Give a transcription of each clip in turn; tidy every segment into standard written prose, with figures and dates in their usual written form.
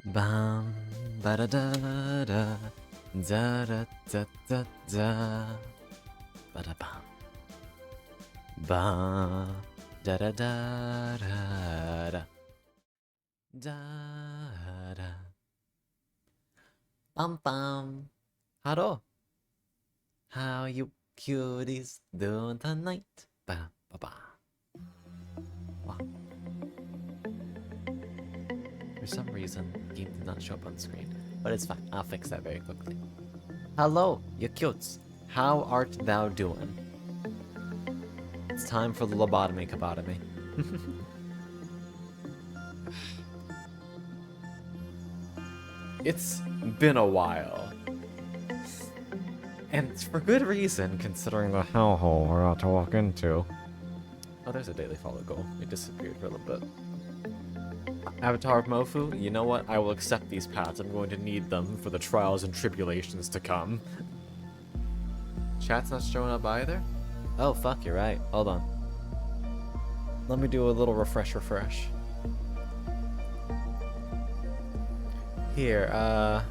Bam, ba da da da, da da da da da, ba da bam, ba da da da da da, da da, bam bam. Hello, how you cuties doing tonight? Ba ba ba. Wow. For some reason, the game did not show up on screen, but it's fine. I'll fix that very quickly. Hello, you cutes. How art thou doing? It's time for the lobotomy kabotomy. It's been a while. And it's for good reason, considering the hellhole we're about to walk into. Oh, there's a daily follow goal. It disappeared for a little bit. Avatar of Mofu, you know what? I will accept these paths. I'm going to need them for the trials and tribulations to come. Chat's not showing up either? Oh, fuck, you're right. Hold on. Let me do a little refresh. Here,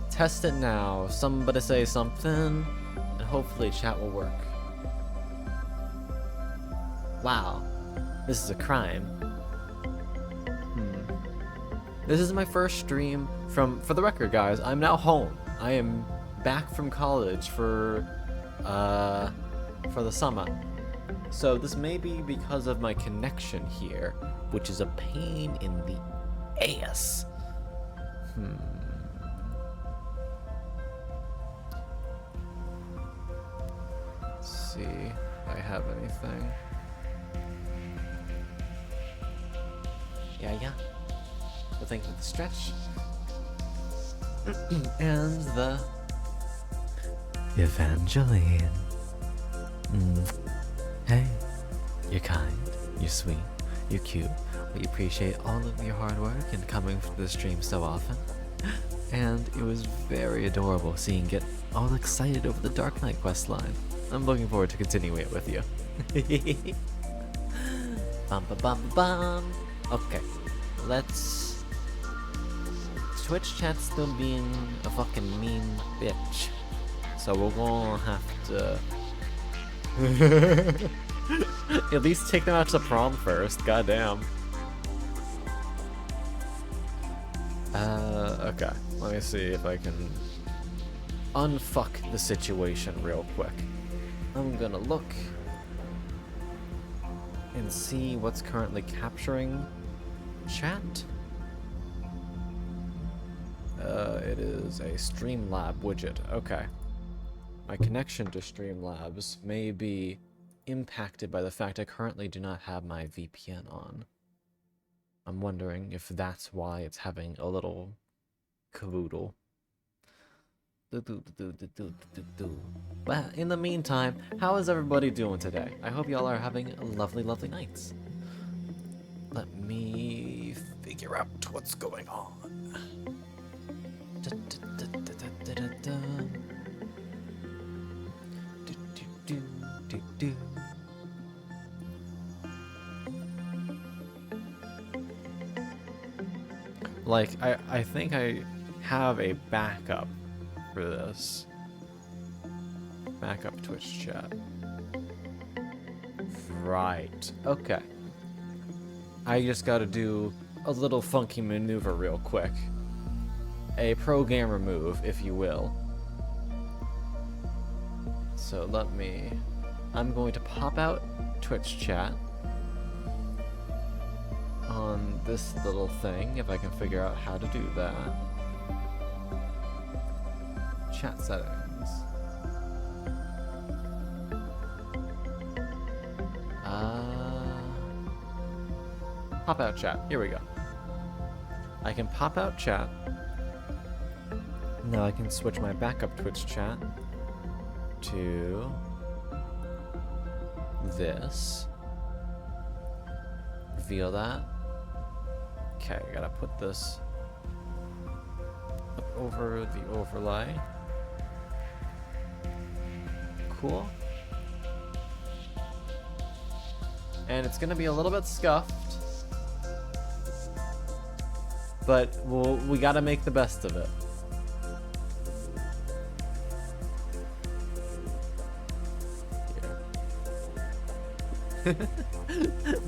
test it now. Somebody say something, and hopefully chat will work. Wow. This is a crime. This is my first stream for the record, guys, I'm now home. I am back from college for the summer. So this may be because of my connection here, which is a pain in the ass. Let's see if I have anything. Yeah. The thing with the stretch. And the Evangeline. Hey, you're kind, you're sweet, you're cute. We appreciate all of your hard work and coming to the stream so often. And it was very adorable seeing you get all excited over the Dark Knight quest line. I'm looking forward to continuing it with you. Bum. Okay, let's... Twitch chat's still being a fucking mean bitch. So we're gonna have to... At least take them out to prom first, goddamn. Okay. Let me see if I can unfuck the situation real quick. I'm gonna look and see what's currently capturing chat. It is a Streamlab widget. Okay. My connection to Streamlabs may be impacted by the fact I currently do not have my VPN on. I'm wondering if that's why it's having a little caboodle. But in the meantime, how is everybody doing today? I hope y'all are having lovely nights. Let me figure out what's going on. Like, I think I have a backup for this. Backup Twitch chat. Right. Okay. I just gotta do a little funky maneuver real quick. A pro gamer move, if you will. So I'm going to pop out Twitch chat on this little thing, if I can figure out how to do that. Chat settings. Pop out chat. Here we go. I can pop out chat. Now I can switch my backup Twitch chat to this. Reveal that. Okay, I gotta put this up over the overlay. Cool. And it's gonna be a little bit scuffed. but we gotta make the best of it.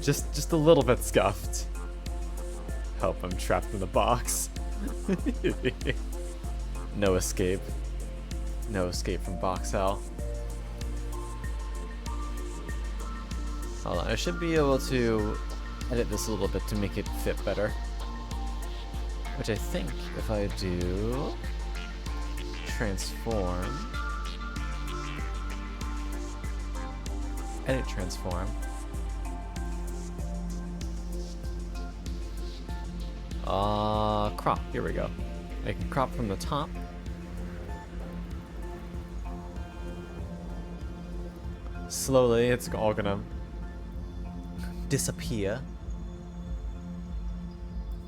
just a little bit scuffed. Help, I'm trapped in the box. No escape. No escape from box hell. Hold on, I should be able to edit this a little bit to make it fit better. Which I think if I do transform, edit transform. Crop, here we go. I can crop from the top. Slowly, it's all gonna disappear.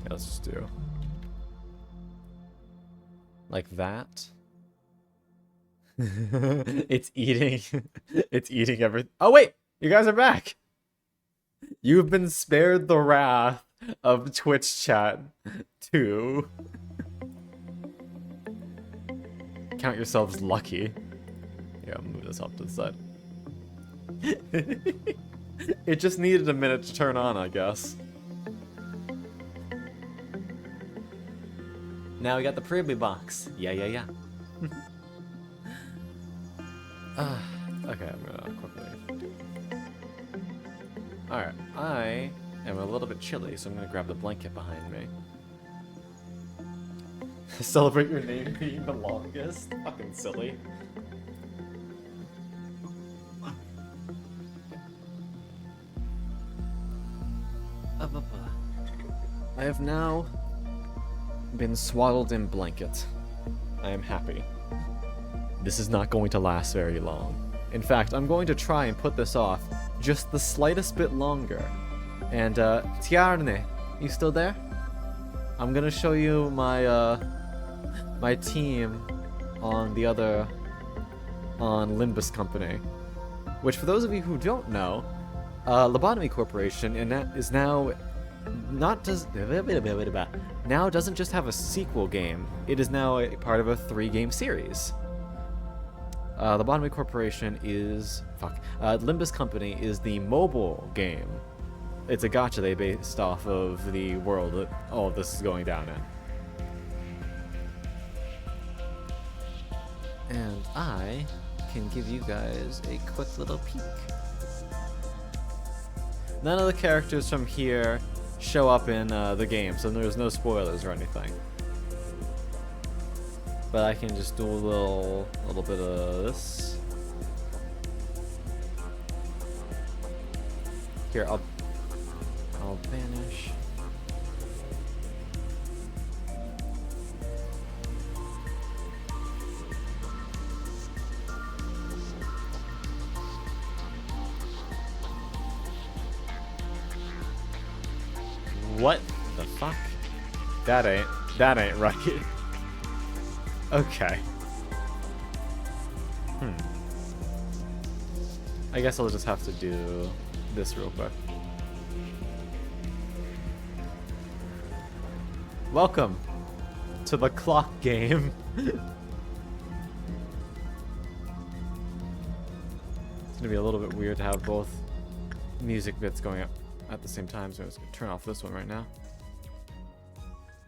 Yeah, let's just do like that. It's eating. It's eating everything. Oh wait, you guys are back. You've been spared the wrath of Twitch chat too. Count yourselves lucky. Yeah, I'll move this up to the side. It just needed a minute to turn on, I guess. Now we got the preview box. Yeah. Okay, I'm gonna quickly. Alright, I am a little bit chilly, so I'm gonna grab the blanket behind me. Celebrate your name being the longest? Fucking silly. I have now been swaddled in blanket. I am happy. This is not going to last very long. In fact, I'm going to try and put this off just the slightest bit longer. And, Tiarne, you still there? I'm gonna show you my, my team on the other, on Limbus Company. Which, for those of you who don't know, Lobotomy Corporation is now not just now doesn't just have a sequel game. It is now a part of a 3-game series. Lobotomy Corporation is Limbus Company is the mobile game. It's a gacha they based off of the world that all of this is going down in. And I can give you guys a quick little peek. None of the characters from here show up in the game, so there's no spoilers or anything. But I can just do a little bit of this. Here, I'll banish. What the fuck? That ain't right. Okay. I guess I'll just have to do this real quick. Welcome to the clock game. It's gonna be a little bit weird to have both music bits going up at the same time, so I'm just gonna turn off this one right now.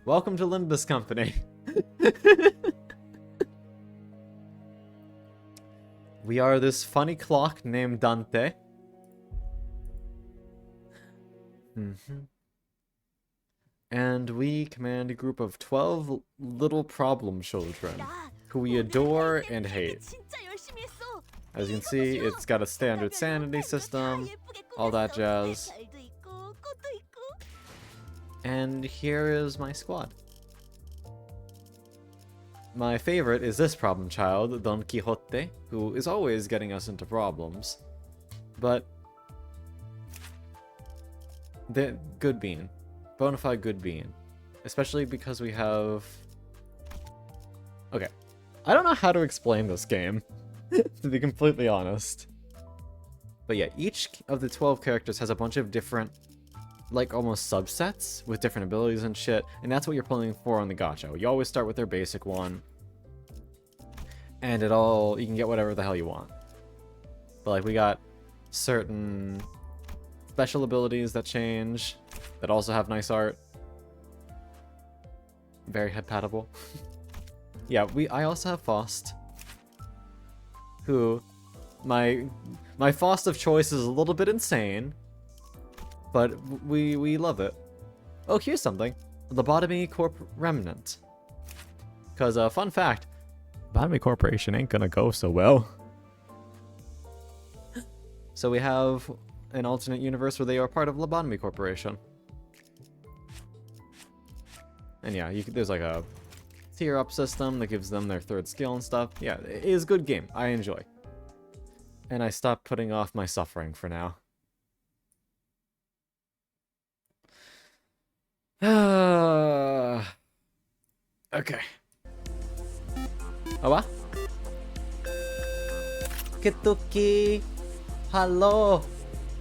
Welcome to Limbus Company. We are this funny clock named Dante. And we command a group of 12 little problem children who we adore and hate. As you can see, it's got a standard sanity system, all that jazz. And here is my squad. My favorite is this problem child, Don Quixote, who is always getting us into problems. But the good bean. Bonafide good bean. Especially because we have... Okay. I don't know how to explain this game, to be completely honest. But yeah, each of the 12 characters has a bunch of different like almost subsets with different abilities and shit, and that's what you're pulling for on the gacha. You always start with their basic one, and you can get whatever the hell you want. But like we got certain special abilities that change, that also have nice art. Very compatible. Yeah, I also have Faust, who my Faust of choice is a little bit insane, but we love it. Oh, here's something. Lobotomy Corp Remnant. Because, fun fact, Lobotomy Corporation ain't gonna go so well. So we have an alternate universe where they are part of Lobotomy Corporation. And yeah, there's like a tier up system that gives them their third skill and stuff. Yeah, it is a good game. I enjoy. And I stopped putting off my suffering for now. Okay. Awa? Ketuki! Hello!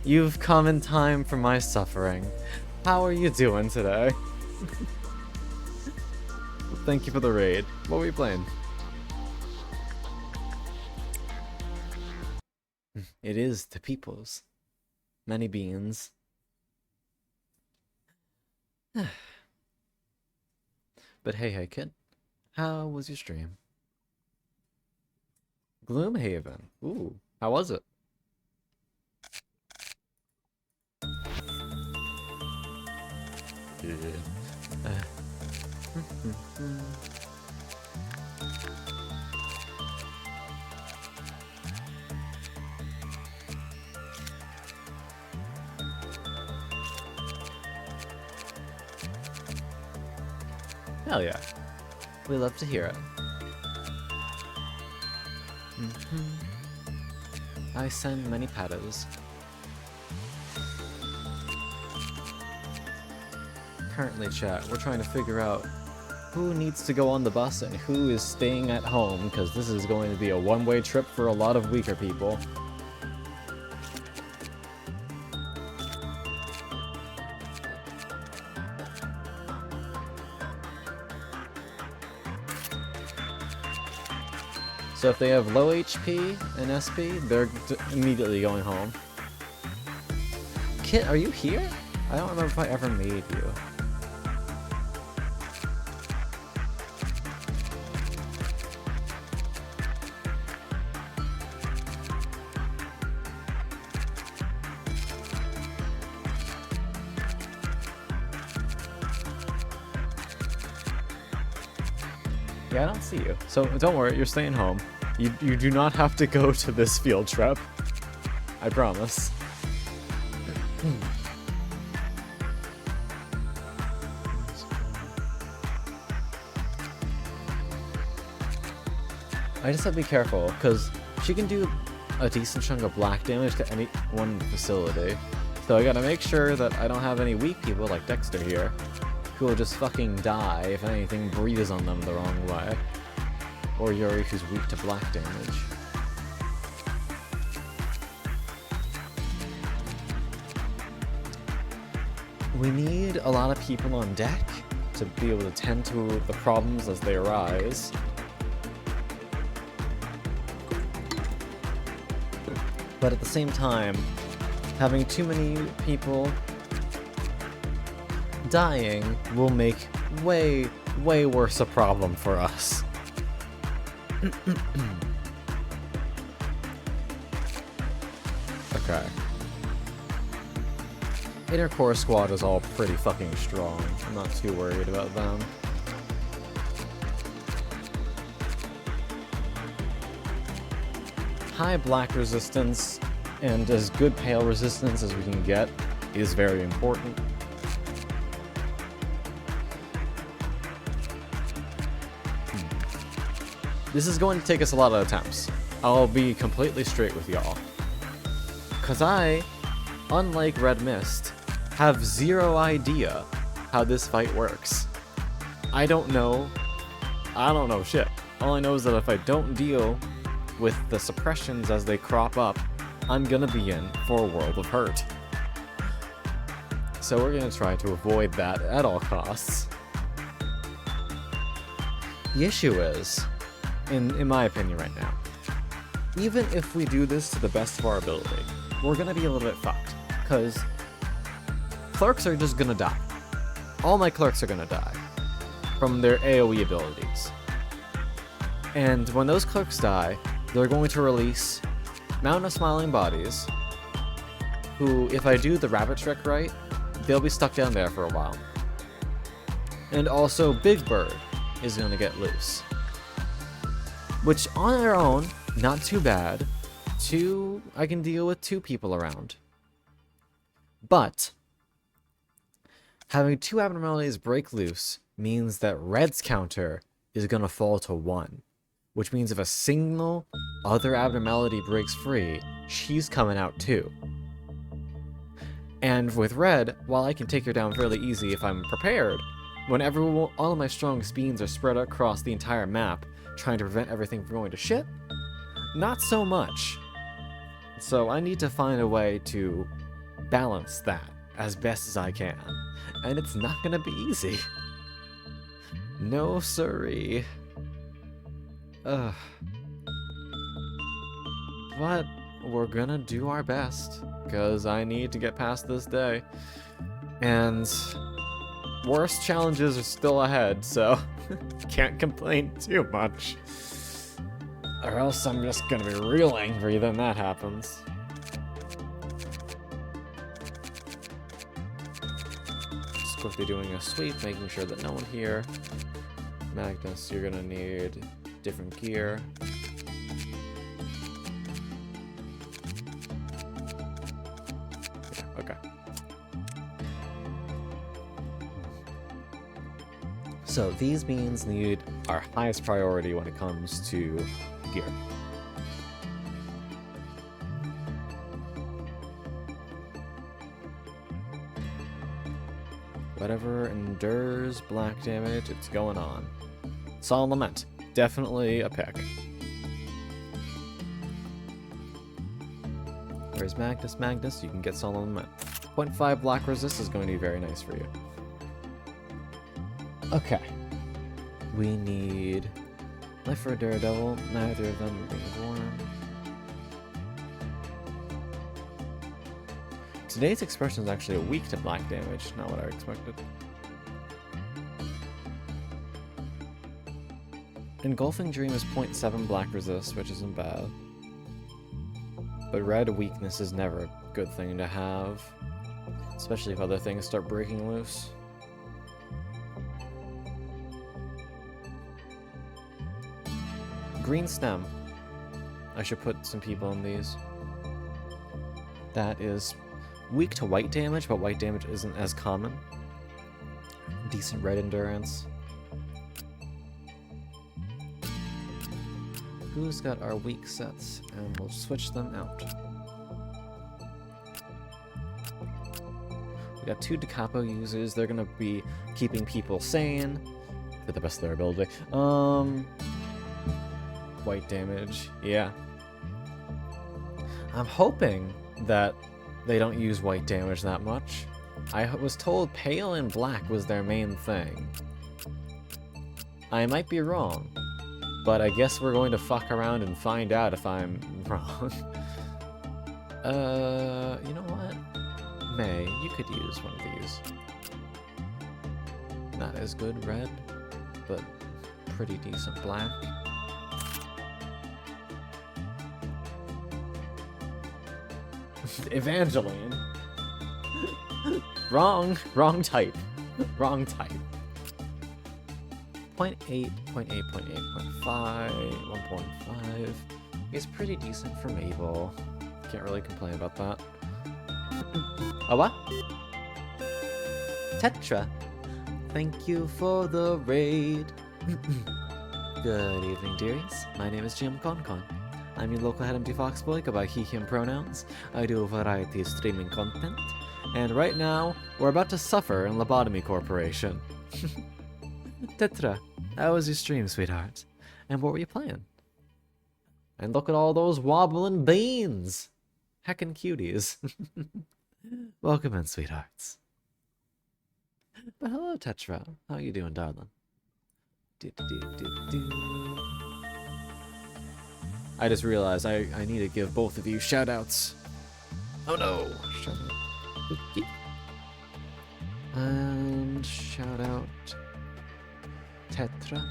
You've come in time for my suffering. How are you doing today? Thank you for the raid. What were you playing? It is the people's. Many beans. But hey kid. How was your stream? Gloomhaven. Ooh, how was it? Hell yeah. We love to hear it. I send many pattos. Currently, chat, we're trying to figure out who needs to go on the bus and who is staying at home, because this is going to be a one-way trip for a lot of weaker people. So if they have low HP and SP, they're immediately going home. Kit, are you here? I don't remember if I ever made you. Yeah, I don't see you. So don't worry, you're staying home. You do not have to go to this field trip. I promise. I just have to be careful, because she can do a decent chunk of black damage to any one facility. So I gotta make sure that I don't have any weak people like Dexter here, who will just fucking die if anything breathes on them the wrong way. Or Yuri, who's weak to black damage. We need a lot of people on deck to be able to tend to the problems as they arise. But at the same time, having too many people dying will make way worse a problem for us. Okay. Intercore squad is all pretty fucking strong. I'm not too worried about them. High black resistance and as good pale resistance as we can get is very important. This is going to take us a lot of attempts. I'll be completely straight with y'all. Cause I, unlike Red Mist, have zero idea how this fight works. I don't know shit. All I know is that if I don't deal with the suppressions as they crop up, I'm gonna be in for a world of hurt. so we're gonna try to avoid that at all costs. The issue is, in my opinion right now, even if we do this to the best of our ability, we're gonna be a little bit fucked, because clerks are just gonna die. All my clerks are gonna die from their AoE abilities. And when those clerks die, they're going to release Mountain of Smiling Bodies, who, if I do the rabbit trick right, they'll be stuck down there for a while. And also Big Bird is gonna get loose. Which on their own, not too bad. I can deal with 2 people around. But having 2 abnormalities break loose means that Red's counter is gonna fall to 1. Which means if a single other abnormality breaks free, she's coming out too. And with Red, while I can take her down fairly easy if I'm prepared, when all of my strongest beams are spread across the entire map, trying to prevent everything from going to shit, not so much. So I need to find a way to balance that as best as I can. And it's not gonna be easy. No siree. Ugh. But we're gonna do our best, because I need to get past this day. And worse challenges are still ahead, so can't complain too much. Or else I'm just gonna be real angry when that happens. Just quickly doing a sweep, making sure that no one here. Magnus, you're gonna need different gear. Yeah, okay. So these beans need our highest priority when it comes to gear. Whatever endures black damage, it's going on. Solemn Lament, definitely a pick. Where's Magnus? Magnus, you can get Solemn Lament. 0.5 black resist is going to be very nice for you. Okay. We need Life for a Daredevil, neither of them are being born. Today's expression is actually weak to black damage, not what I expected. Engulfing Dream is 0.7 black resist, which isn't bad. But red weakness is never a good thing to have, especially if other things start breaking loose. Green Stem. I should put some people in these. That is weak to white damage, but white damage isn't as common. Decent red endurance. Who's got our weak sets? And we'll switch them out. We got 2 Da Capo users. They're gonna be keeping people sane to the best of their ability. White damage, yeah. I'm hoping that they don't use white damage that much. I was told pale and black was their main thing. I might be wrong, but I guess we're going to fuck around and find out if I'm wrong. You know what? May, you could use one of these. Not as good red, but pretty decent black. Evangeline. Wrong type. Wrong type. 0.8, 0.8, 0.8, 0.5, 1.5 is pretty decent for Mabel. Can't really complain about that. Oh, what? Tetra. Thank you for the raid. Good evening, dearies. My name is Jim Concon. I'm your local head empty foxboy, go by he, him pronouns. I do a variety of streaming content. And right now, we're about to suffer in Lobotomy Corporation. Tetra, how was your stream, sweetheart? And what were you playing? And look at all those wobbling beans! Heckin' cuties. Welcome in, sweethearts. But hello, Tetra. How you doing, darling? I just realized I need to give both of you shoutouts. Oh no! Shout out. And shout out Tetra.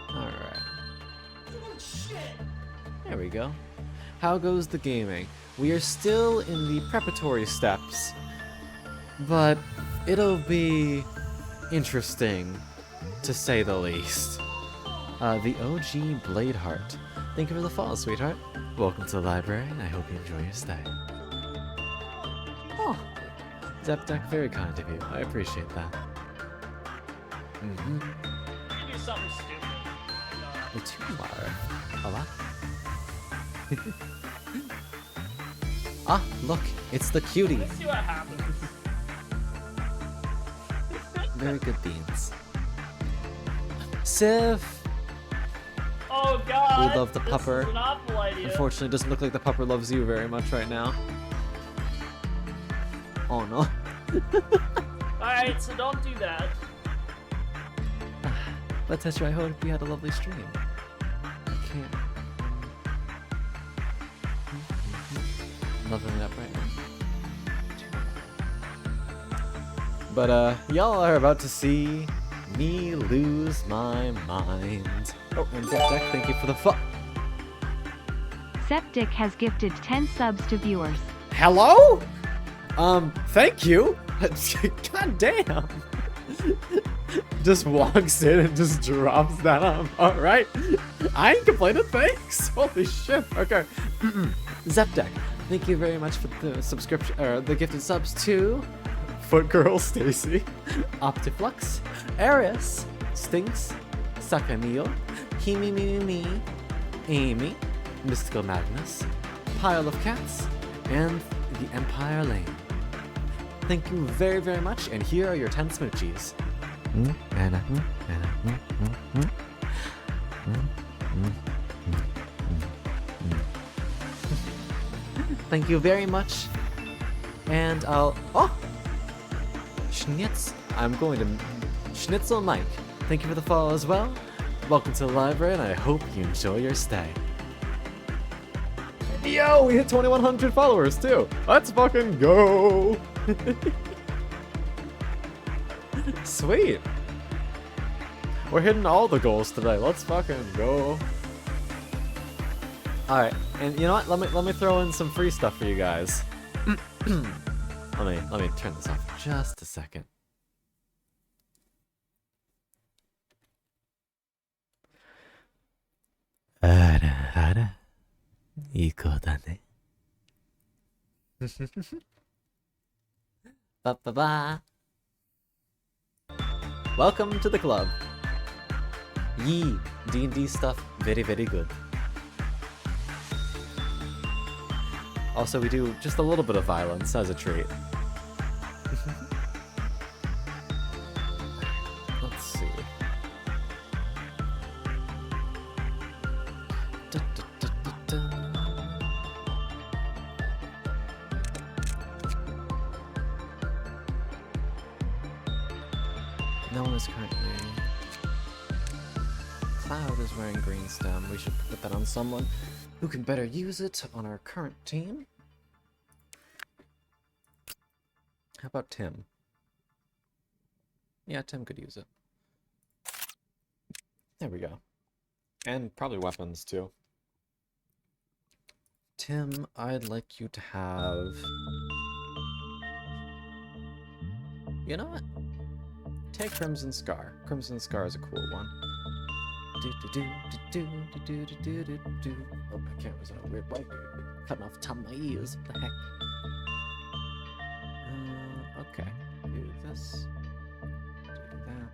Alright. There we go. How goes the gaming? We are still in the preparatory steps, but it'll be interesting, to say the least. The OG Bladeheart. Thank you for the follow, sweetheart. Welcome to the library, and I hope you enjoy your stay. Oh, Zepdeck, very kind of you. I appreciate that. Mm-hmm. You do something stupid. The two-bar. Hola. Ah, look, it's the cutie. Let's see what happens. Very good beans. Sif! Oh god! We love the pupper. This is an awful idea. Unfortunately, it doesn't look like the pupper loves you very much right now. Oh no. Alright, so don't do that. But Tetra, I hope you had a lovely stream. I can't. Loving it up right now. But y'all are about to see me lose my mind. Oh, and Zepdeck, thank you for the Septic has gifted 10 subs to viewers. Hello? Thank you. God damn. Just walks in and just drops that on. Alright. I ain't complaining, thanks. Holy shit. Okay. Zepdeck, thank you very much for the subscription, or the gifted subs to Foot Girl Stacy, Optiflux, Aris, Stinks, Sakamil, Me, Amy, Mystical Magnus, Pile of Cats, and the Empire Lane. Thank you very, very much, and here are your 10 smoochies. Thank you very much, and I'll... Oh! I'm going to... Schnitzel Mike, thank you for the follow as well. Welcome to the library, and I hope you enjoy your stay. Yo, we hit 2,100 followers, too! Let's fucking go! Sweet! We're hitting all the goals today, let's fucking go! Alright, and you know what? Let me throw in some free stuff for you guys. Let me turn this off for just a second. Ba-ba-ba. Welcome to the club. Yee, D&D stuff, very, very good. Also, we do just a little bit of violence as a treat. Let's see. No one is currently... Cloud is wearing green stem. We should put that on someone who can better use it on our current team. How about Tim? Yeah, Tim could use it. There we go. And probably weapons, too. Tim, I'd like you to have... You know what? Take Crimson Scar. Crimson Scar is a cool one. Oh, my camera's on a weird way. Cutting off the top of my ears. What the heck? Okay. Do this. Do that.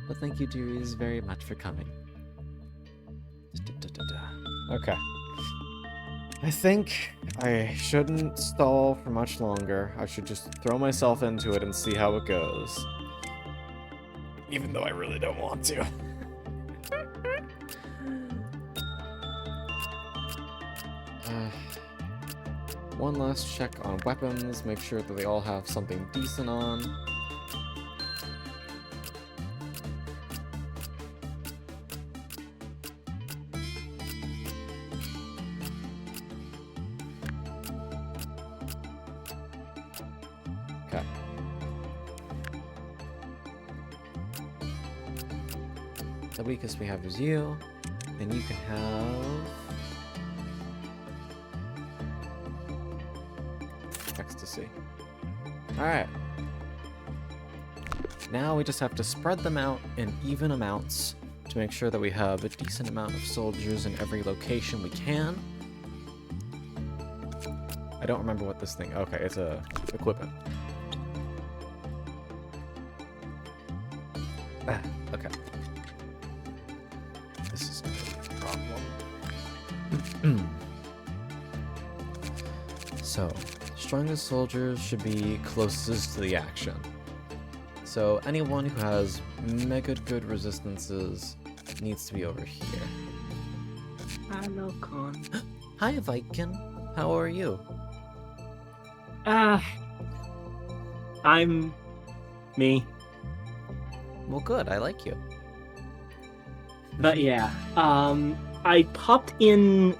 But thank you, dearies, very much for coming. Okay. I think I shouldn't stall for much longer. I should just throw myself into it and see how it goes. Even though I really don't want to. One last check on weapons, make sure that they all have something decent on. Okay. The weakest we have is you, and you can have ecstasy. Alright. Now we just have to spread them out in even amounts to make sure that we have a decent amount of soldiers in every location we can. I don't remember what this thing... Okay, it's a equipment. Ah, okay. This is gonna be a problem. So, strongest soldiers should be closest to the action. So anyone who has mega good resistances needs to be over here. Hello, Con. Hi, Viking. How are you? I'm me. Well, good. I like you. But yeah, I popped in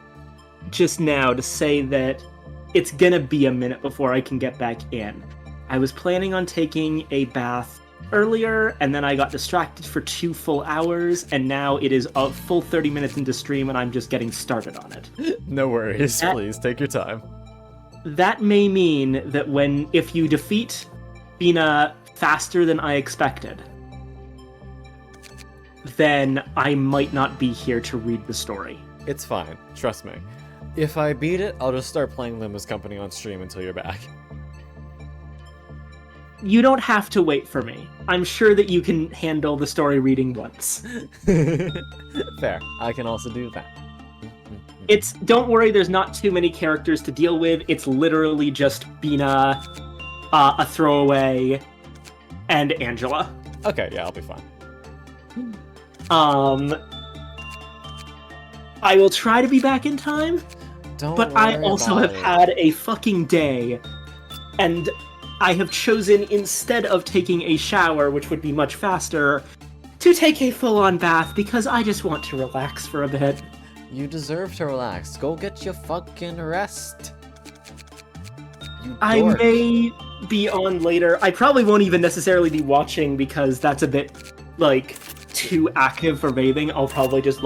just now to say that it's gonna be a minute before I can get back in. I was planning on taking a bath earlier, and then I got distracted for 2 full hours, and now it is a full 30 minutes into stream, and I'm just getting started on it. No worries. Please take your time. That may mean that if you defeat BINAH faster than I expected, then I might not be here to read the story. It's fine. Trust me. If I beat it, I'll just start playing Limbus Company on stream until you're back. You don't have to wait for me. I'm sure that you can handle the story reading once. Fair. I can also do that. Don't worry, there's not too many characters to deal with. It's literally just BINAH, a throwaway, and Angela. Okay, yeah, I'll be fine. I will try to be back in time, but I also have had a fucking day, and I have chosen, instead of taking a shower, which would be much faster, to take a full-on bath because I just want to relax for a bit. You deserve to relax. Go get your fucking rest. You I dork. may be on later. I probably won't even necessarily be watching because that's a bit, too active for bathing. I'll probably just,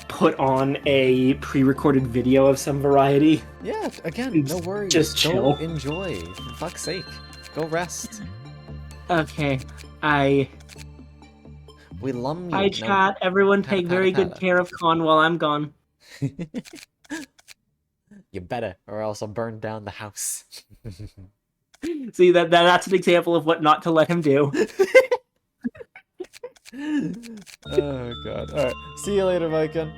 put on a pre-recorded video of some variety. Yeah, again, no worries. Just chill. Go enjoy. For fuck's sake. Go rest. Okay, We love you. Hi, chat. Everyone take very good care of Con while I'm gone. You better, or else I'll burn down the house. See, that's an example of what not to let him do. Oh, God. Alright, see you later, Viking.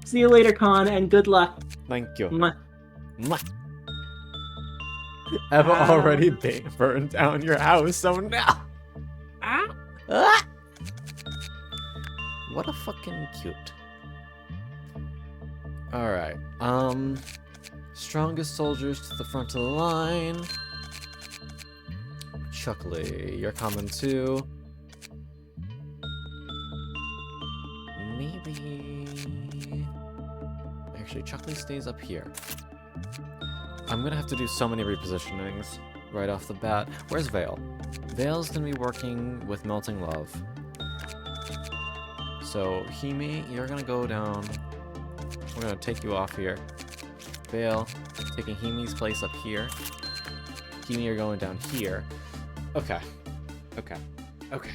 See you later, Con, and good luck. Thank you. Mwah. Mwah. I've already burned down your house, so now. Ah! What a fucking cute. Alright, strongest soldiers to the front of the line. Chuckley, you're coming too. Maybe... Actually, Chuckley stays up here. I'm gonna have to do so many repositionings right off the bat. Where's Vale? Vale's gonna be working with Melting Love. So, Hime, you're gonna go down. We're gonna take you off here. Vale, taking Hime's place up here. Hime, you're going down here. Okay. Okay. Okay.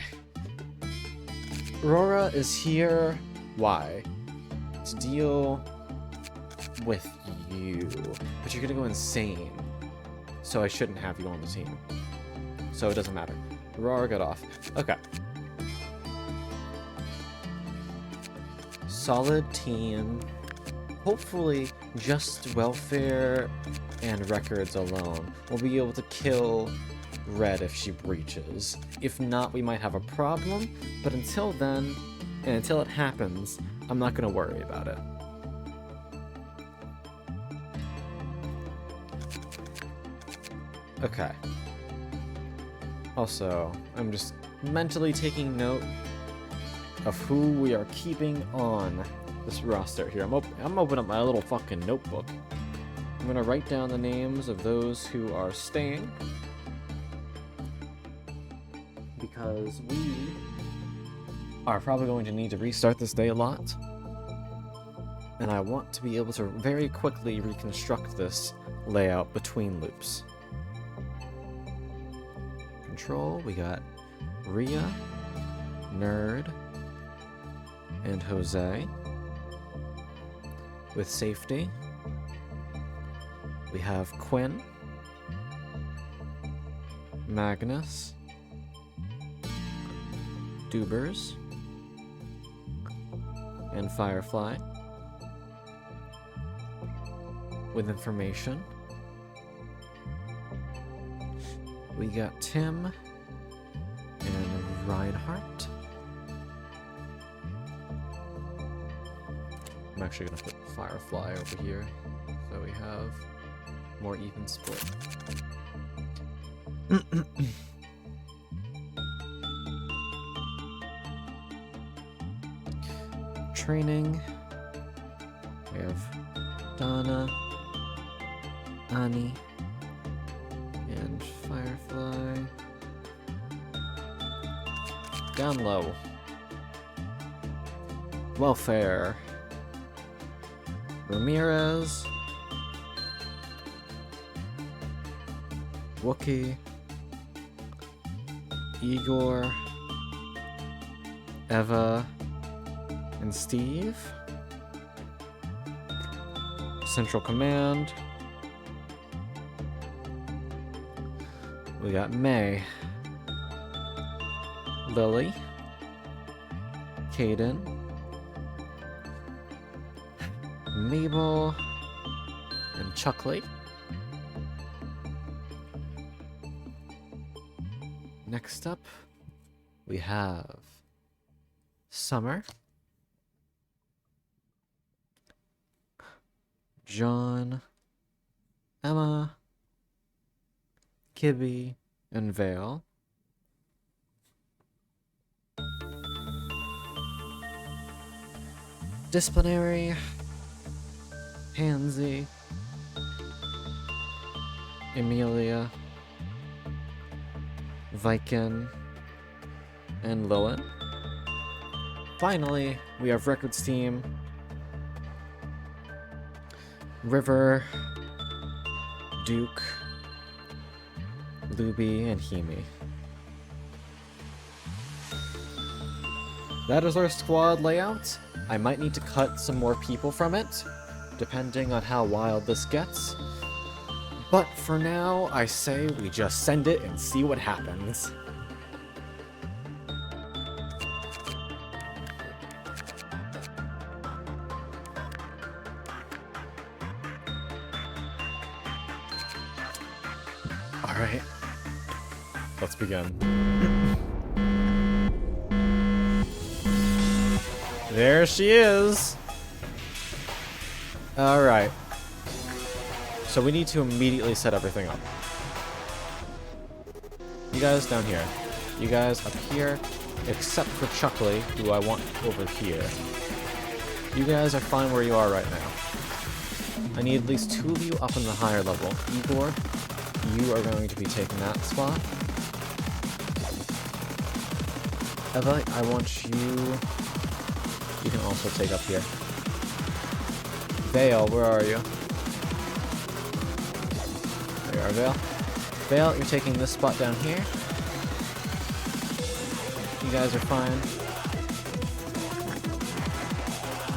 Aurora is here. Why? To deal with you. But you're gonna go insane. So I shouldn't have you on the team. So it doesn't matter. Aurora got off. Okay. Solid team. Hopefully, just welfare and records alone will be able to kill Red if she breaches. If not, we might have a problem, but until then, And until it happens, I'm not gonna worry about it. Okay. Also, I'm just mentally taking note of who we are keeping on this roster here. I'm opening up my little fucking notebook. I'm gonna write down the names of those who are staying, because we are probably going to need to restart this day a lot, and I want to be able to very quickly reconstruct this layout between loops. Control, we got Rhea, Nerd, and Jose. With safety, we have Quinn, Magnus, Dubers, and Firefly. With information, we got Tim and Reinhardt. I'm actually gonna put Firefly over here so we have more even split. Training. We have Donna, Annie, and Firefly. Down low. Welfare. Ramirez. Wookie. Igor. Eva. And Steve. Central Command. We got May. Lily. Caden. Mabel. And Chuckley. Next up, we have Summer. John, Emma, Kibby, and Vale. Disciplinary, Pansy, Emilia, Viken, and Lowen. Finally, we have Records Team. River, Duke, Luby, and Hemi. That is our squad layout. I might need to cut some more people from it, depending on how wild this gets. But for now, I say we just send it and see what happens. Alright, let's begin. There she is! Alright. So we need to immediately set everything up. You guys down here. You guys up here, except for Chuckley, who I want over here. You guys are fine where you are right now. I need at least 2 of you up in the higher level. Igor, you are going to be taking that spot. Eva, I want you... You can also take up here. Vale, where are you? There you are, Vale. Vale, you're taking this spot down here. You guys are fine.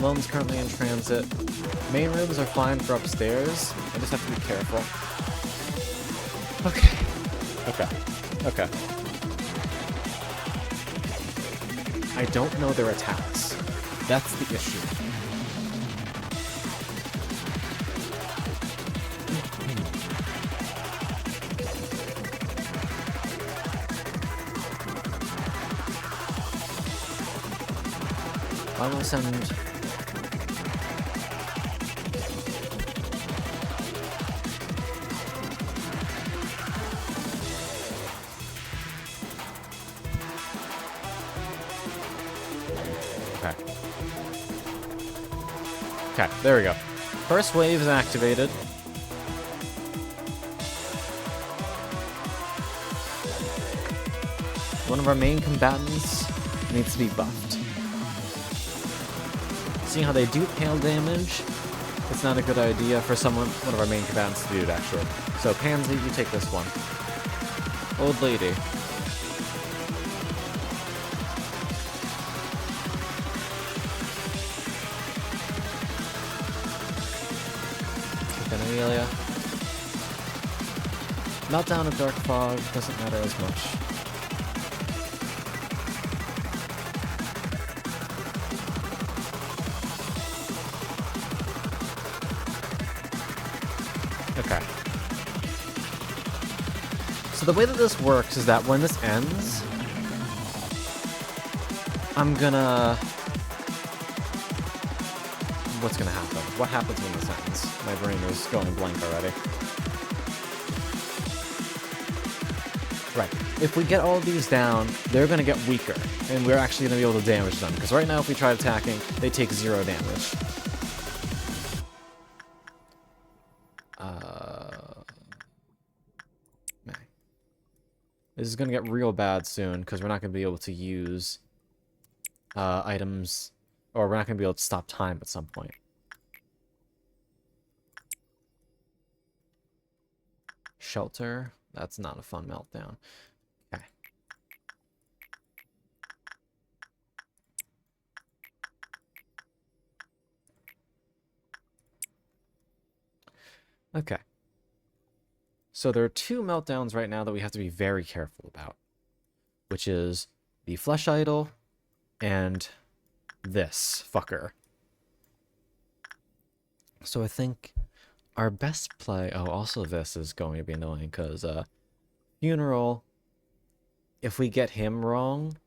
Lone's currently in transit. Main rooms are fine for upstairs. I just have to be careful. Okay. Okay. I don't know their attacks. That's the issue. I'm gonna send... Okay. Okay, there we go. First wave is activated. One of our main combatants needs to be buffed. Seeing how they do hail damage, it's not a good idea for one of our main combatants to do it, actually. So, Pansy, you take this one. Old lady. Take an Amelia. Meltdown of Dark Fog doesn't matter as much. Okay. So the way that this works is that when this ends, I'm gonna... What's gonna happen? What happens when this ends? My brain is going blank already. Right. If we get all of these down, they're gonna get weaker, and we're actually gonna be able to damage them. Because right now, if we try attacking, they take 0 damage. This is going to get real bad soon, because we're not going to be able to use items, or we're not going to be able to stop time at some point. Shelter, that's not a fun meltdown. Okay. Okay. So there are 2 meltdowns right now that we have to be very careful about, which is the Flesh Idol and this fucker. So I think our best play... Oh, also this is going to be annoying, because Funeral, if we get him wrong,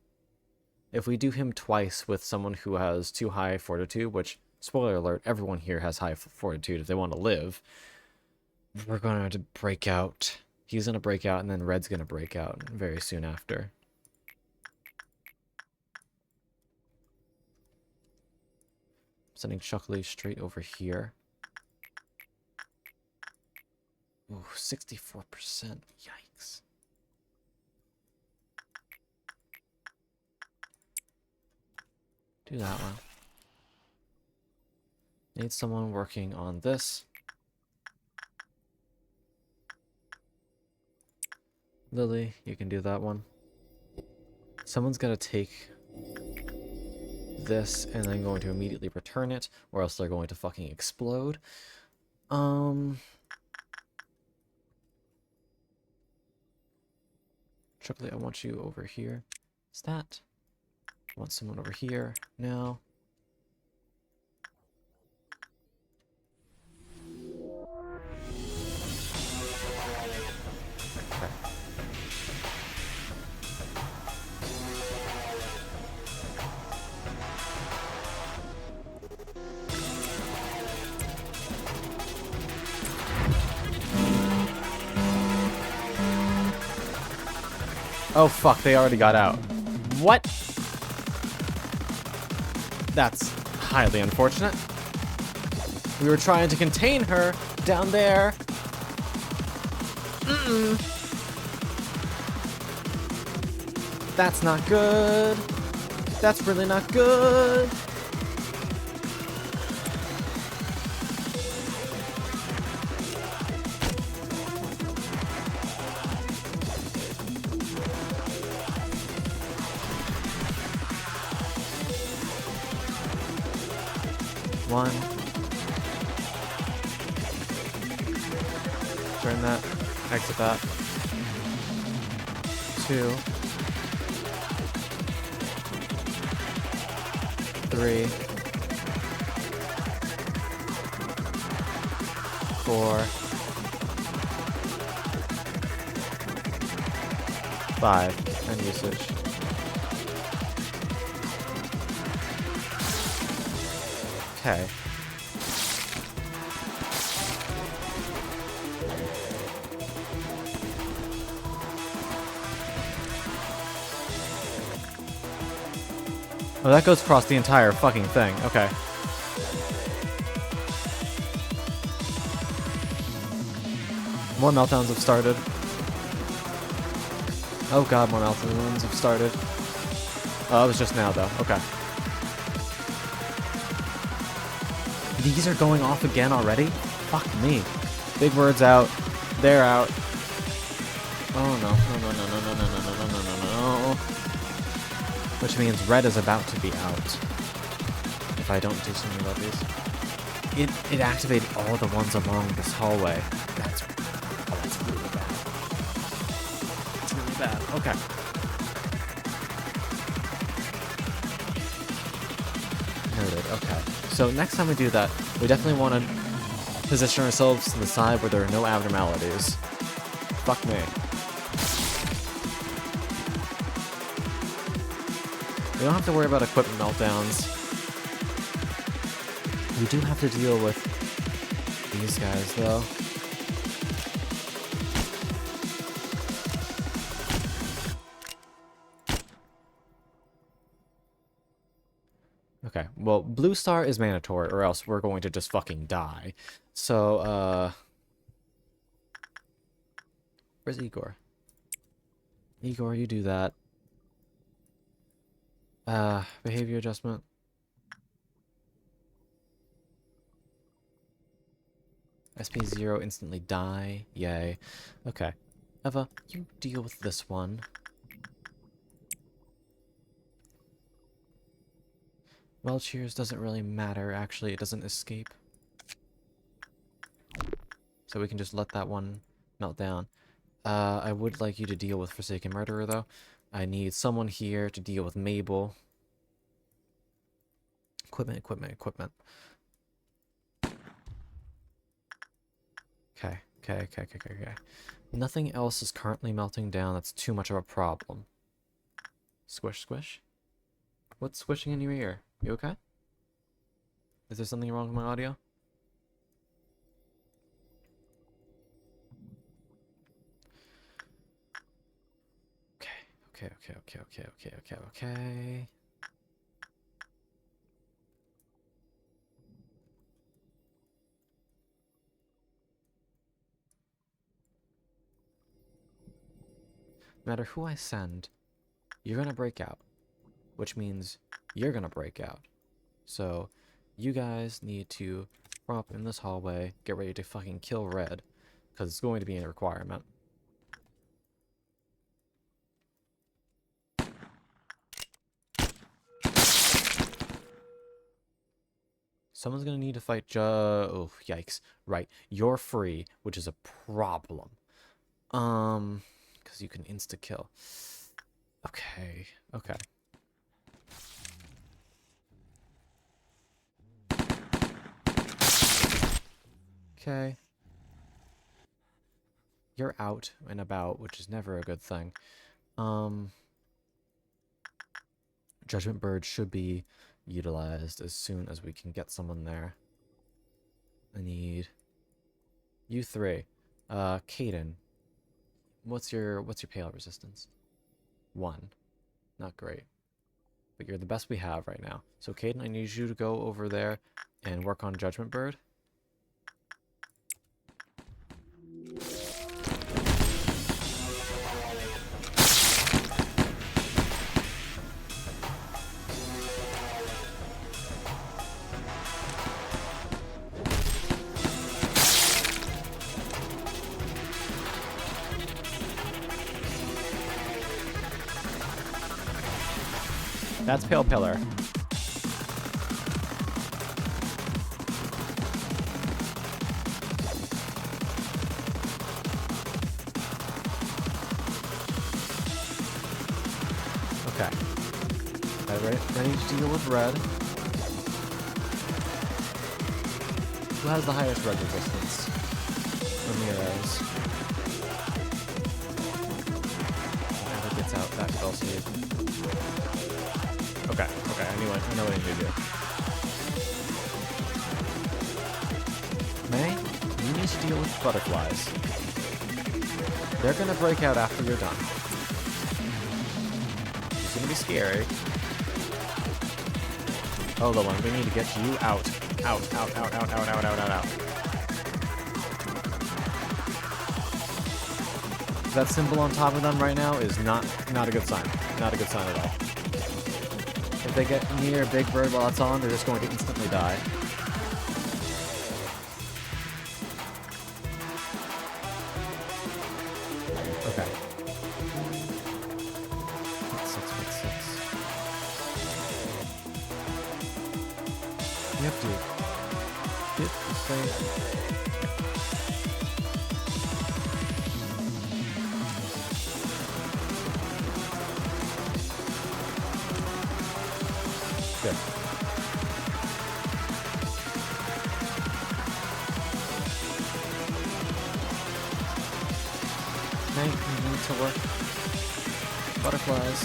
if we do him twice with someone who has too high fortitude, which, spoiler alert, everyone here has high fortitude if they want to live... We're going to break out. He's going to break out, and then Red's going to break out very soon after. Sending Chuckly straight over here. Ooh, 64%. Yikes. Do that one. Need someone working on this. Lily, you can do that one. Someone's got to take this and then going to immediately return it, or else they're going to fucking explode. Chocolate, I want you over here. Is that? I want someone over here now. Oh fuck, they already got out. What? That's highly unfortunate. We were trying to contain her down there. That's not good. That's really not good. One. Turn that. Exit that. 2. 3. 4. 5. And usage. Okay. Oh, that goes across the entire fucking thing. Okay. More meltdowns have started. Oh god, more meltdowns have started. Oh, it was just now, though. Okay. These are going off again already? Fuck me. Big words out. They're out. Oh no. No, no, no, no, no, no, no, no, no, no, no. Which means red is about to be out. If I don't do something about these. It activated all the ones along this hallway. That's really bad. It's really bad. Okay. Noted. Okay. So next time we do that, we definitely want to position ourselves to the side where there are no abnormalities. Fuck me. We don't have to worry about equipment meltdowns. We do have to deal with these guys, though. Okay, well, blue star is mandatory, or else we're going to just fucking die. So, where's Igor? Igor, you do that. Behavior adjustment. SP0 instantly die. Yay. Okay. Eva, you deal with this one. Well, cheers doesn't really matter. Actually, it doesn't escape. So we can just let that one melt down. I would like you to deal with Forsaken Murderer, though. I need someone here to deal with Mabel. Equipment, equipment, equipment. Okay, okay, okay, okay, okay, okay. Nothing else is currently melting down. That's too much of a problem. Squish, squish. What's squishing in your ear? You okay? Is there something wrong with my audio? Okay, okay, okay, okay, okay, okay, okay. No matter who I send, you're gonna break out. Which means you're gonna break out. So, you guys need to prop in this hallway, get ready to fucking kill Red, because it's going to be a requirement. Someone's gonna need to fight oh, yikes. Right, you're free, which is a problem. Because you can insta-kill. Okay, okay. Okay. You're out and about, which is never a good thing. Judgment Bird should be utilized as soon as we can get someone there. I need you three. Caden. What's your payload resistance? 1. Not great. But you're the best we have right now. So Caden, I need you to go over there and work on Judgment Bird. That's Pale Pillar. Okay. Ready to deal with Red. Who has the highest red resistance? Ramirez. Whoever gets out, that spell save. Okay, okay, I know what I need to do. to deal with butterflies. They're gonna break out after you're done. It's gonna be scary. Oh, the one. We need to get you out. Out. That symbol on top of them right now is not a good sign. Not a good sign at all. If they get near Big Bird while it's on, they're just going to instantly die. Okay. 6'6". You have to get this thing. Good. Now you need to work butterflies.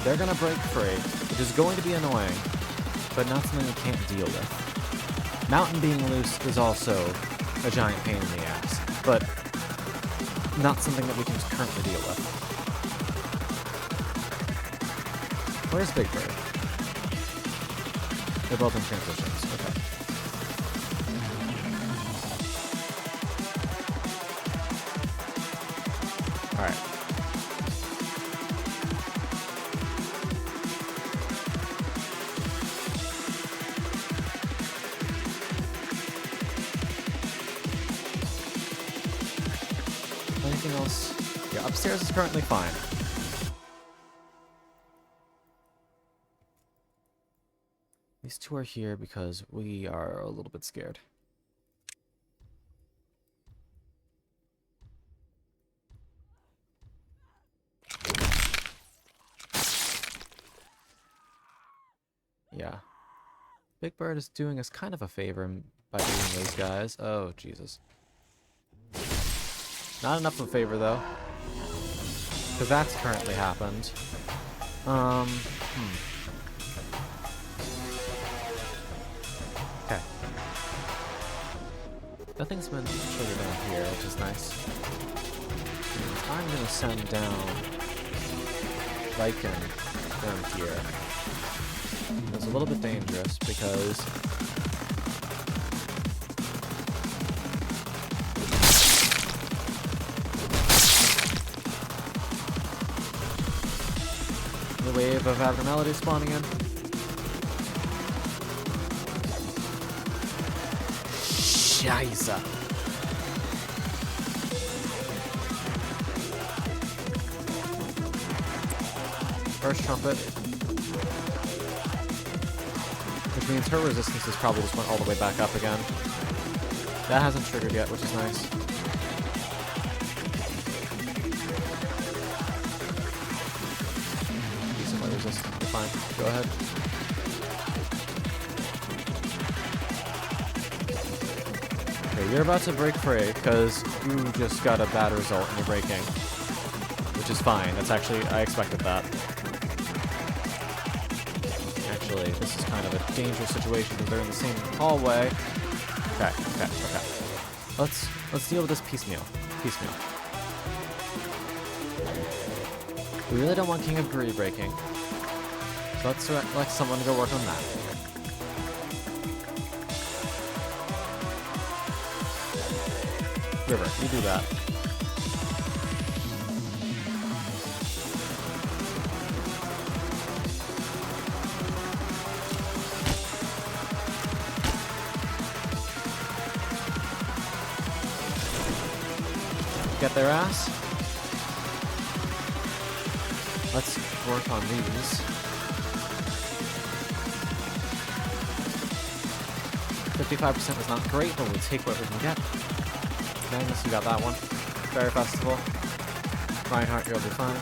They're gonna break free, which is going to be annoying, but not something you can't deal with. Mountain being loose is also a giant pain in the ass, but not something that we can currently deal with. Where's Big Bird? They're both in transitions. Okay. Alright. Anything else? Yeah, upstairs is currently fine. These two are here because we are a little bit scared. Yeah. Big Bird is doing us kind of a favor by doing those guys. Oh, Jesus. Not enough of a favor, though. Because that's currently happened. Okay. Nothing's been triggered down here, which is nice. I'm gonna send down Lycan down here. It's a little bit dangerous because the wave of abnormality spawning in. Scheiße. First trumpet. Which means her resistance is probably just went all the way back up again. That hasn't triggered yet, which is nice. Decently resistant. You're fine. Go ahead. Okay, you're about to break free because you just got a bad result and you're breaking. Which is fine. That's actually, I expected that. Actually, this is kind of a dangerous situation because they're in the same hallway. Okay. Let's deal with this piecemeal. We really don't want King of Greed breaking. So let's select someone to go work on that. River, you do that. Get their ass. Let's work on these. 55% is not great, but we'll take what we can get. Magnus, you got that one. Fairy Festival. Reinhardt, you'll be fine.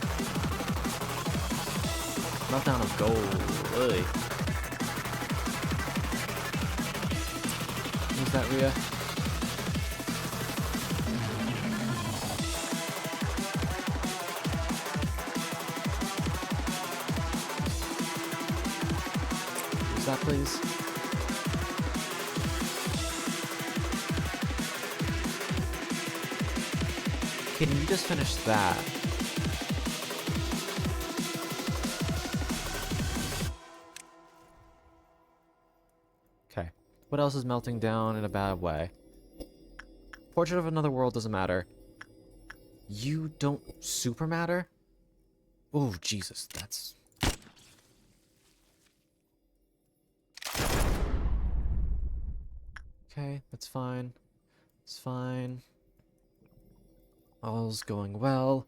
Meltdown of gold. Really. Use that Rhea. Use that, please. kidding, you just finished that. Okay. What else is melting down in a bad way? Portrait of Another World doesn't matter. You don't super matter? Oh, Jesus, that's... Okay, that's fine. It's fine. All's going well.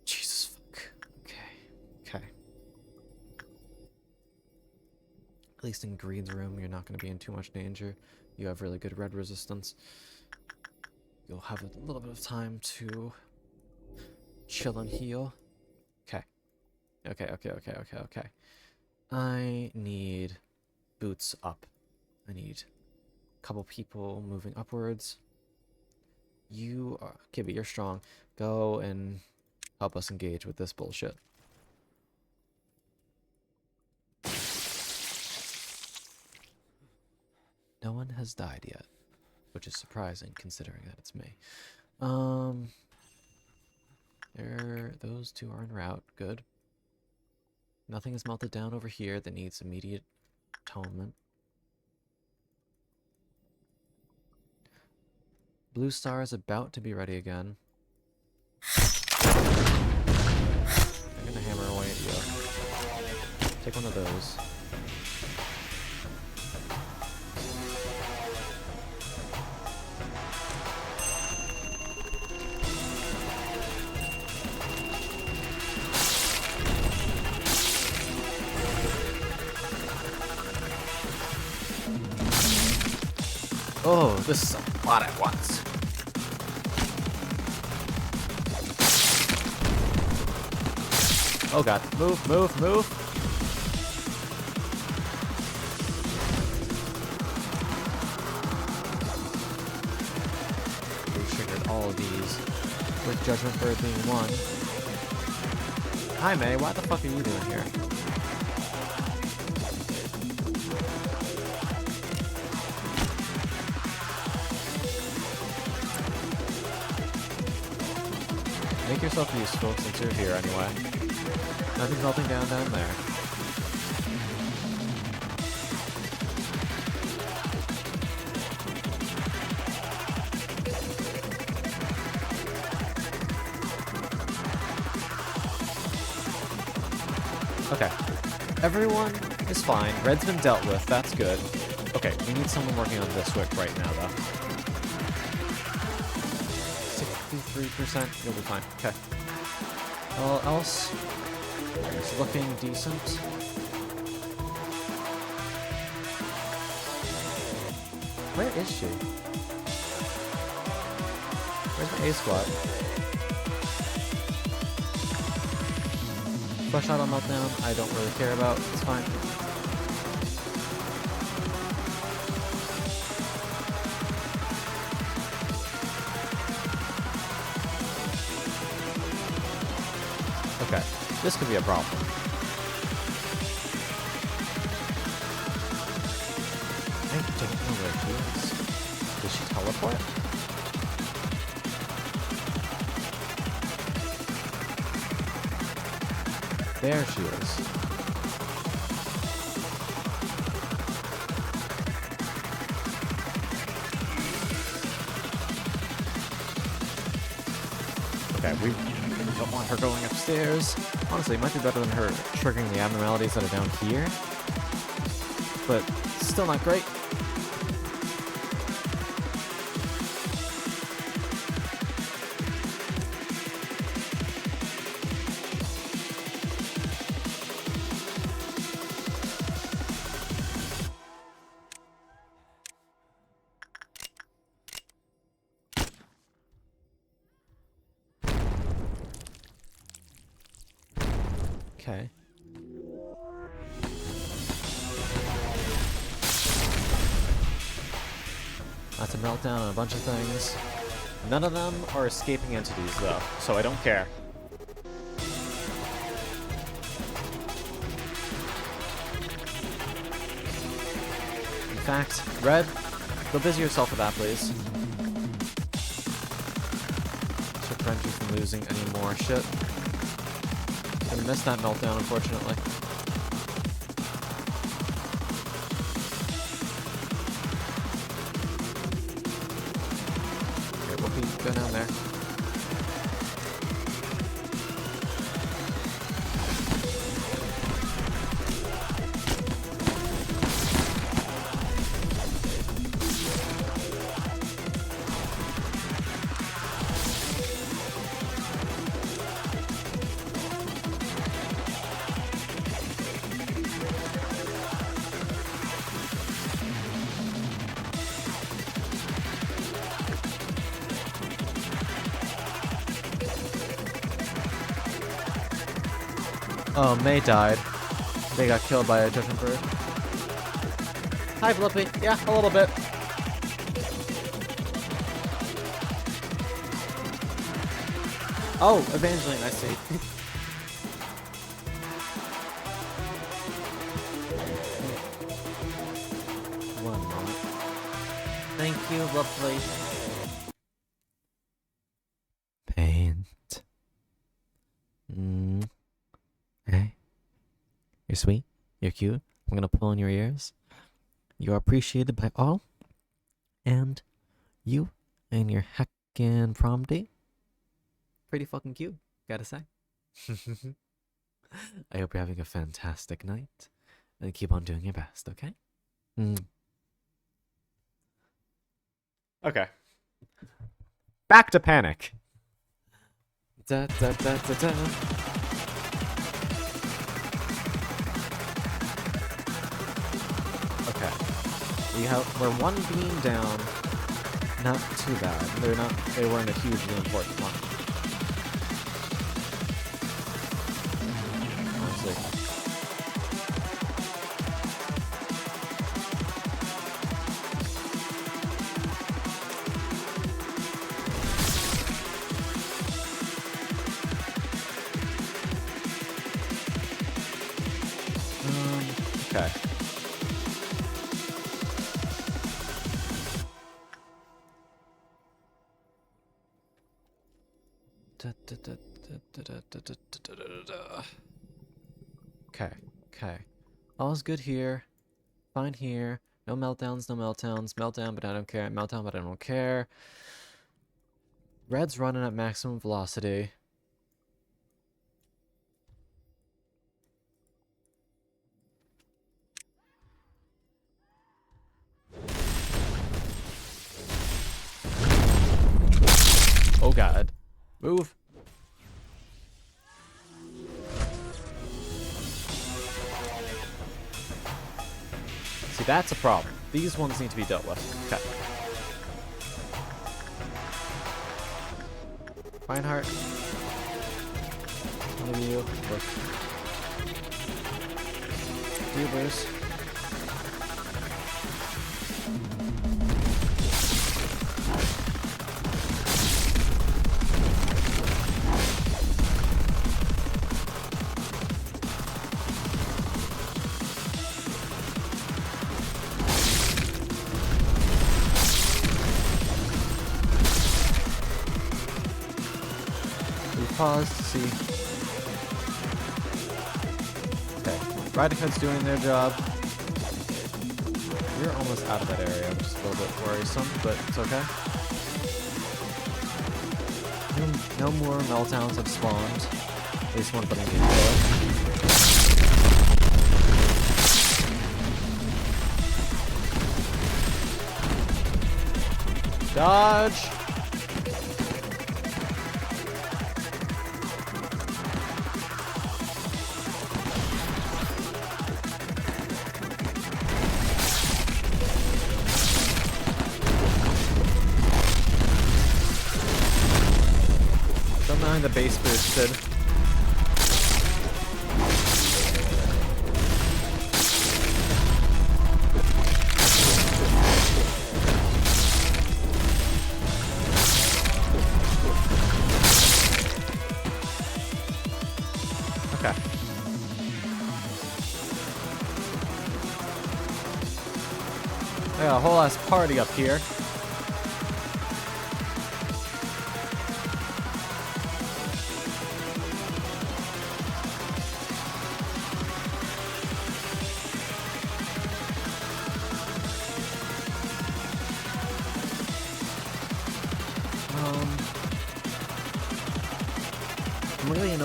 Jesus fuck. Okay. At least in Greed's room, you're not going to be in too much danger. You have really good red resistance. You'll have a little bit of time to chill and heal. Okay. Okay. I need boots up. I need a couple people moving upwards. You are... Okay, but you're strong. Go and help us engage with this bullshit. No one has died yet, which is surprising considering that it's me. Those two are en route. Good. Nothing is melted down over here that needs immediate atonement. Blue star is about to be ready again. They're gonna hammer away at you. Take one of those. Oh, this is a lot at once. Oh god. Move. We triggered all of these, with Judgment Bird being one. Hi May, what the fuck are you doing here? Make yourself useful since you're here anyway. Nothing's melting down there. Okay. Everyone is fine. Red's been dealt with. That's good. Okay, we need someone working on this wick right now, though. 63%. You'll be fine. Okay. All else is looking decent. Where is she? Where's my A squad? Flush out on meltdown, I don't really care about. It's fine. Okay, this could be a problem. I don't know where she is. Did she teleport? There she is. Okay, we don't want her going upstairs. Honestly, it might be better than her triggering the abnormalities that are down here. But still not great. Okay. That's a meltdown on a bunch of things. None of them are escaping entities, though, so I don't care. In fact, Red, go busy yourself with that, please. prevent you from losing any more shit. Gonna miss that meltdown, unfortunately. Okay, Whoopi, go down there. Oh, May died. They got killed by a judgment bird. Hi, Flippy. Yeah, a little bit. Oh, Evangeline, I see. One moment. Thank you, lovely. Paint. Hey. You're sweet. You're cute. I'm gonna pull in your ears. You're appreciated by all. And you and your heckin' prom date. Pretty fucking cute, gotta say. I hope you're having a fantastic night. And keep on doing your best, okay? Okay. Back to panic. Da, da, da, da, da. Okay. We're one beam down. Not too bad. They weren't a hugely important one. Honestly. Okay. Okay. All's good here. Fine here. No meltdowns, no meltdowns. Meltdown, but I don't care. Meltdown, but I don't care. Red's running at maximum velocity. Oh god. Move. See, that's a problem. These ones need to be dealt with. Okay. Reinhardt. One of you. Look. You, Bruce. Pause to see. Okay, Riding Hood's doing their job. We're almost out of that area, which is a little bit worrisome, but it's okay. No more meltdowns have spawned. At least one that I can kill. Dodge! The base boosted. Okay. I got a whole ass party up here.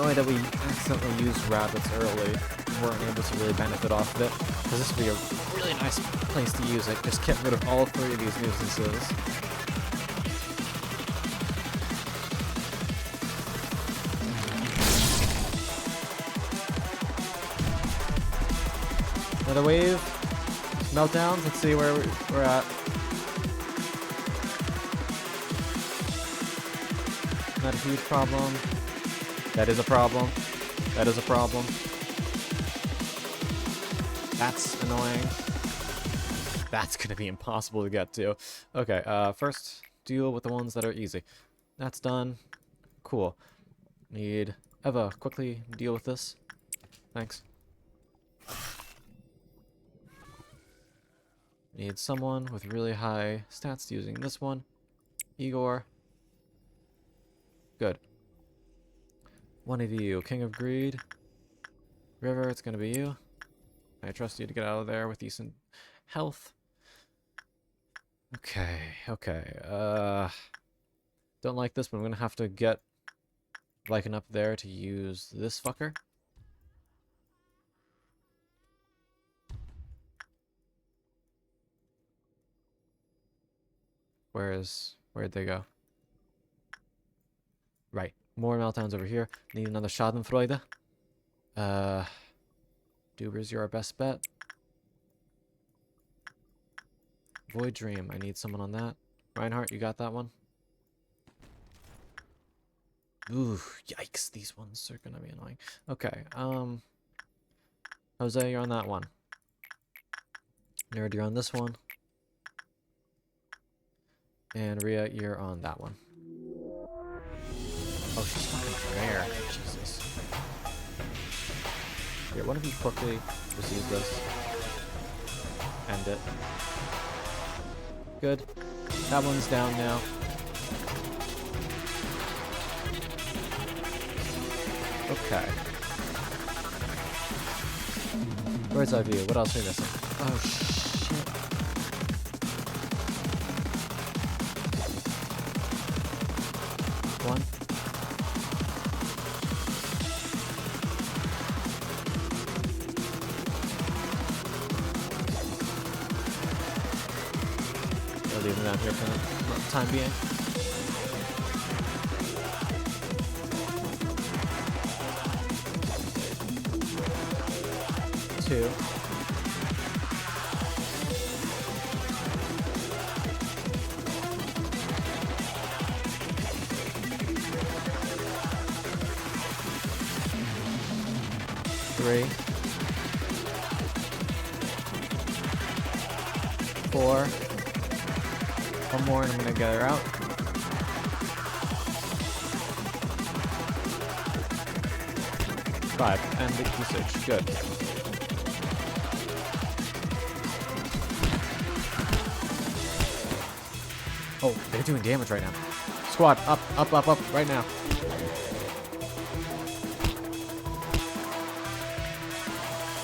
annoyed that we accidentally used rabbits early. We weren't able to really benefit off of it, because this would be a really nice place to use it. Just get rid of all 3 of these nuisances. Another wave. Meltdowns. Let's see where we're at. Not a huge problem. That is a problem. That is a problem. That's annoying. That's gonna be impossible to get to. Okay, first deal with the ones that are easy. That's done. Cool. Need Eva, quickly deal with this. Thanks. Need someone with really high stats using this one. Igor. Good. One of you, King of Greed. River, it's gonna be you. I trust you to get out of there with decent health. Okay, okay. Don't like this, but I'm gonna have to get Lycan up there to use this fucker. Where'd they go? Right. More meltdowns over here. Need another Schadenfreude. Dubers, you're our best bet. Void Dream, I need someone on that. Reinhardt, you got that one? Ooh, yikes, these ones are gonna be annoying. Okay, Jose, you're on that one. Nerd, you're on this one. And Rhea, you're on that one. Oh, she's fucking rare. Jesus. Here, one of you quickly receive this. End it. Good. That one's down now. Okay. Bird's eye view. What else are we missing? Oh, shit. One. I'll leave them out here for the time being. Two. Three. Four. One more and I'm gonna get her out. Five. And the usage. Good. Oh, they're doing damage right now. Squad, up, up, up, up, right now.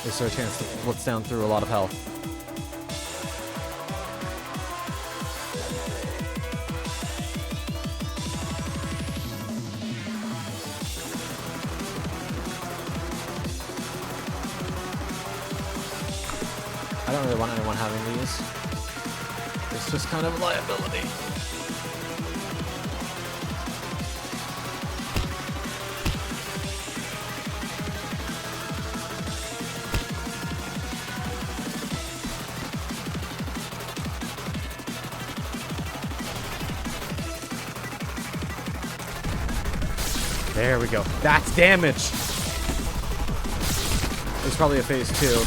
There's a chance to blitz down through a lot of health. I don't really want anyone having these. It's just kind of a liability. There we go. That's damage. It's probably a phase 2,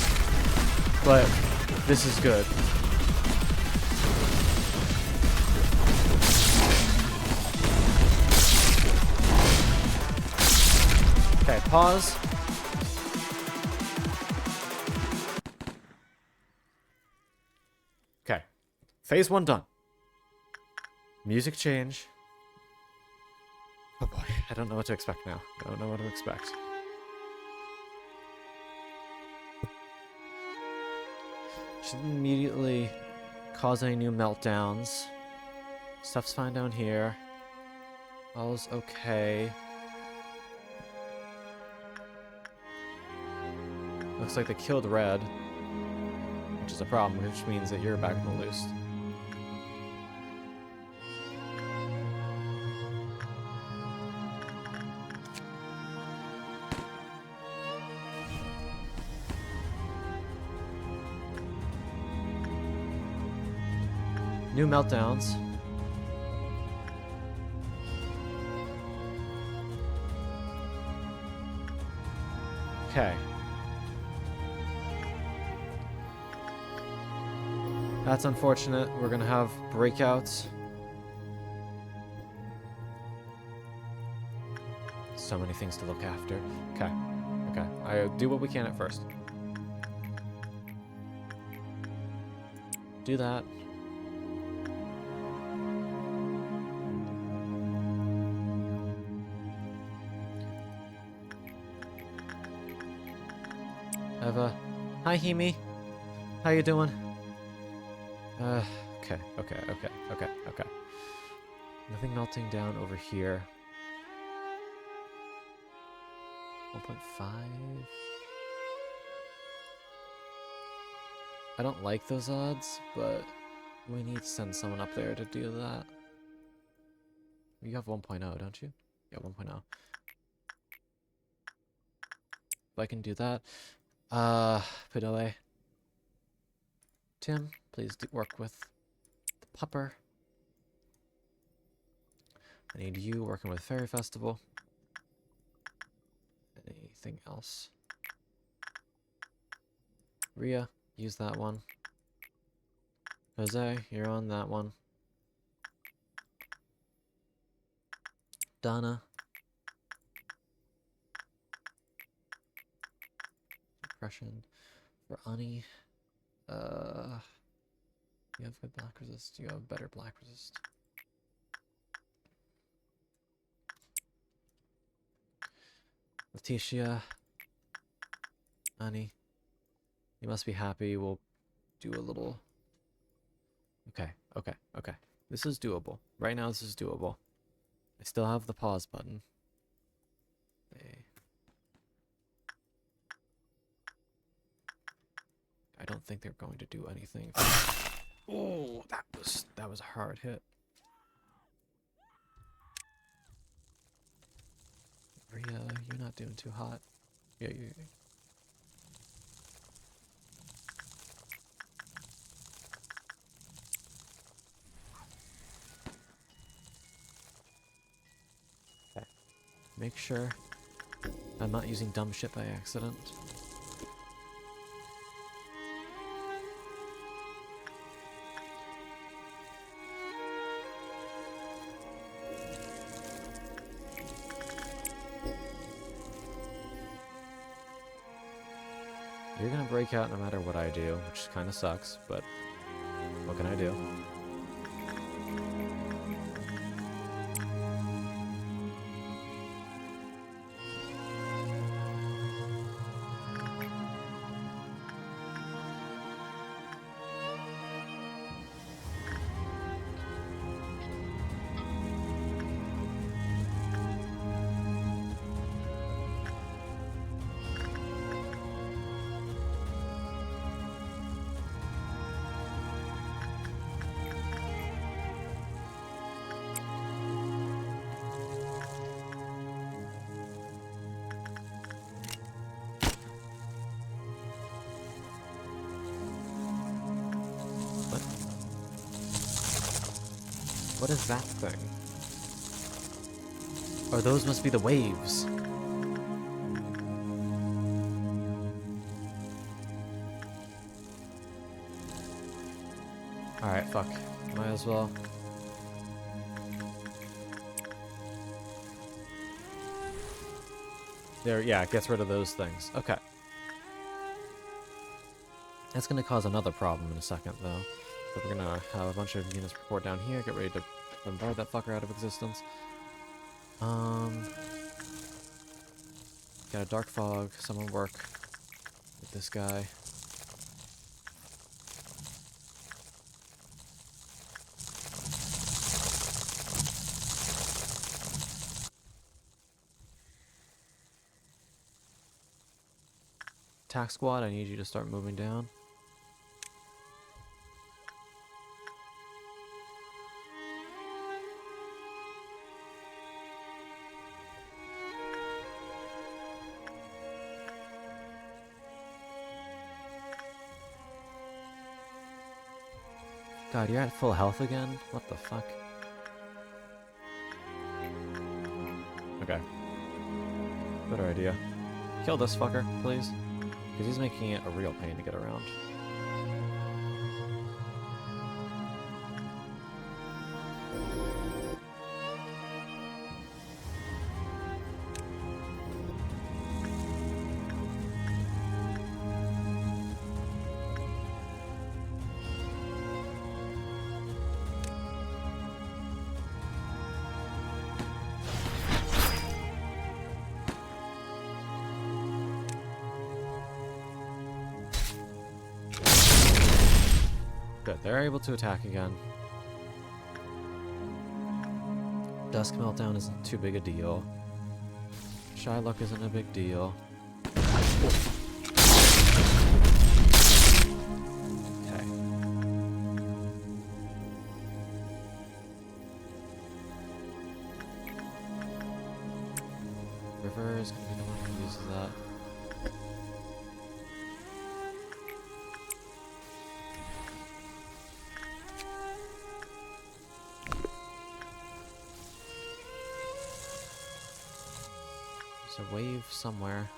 but this is good. Okay, pause. Okay. Phase 1 done. Music change. Oh boy, I don't know what to expect now. I don't know what to expect. Shouldn't immediately cause any new meltdowns. Stuff's fine down here. All's okay. Looks like they killed red, which is a problem, which means that you're back in the loose. New meltdowns. Okay. That's unfortunate. We're gonna have breakouts. So many things to look after. Okay. Okay. I do what we can at first. Do that. Eva. Hi, Himi. How you doing? Okay. Nothing melting down over here. 1.5. I don't like those odds, but we need to send someone up there to do that. You have 1.0, don't you? Yeah, 1.0. If I can do that. Pidole. Tim, please do work with the pupper. I need you working with Fairy Festival. Anything else? Rhea, use that one. Jose, you're on that one. Donna. Suppression. For Ani. You have good black resist. You have better black resist. Letitia. Ani. You must be happy. We'll do a little... Okay. This is doable. Right now, this is doable. I still have the pause button. I don't think they're going to do anything. Oh, that was a hard hit. Rhea, you're not doing too hot. Yeah, you. Okay. Make sure I'm not using dumb shit by accident. You're gonna break out no matter what I do, which kind of sucks, but what can I do? What is that thing? Oh, those must be the waves. Alright, fuck. Might as well. There, yeah, it gets rid of those things. Okay. That's gonna cause another problem in a second, though. So we're gonna have a bunch of units report down here, get ready to bombard that fucker out of existence. Got a dark fog, someone work with this guy. Attack squad, I need you to start moving down. God, you're at full health again? What the fuck? Okay. Better idea. Kill this fucker, please. Because he's making it a real pain to get around. Good, they're able to attack again. Dusk Meltdown isn't too big a deal. Shylock isn't a big deal. Okay. River is gonna be the one who uses that. There's a wave somewhere.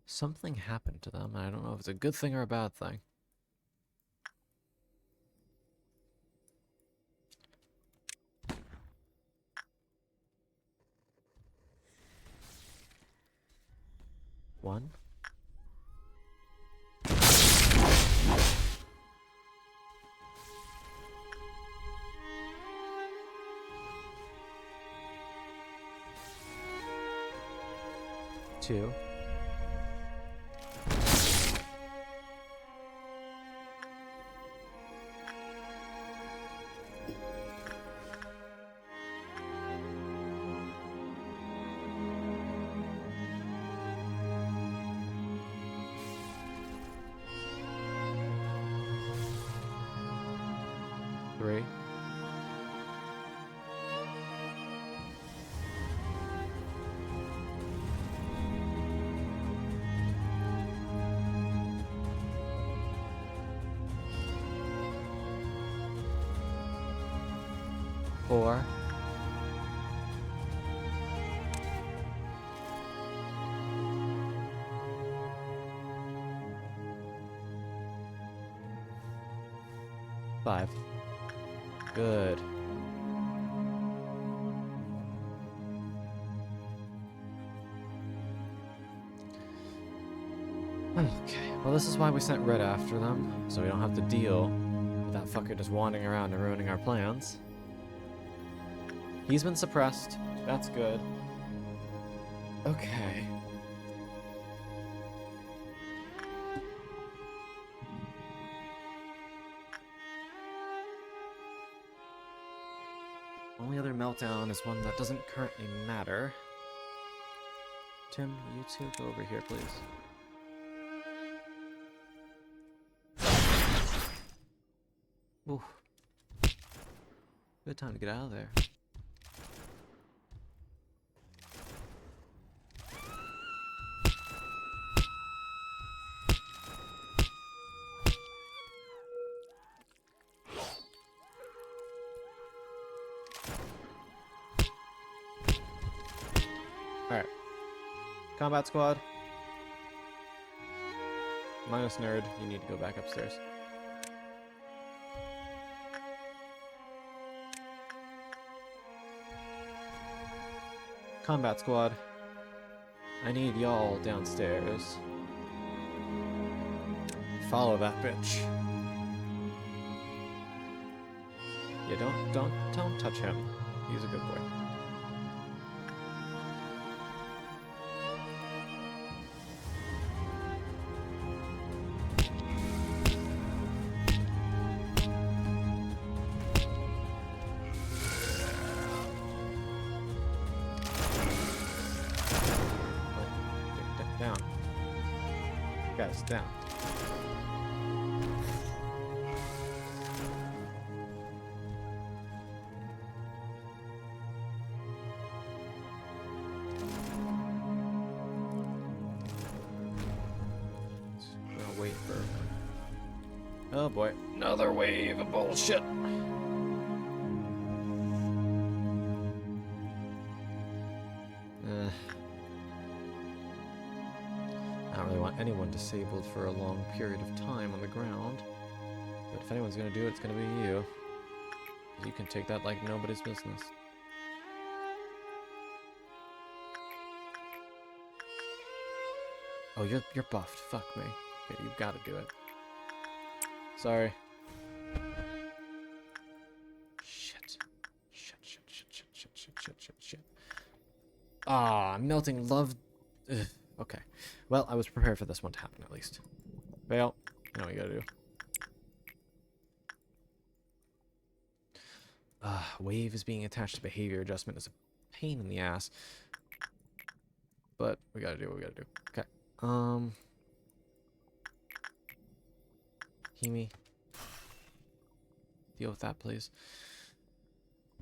Something happened to them, and I don't know if it's a good thing or a bad thing. One. Two. Three. Four. Five. Good. Okay, well this is why we sent Red after them, so we don't have to deal with that fucker just wandering around and ruining our plans. He's been suppressed. That's good. Okay. Only other meltdown is one that doesn't currently matter. Tim, you two go over here, please. Ooh. Good time to get out of there. Alright. Combat squad. Minus nerd, you need to go back upstairs. Combat squad. I need y'all downstairs. Follow that bitch. Yeah, don't touch him. He's a good boy. Guys, down. We'll wait for... Oh boy, another wave of bullshit. I don't really want anyone disabled for a long period of time on the ground. But if anyone's gonna do it, it's gonna be you. You can take that like nobody's business. Oh, you're buffed. Fuck me. Yeah, you've got to do it. Sorry. Shit. Shit. Ah, melting love. Ugh. Okay. Well, I was prepared for this one to happen at least. Fail. You know what you gotta do. Wave is being attached to behavior adjustment is a pain in the ass. But we gotta do what we gotta do. Okay. Himi. Deal with that, please.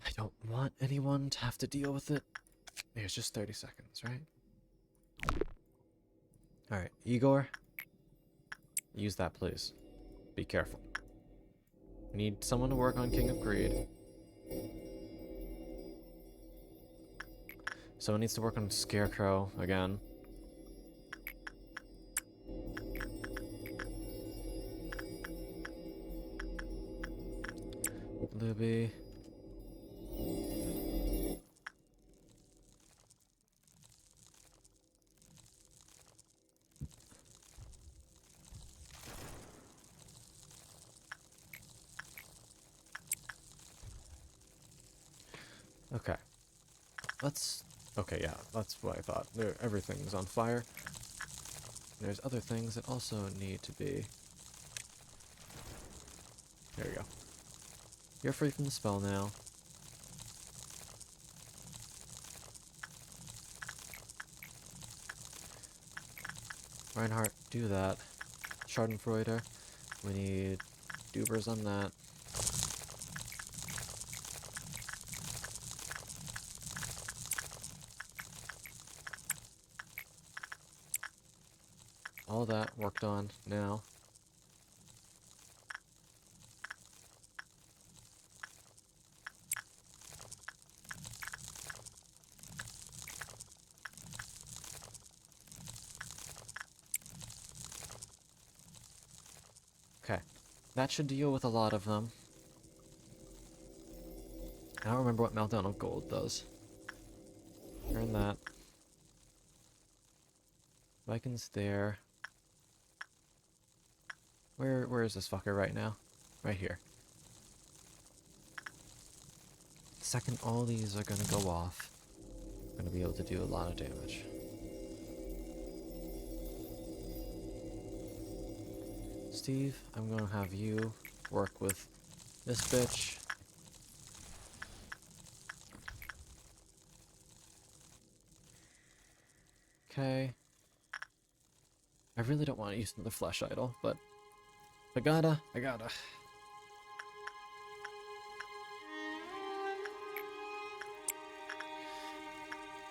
I don't want anyone to have to deal with it. There's just 30 seconds, right? Alright, Igor. Use that, please. Be careful. We need someone to work on King of Greed. Someone needs to work on Scarecrow again. Libby. Okay. Okay, yeah, that's what I thought. Everything's on fire. There's other things that also need to be... There you go. You're free from the spell now. Reinhardt, do that. Schadenfreude. We need dubers on that. All that worked on now. Okay, that should deal with a lot of them. I don't remember what Meltdown of Gold does. Turn that. Vikings there. Where is this fucker right now? Right here. The second all these are gonna go off, I'm gonna be able to do a lot of damage. Steve, I'm gonna have you work with this bitch. Okay. I really don't want to use another flesh idol, but I gotta.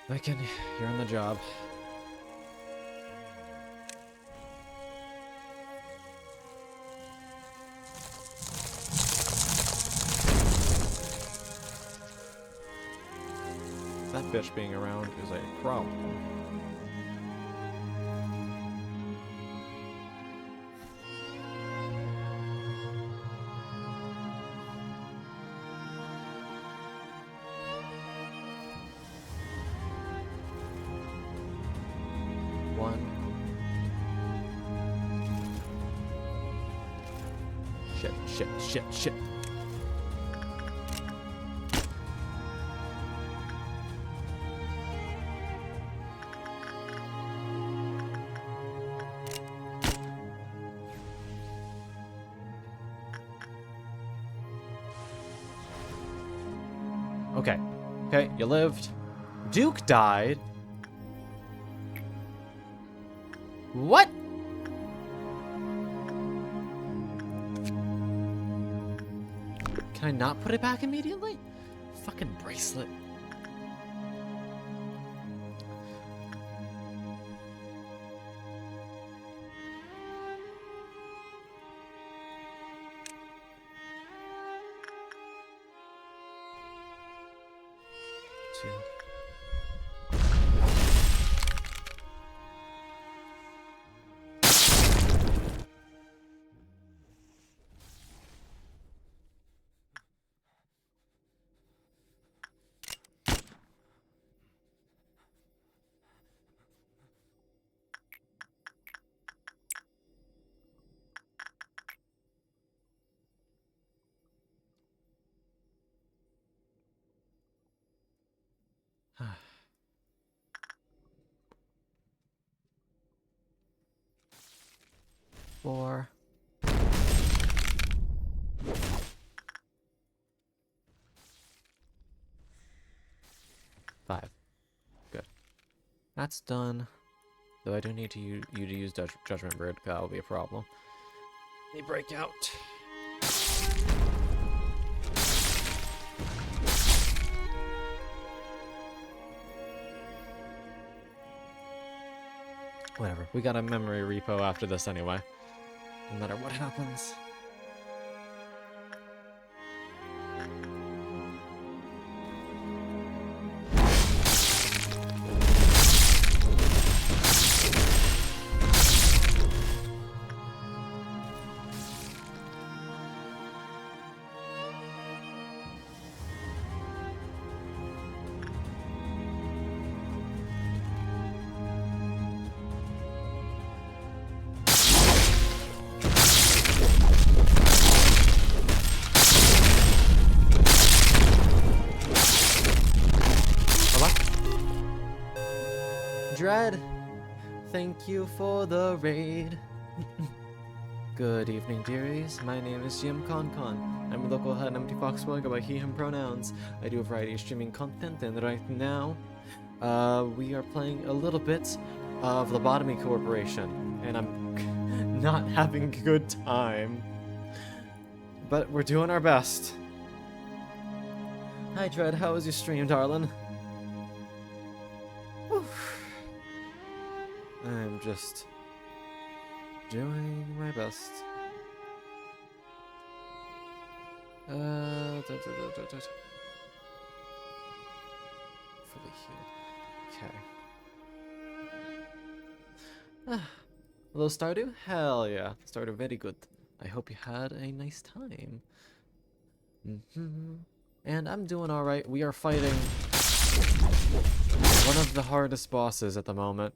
Viking, you're on the job. That bitch being around is a problem. Shit. Okay, you lived. Duke died. What? Can I not put it back immediately? Fucking bracelet. Two. 4. 5. Good. That's done. Though I do need to you to use Judgment Bird. That will be a problem. They break out. Whatever. We got a memory repo after this anyway. No matter what happens. Dread, thank you for the raid. Good evening, dearies. My name is Jim Concon. I'm a local head empty foxwell, go by he, him pronouns. I do a variety of streaming content, and right now, we are playing a little bit of Lobotomy Corporation, and I'm not having a good time. But we're doing our best. Hi, Dread. How was your stream, darling? I'm just doing my best. Fully healed. Okay. Hello, Stardew? Hell yeah. Stardew, very good. I hope you had a nice time. And I'm doing alright. We are fighting one of the hardest bosses at the moment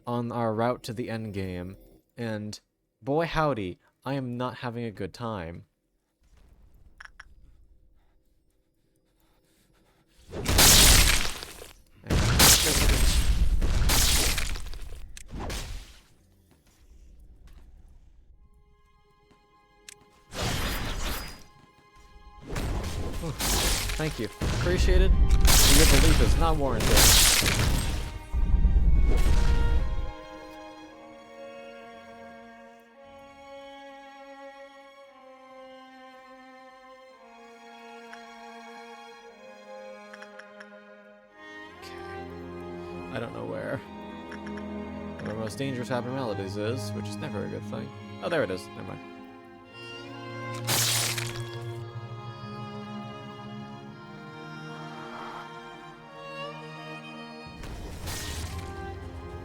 on our route to the end game, and boy howdy, I am not having a good time. Thank you. Appreciate it. Your belief is not warranted. I don't know where the most dangerous abnormalities is, which is never a good thing. Oh, there it is. Never mind.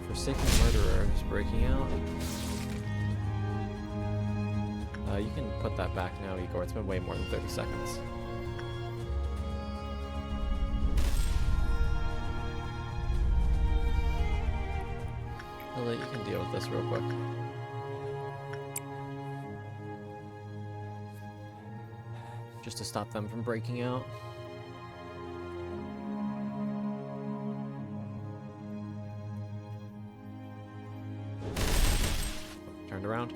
Forsaken Murderer is breaking out. You can put that back now, Igor. It's been way more than 30 seconds. You can deal with this real quick. Just to stop them from breaking out. Turned around.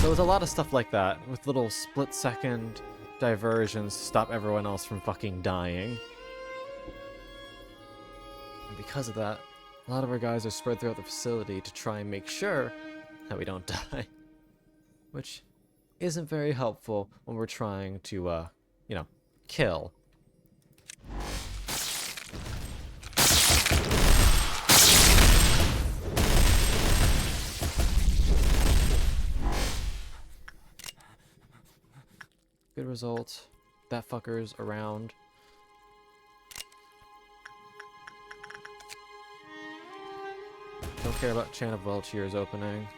There was a lot of stuff like that, with little split-second diversions to stop everyone else from fucking dying. And because of that, a lot of our guys are spread throughout the facility to try and make sure that we don't die. Which isn't very helpful when we're trying to, you know, kill. Good result. That fucker's around. Don't care about Chan of Welchier's opening.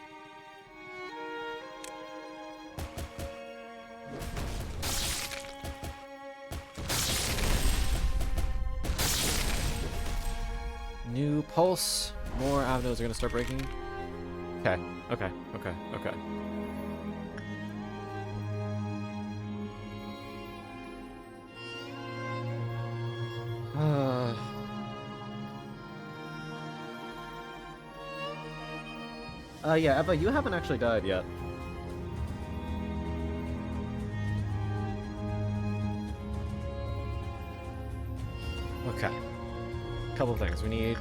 New pulse. More avenues are gonna start breaking. Okay, okay, okay, okay. Yeah, Eva, you haven't actually died yet. Okay. Couple things. We need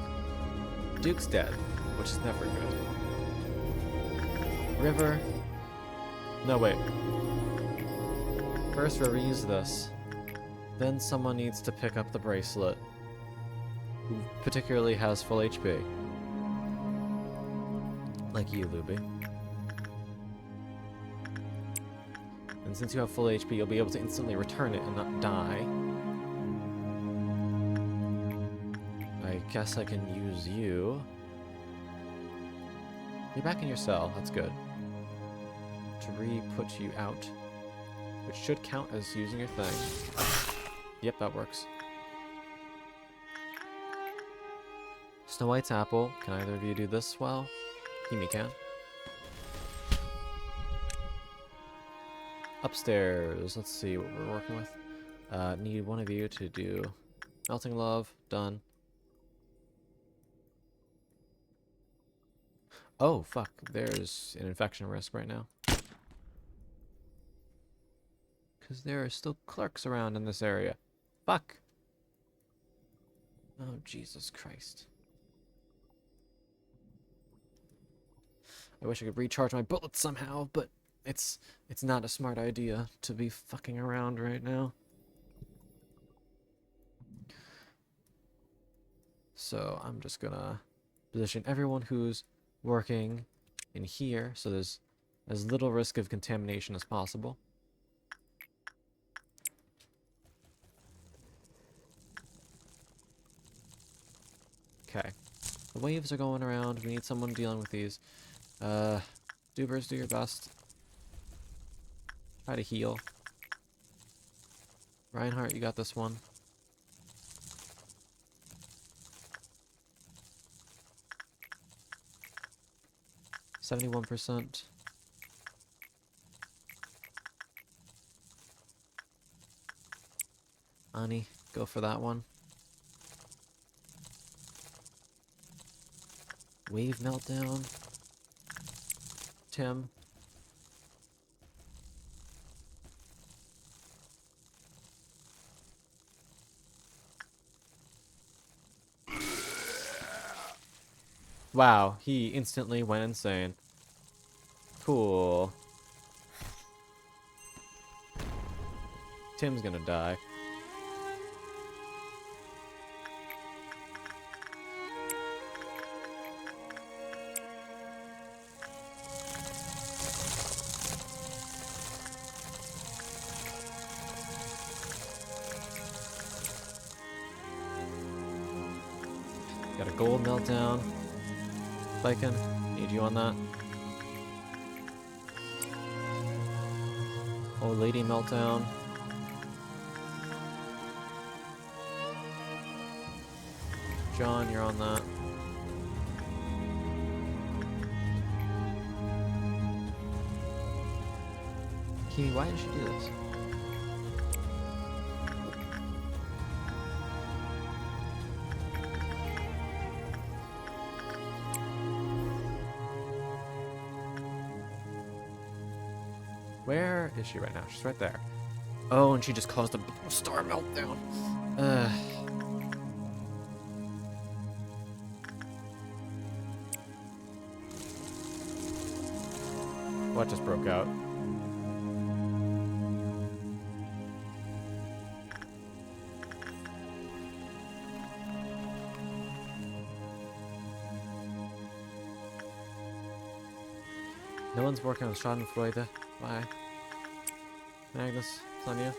Duke's dead, which is never good. River. No, wait. First, River, use this. Then someone needs to pick up the bracelet, who particularly has full HP. Like you, Luby. And since you have full HP, you'll be able to instantly return it and not die. I guess I can use you. You're back in your cell, that's good. To re-put you out, which should count as using your thing. Yep, that works. Snow White's apple. Can either of you do this well? Kimi can. Upstairs. Let's see what we're working with. Need one of you to do Melting Love. Done. Oh, fuck. There's an infection risk right now. Because there are still clerks around in this area. Fuck. Oh, Jesus Christ. I wish I could recharge my bullets somehow, but it's not a smart idea to be fucking around right now. So I'm just gonna position everyone who's working in here so there's as little risk of contamination as possible. Okay. The waves are going around. We need someone dealing with these. Dubers, do your best. Try to heal. Reinhardt, you got this one. %. Ani, go for that one. Wave meltdown. Tim. Wow, he instantly went insane. Cool. Tim's gonna die. Got a gold meltdown. Viking, need you on that. Old lady meltdown. John, you're on that. Kimi, why did she do this? Where is she right now? She's right there. Oh, and she just caused a star meltdown. What just broke out? No one's working on Schadenfreude. Bye. Magnus, it's on you.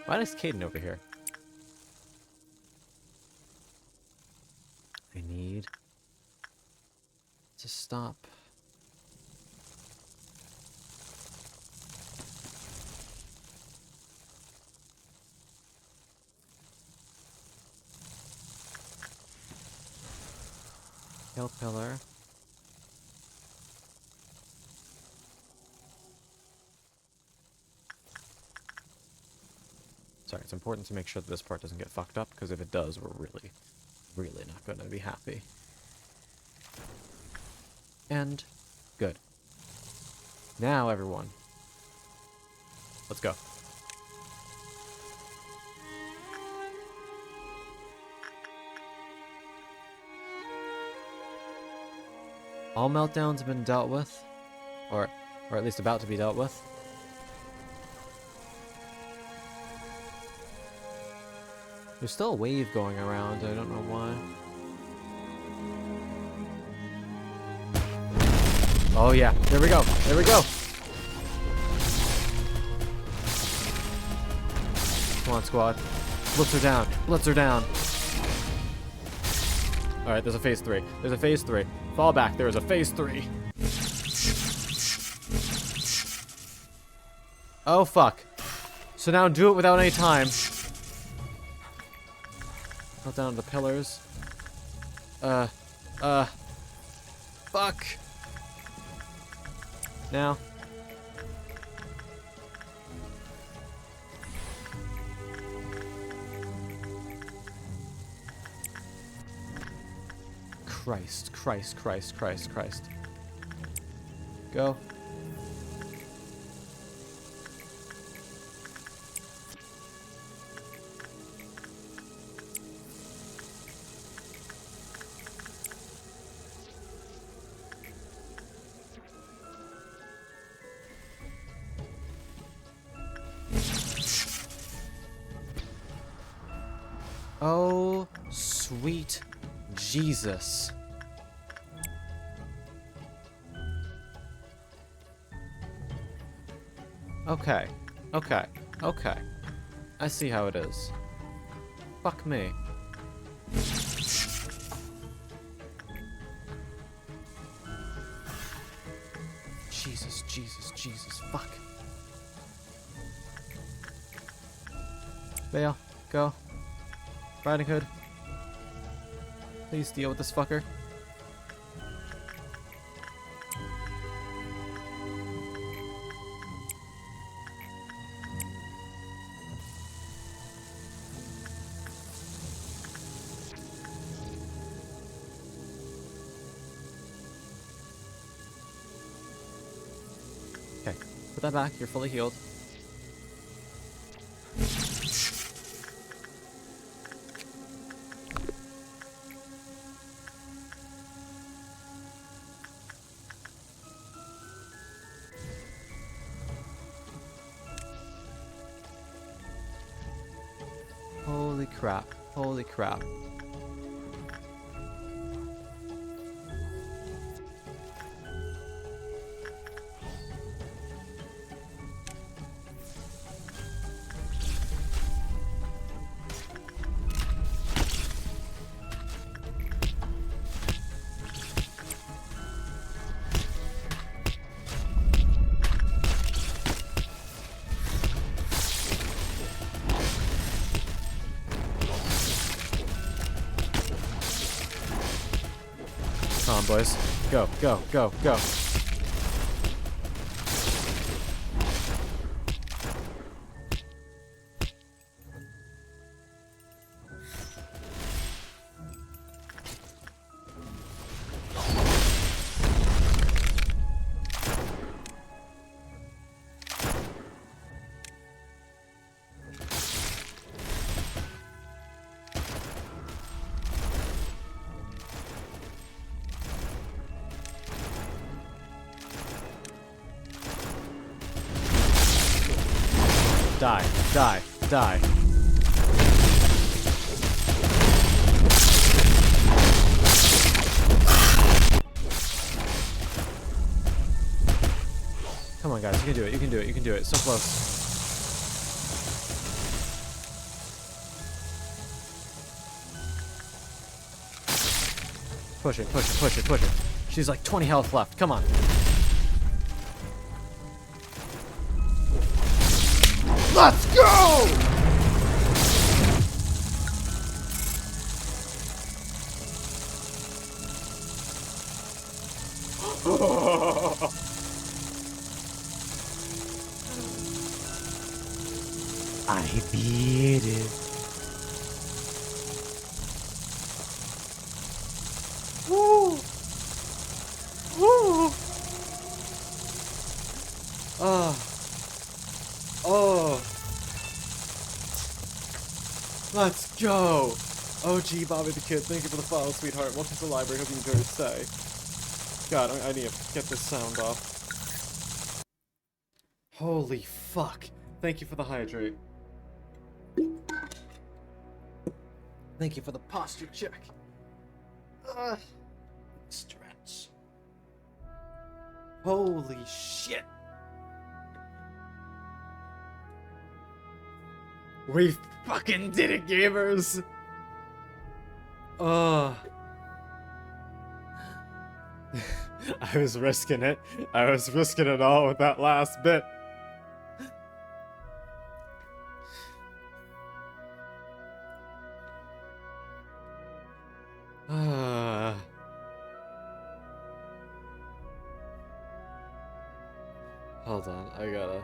Why is Caden over here? I need to stop. Hill pillar. Sorry, it's important to make sure that this part doesn't get fucked up, because if it does, we're really, really not going to be happy. And good. Now, everyone, let's go. All meltdowns have been dealt with, or at least about to be dealt with. There's still a wave going around, I don't know why. Oh yeah, there we go, there we go! Come on, squad. Blitz her down, blitz her down! Alright, there's a phase 3. There's a phase 3. Fall back, there is a phase 3. Oh fuck. So now do it without any time. Go down to the pillars. Fuck. Now. Christ, Christ, Christ, Christ, Christ. Go. Oh, sweet Jesus. Okay, okay, okay. I see how it is. Fuck me. Jesus, Jesus, Jesus, fuck. Vale, go. Riding Hood. Please deal with this fucker. Okay, put that back. You're fully healed. Holy crap. Holy crap. Come on, boys. Go, go, go, go. Die. Die. Die. Come on, guys. You can do it. You can do it. You can do it. So close. Push it, push it, push it, push it. She's like 20 health left. Come on. Let's go! I beat it. Woo! Woo! Oh. Oh. Let's go! OG Bobby the Kid, thank you for the follow, sweetheart. Welcome to the library, hope you enjoyed your stay. God, I need to get this sound off. Holy fuck. Thank you for the hydrate. Thank you for the posture check. Stretch. Holy shit. We fucking did it, gamers! I was risking it. I was risking it all with that last bit. Hold on, I gotta...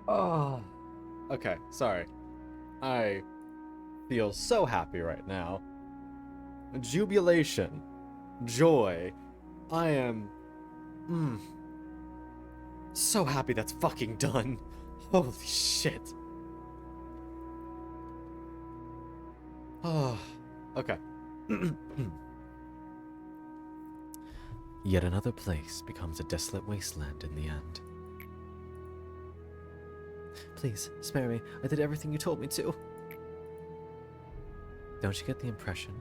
Oh. Okay, sorry. I feel so happy right now. Jubilation. Joy. I am... so happy that's fucking done. Holy shit. Oh. Okay. Yet another place becomes a desolate wasteland in the end. Please, spare me. I did everything you told me to. Don't you get the impression,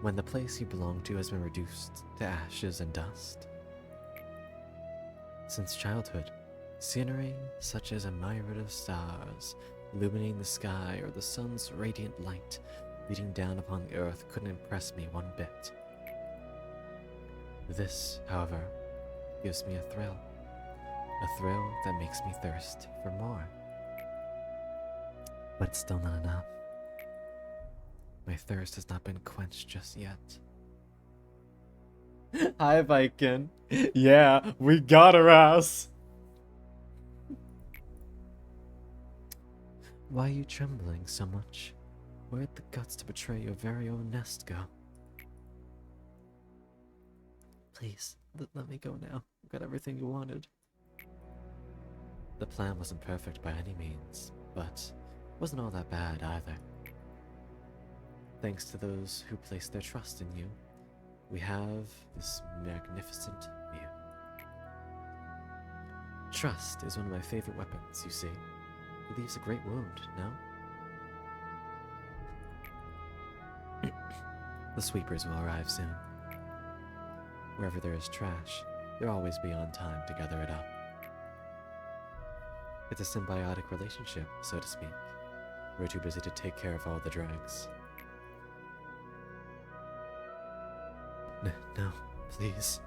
when the place you belong to has been reduced to ashes and dust? Since childhood, scenery such as a myriad of stars illuminating the sky or the sun's radiant light beating down upon the earth couldn't impress me one bit. This, however, gives me a thrill that makes me thirst for more. But it's still not enough. My thirst has not been quenched just yet. Hi, Viking. Yeah, we got her ass. Why are you trembling so much? Where'd the guts to betray your very own nest go? Please, let me go now. I've got everything you wanted. The plan wasn't perfect by any means, but wasn't all that bad either. Thanks to those who placed their trust in you, we have this magnificent view. Trust is one of my favorite weapons, you see. It leaves a great wound, no? The sweepers will arrive soon. Wherever there is trash, they'll always be on time to gather it up. It's a symbiotic relationship, so to speak. We're too busy to take care of all the dregs. No, please.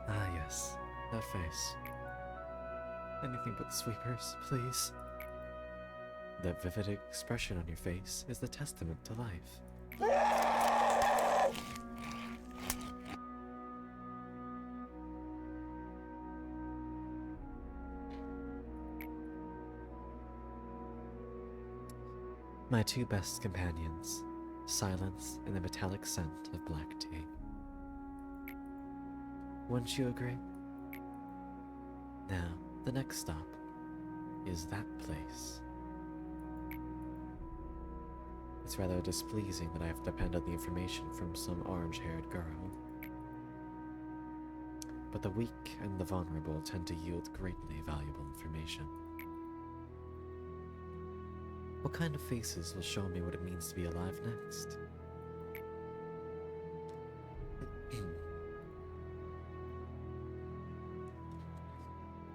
Ah, yes, that face. Anything but the sweepers, please. That vivid expression on your face is the testament to life. My two best companions, silence and the metallic scent of black tea. Wouldn't you agree? Now, the next stop is that place. It's rather displeasing that I have to depend on the information from some orange-haired girl. But the weak and the vulnerable tend to yield greatly valuable information. What kind of faces will show me what it means to be alive next?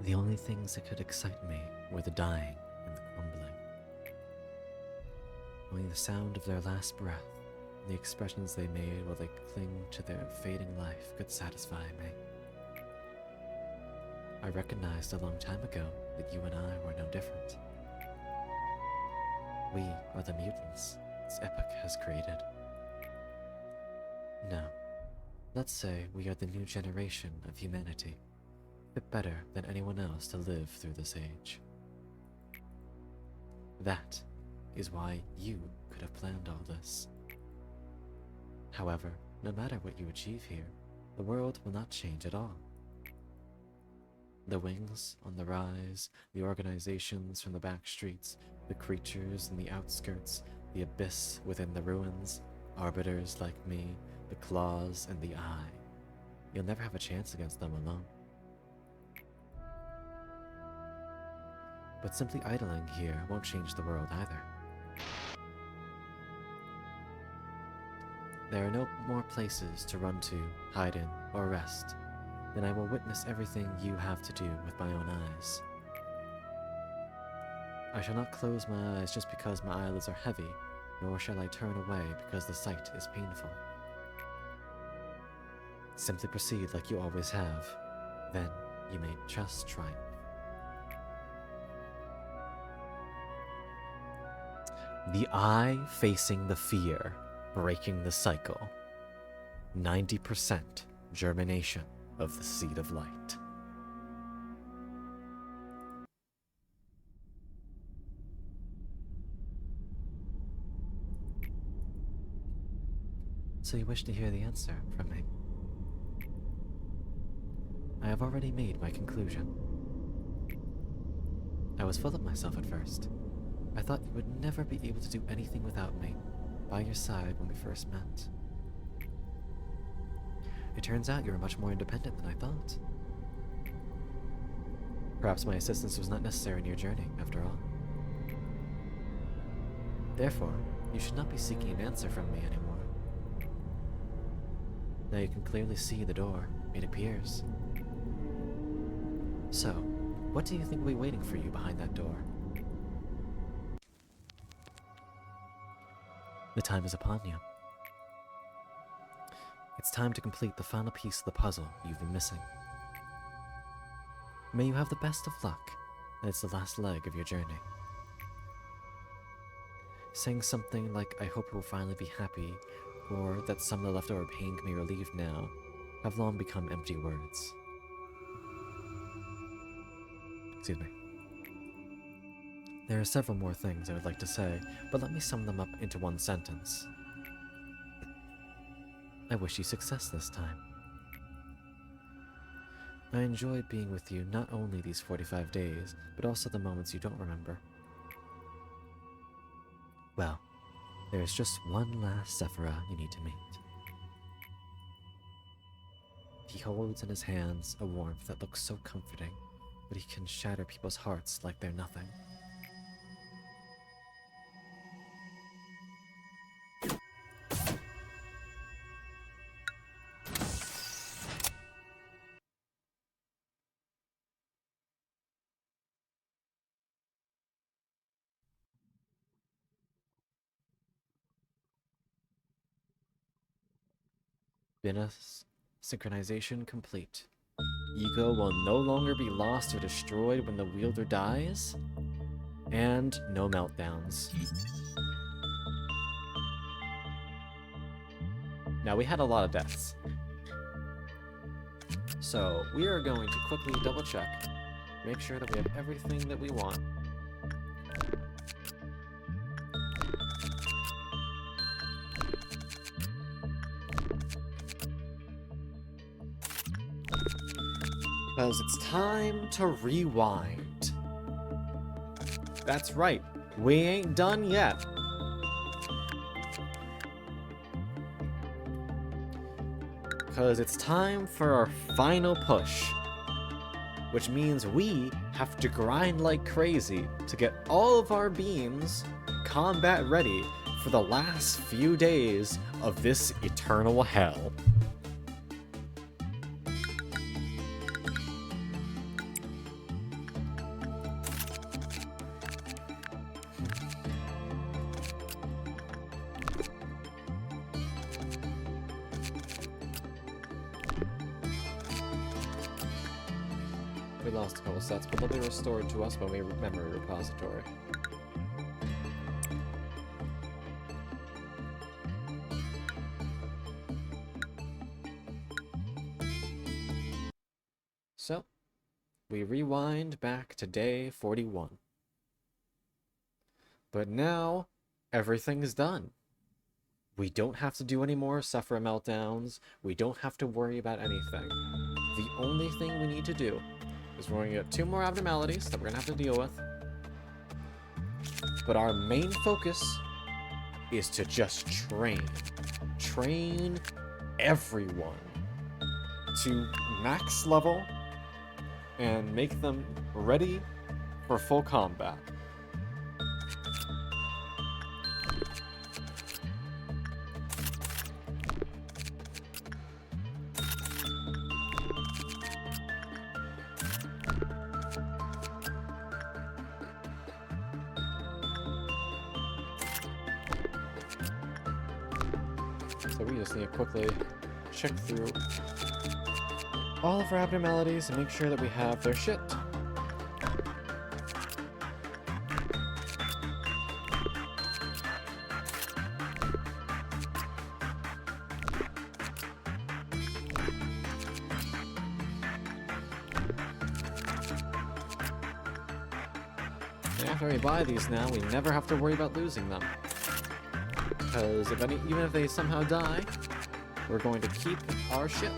The only things that could excite me were the dying and the crumbling. Only the sound of their last breath and the expressions they made while they cling to their fading life could satisfy me. I recognized a long time ago that you and I were no different. We are the mutants this epoch has created. No, let's say we are the new generation of humanity, fit better than anyone else to live through this age. That is why you could have planned all this. However, no matter what you achieve here, the world will not change at all. The wings on the rise, the organizations from the back streets, the creatures in the outskirts, the abyss within the ruins, arbiters like me, the claws and the eye. You'll never have a chance against them alone. But simply idling here won't change the world either. There are no more places to run to, hide in, or rest. Then I will witness everything you have to do with my own eyes. I shall not close my eyes just because my eyelids are heavy, nor shall I turn away because the sight is painful. Simply proceed like you always have, then you may just triumph. The eye facing the fear, breaking the cycle. 90% germination of the seed of light. So you wish to hear the answer from me? I have already made my conclusion. I was full of myself at first. I thought you would never be able to do anything without me, by your side when we first met. It turns out you were much more independent than I thought. Perhaps my assistance was not necessary in your journey, after all. Therefore, you should not be seeking an answer from me anymore. Now you can clearly see the door. It appears. So, what do you think will be waiting for you behind that door? The time is upon you. It's time to complete the final piece of the puzzle you've been missing. May you have the best of luck, and it's the last leg of your journey. Saying something like, I hope you will finally be happy, or that some of the leftover pain can be relieved now, have long become empty words. Excuse me. There are several more things I would like to say, but let me sum them up into one sentence. I wish you success this time. I enjoyed being with you not only these 45 days, but also the moments you don't remember. Well, there is just one last Sephira you need to meet. He holds in his hands a warmth that looks so comforting, but he can shatter people's hearts like they're nothing. BINAH synchronization complete. Ego will no longer be lost or destroyed when the wielder dies. And no meltdowns. Now, we had a lot of deaths. So, we are going to quickly double check. Make sure that we have everything that we want. Because it's time to rewind. That's right, we ain't done yet. Because it's time for our final push. Which means we have to grind like crazy to get all of our beams combat ready for the last few days of this eternal hell. We lost a couple sets, but they'll be restored to us when we memory repository. So, we rewind back to day 41. But now, everything's done. We don't have to do any more suffer meltdowns. We don't have to worry about anything. The only thing we need to do is we're going to get 2 more abnormalities that we're going to have to deal with. But our main focus is to just train. Train everyone to max level and make them ready for full combat. So we just need to quickly check through all of our abnormalities and make sure that we have their shit. And after we buy these now, we never have to worry about losing them. Because even if they somehow die, we're going to keep our shit.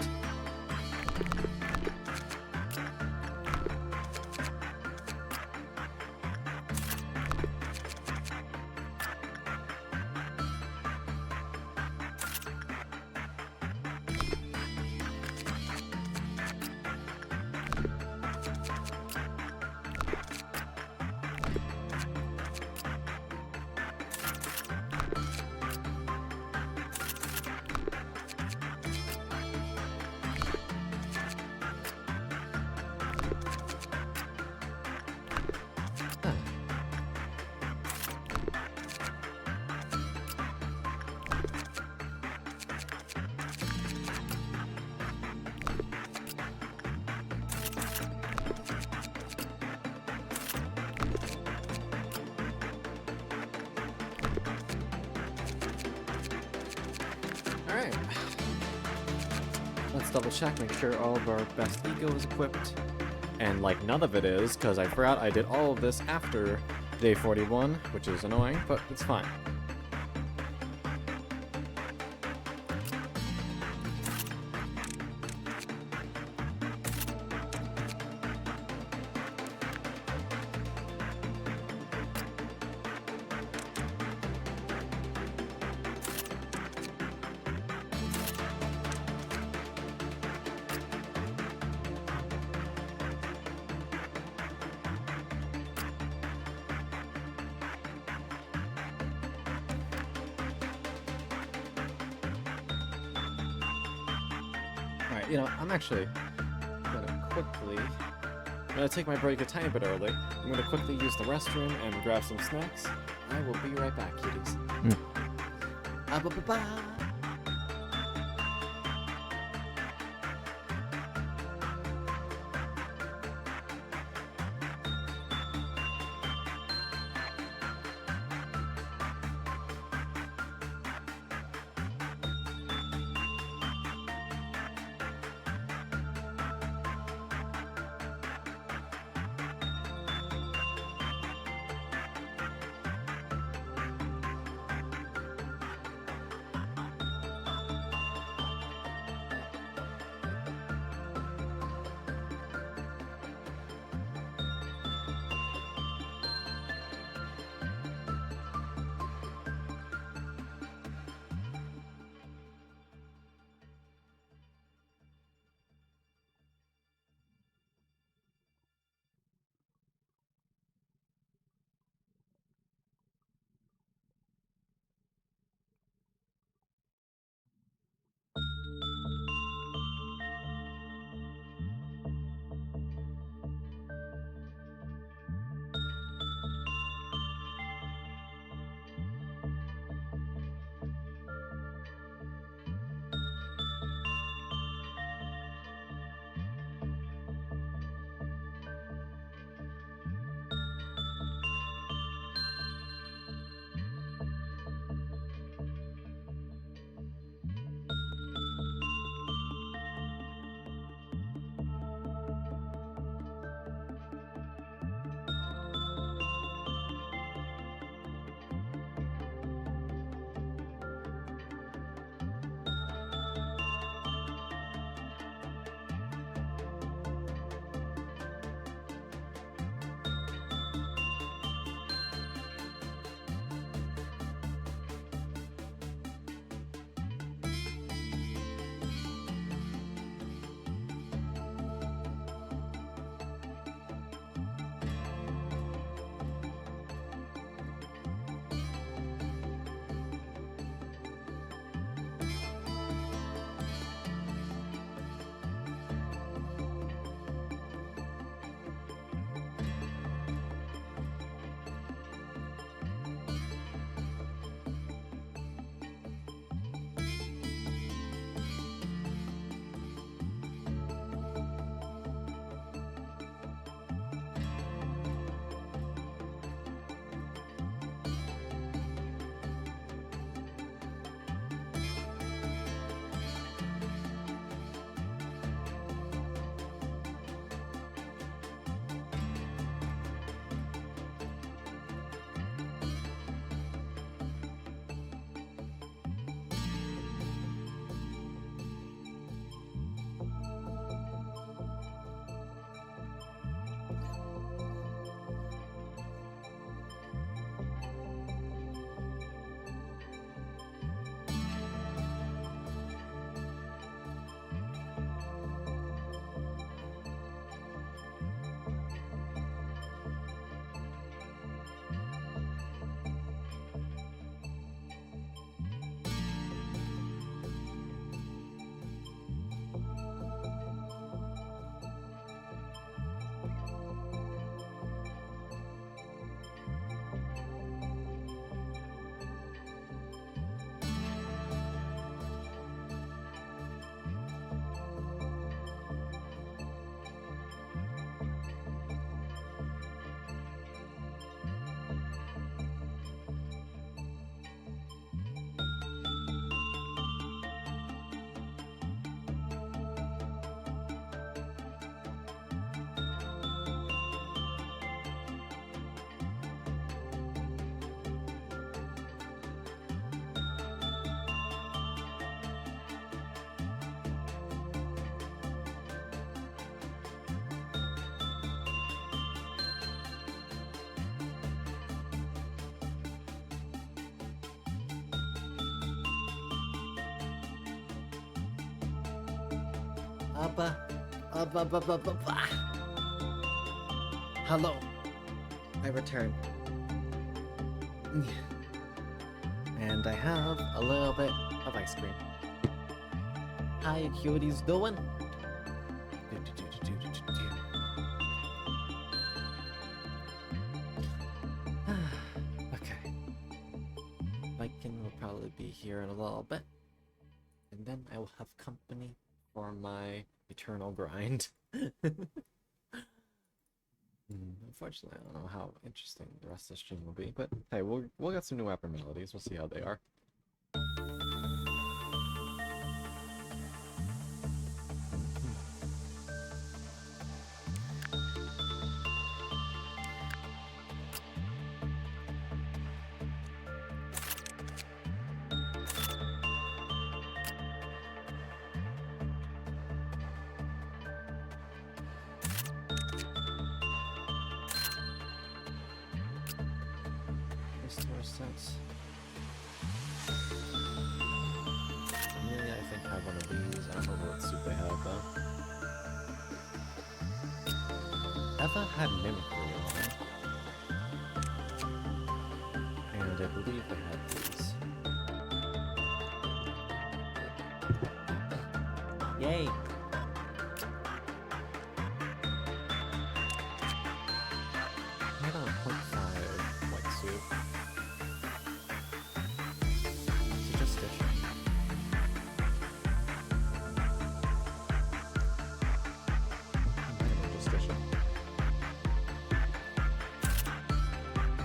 Alright. Let's double check, make sure all of our best eco is equipped. And like none of it is, because I forgot I did all of this after day 41, which is annoying, but it's fine. Alright, you know, I'm actually gonna take my break a tiny bit early. I'm gonna quickly use the restroom and grab some snacks. I will be right back, cuties. Ba-ba-ba. Hello. I return. And I have a little bit of ice cream. How you cuties doing? Okay. Viking will probably be here in a little bit. And then I will have company for my eternal grind. Unfortunately, I don't know how interesting the rest of the stream will be, but hey, we'll get some new abnormalities. We'll see how they are. Sense. Really, I think I have one of these. I don't know what suit they have though. Eva had mimicry on, and I believe they had these. Yay! I had on a 0.5 white suit.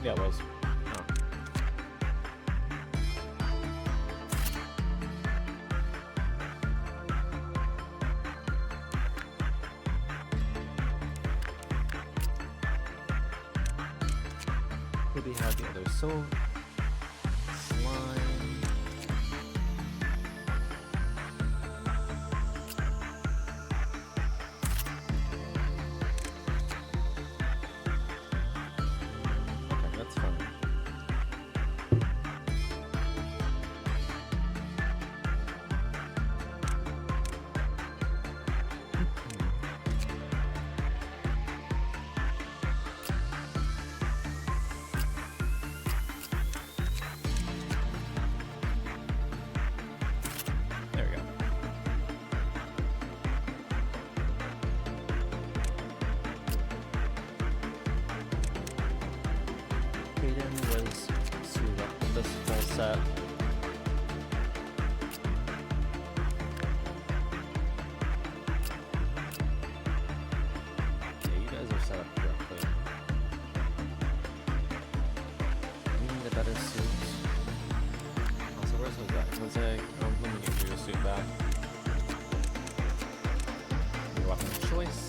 Yeah, it was. Oh. Maybe have the other soul. Slime. Set. Yeah, you guys are set up correctly. We need a better suit. Also, where's Jose? Jose, let me get you a suit back. Your weapon of choice.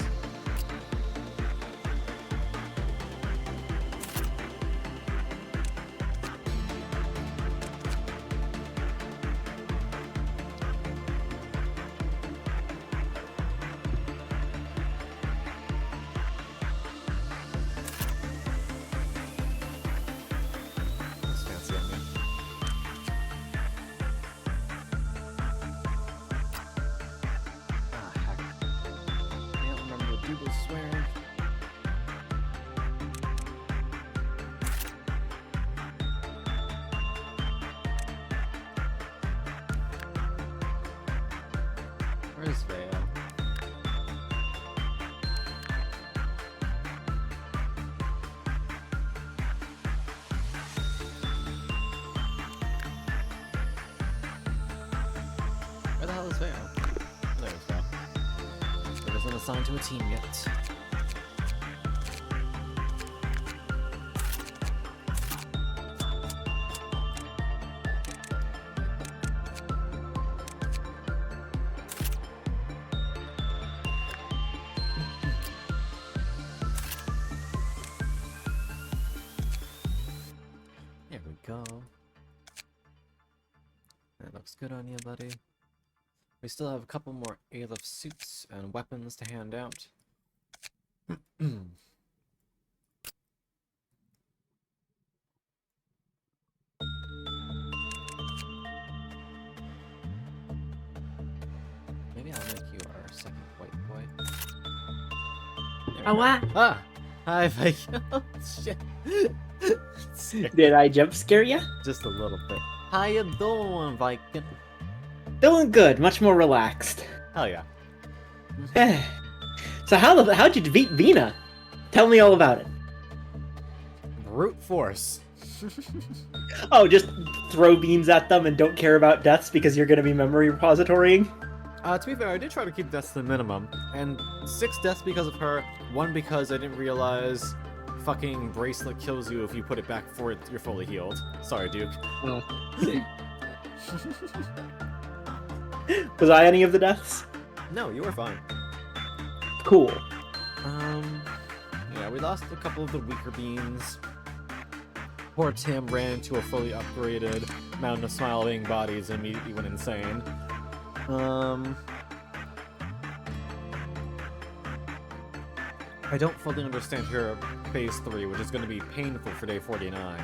Where's Vea? Where the hell is Vea? There's Vea. It isn't assigned to a team yet. That looks good on you, buddy. We still have a couple more Aleph suits and weapons to hand out. Maybe I'll make you our second Oh, what? Ah! Hi, Viking. Oh, shit. Did I jump scare you? Just a little bit. How you doing, Viking? Doing good, much more relaxed. Hell yeah. So how'd you defeat BINAH? Tell me all about it. Brute force. Oh, just throw beans at them and don't care about deaths because you're gonna be memory repositorying? To be fair, I did try to keep deaths to the minimum, and 6 deaths because of her, 1 because I didn't realize fucking bracelet kills you if you put it back before you're fully healed. Sorry, Duke. Oh. Was I any of the deaths? No, you were fine. Cool. Yeah, we lost a couple of the weaker beans. Poor Tim ran into a fully upgraded mountain of smiling bodies and immediately went insane. I don't fully understand her phase 3, which is going to be painful for day 49.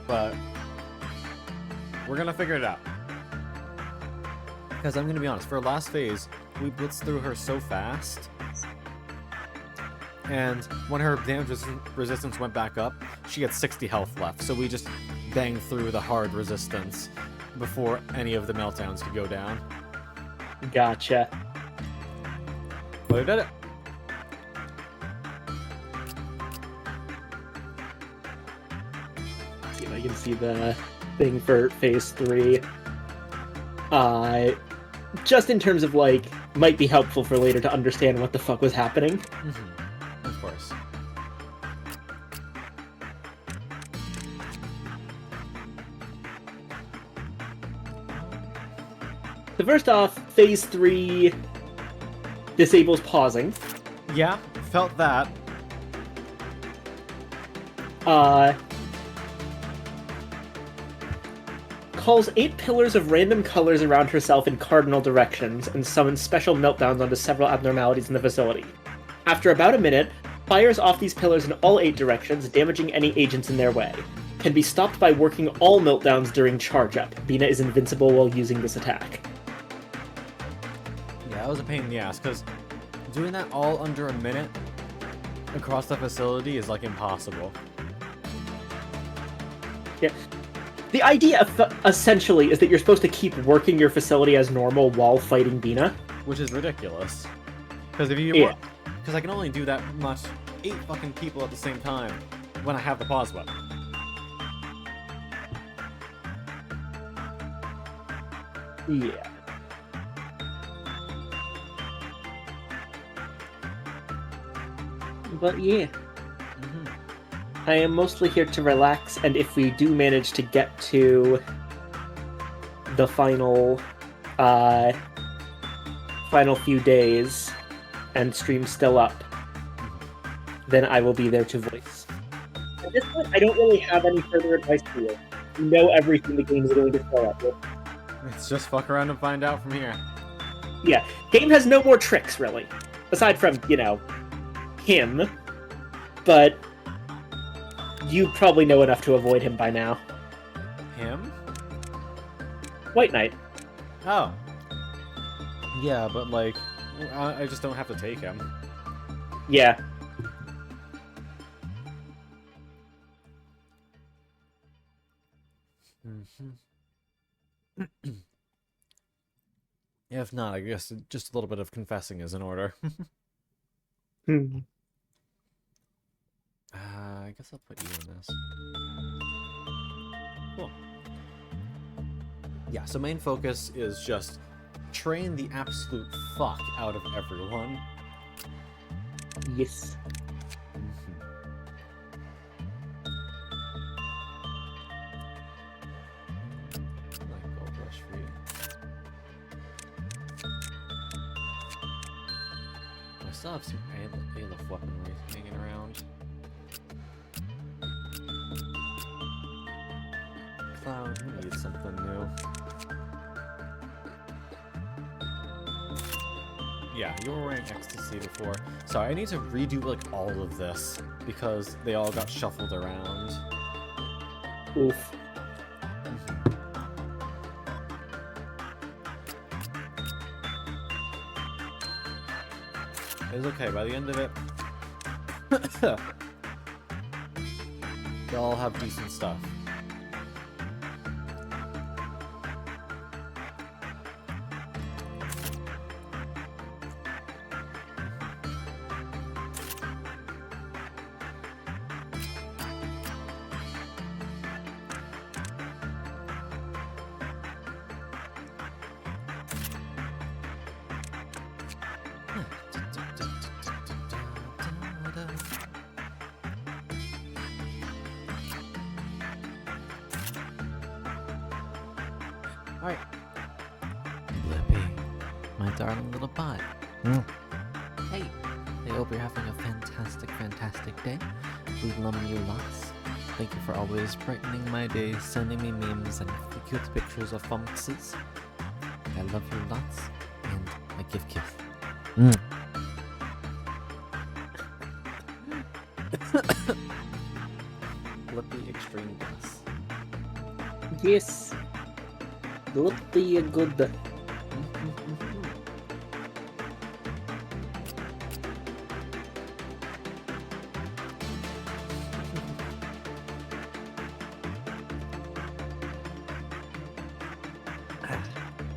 But we're going to figure it out. Because I'm going to be honest, for her last phase, we blitzed through her so fast. And when her damage resistance went back up, she had 60 health left. So we just banged through the hard resistance before any of the meltdowns could go down. Gotcha. But we did it. See if I can see the thing for phase 3. Just in terms of, like, might be helpful for later to understand what the fuck was happening. Mm-hmm. Of course. So first off, phase 3 disables pausing. Yeah, felt that. Calls 8 pillars of random colors around herself in cardinal directions, and summons special meltdowns onto several abnormalities in the facility. After about a minute, fires off these pillars in all 8 directions, damaging any agents in their way. Can be stopped by working all meltdowns during charge-up. BINAH is invincible while using this attack. Yeah, that was a pain in the ass, because doing that all under a minute across the facility is, like, impossible. Yeah. The idea, essentially, is that you're supposed to keep working your facility as normal while fighting BINAH. Which is ridiculous. Because if you... Yeah. Because I can only do that much 8 fucking people at the same time when I have the pause button. Yeah. But yeah. I am mostly here to relax, and if we do manage to get to the final few days and stream's still up, then I will be there to voice. At this point, I don't really have any further advice for you. You know everything the game is going to throw at you. It's just fuck around and find out from here. Yeah, game has no more tricks, really. Aside from, you know, him. But you probably know enough to avoid him by now. Him? White Knight. Oh. Yeah, but like, I just don't have to take him. Yeah. If not, I guess just a little bit of confessing is in order. I guess I'll put you in this. Cool. Yeah, so main focus is just train the absolute fuck out of everyone. Yes. Like gold rush for you. I still have some Aleph weaponry hanging around. Cloud, who needs something new? Yeah, you were wearing ecstasy before. Sorry, I need to redo like all of this because they all got shuffled around. Oof. It was okay. By the end of it, They all have decent stuff. Alright. Blippi, my darling little bot. Hey, I hope you're having a fantastic, fantastic day. We love you lots. Thank you for always brightening my day, sending me memes and cute pictures of fumpses. I love you lots, and I give kiss. Blippi Extreme Bless. Yes. Good, good.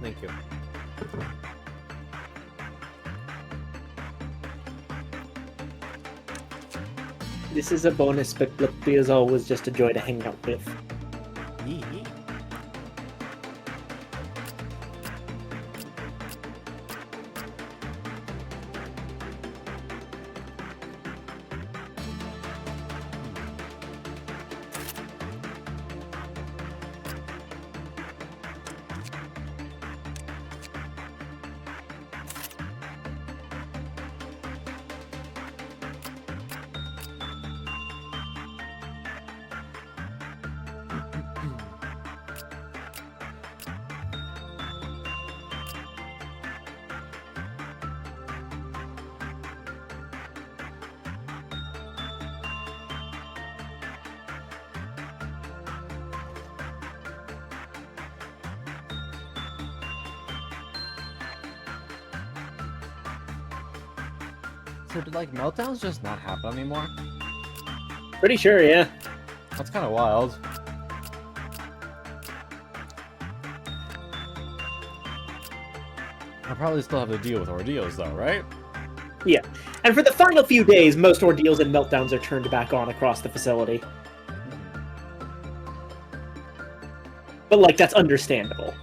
Thank you. This is a bonus, but Blippi is always just a joy to hang out with. So did like meltdowns just not happen anymore? Pretty sure, yeah. That's kind of wild. I'll probably still have to deal with ordeals though, right? Yeah. And for the final few days, most ordeals and meltdowns are turned back on across the facility. But, like, that's understandable.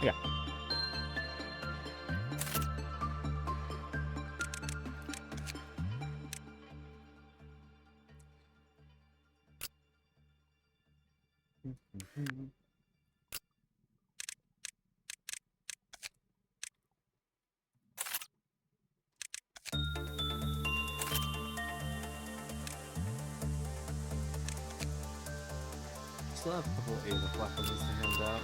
Yeah. Still have a couple A's of weapons to hand out.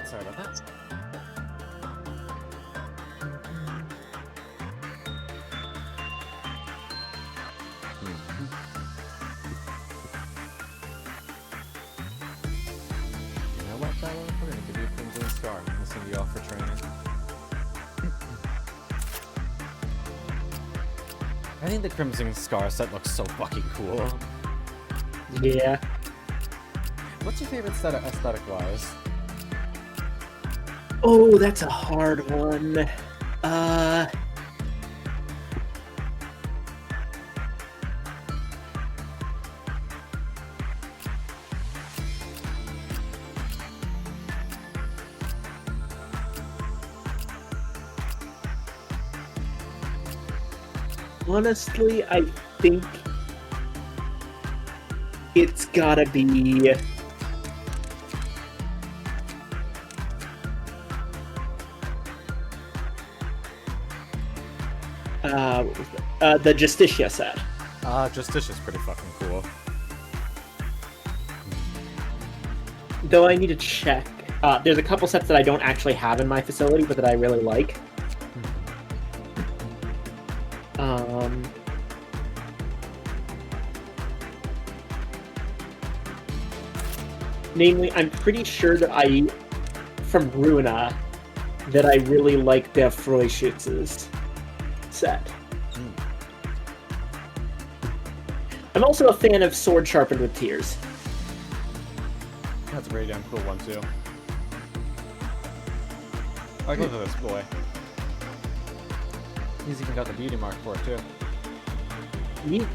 Sorry about that. You know what, Tyler? We're gonna give you a Crimson Scar and send you off for training. I think the Crimson Scar set looks so fucking cool. Yeah. What's your favorite set aesthetic-wise? Oh, that's a hard one. Honestly, I think it's gotta be what was the Justitia set. Justice is pretty fucking cool. Though I need to check. There's a couple sets that I don't actually have in my facility, but that I really like. Namely, I'm pretty sure that from Runa, that I really like the Freuschutz's set. I'm also a fan of Sword Sharpened with Tears. That's a pretty damn cool one, too. Like, look at this boy. He's even got the beauty mark for it, too. Neat.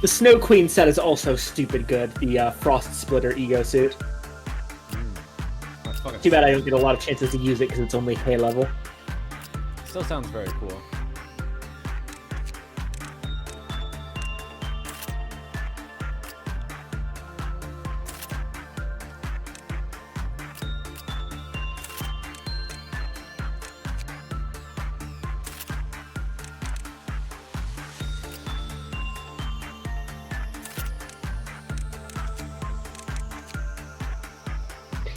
The Snow Queen set is also stupid good, the Frost Splitter Ego Suit. That's fucking Too bad I don't get a lot of chances to use it because it's only Hay level. Still sounds very cool.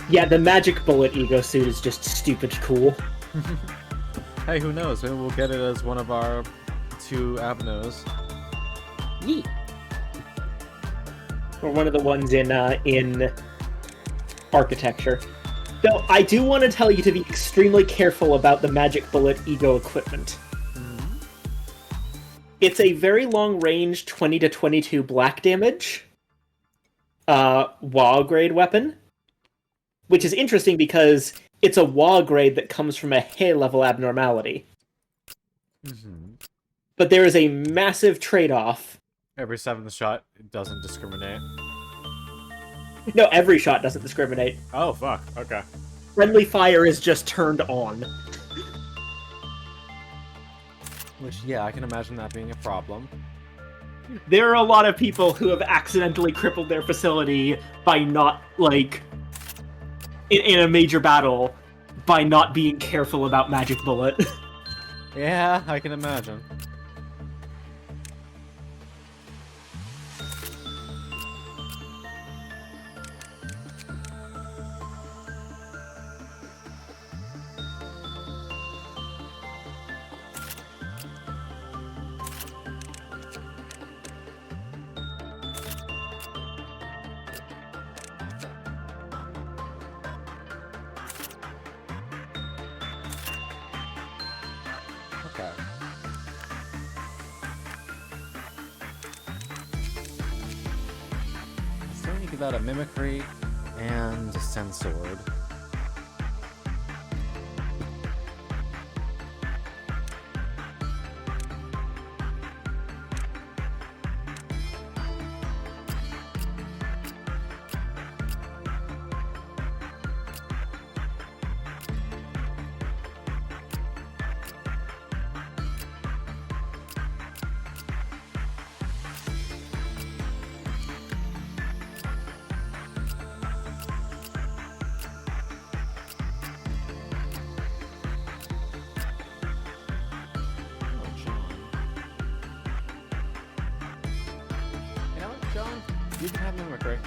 Yeah, the Magic Bullet Ego Suit is just stupid cool. Hey, who knows? Maybe we'll get it as one of our 2 Avenues. Yeet. Or one of the ones in architecture. Though I do want to tell you to be extremely careful about the Magic Bullet Ego equipment. It's a very long range 20 to 22 black damage WA grade weapon. Which is interesting because it's a WA grade that comes from a Hay level abnormality. But there is a massive trade-off. Every 7th shot doesn't discriminate. No, every shot doesn't discriminate. Oh, fuck. Okay. Friendly fire is just turned on. Which, yeah, I can imagine that being a problem. There are a lot of people who have accidentally crippled their facility by not, like... in a major battle, by not being careful about Magic Bullet. Yeah, I can imagine. Okay. So we need to give out a Mimicry and a Sensword. John, you can have Mimicry.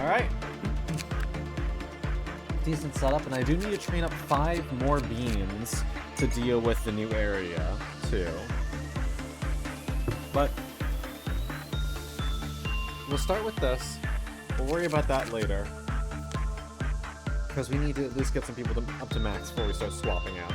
Alright. Decent setup, and I do need to train up 5 more beans to deal with the new area, too. But we'll start with this. We'll worry about that later. Because we need to at least get some people up to max before we start swapping out.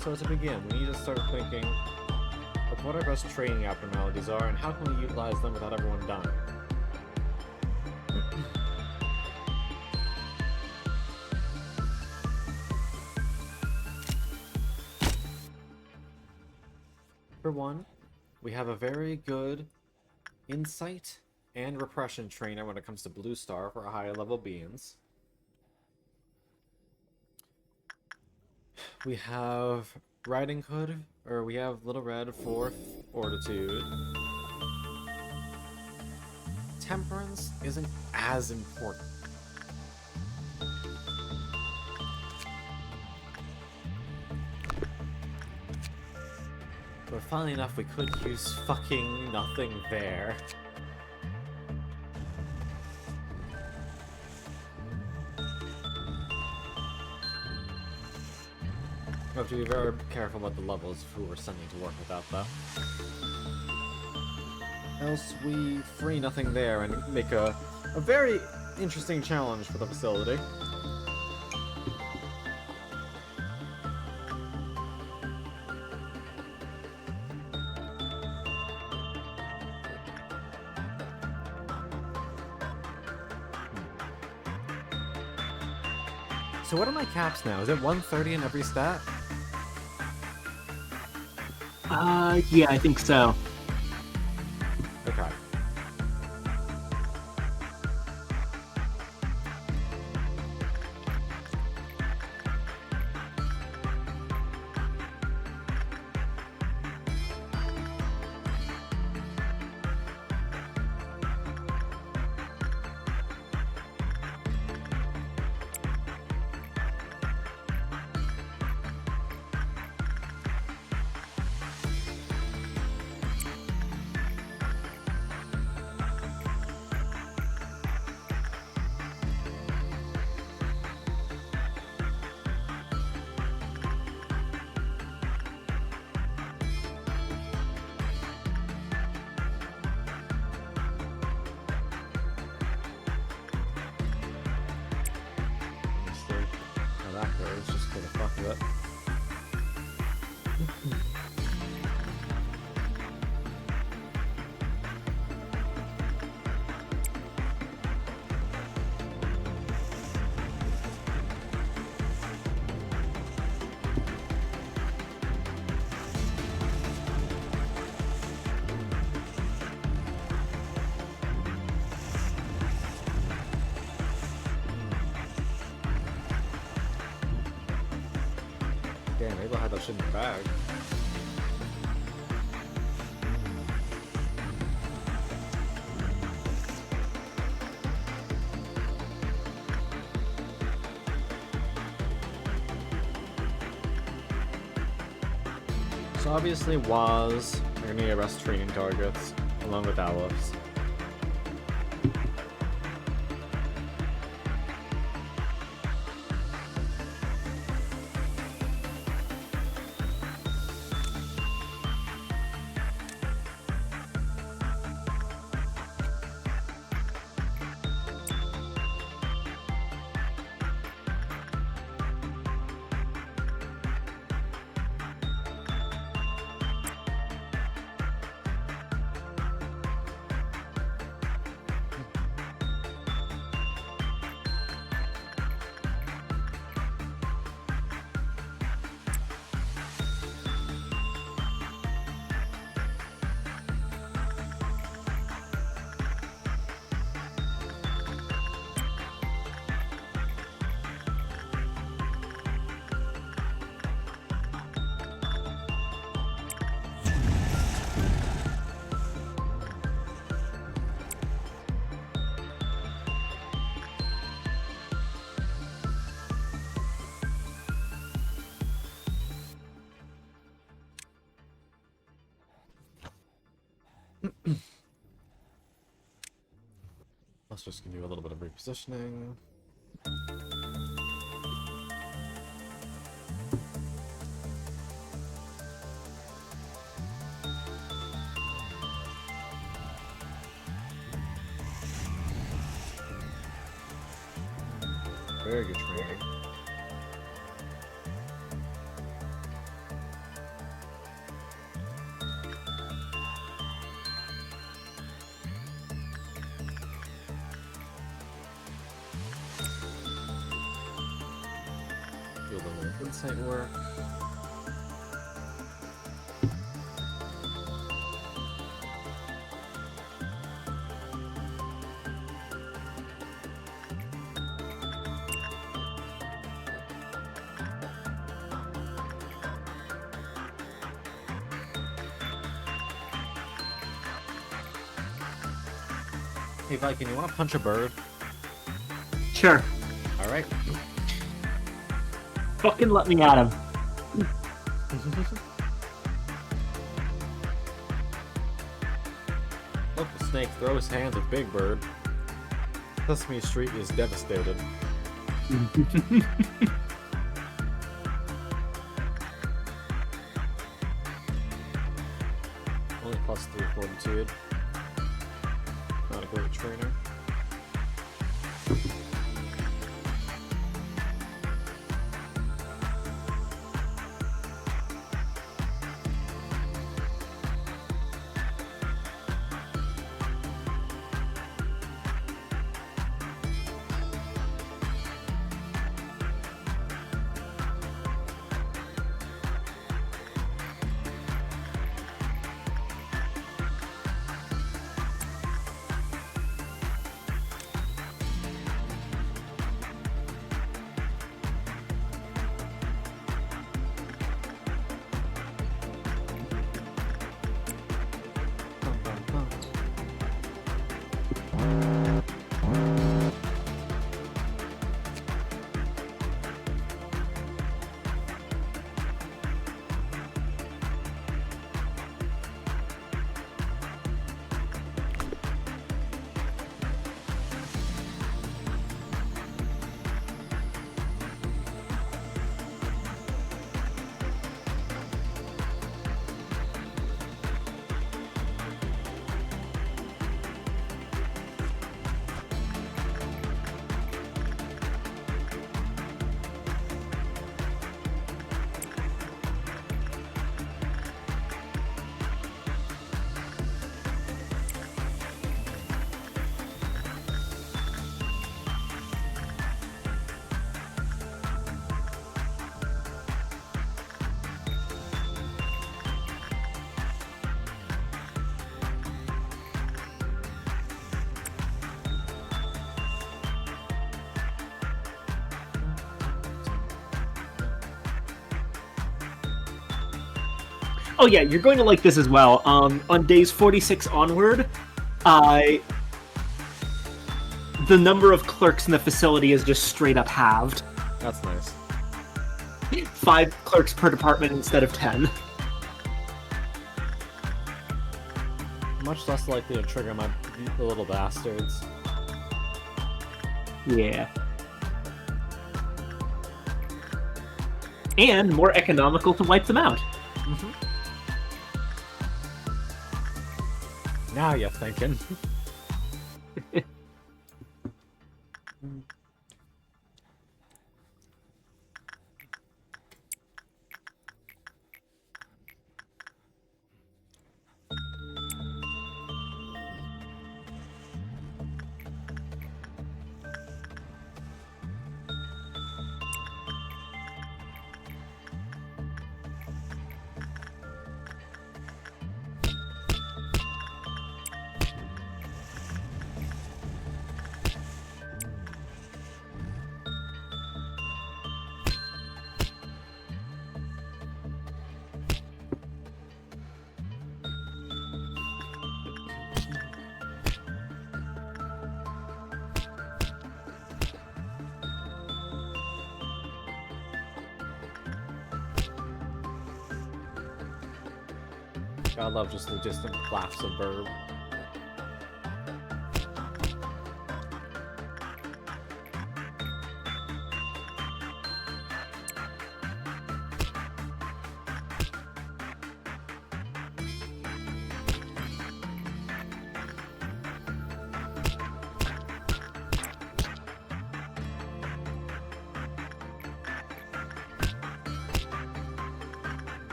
So to begin, we need to start thinking of what our best training abnormalities are and how can we utilize them without everyone dying. For one, we have a very good insight and repression trainer when it comes to Blue Star for our higher level beings. We have Riding Hood, or we have Little Red for Fortitude. Temperance isn't as important. But funnily enough, we could use fucking nothing there. We have to be very careful about the levels of who we're sending to work with that, though. Else we free nothing there and make a very interesting challenge for the facility. So what are my caps now? Is it 130 in every stat? Yeah, I think so. Okay. Just for the fuck of it. Damn, maybe I'll have that shit in the bag. So obviously WAS are gonna be arrest training targets, along with Owlets. Let's just do a little bit of repositioning. Very good training. Do a little insight work. Hey Viking, you want to punch a bird? Sure. All right. Fucking let me at him. Look, the snake throw his hands at Big Bird. Sesame Street is devastated. Only +3 fortitude. Not a great trainer. Oh yeah, you're going to like this as well. On days 46 onward, the number of clerks in the facility is just straight up halved. That's nice. 5 clerks per department instead of 10. Much less likely to trigger my little bastards. Yeah. And more economical to wipe them out. Now you're thinking. I love just the distant claps of verb.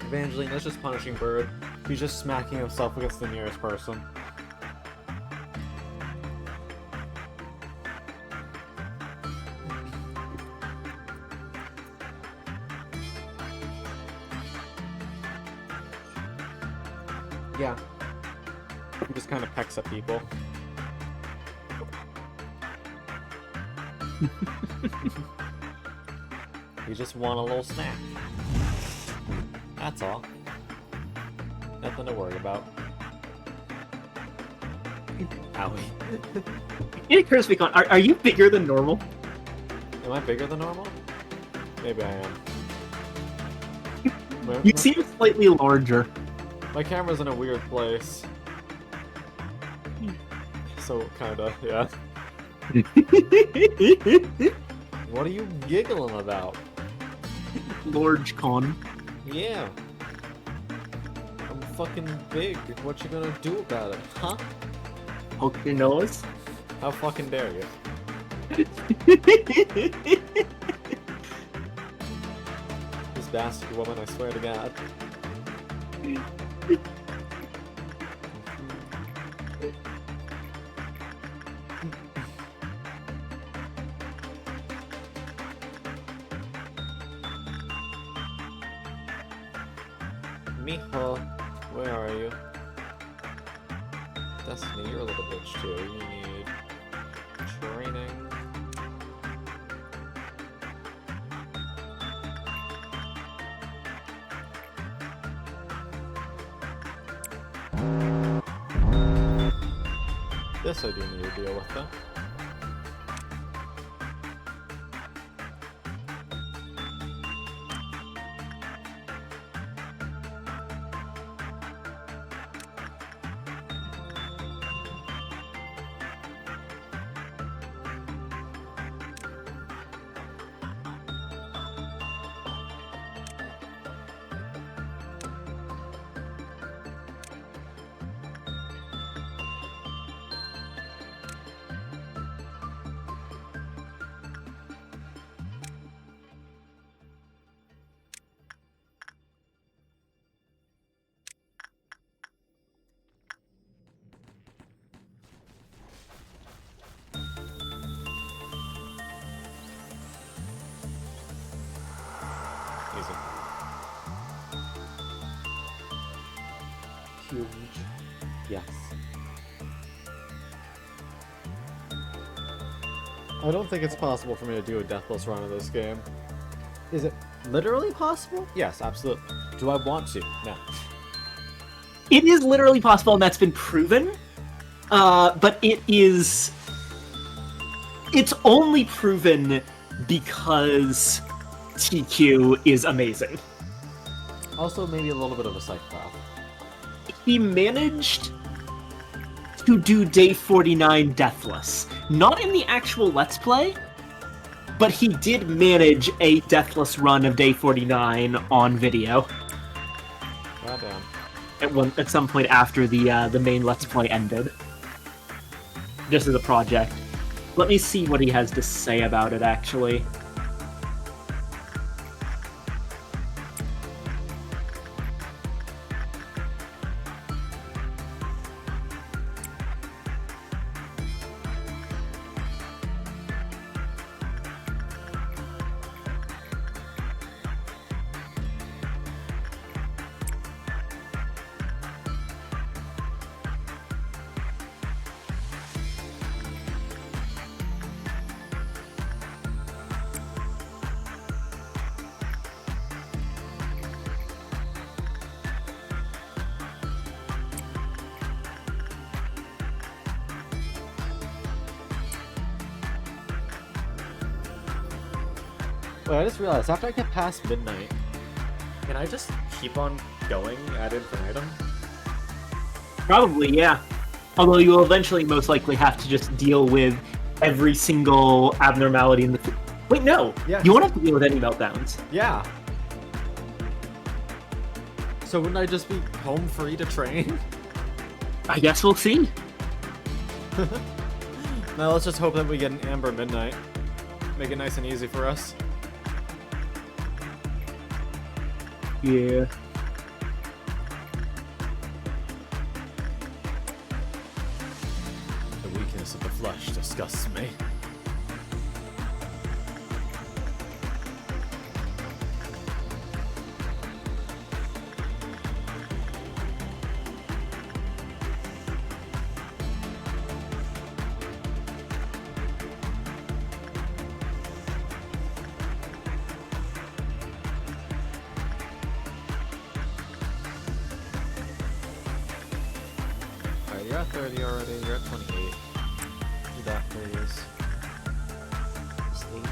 Evangeline, that's just punishing Bird. He's just smacking himself against the nearest person. Yeah. He just kind of pecks at people. You just want a little snack. That's all. Nothing to worry about. Owie. It occurs to me, are you bigger than normal? Am I bigger than normal? Maybe I am. You seem slightly larger. My camera's in a weird place. So, kinda, yeah. What are you giggling about? Large con. Yeah. I'm fucking big. What you gonna do about it, huh? Poke your nose. How fucking dare you? This bastard woman, I swear to God. Mijo, where are you? Destiny, you're a little bitch too. You need training. This I do need to deal with though. Easy. Huge. Yes. I don't think it's possible for me to do a deathless run of this game. Is it literally possible? Yes, absolutely. Do I want to? No. It is literally possible, and that's been proven. But it's only proven because TQ is amazing. Also, maybe a little bit of a psychopath. He managed to do Day 49 deathless. Not in the actual Let's Play, but he did manage a deathless run of Day 49 on video. Goddamn. At some point after the main Let's Play ended. Just as a project. Let me see what he has to say about it, actually. Wait, I just realized, after I get past midnight, can I just keep on going ad infinitum? Probably, yeah. Although you will eventually most likely have to just deal with every single abnormality in the... Wait, no! Yeah. You won't have to deal with any meltdowns. Yeah. So wouldn't I just be home free to train? I guess we'll see. Now let's just hope that we get an Amber Midnight. Make it nice and easy for us. Yeah. The weakness of the flesh disgusts me. Alright, you're at 30 already, you're at 28. Do that, please. Plus 8.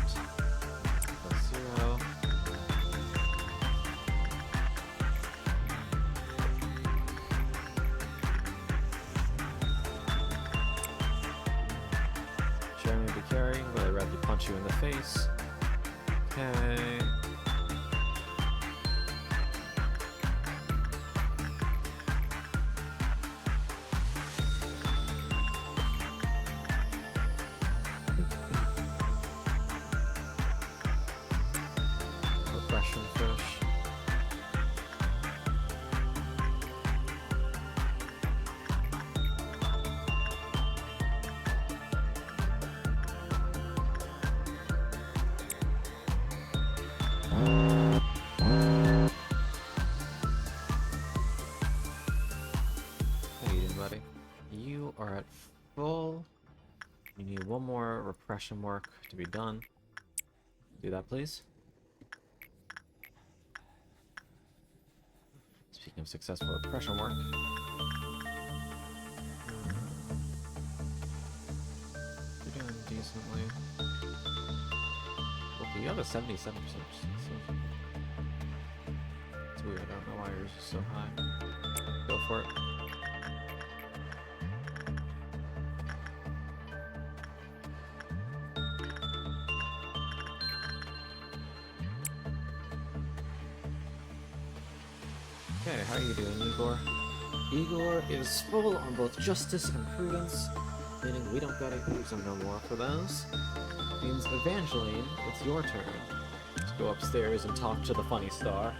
Plus 0. Jeremy be carrying, but I'd rather punch you in the face. Okay. Repression fish. How you doing, buddy? You are at full. You need one more repression work to be done. Do that, please. Speaking of successful repression work. You're doing decently. Okay, you have a 77%. It's weird, I don't know why yours is so high. Go for it. Okay, how are you doing, Igor? Igor is full on both justice and prudence, meaning we don't gotta use him no more for those. Means Evangeline, it's your turn. Let's go upstairs and talk to the funny star.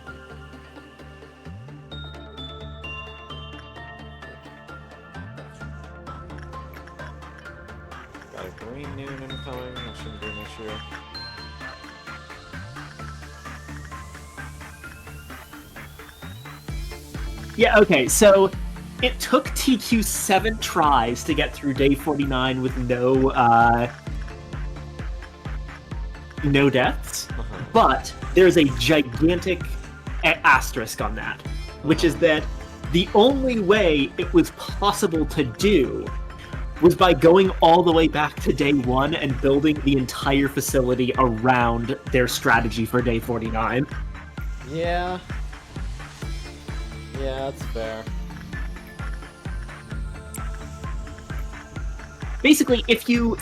Got a green noon incoming, that shouldn't be an issue. Yeah, okay, so it took TQ 7 tries to get through day 49 with no deaths, but there's a gigantic asterisk on that, which is that the only way it was possible to do was by going all the way back to day 1 and building the entire facility around their strategy for day 49. Yeah. Yeah, that's fair. Basically, if you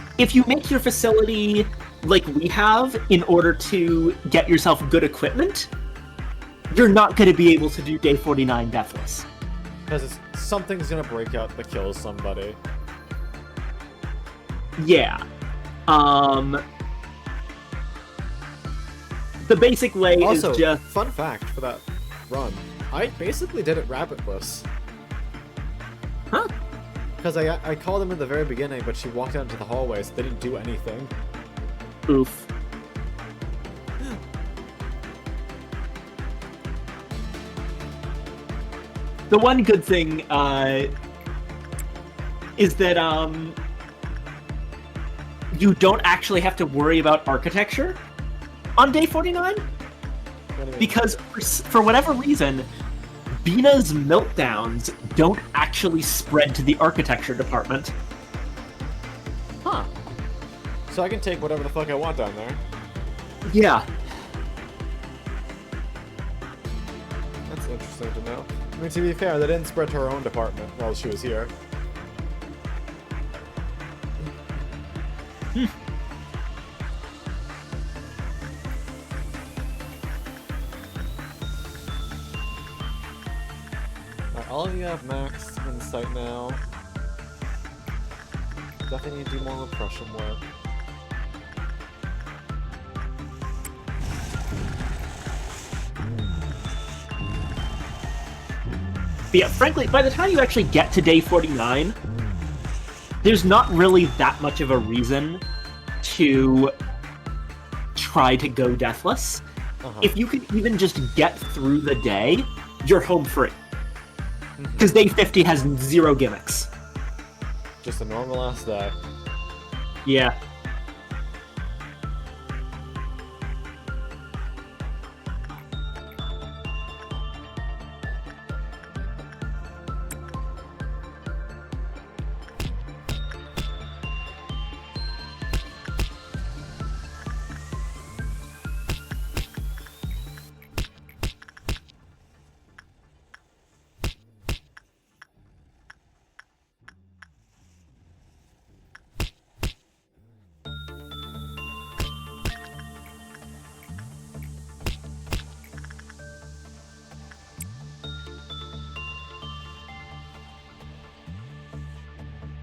make your facility like we have in order to get yourself good equipment, you're not going to be able to do day 49 deathless. Because something's gonna break out that kills somebody. Yeah. The basic way Also, is just... fun fact for that run. I basically did it rabbitless. Huh? Because I called them in the very beginning, but she walked out into the hallway, so they didn't do anything. Oof. The one good thing is that you don't actually have to worry about architecture on day 49, because for whatever reason, BINAH's meltdowns don't actually spread to the architecture department. Huh. So I can take whatever the fuck I want down there. Yeah. That's interesting to know. I mean, to be fair, they didn't spread to her own department while she was here. Alright, all of you have max insight now. Definitely need to do more repression work. But yeah, frankly, by the time you actually get to day 49, there's not really that much of a reason to try to go deathless. If you can even just get through the day, you're home free. Because day 50 has 0 gimmicks. Just a normal ass day. Yeah.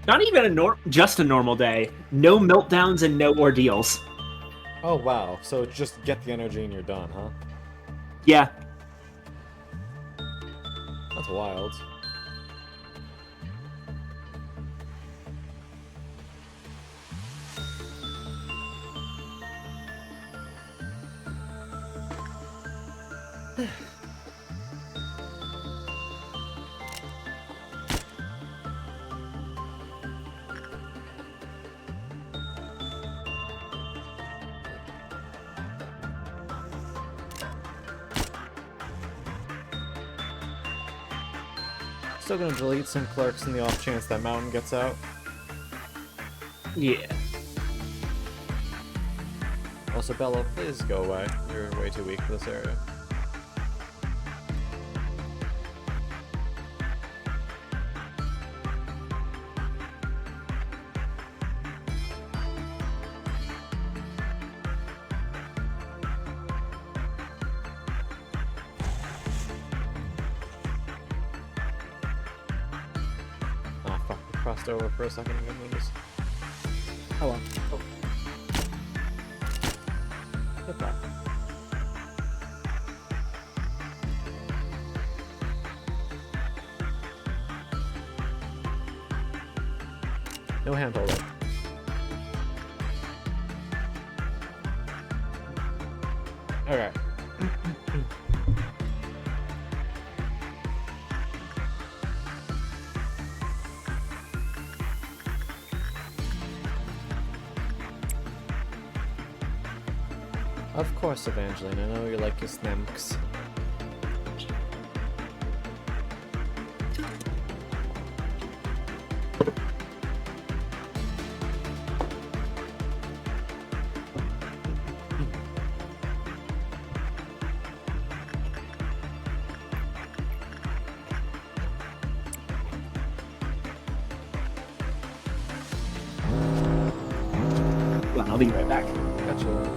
Not even just a normal day. No meltdowns and no ordeals. Oh wow, so just get the energy and you're done, huh? Yeah. That's wild. Still gonna delete some clerks in the off chance that mountain gets out. Yeah. Also, Bella, please go away. You're way too weak for this area. Ah, fuck. We crossed over for a second and didn't notice. Oh well. Oh. Goodbye. No hand holding. Okay. Of course, Evangeline. I know you like your snamks. Well, I'll be right back. Gotcha.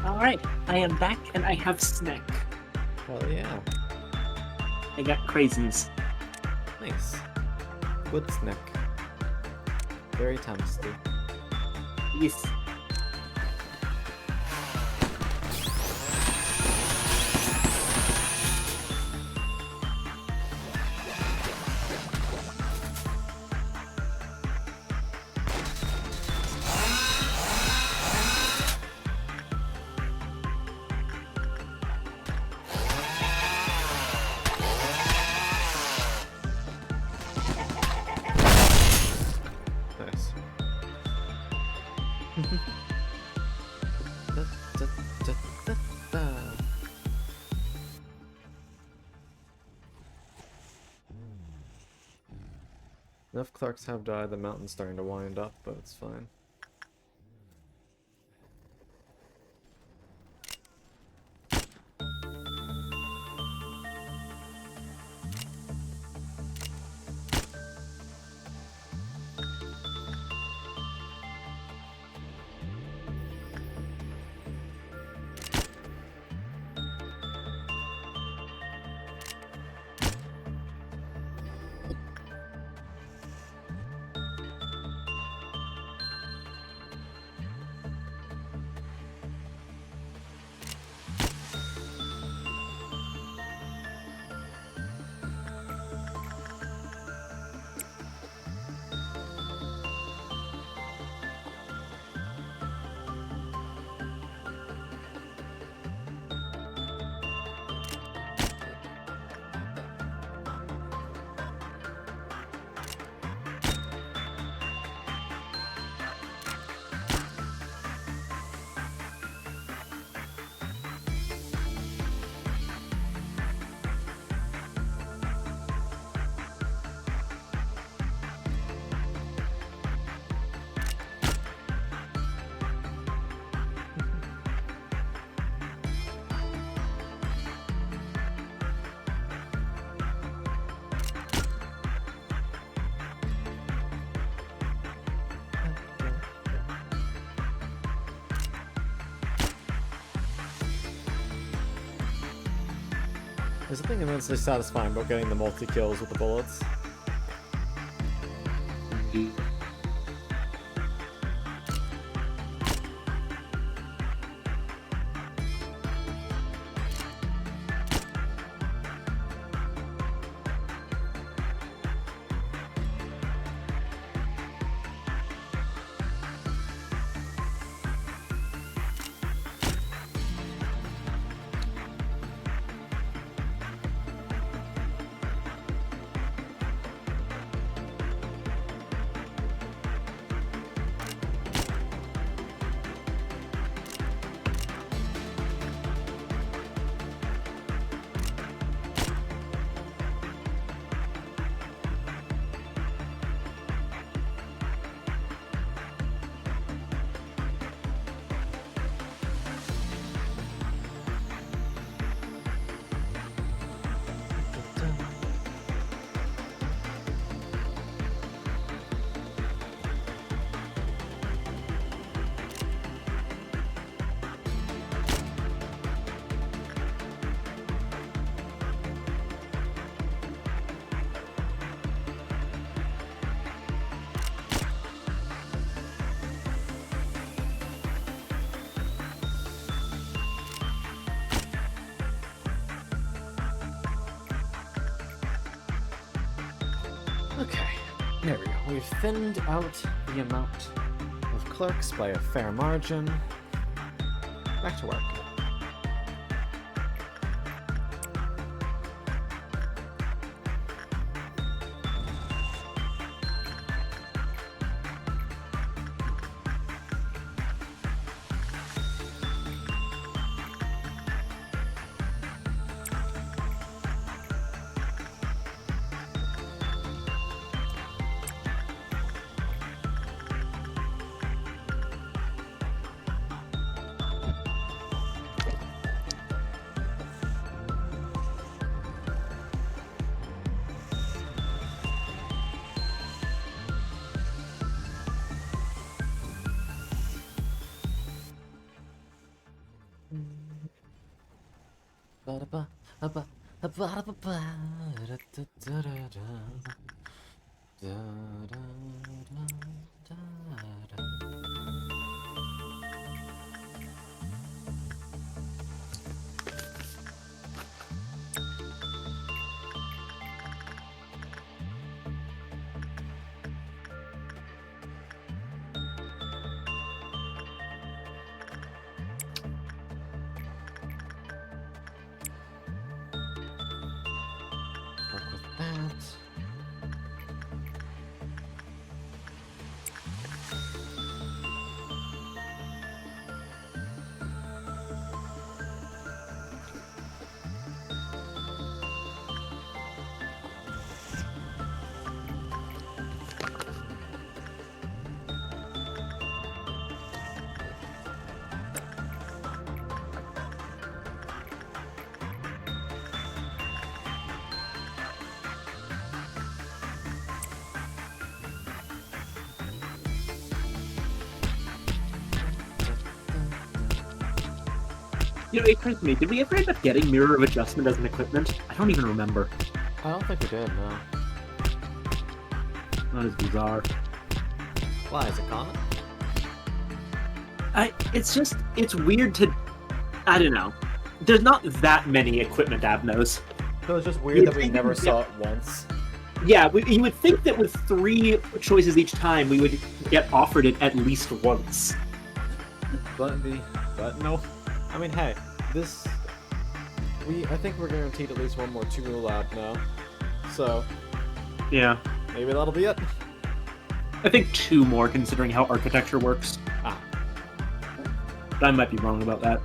Alright, I am back and I have snack. Hell yeah. I got craisins. Nice. Good snack. Very tasty. Yes. Nice. Da, da, da, da, da. Enough Clarks have died, the mountain's starting to wind up, but it's fine. There's something immensely satisfying about getting the multi-kills with the bullets. Okay, there we go. We've thinned out the amount of clerks by a fair margin. Back to work. Work with that. You know, it occurs to me, did we ever end up getting mirror of adjustment as an equipment? I don't even remember. I don't think we did, no. That is bizarre. Why, is it common? It's weird to, I don't know. There's not that many equipment abnos. So it's just weird You'd that we think never we'd saw it once. Yeah, you would think that with 3 choices each time, we would get offered it at least once. But no. I mean, hey, I think we're guaranteed at least one more 2 lab now. So, Yeah. maybe that'll be it. I think 2 more, considering how architecture works. Ah. But I might be wrong about that.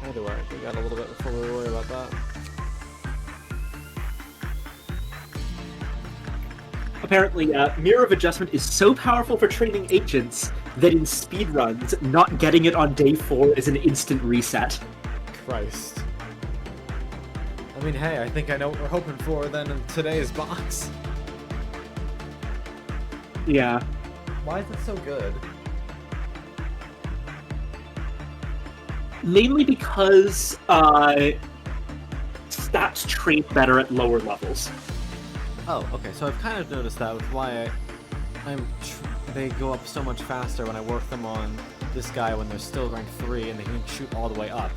Either way, we got a little bit before we worry about that. Apparently, mirror of adjustment is so powerful for training agents that in speedruns, not getting it on day 4 is an instant reset. Christ. I mean, hey, I think I know what we're hoping for then in today's box. Yeah. Why is it so good? Mainly because stats trait better at lower levels. Oh, okay. So I've kind of noticed that with why they go up so much faster when I work them on this guy when they're still rank 3 and they can shoot all the way up.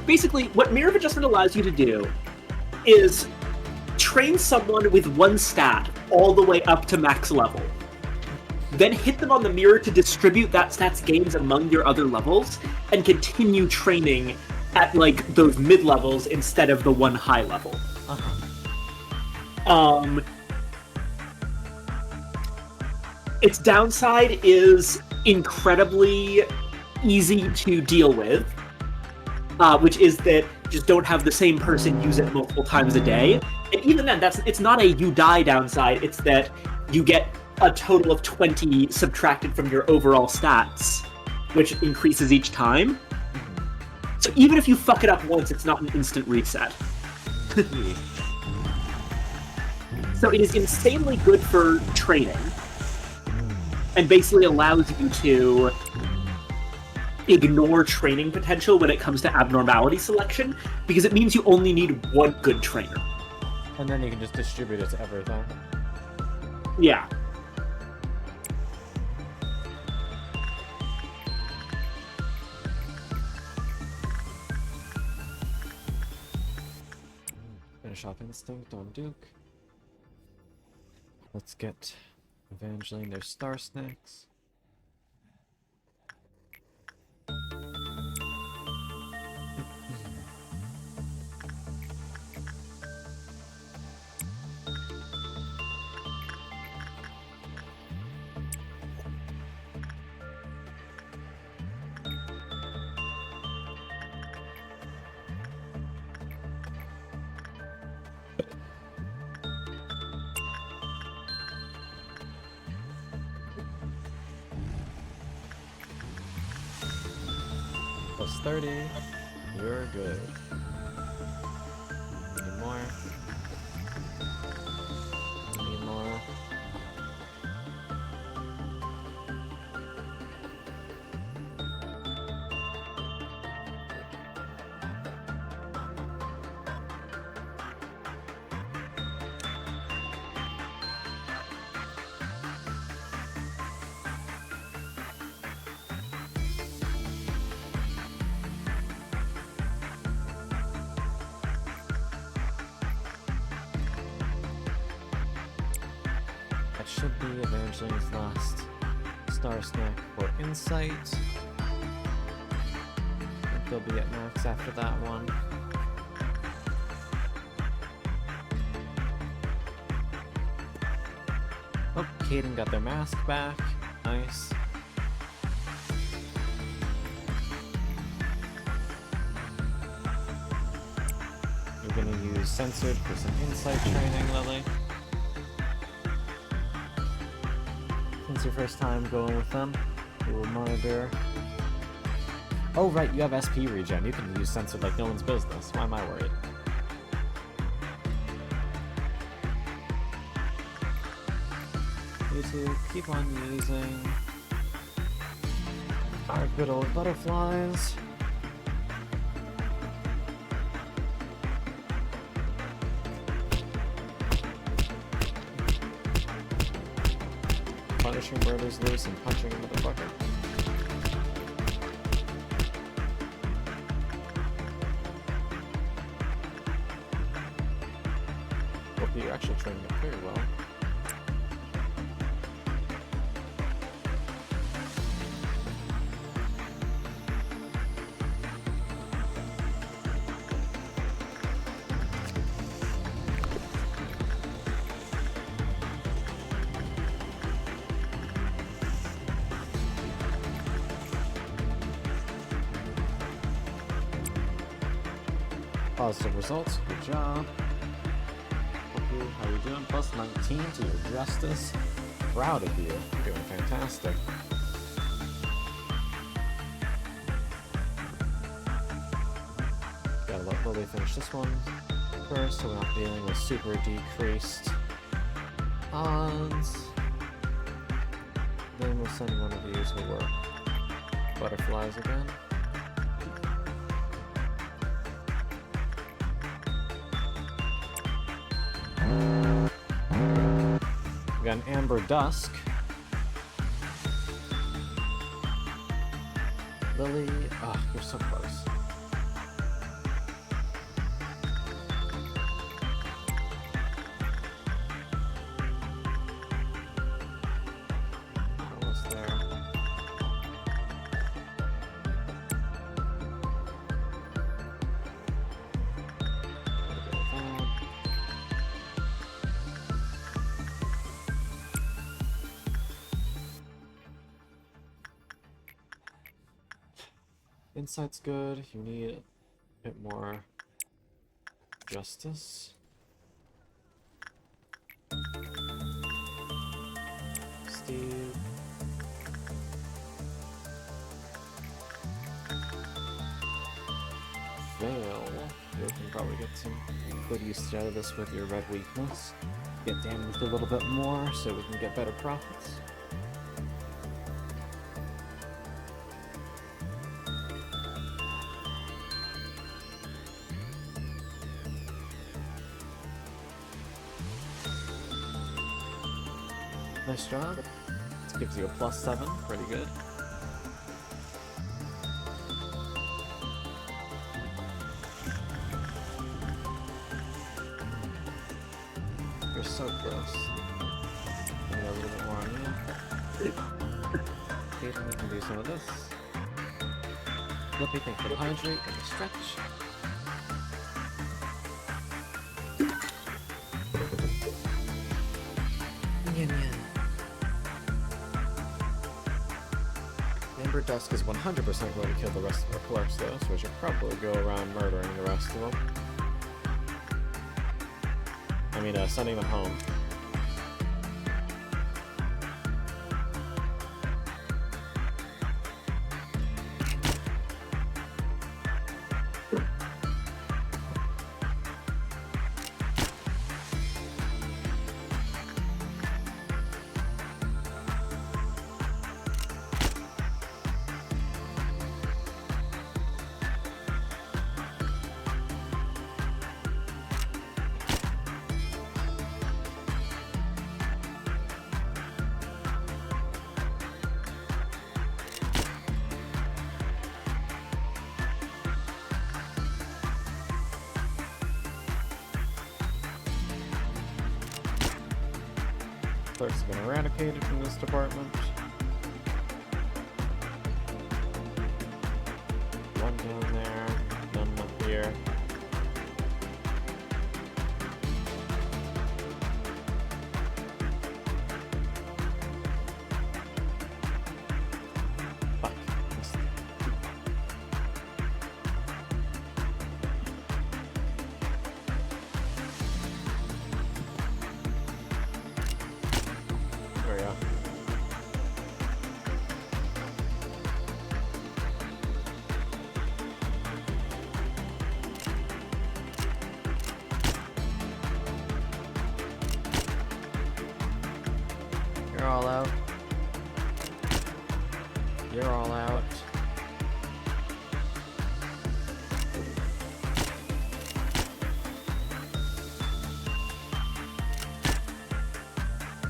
Basically, what Mirror of Adjustment allows you to do is train someone with one stat all the way up to max level. Then hit them on the mirror to distribute that stat's gains among your other levels, and continue training at, like, those mid-levels instead of the one high level. Its downside is incredibly easy to deal with, which is that you just don't have the same person use it multiple times a day. And even then, it's not a you die downside, it's that you get a total of 20 subtracted from your overall stats, which increases each time. So even if you fuck it up once, it's not an instant reset. So it is insanely good for training, and basically allows you to ignore training potential when it comes to abnormality selection, because it means you only need one good trainer. And then you can just distribute it to everything. Yeah. Finish off Instinct on Duke. Let's get Evangeline their Star Snacks. Plus 30. You're good. Need more. Need more. That should be Evangeline's last Star Snack for Insight. I think they'll be at max after that one. Oh, Caden got their mask back. Nice. You're gonna use Censored for some Insight training, Lily. It's your first time going with them. We will monitor. Oh right, you have SP regen. You can use Censored like no one's business. Why am I worried? You two keep on using our good old butterflies. Punishing murders loose and punching a motherfucker. Hope you're actually training it very well. Positive results, good job. Okay, how you doing? Plus 19 to your justice. Proud of you. You're doing fantastic. Gotta let Lily finish this one first so we're not dealing with super decreased odds. Then we'll send one of you to work Butterflies again. We got an amber dusk. Lily, oh, you're so close. Almost there. Insight's good. You need a bit more justice. Steve. Veil. You can probably get some good use out of this with your red weakness. Get damaged a little bit more so we can get better profits. Nice job. This gives you a +7, pretty good. You're so close. I got a little bit more on you. Occasionally we can do some of this. Flippy, think for the hydrate and the stretch. Amber Dusk is 100% going to kill the rest of our clerks though, so we should probably go around murdering the rest of them. I mean, sending them home. Clerks have been eradicated from this department. One down there, none up here. Fuck. There we go. You're all out. You're all out.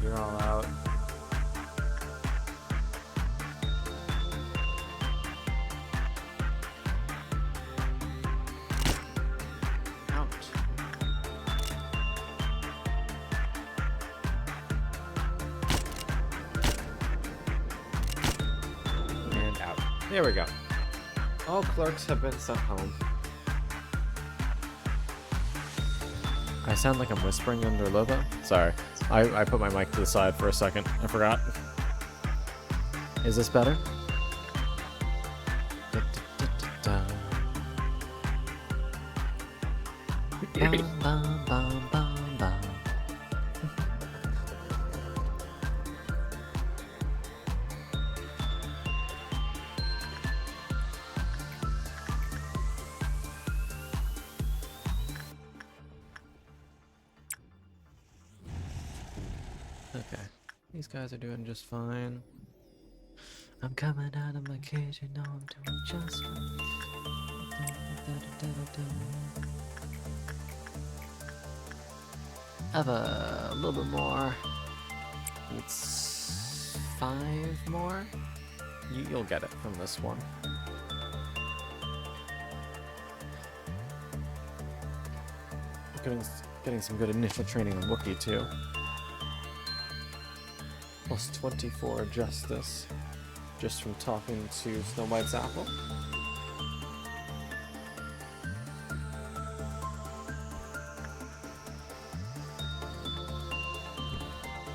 You're all out. Out. And out. There we go. All clerks have been sent home. I sound like I'm whispering under Lobo? Sorry. I put my mic to the side for a second. I forgot. Is this better? Bum, bum, bum, bum, bum. Okay, these guys are doing just fine. I'm coming out of my cage, you know I'm doing just fine. Have a little bit more. It's 5 more. You'll get it from this one. Getting some good initial training on Wookiee too. Plus 24 justice, just from talking to Snow White's apple.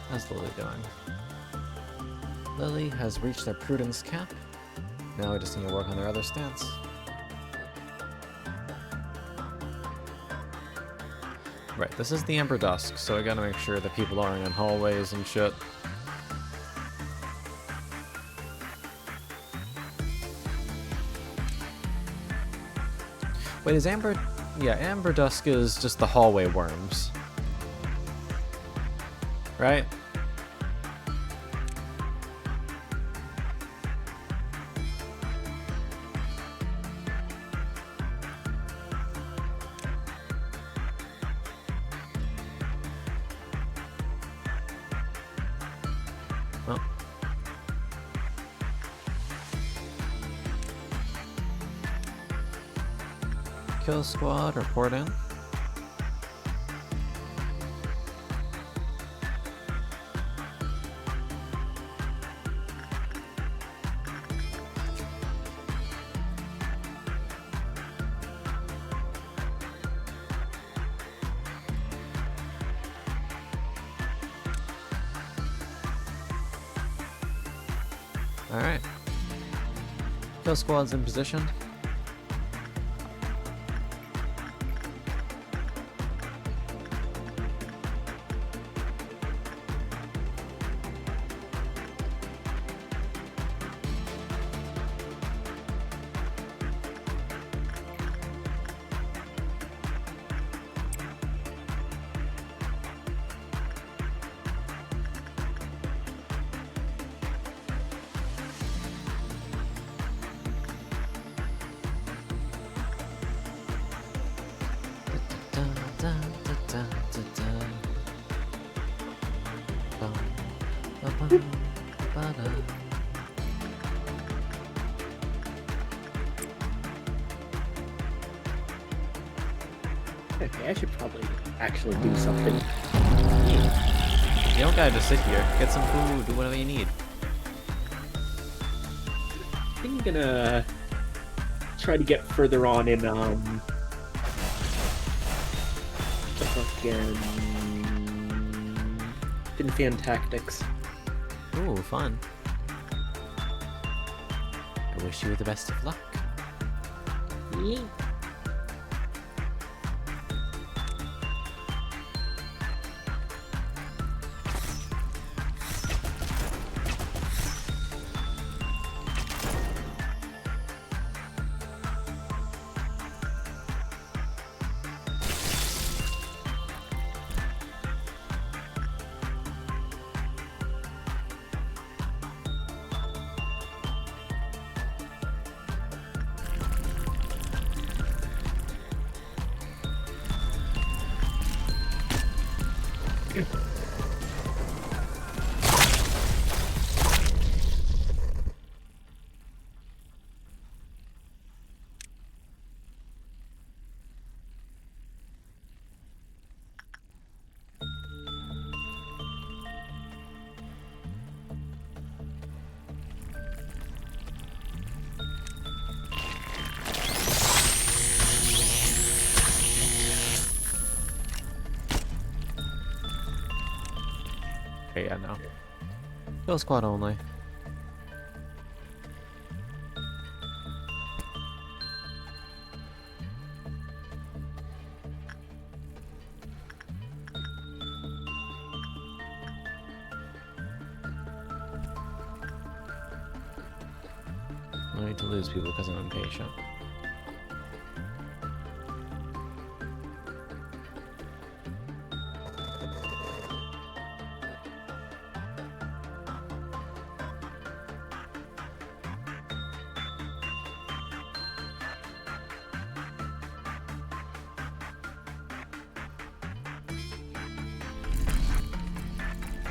How's Lily doing? Lily has reached their prudence cap. Now we just need to work on their other stance. Right, this is the Ember Dusk, so I gotta make sure that people aren't in hallways and shit. Wait, is Amber... Yeah, Amber Dusk is just the hallway worms. Right? Well. Kill squad, report in. Alright. Kill squad's in position. Okay, I should probably actually do something. You don't gotta just sit here. Get some food, do whatever you need. I think I'm gonna try to get further on in the fucking Fin tactics. Ooh, fun. I wish you the best of luck. Yeah. Okay, yeah, no. Kill squad only. I need to lose people because I'm impatient.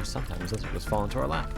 sometimes this will just fall into our lap.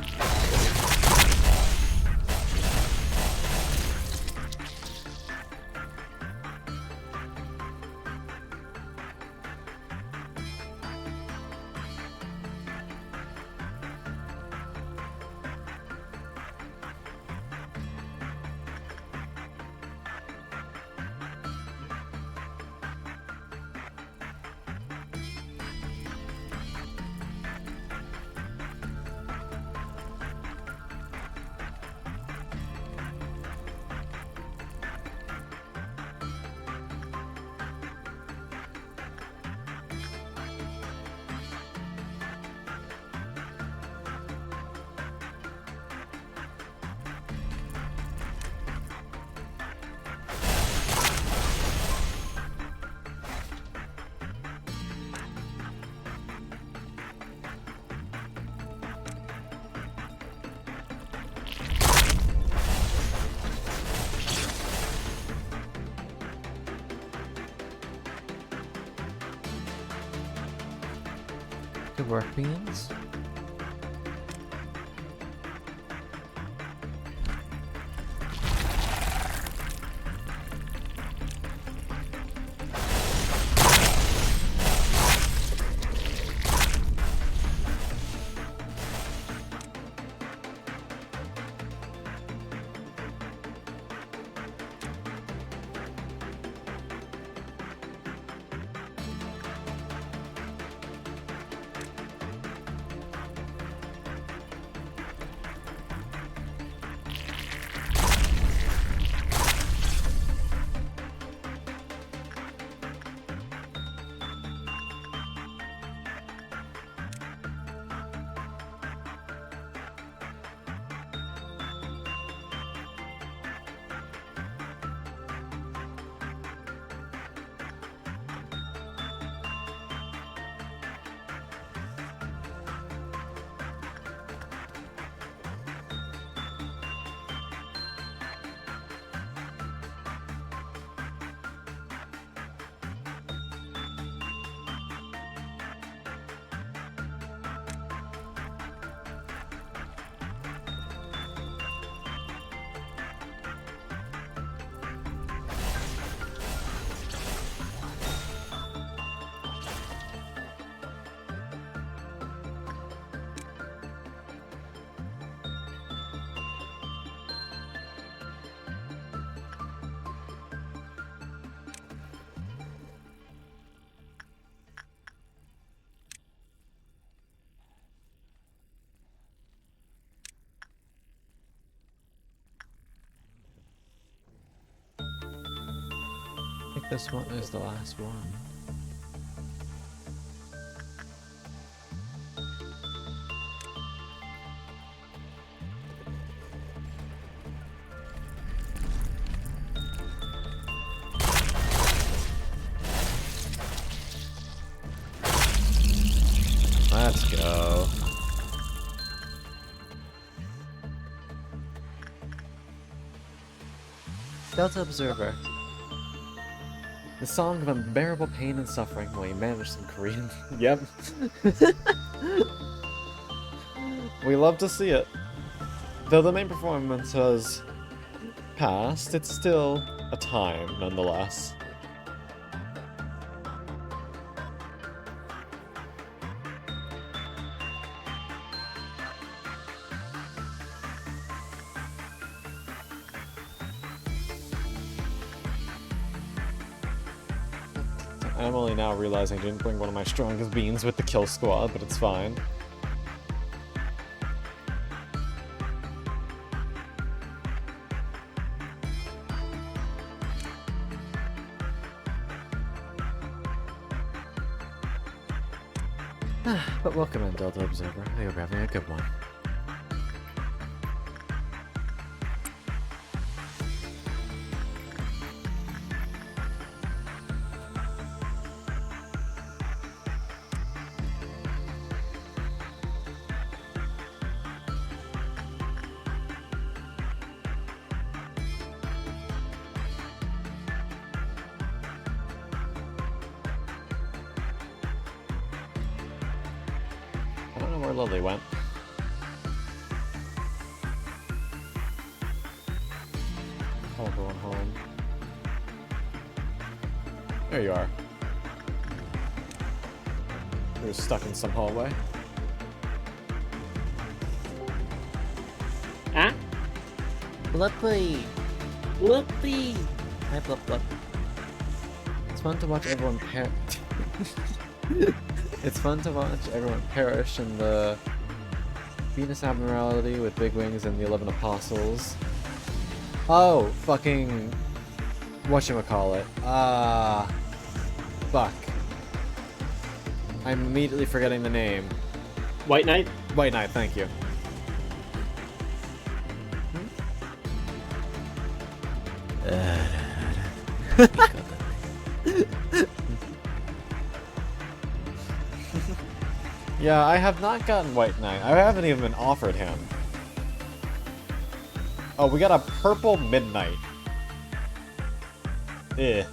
Good work, Beans. I think this one is the last one. Let's go. Delta Observer. The song of unbearable pain and suffering while you manage some Korean. Yep. We love to see it. Though the main performance has passed, it's still a time nonetheless. I'm only now realizing I didn't bring one of my strongest beans with the kill squad, but it's fine. But welcome in, Delta Observer. I hope you're having a good one. where Lily went. Call going home. There you are. You're stuck in some hallway. Ah? Blippi! Whoopee! Hi, Blip Blip. It's fun to watch everyone It's fun to watch everyone perish in the Venus abnormality with big wings and the 11 apostles. Oh, fucking whatchamacallit. Fuck. I'm immediately forgetting the name. White Knight? White Knight, thank you. Yeah, I have not gotten White Knight. I haven't even been offered him. Oh, we got a purple Midnight. Eh.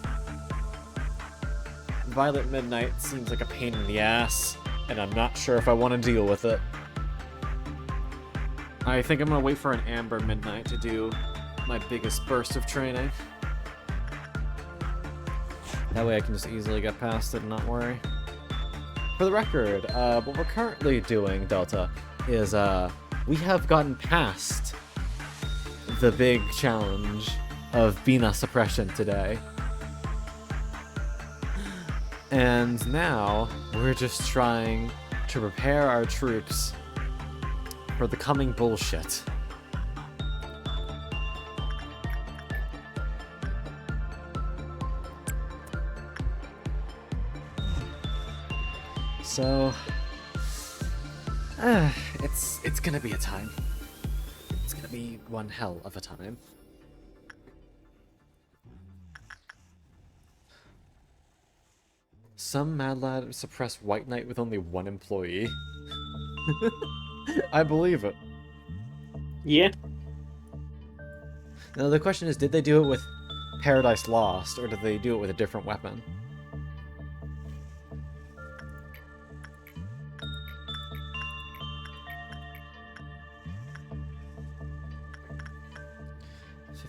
Violet Midnight seems like a pain in the ass, and I'm not sure if I want to deal with it. I think I'm gonna wait for an Amber Midnight to do my biggest burst of training. That way I can just easily get past it and not worry. For the record, what we're currently doing, Delta, is we have gotten past the big challenge of BINAH suppression today. And now we're just trying to prepare our troops for the coming bullshit. So, it's gonna be a time. It's gonna be one hell of a time. Some Mad Lad suppressed White Knight with only one employee. I believe it. Yeah. Now the question is, did they do it with Paradise Lost, or did they do it with a different weapon?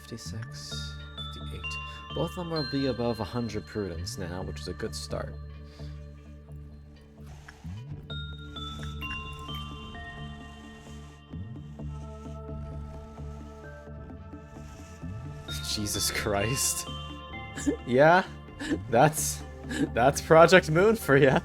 $56, $58. Both of them will be above 100 prudence now, which is a good start. Jesus Christ. Yeah, that's Project Moon for ya.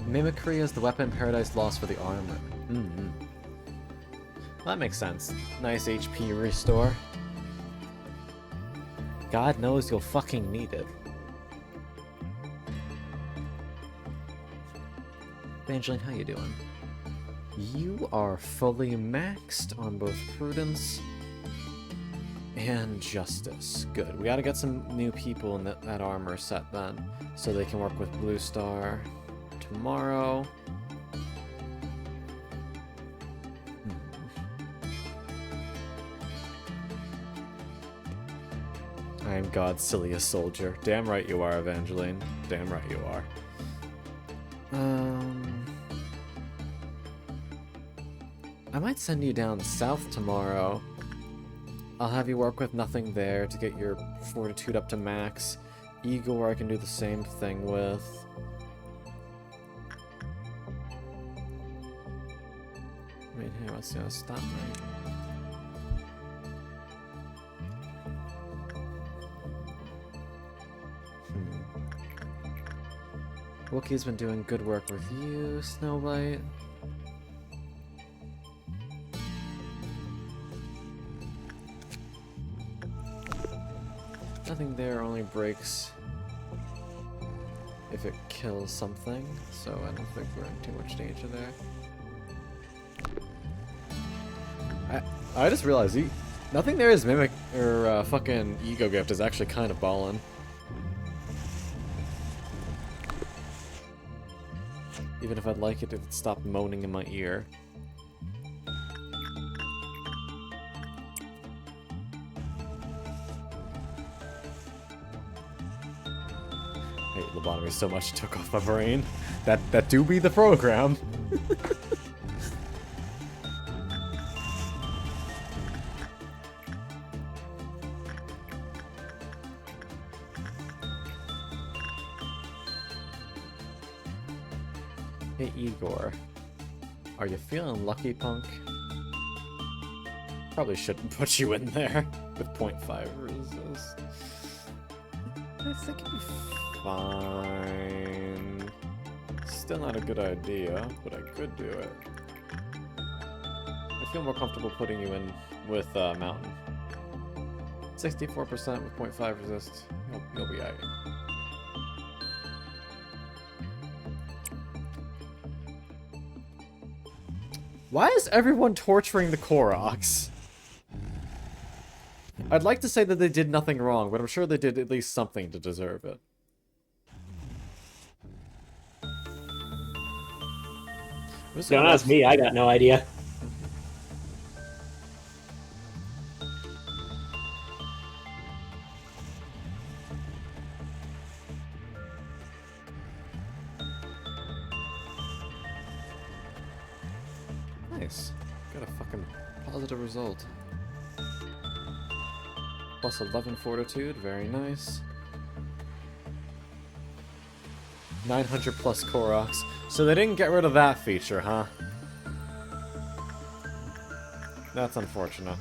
Mimicry is the weapon, Paradise Lost for the armor. Well, that makes sense. Nice HP restore. God knows you'll fucking need it. Evangeline, how you doing? You are fully maxed on both Prudence and Justice. Good. We gotta get some new people in that armor set then, so they can work with Blue Star tomorrow. I am God's silliest soldier. Damn right you are, Evangeline. Damn right you are. I might send you down south tomorrow. I'll have you work with nothing there to get your fortitude up to max. Igor I can do the same thing with. Wait here, let's see how to stop me. Wookie's been doing good work with you, Snow White. Nothing there only breaks if it kills something, so I don't think we're in too much danger there. I just realized Nothing there is mimic or fucking ego gift is actually kind of ballin'. Even if I'd like it, it'd stop moaning in my ear. I hate lobotomy so much it took off my brain. That do be the program. Hey Igor, are you feeling lucky, punk? Probably shouldn't put you in there with 0.5 resist. I think it'd be fine. Still not a good idea, but I could do it. I feel more comfortable putting you in with Mountain. 64% with 0.5 resist. You'll be alright. Why is everyone torturing the Koroks? I'd like to say that they did nothing wrong, but I'm sure they did at least something to deserve it. Don't ask me, I got no idea. Nice. Got a fucking positive result. Plus 11 fortitude, very nice. 900 plus Koroks. So they didn't get rid of that feature, huh? That's unfortunate.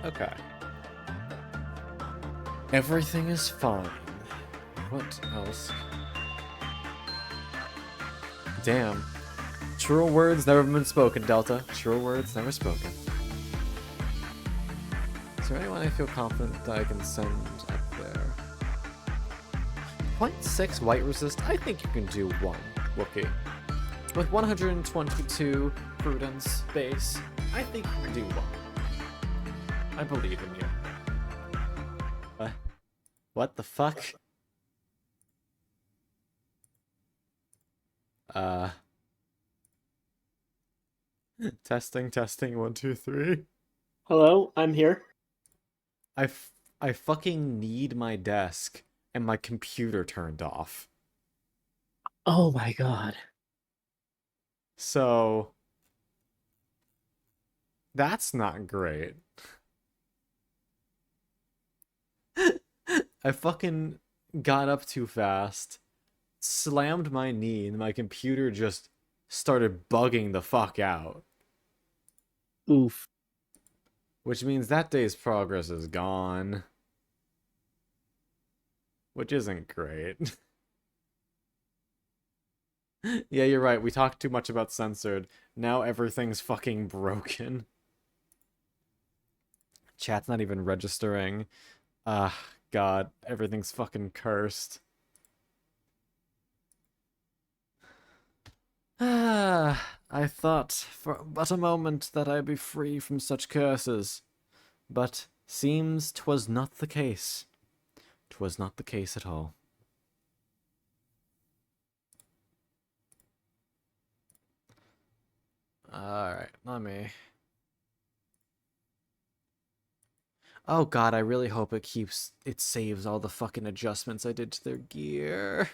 Okay. Everything is fine. What else? Damn. True words never been spoken, Delta. True words never spoken. Is there anyone I feel confident that I can send up there? 0.6 white resist? I think you can do one, Wookie. With 122 prudence base, I think you can do one. I believe in you. What the fuck? Testing, 1, 2, 3. Hello, I'm here. I fucking need my desk and my computer turned off. Oh my god. So that's not great. I fucking got up too fast, slammed my knee, and my computer just started bugging the fuck out. Oof. Which means that day's progress is gone. Which isn't great. Yeah, you're right. We talked too much about censored. Now everything's fucking broken. Chat's not even registering. God. Everything's fucking cursed. I thought for but a moment that I'd be free from such curses. But seems 'twas not the case. 'Twas not the case at all. Alright, let me... Oh god, I really hope it saves all the fucking adjustments I did to their gear.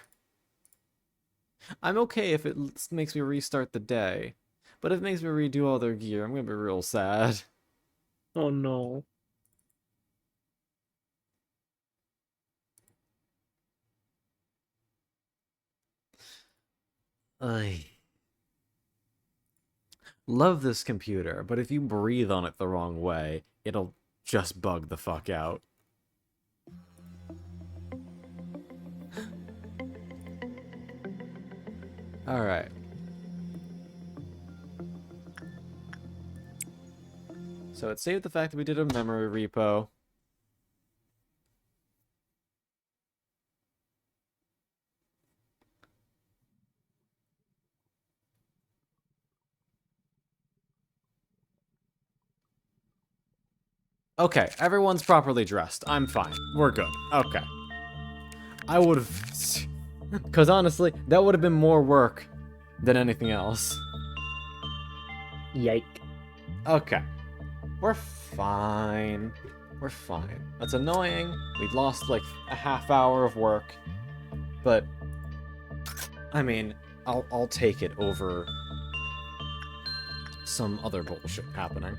I'm okay if it makes me restart the day, but if it makes me redo all their gear, I'm gonna be real sad. Oh no. Ay. Love this computer, but if you breathe on it the wrong way, it'll just bug the fuck out. Alright. So it saved the fact that we did a memory repo. Okay, everyone's properly dressed. I'm fine. We're good. Okay. I would have... Because honestly, that would have been more work than anything else. Yike. Okay. We're fine. We're fine. That's annoying. We'd lost like a half hour of work. But, I mean, I'll take it over some other bullshit happening.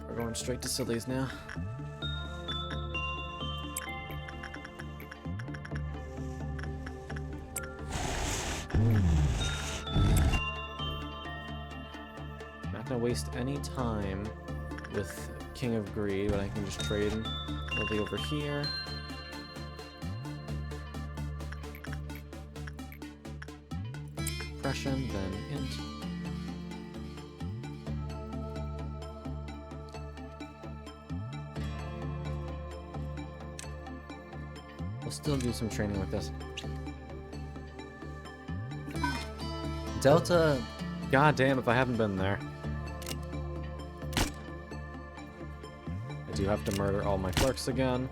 We're going straight to Silly's now. Not gonna waste any time with King of Greed, but I can just trade Lily over here. Suppression, then int. We'll still do some training with this. Delta, goddamn if I haven't been there. I do have to murder all my clerks again.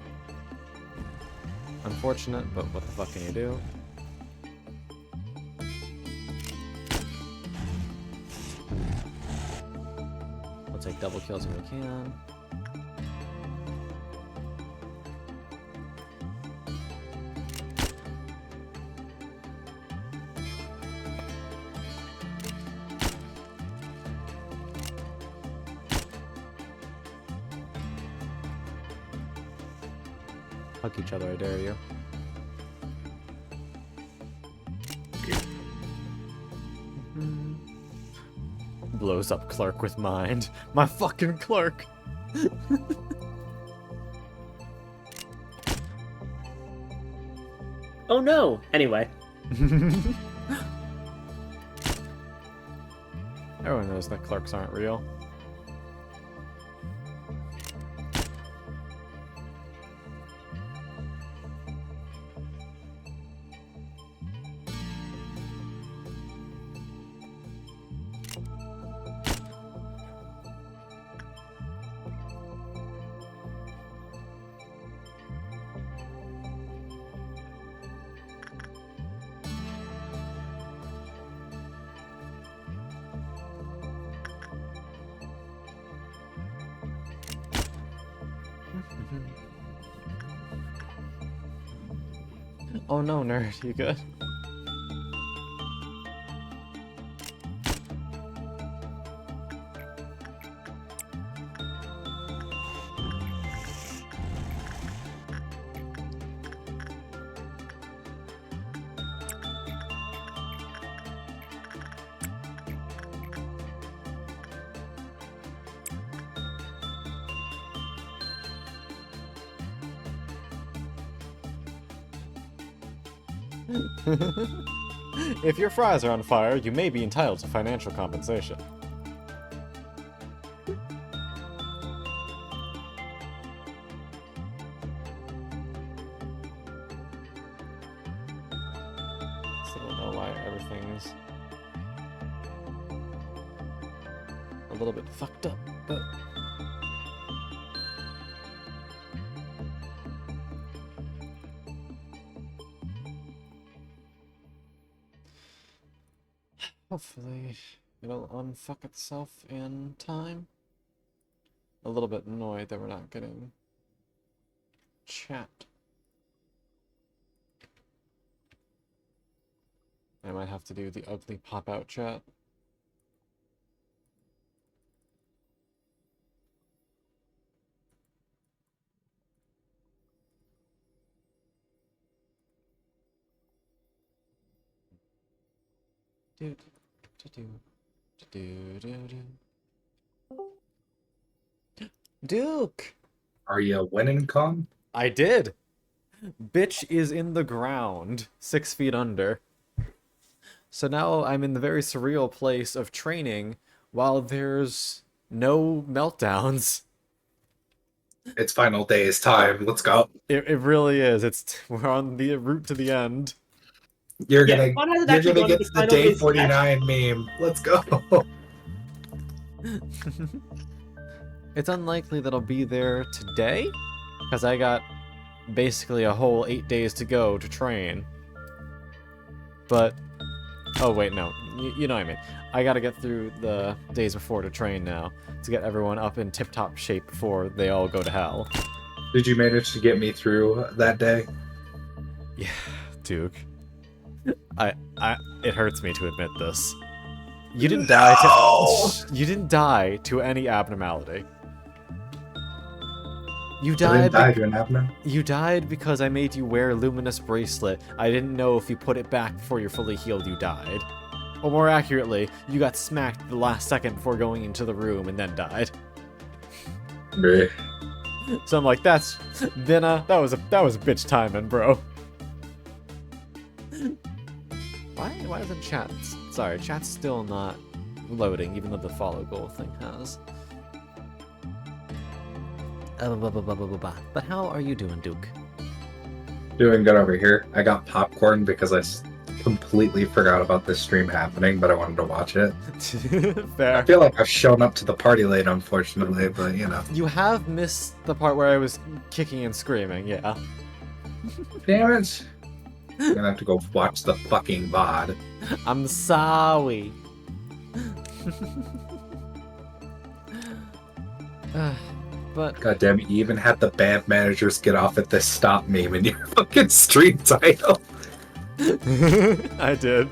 Unfortunate, but what the fuck can you do? We'll take double kills when we can. Fuck each other, I dare you. Blows up clerk with mind. My fucking clerk! Oh no! Anyway. Everyone knows that clerks aren't real. Oh no, nerd, you good? If your fries are on fire, you may be entitled to financial compensation. Still don't know why everything's a little bit fucked up, but... Hopefully, it'll unfuck itself in time. A little bit annoyed that we're not getting chat. I might have to do the ugly pop-out chat. Dude. Duke! Are you winning, Con? I did! Bitch is in the ground, 6 feet under. So now I'm in the very surreal place of training while there's no meltdowns. It's final day's time. Let's go. It really is. We're on the route to the end. You're Yeah, gonna Con hasn't you're actually gonna gone get to to the final day days yet. 49 meme. Let's go. It's unlikely that I'll be there today, because I got basically a whole 8 days to go to train. But, oh wait, no, you know what I mean. I gotta get through the days before to train now, to get everyone up in tip-top shape before they all go to hell. Did you manage to get me through that day? Yeah, Duke. It hurts me to admit this. You didn't die to. You didn't die to any abnormality. You I died. didn't die to an abnormal. You died because I made you wear a luminous bracelet. I didn't know if you put it back before you're fully healed, you died. Or more accurately, you got smacked the last second before going into the room and then died. Bruh. So I'm like, that's BINAH. That was a bitch timing, bro. Why isn't chat? Sorry, chat's still not loading, even though the follow goal thing has. But how are you doing, Duke? Doing good over here. I got popcorn because I completely forgot about this stream happening, but I wanted to watch it. I Fair. feel like I've shown up to the party late, unfortunately, but you know. You have missed the part where I was kicking and screaming, yeah. Damn it. I'm gonna have to go watch the fucking VOD. I'm sorry. But God damn it, you even had the band managers get off at this stop meme in your fucking stream title. I did.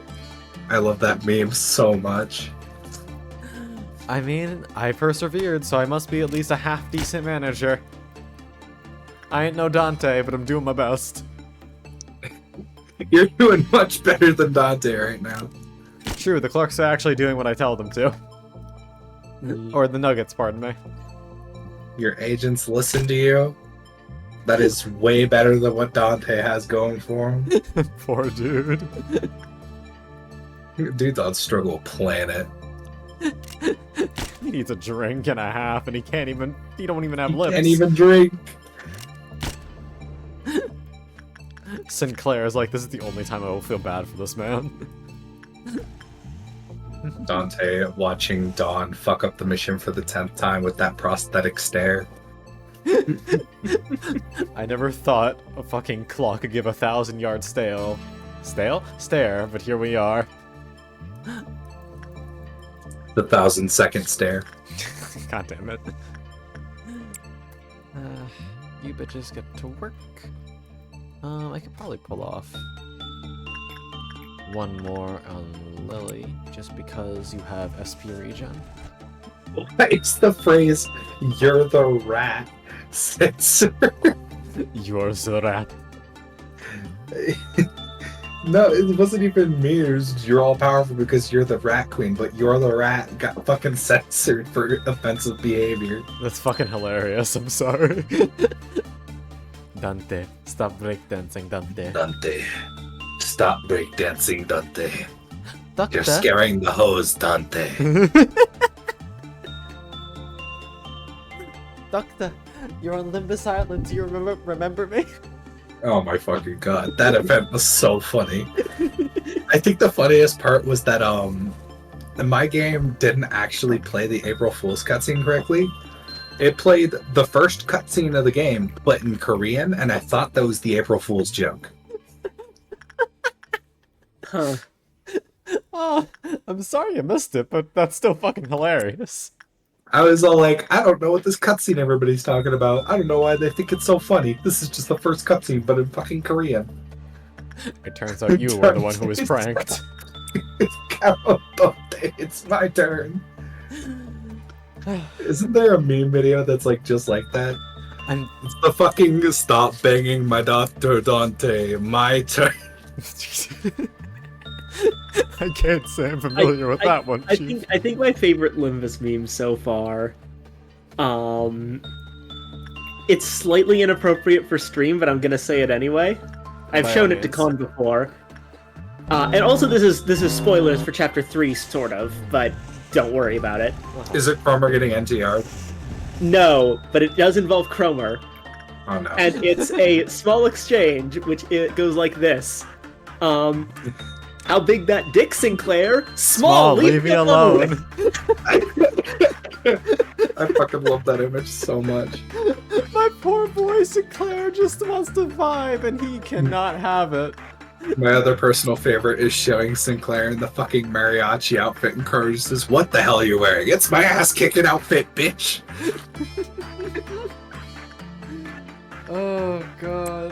I love that meme so much. I mean, I persevered, so I must be at least a half-decent manager. I ain't no Dante, but I'm doing my best. You're doing much better than Dante right now. True, the clerks are actually doing what I tell them to. Or the Nuggets, pardon me. Your agents listen to you. That is way better than what Dante has going for him. Poor dude. Dude's on struggle planet. He needs a drink and a half, and he don't even have He lips. can't even drink. Sinclair's like, this is the only time I will feel bad for this man. Dante watching Dawn fuck up the mission for the 10th time with that prosthetic stare. I never thought a fucking clock could give 1,000-yard stare, but here we are. The 1,000-second stare. God damn it. You bitches get to work. I could probably pull off one more on Lily, just because you have SP regen. It's the phrase, "You're the rat," censor. You're the rat. No, it wasn't even me. It was, you're all powerful because you're the rat queen, but you're the rat got fucking censored for offensive behavior. That's fucking hilarious, I'm sorry. Dante, stop breakdancing, Dante. Dante, stop breakdancing, Dante. Doctor. You're scaring the hoes, Dante. Doctor, you're on Limbus Island. Do you remember me? Oh my fucking god, that event was so funny. I think the funniest part was that my game didn't actually play the April Fool's cutscene correctly. It played the first cutscene of the game, but in Korean, and I thought that was the April Fool's joke. Huh. Oh, I'm sorry you missed it, but that's still fucking hilarious. I was all like, I don't know what this cutscene everybody's talking about. I don't know why they think it's so funny. This is just the first cutscene, but in fucking Korean. It turns out you were the one who was pranked. It's my turn. Isn't there a meme video that's like just like that? And It's the fucking "Stop banging my Dr. Dante, my turn." I can't say I'm familiar with that one. I Chief. think my favorite Limbus meme so far. It's slightly inappropriate for stream, but I'm gonna say it anyway. I've By shown all it to means. Con before. And also this is spoilers for chapter 3, sort of, but don't worry about it. Is it Cromer getting NTR? No, but it does involve Cromer, Oh no. and it's a small exchange, which it goes like this. How big that dick, Sinclair? Small, leave me alone. I fucking love that image so much. My poor boy Sinclair just wants to vibe and he cannot have it. My other personal favorite is showing Sinclair in the fucking mariachi outfit, and Cromer just says, "What the hell are you wearing? It's my ass-kicking outfit, bitch!" Oh, God.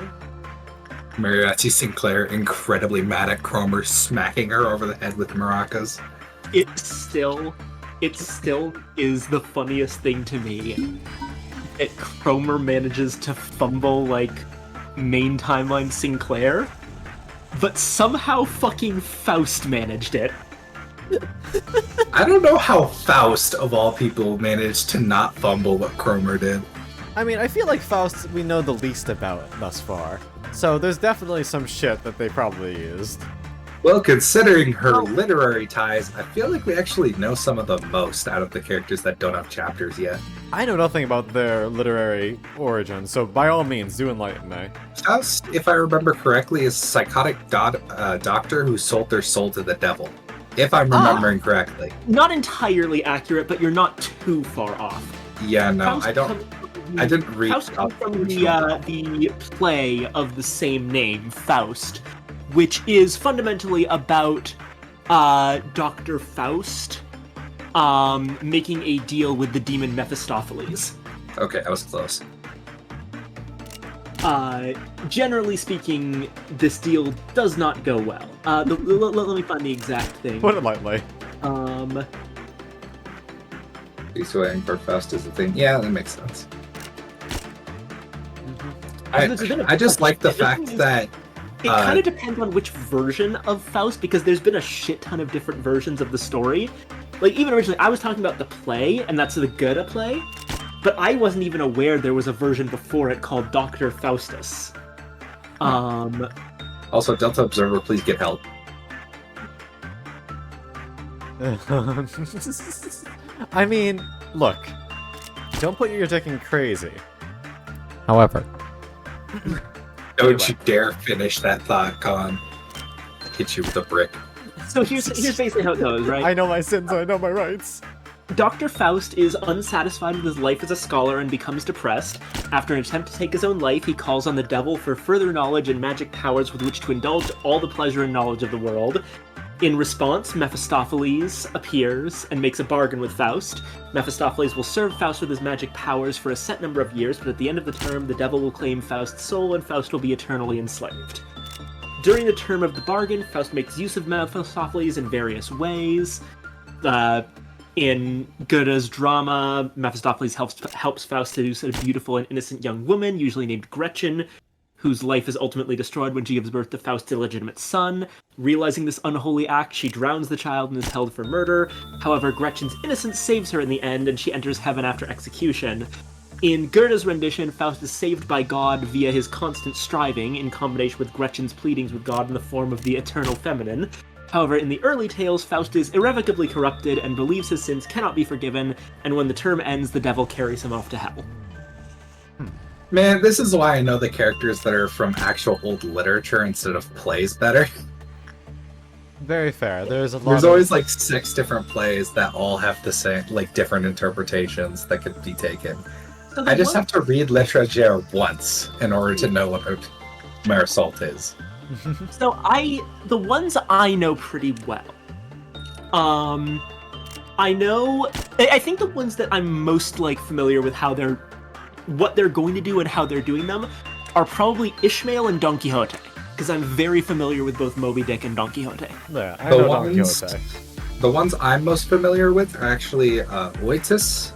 Mariachi Sinclair incredibly mad at Cromer, smacking her over the head with maracas. It still is the funniest thing to me that Cromer manages to fumble, like, main timeline Sinclair, but somehow fucking Faust managed it. I don't know how Faust, of all people, managed to not fumble what Cromer did. I mean, I feel like Faust we know the least about thus far. So there's definitely some shit that they probably used. Well, considering her literary ties, I feel like we actually know some of the most out of the characters that don't have chapters yet. I know nothing about their literary origin, so by all means, do enlighten me. Faust, if I remember correctly, is a psychotic doctor who sold their soul to the devil. If I'm remembering correctly. Not entirely accurate, but you're not too far off. Yeah, no, Faust I don't. I didn't read Faust comes up from original. the play of the same name, Faust, which is fundamentally about Dr. Faust making a deal with the demon Mephistopheles. Okay, I was close. Generally speaking, this deal does not go well. Let me find the exact thing. Put it lightly. He's waiting for Faust is the thing. Yeah, that makes sense. I just like the fact that it kind of depends on which version of Faust, because there's been a shit ton of different versions of the story. Like, even originally, I was talking about the play, and that's the Goethe play, but I wasn't even aware there was a version before it called Dr. Faustus. Also, Delta Observer, please get help. I mean, look, don't put your dick in crazy. However, Don't you dare finish that thought, Con. Hit you with a brick. So here's basically how it goes, right? I know my sins, I know my rights. Dr. Faust is unsatisfied with his life as a scholar and becomes depressed. After an attempt to take his own life, he calls on the devil for further knowledge and magic powers with which to indulge all the pleasure and knowledge of the world. In response, Mephistopheles appears and makes a bargain with Faust. Mephistopheles will serve Faust with his magic powers for a set number of years, but at the end of the term, the devil will claim Faust's soul and Faust will be eternally enslaved. During the term of the bargain, Faust makes use of Mephistopheles in various ways. In Goethe's drama, Mephistopheles helps Faust seduce a beautiful and innocent young woman, usually named Gretchen, whose life is ultimately destroyed when she gives birth to Faust's illegitimate son. Realizing this unholy act, she drowns the child and is held for murder. However, Gretchen's innocence saves her in the end, and she enters heaven after execution. In Goethe's rendition, Faust is saved by God via his constant striving, in combination with Gretchen's pleadings with God in the form of the eternal feminine. However, in the early tales, Faust is irrevocably corrupted and believes his sins cannot be forgiven, and when the term ends, the devil carries him off to hell. Man, this is why I know the characters that are from actual old literature instead of plays better. Very fair. There's always like 6 different plays that all have the same, like different interpretations that could be taken. So I just have to read L'Étranger once in order to know what Marisol is. So the ones I know pretty well. I think the ones that I'm most like familiar with what they're going to do and how they're doing them are probably Ishmael and Don Quixote, because I'm very familiar with both Moby Dick and Don Quixote. Yeah, I know Don Quixote. The ones I'm most familiar with are actually Otis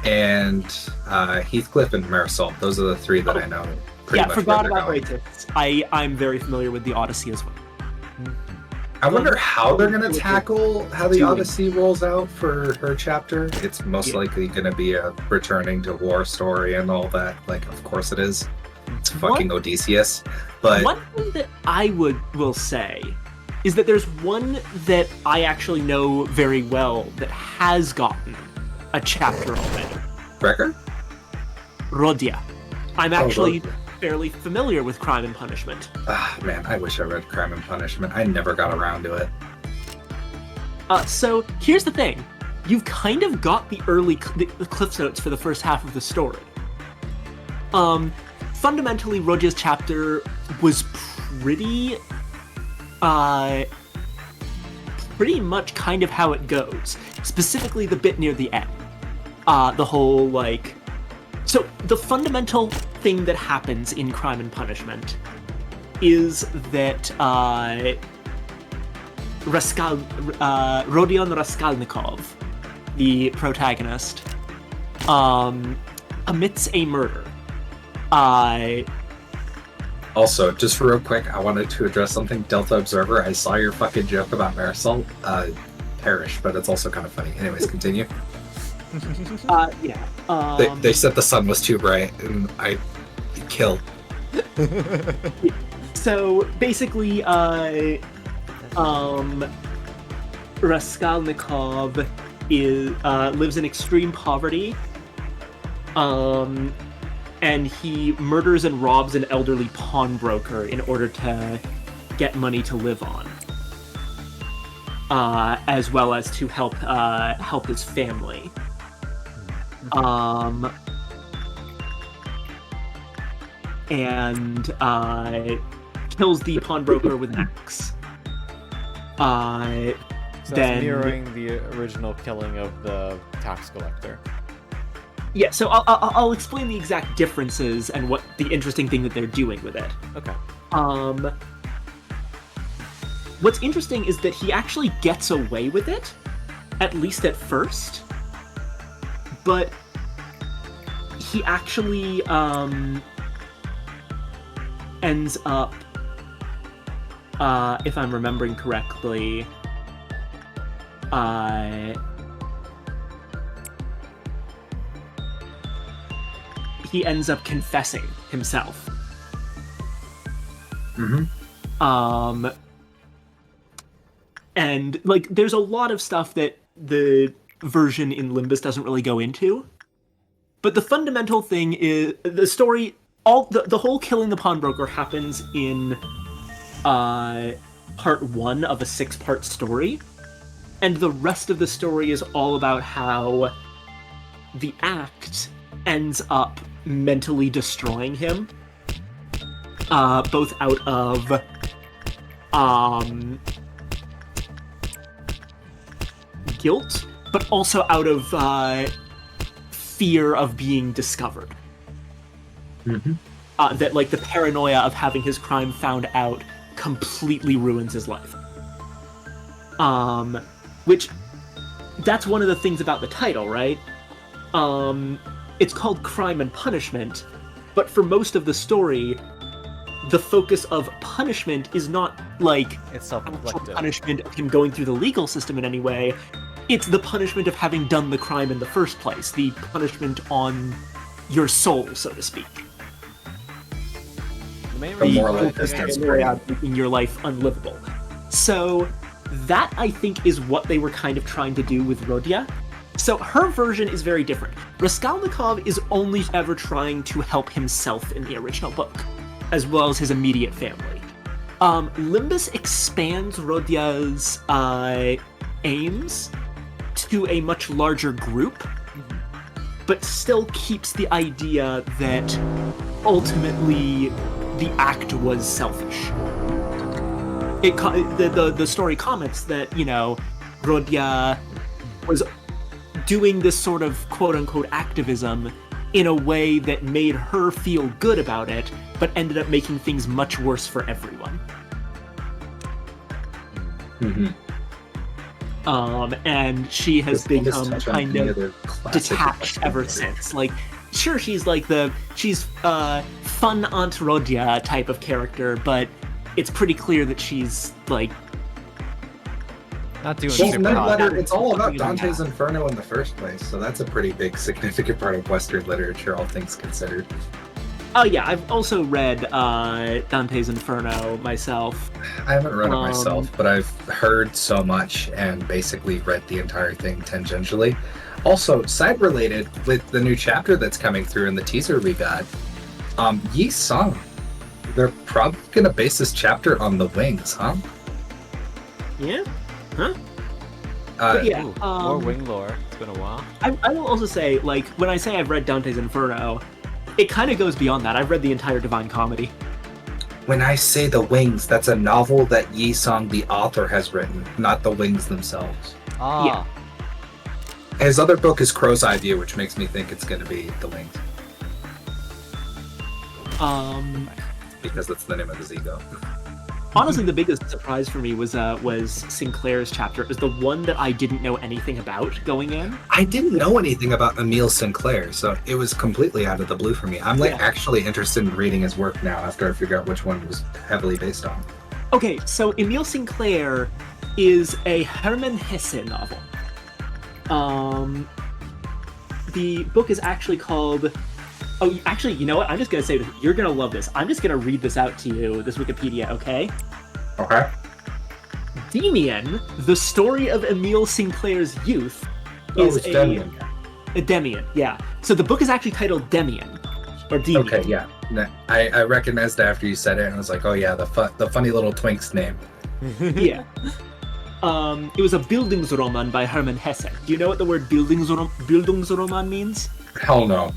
and Heathcliff and Marisol. Those are the 3 that I know. Yeah, forgot about Otis. I'm very familiar with the Odyssey as well. I wonder how they're going to tackle how the Odyssey rolls out for her chapter. It's most likely going to be a returning to war story and all that. Like, of course it is. It's fucking Odysseus. But one thing that I will say is that there's one that I actually know very well that has gotten a chapter already. Wrecker? Rodia. I'm actually fairly familiar with Crime and Punishment. Ah, man, I wish I read Crime and Punishment. I never got around to it. So here's the thing. You've kind of got the Cliff Notes for the first half of the story. Fundamentally, Rodia's chapter was pretty much kind of how it goes. Specifically the bit near the end. The whole, like... So, the fundamental thing that happens in Crime and Punishment is that, Rodion Raskolnikov, the protagonist, commits a murder. Also, just real quick, I wanted to address something. Delta Observer, I saw your fucking joke about Marisol. Perish, but it's also kind of funny. Anyways, continue. Yeah. They said the sun was too bright, and I killed. So, basically, Raskolnikov lives in extreme poverty, and he murders and robs an elderly pawnbroker in order to get money to live on, as well as to help his family. And kills the pawnbroker with an axe. So Then- that's mirroring the original killing of the tax collector. Yeah, so I'll explain the exact differences and what the interesting thing that they're doing with it. Okay. What's interesting is that he actually gets away with it, at least at first, but he actually ends up, if I'm remembering correctly, he ends up confessing himself. Mm-hmm. And, like, there's a lot of stuff that the version in Limbus doesn't really go into. But the fundamental thing is, the story, the whole killing the pawnbroker happens in part 1 of a 6-part story. And the rest of the story is all about how the act ends up mentally destroying him. Both out of guilt, but also out of fear of being discovered. Mm-hmm. That, like, the paranoia of having his crime found out completely ruins his life. Which, that's one of the things about the title, right? It's called Crime and Punishment, but for most of the story, the focus of punishment is not, like, It's actual self-inflicted. punishment of him going through the legal system in any way. It's the punishment of having done the crime in the first place, the punishment on your soul, so to speak. The main The reason moral why I distance think is I- great. Making your life unlivable. So that, I think, is what they were kind of trying to do with Rodia. So her version is very different. Raskolnikov is only ever trying to help himself in the original book, as well as his immediate family. Limbus expands Rodia's aims to a much larger group, but still keeps the idea that ultimately the act was selfish. The story comments that, you know, Rodia was doing this sort of quote-unquote activism in a way that made her feel good about it, but ended up making things much worse for everyone. Mm-hmm. And she has become kind of detached detached ever since. Like, sure, she's like she's fun Aunt Rodia type of character, but it's pretty clear that she's like, Not doing Well, super no, hot. but it's all about Something like Dante's that. Inferno in the first place, so that's a pretty big, significant part of Western literature, all things considered. oh yeah, I've also read Dante's Inferno myself. I haven't read it Um, myself, but I've heard so much and basically read the entire thing tangentially. Also, side related, with the new chapter that's coming through in the teaser we got, Yi Sung. They're probably gonna base this chapter on the wings, huh? Yeah? Huh? Uh, Yeah, Ooh, more wing lore. It's been a while. I will also say, like, when I say I've read Dante's Inferno, it kind of goes beyond that. I've read the entire Divine Comedy. When I say the wings, that's a novel that Yi Sung, the author, has written, not the wings themselves. Ah. His other book is Crow's Eye View, which makes me think it's going to be the wings, because that's the name of his ego. Honestly, the biggest surprise for me was Sinclair's chapter. It was the one that I didn't know anything about going in. I didn't know anything about Emile Sinclair, so it was completely out of the blue for me. I'm like Yeah. actually interested in reading his work now after I figure out which one it was heavily based on. Okay, so Emile Sinclair is a Hermann Hesse novel. The book is actually called... Oh, actually, you know what? I'm just going to say this. You're going to love this. I'm just going to read this out to you, this Wikipedia, okay? Okay. Demian, the story of Emile Sinclair's youth, is it's Demian. a Demian, yeah. So the book is actually titled Demian, or Demian. Okay, yeah. No, I recognized it after you said it, and I was like, oh yeah, the funny little twink's name. Yeah. It was a Bildungsroman by Hermann Hesse. Do you know what the word Bildungsroman means? Hell no.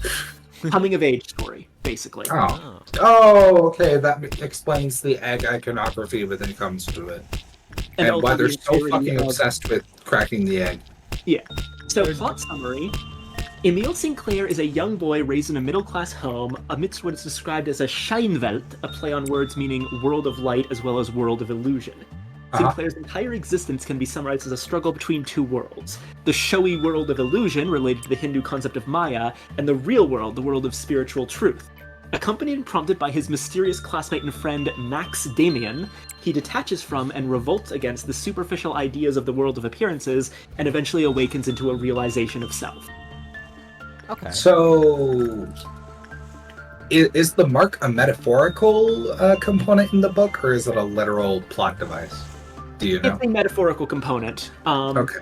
Coming of age story, basically. Oh. Oh, okay, that explains the egg iconography when it comes to it. And also why they're the so entirety fucking of- obsessed with cracking the egg. Yeah. So, plot summary. Emile Sinclair is a young boy raised in a middle-class home amidst what is described as a Scheinwelt, a play on words meaning world of light as well as world of illusion. Sinclair's entire existence can be summarized as a struggle between two worlds. The showy world of illusion, related to the Hindu concept of Maya, and the real world, the world of spiritual truth. Accompanied and prompted by his mysterious classmate and friend Max Damian, he detaches from and revolts against the superficial ideas of the world of appearances and eventually awakens into a realization of self. Okay. So, is the mark a metaphorical component in the book, or is it a literal plot device? Do you know? It's a metaphorical component. Okay.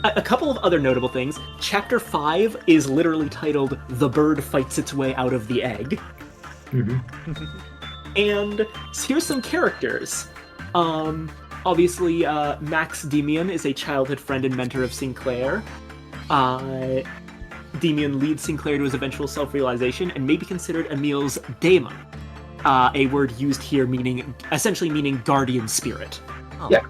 A couple of other notable things. Chapter 5 is literally titled The Bird Fights Its Way Out of the Egg. And here's some characters. Obviously, Max Demian is a childhood friend and mentor of Sinclair. Demian leads Sinclair to his eventual self-realization and may be considered Emile's daemon, a word used here essentially meaning guardian spirit. Oh. Yeah.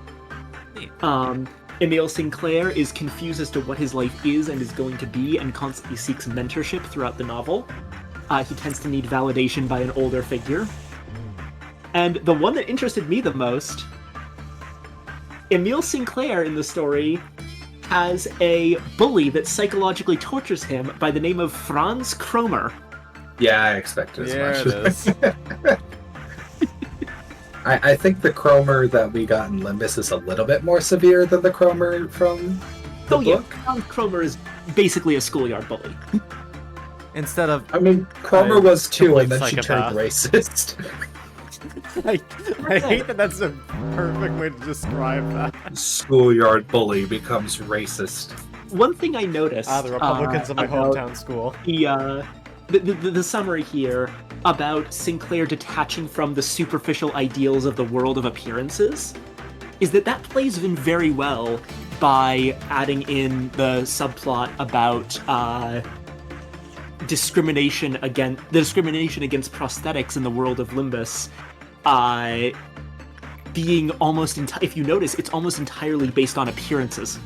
Emile Sinclair is confused as to what his life is and is going to be and constantly seeks mentorship throughout the novel. He tends to need validation by an older figure. And the one that interested me the most, Emile Sinclair in the story has a bully that psychologically tortures him by the name of Franz Kromer. Yeah, I expected as There much. it is. I think the Cromer that we got in Limbus is a little bit more severe than the Cromer from the book. Yeah, Franz Kromer is basically a schoolyard bully. Instead of I mean, Cromer I'm was too, complete and then she turned racist. I hate that that's a perfect way to describe that. Schoolyard bully becomes racist. One thing I noticed The Republicans of my about hometown school. the summary here about Sinclair detaching from the superficial ideals of the world of appearances is that plays in very well by adding in the subplot about discrimination against prosthetics in the world of Limbus being almost if you notice, it's almost entirely based on appearances.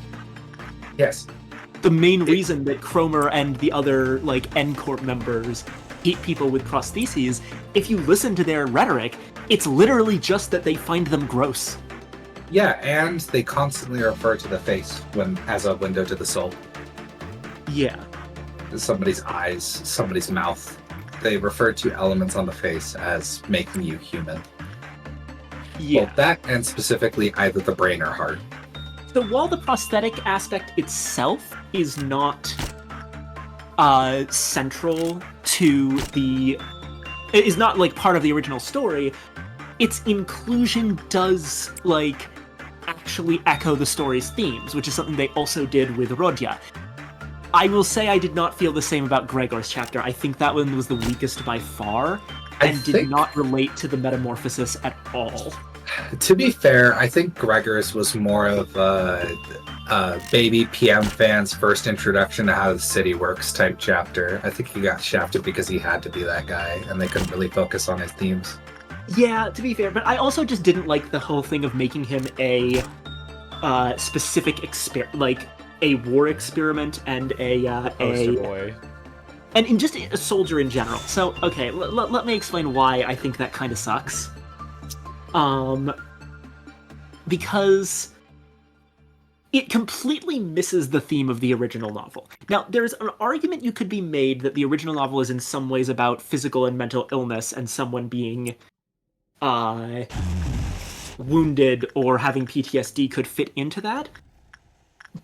Yes. The main reason that Cromer and the other Corp members hate people with prostheses, if you listen to their rhetoric, it's literally just that they find them gross. Yeah, and they constantly refer to the face as a window to the soul. Yeah. Somebody's eyes, somebody's mouth. They refer to elements on the face as making you human. Yeah. Well, that and specifically either the brain or heart. So while the prosthetic aspect itself is not central to is not part of the original story, its inclusion does actually echo the story's themes, which is something they also did with Rodya. I will say I did not feel the same about Gregor's chapter. I think that one was the weakest by far, and did not relate to the metamorphosis at all. To be fair, I think Gregor's was more of a baby PM fan's first introduction to how the city works type chapter. I think he got shafted because he had to be that guy, and they couldn't really focus on his themes. Yeah, to be fair, but I also just didn't like the whole thing of making him a specific like a war experiment and Poster boy. and in just a soldier in general. So, okay, let me explain why I think that kind of sucks. Because it completely misses the theme of the original novel. Now, there's an argument you could be made that the original novel is in some ways about physical and mental illness and someone being wounded or having PTSD could fit into that.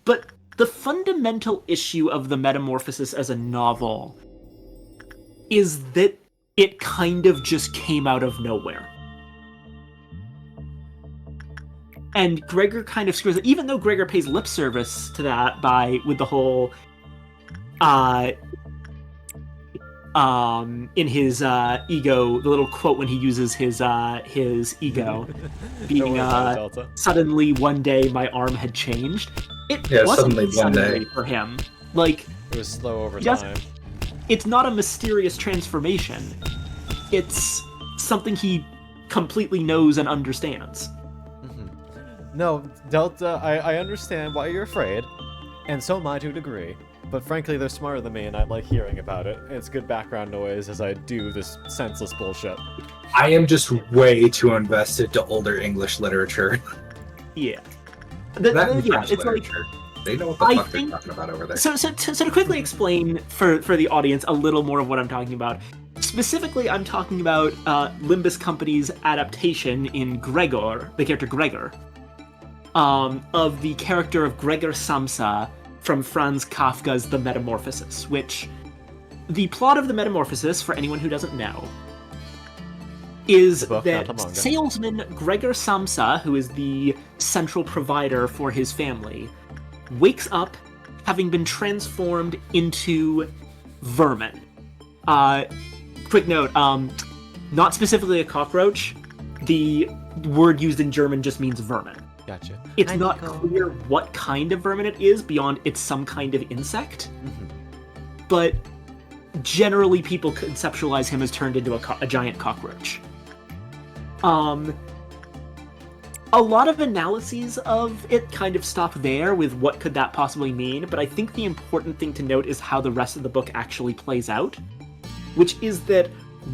But the fundamental issue of the Metamorphosis as a novel is that it kind of just came out of nowhere. And Gregor kind of screws it, even though Gregor pays lip service to that with the whole, in his ego, the little quote when he uses his ego, being suddenly one day my arm had changed. It wasn't suddenly one day for him. Like, it was slow over time. It's not a mysterious transformation. It's something he completely knows and understands. No, Delta, I understand why you're afraid, and so am I to a degree. But frankly, they're smarter than me, and I like hearing about it. It's good background noise as I do this senseless bullshit. I am just way too invested to older English literature. Yeah. It's like they know what the fuck they're talking about over there. So to quickly explain for the audience a little more of what I'm talking about. Specifically, I'm talking about Limbus Company's adaptation in Gregor, the character Gregor, of the character of Gregor Samsa from Franz Kafka's The Metamorphosis, which the plot of The Metamorphosis, for anyone who doesn't know, is that salesman Gregor Samsa, who is the central provider for his family, wakes up having been transformed into vermin. Quick note, not specifically a cockroach. The word used in German just means vermin. Gotcha. It's not clear what kind of vermin it is beyond it's some kind of insect. Mm-hmm. But generally people conceptualize him as turned into a giant cockroach. A lot of analyses of it kind of stop there with what could that possibly mean, but I think the important thing to note is how the rest of the book actually plays out, which is that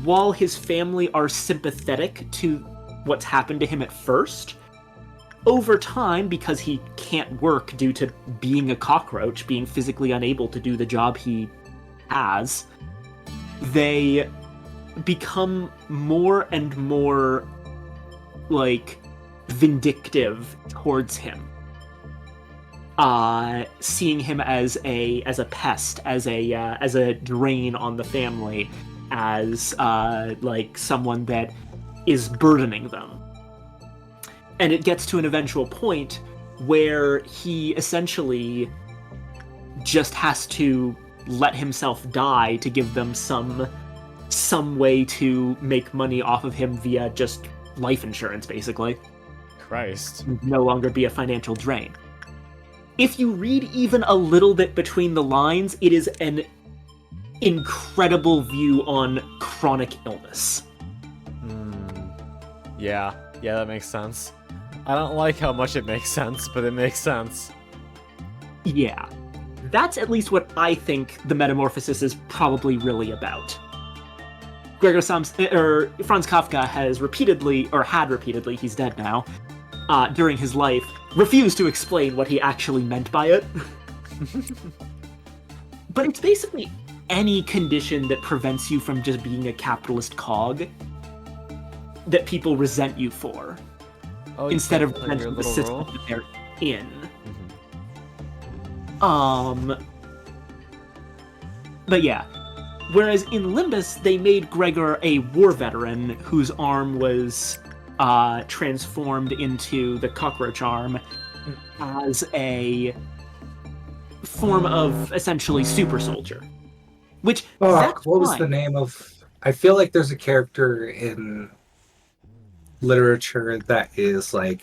while his family are sympathetic to what's happened to him at first, over time, because he can't work due to being a cockroach, being physically unable to do the job he has, they become more and more, like, vindictive towards him. Seeing him as a pest, as a drain on the family, as like someone that is burdening them. And it gets to an eventual point where he essentially just has to let himself die to give them some way to make money off of him via just life insurance, basically. Christ. No longer be a financial drain. If you read even a little bit between the lines, it is an incredible view on chronic illness. Yeah, that makes sense. I don't like how much it makes sense, but it makes sense. Yeah. That's at least what I think the Metamorphosis is probably really about. Franz Kafka has repeatedly, he's dead now, during his life, refused to explain what he actually meant by it. But it's basically any condition that prevents you from just being a capitalist cog that people resent you for. Instead of resenting the system that they're in. Mm-hmm. But yeah. Whereas in Limbus, they made Gregor a war veteran whose arm was transformed into the cockroach arm as a form of essentially super soldier. Which Fuck, that's what was fine. the name of... I feel like there's a character in literature that is a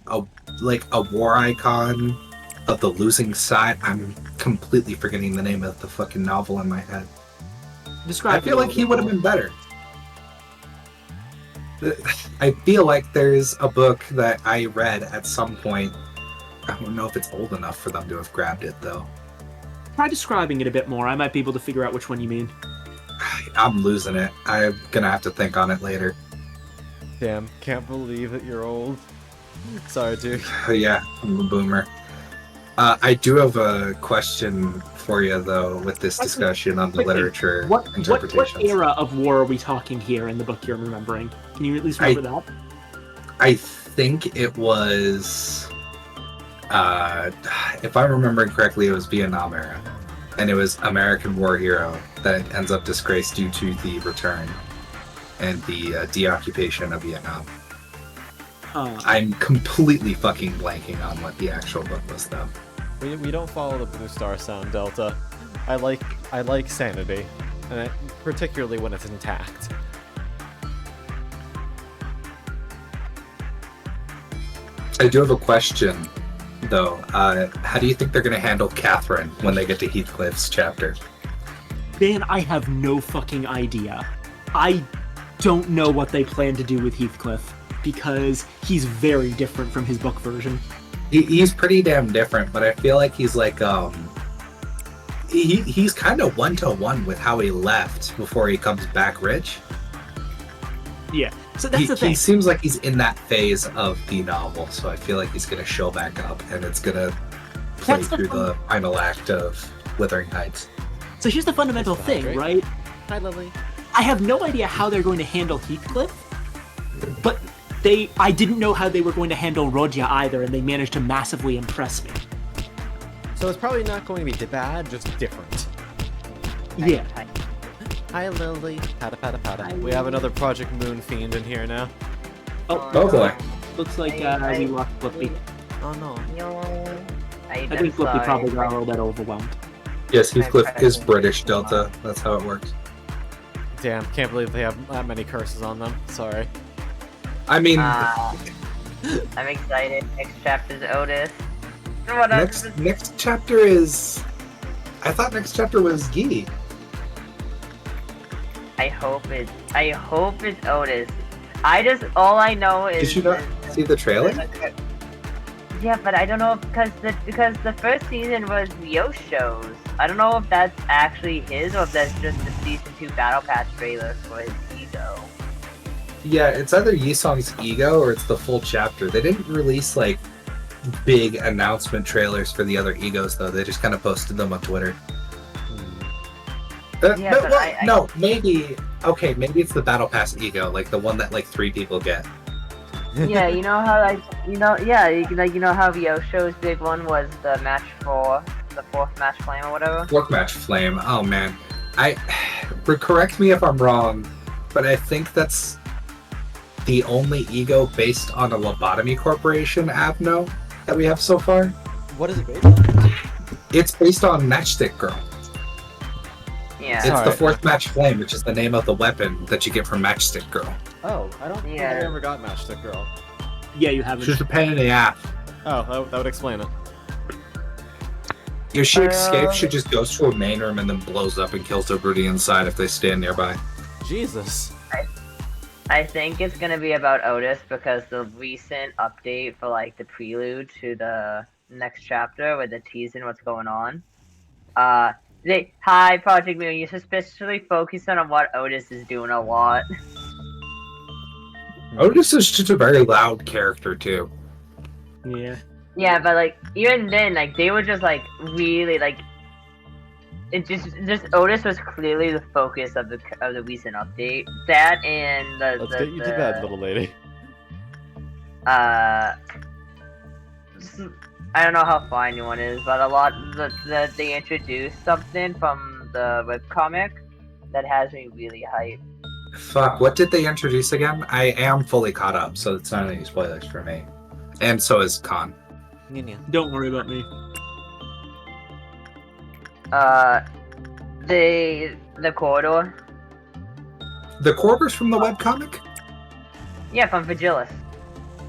a war icon of the losing side. I'm completely forgetting the name of the fucking novel in my head. Describe I it feel a like little he bit would have more. been better. I feel like there's a book that I read at some point. I don't know if it's old enough for them to have grabbed it, though. Try describing it a bit more. I might be able to figure out which one you mean. I'm losing it. I'm gonna have to think on it later. Damn, can't believe that you're old. Sorry, dude. Yeah, I'm a boomer. I do have a question for you, though, with this discussion on the Wait, literature What interpretations. era of war are we talking here in the book you're remembering? Can you at least remember that? I think it was, if I'm remembering correctly, it was Vietnam era, and it was American war hero that ends up disgraced due to the return and the deoccupation of Vietnam. I'm completely fucking blanking on what the actual book was, though. We don't follow the Blue Star Sound Delta. I like sanity, and particularly when it's intact. I do have a question, though. How do you think they're going to handle Catherine when they get to Heathcliff's chapter? Man, I have no fucking idea. I don't know what they plan to do with Heathcliff, because he's very different from his book version. He's pretty damn different, but I feel like he's he's kind of one-to-one with how he left before he comes back rich. Yeah, so that's the thing. He seems like he's in that phase of the novel, so I feel like he's going to show back up, and it's going to play That's the through fun- the final act of Wuthering Heights. So here's the fundamental That's thing, great. right? Hi, Lily. I have no idea how they're going to handle Heathcliff, but I didn't know how they were going to handle Rodya either, and they managed to massively impress me. So it's probably not going to be bad, just different. Yeah. Hi, Lily. Pata pata pata. We have another Project Moon fiend in here now. Oh, Oh boy. looks like we lost Flippy. Oh no. I think Flippy probably got a little bit overwhelmed. Yes, Heathcliff is British Delta. That's how it works. Damn, can't believe they have that many curses on them. Sorry. I mean, I'm excited. Next chapter's Otis. What next chapter is... I thought next chapter was Gee. I hope it's Otis. All I know is. Did you not see the trailer? Yeah, but I don't know because the first season was Yosho's. I don't know if that's actually his or if that's just the season 2 Battle Pass trailer for his ego. Yeah, it's either Yisong's ego or it's the full chapter. They didn't release big announcement trailers for the other egos, though. They just kind of posted them on Twitter. Yeah, but no, maybe. Okay, maybe it's the Battle Pass ego, the one that 3 people get. Yeah, you know how you know how Yosho's big one was the match for the 4th match flame or whatever. 4th match flame. Oh man, correct me if I'm wrong, but I think that's the only ego based on a lobotomy corporation Abno that we have so far. What is it based on? It's based on Matchstick Girl. Yeah. It's Sorry. the 4th match flame, which is the name of the weapon that you get from Matchstick Girl. Oh, I don't think I Yeah. ever got Matchstick Girl. Yeah, you haven't. She's a pain in the ass. Oh, that would explain it. If she escapes, she just goes to a main room and then blows up and kills everybody inside if they stand nearby. Jesus. I think it's gonna be about Otis because the recent update for the prelude to the next chapter with the teasing what's going on. Hi Project Moon, you're suspiciously focusing on what Otis is doing a lot. Otis is just a very loud character, too. Yeah. Yeah, but even then, they were just really it just Otis was clearly the focus of the recent update. That and Let's get you to bed, little lady. I don't know how far anyone is, but they introduced something from the webcomic that has me really hyped. Fuck, what did they introduce again? I am fully caught up, so it's not any spoilers for me. And so is Khan. Yin yang. Don't worry about me. The corridor. The Corpers from the webcomic? Yeah, from Vigilis.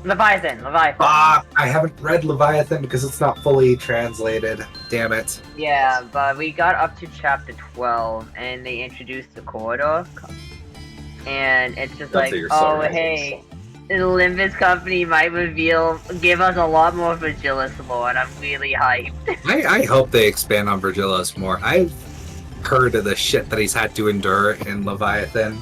Leviathan. Ah, I haven't read Leviathan because it's not fully translated. Damn it. Yeah, but we got up to chapter 12, and they introduced the corridor. And it's just Don't like, say you're so oh, right. hey, the Limbus Company might give us a lot more Vigilis lore, and I'm really hyped. I hope they expand on Virgilius more. I've heard of the shit that he's had to endure in Leviathan.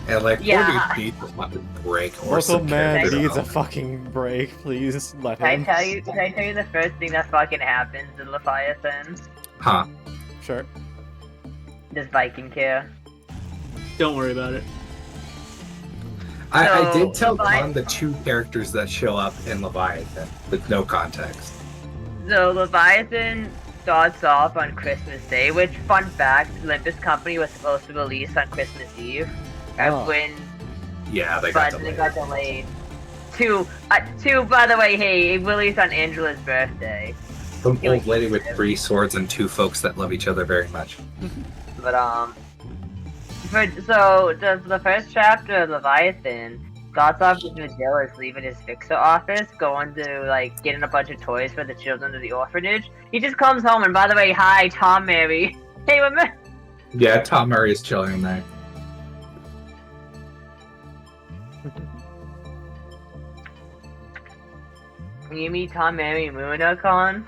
And like, Yeah. poor dude needs a fucking break or Local some man character needs a development. fucking break. Please let Can I him. tell you the first thing that fucking happens in Leviathan? Huh. Sure. This Viking care. Don't worry about it. I So, did tell Levi- Con the 2 characters that show up in Leviathan with no context. So Leviathan starts off on Christmas Day, which, fun fact, Limbus Company was supposed to release on Christmas Eve. That's Oh. when, Yeah, they got but they delayed. got delayed. Two, by the way, hey, it released on Angela's birthday. Some old lady with 3 swords and 2 folks that love each other very much. But the first chapter of Leviathan starts off with Vigilis leaving his fixer office, going to like getting a bunch of toys for the children of the orphanage. He just comes home, and by the way, hi, Tom, Mary. Hey, remember? Yeah, Tom Murray is chilling in there. When you meet Tom, Mary, and Moonacon,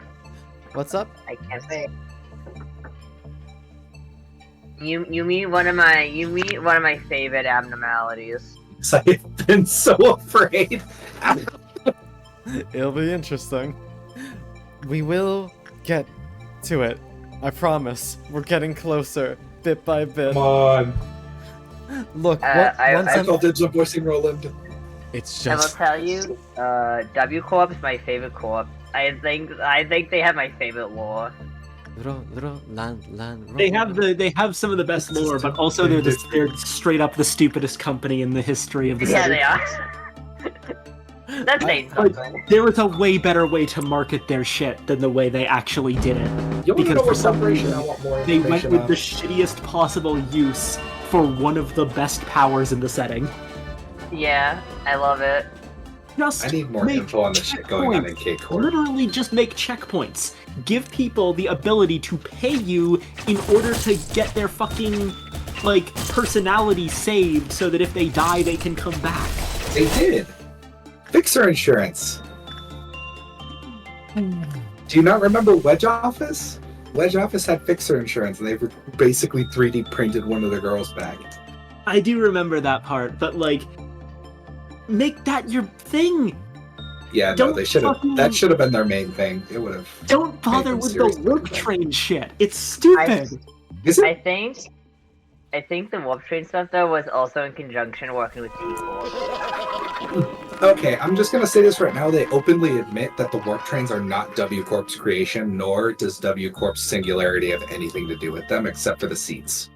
What's up? I can't say. You meet one of my favorite abnormalities. I've been so afraid. It'll be interesting. We will get to it. I promise. We're getting closer, bit by bit. Come on. Look, I once I I'm... call dibs on voicing Roland. It's I will just... tell you, W Corp is my favorite corp. I think they have my favorite lore. Little land. They have some of the best lore, but also they're straight up the stupidest company in the history of the Yeah, city. they are. That's saying something. There was a way better way to market their shit than the way they actually did it. You wanna Because know for what some separation reason, I want more They went information with on? the shittiest possible use for one of the best powers in the setting. Yeah, I love it. Just I need more make info on the shit going on in K-Corp. Literally just make checkpoints. Give people the ability to pay you in order to get their fucking, like, personality saved so that if they die, they can come back. They did. Fixer insurance. Do you not remember Wedge Office? Wedge Office had Fixer insurance, and they basically 3D printed one of the girls back. I do remember that part, but, like, make that your thing. Yeah, no, Don't they should have. fucking- That should have been their main thing. It would have. Don't bother them with serious the about work that. train shit. It's stupid. Is it? I think the warp train stuff though was also in conjunction working with T4. Okay, I'm just gonna say this right now. They openly admit that the warp trains are not W Corp's creation, nor does W Corp's singularity have anything to do with them, except for the seats.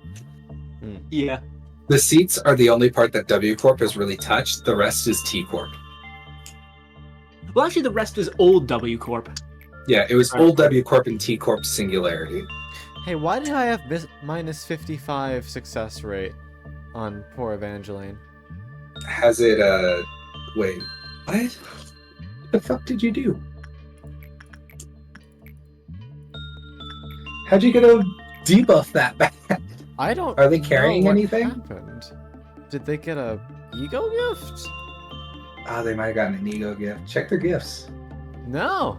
Yeah. The seats are the only part that W Corp has really touched. The rest is T Corp. Well, actually, the rest is old W Corp. Yeah, it was Right. old W Corp and T Corp's singularity. Hey, why did I have minus 55 success rate on poor Evangeline? Has it, wait, what? The fuck did you do? How'd you get a debuff that bad? I don't Are they carrying know what anything? happened. Did they get a ego gift? Ah, they might have gotten an ego gift. Check their gifts. No.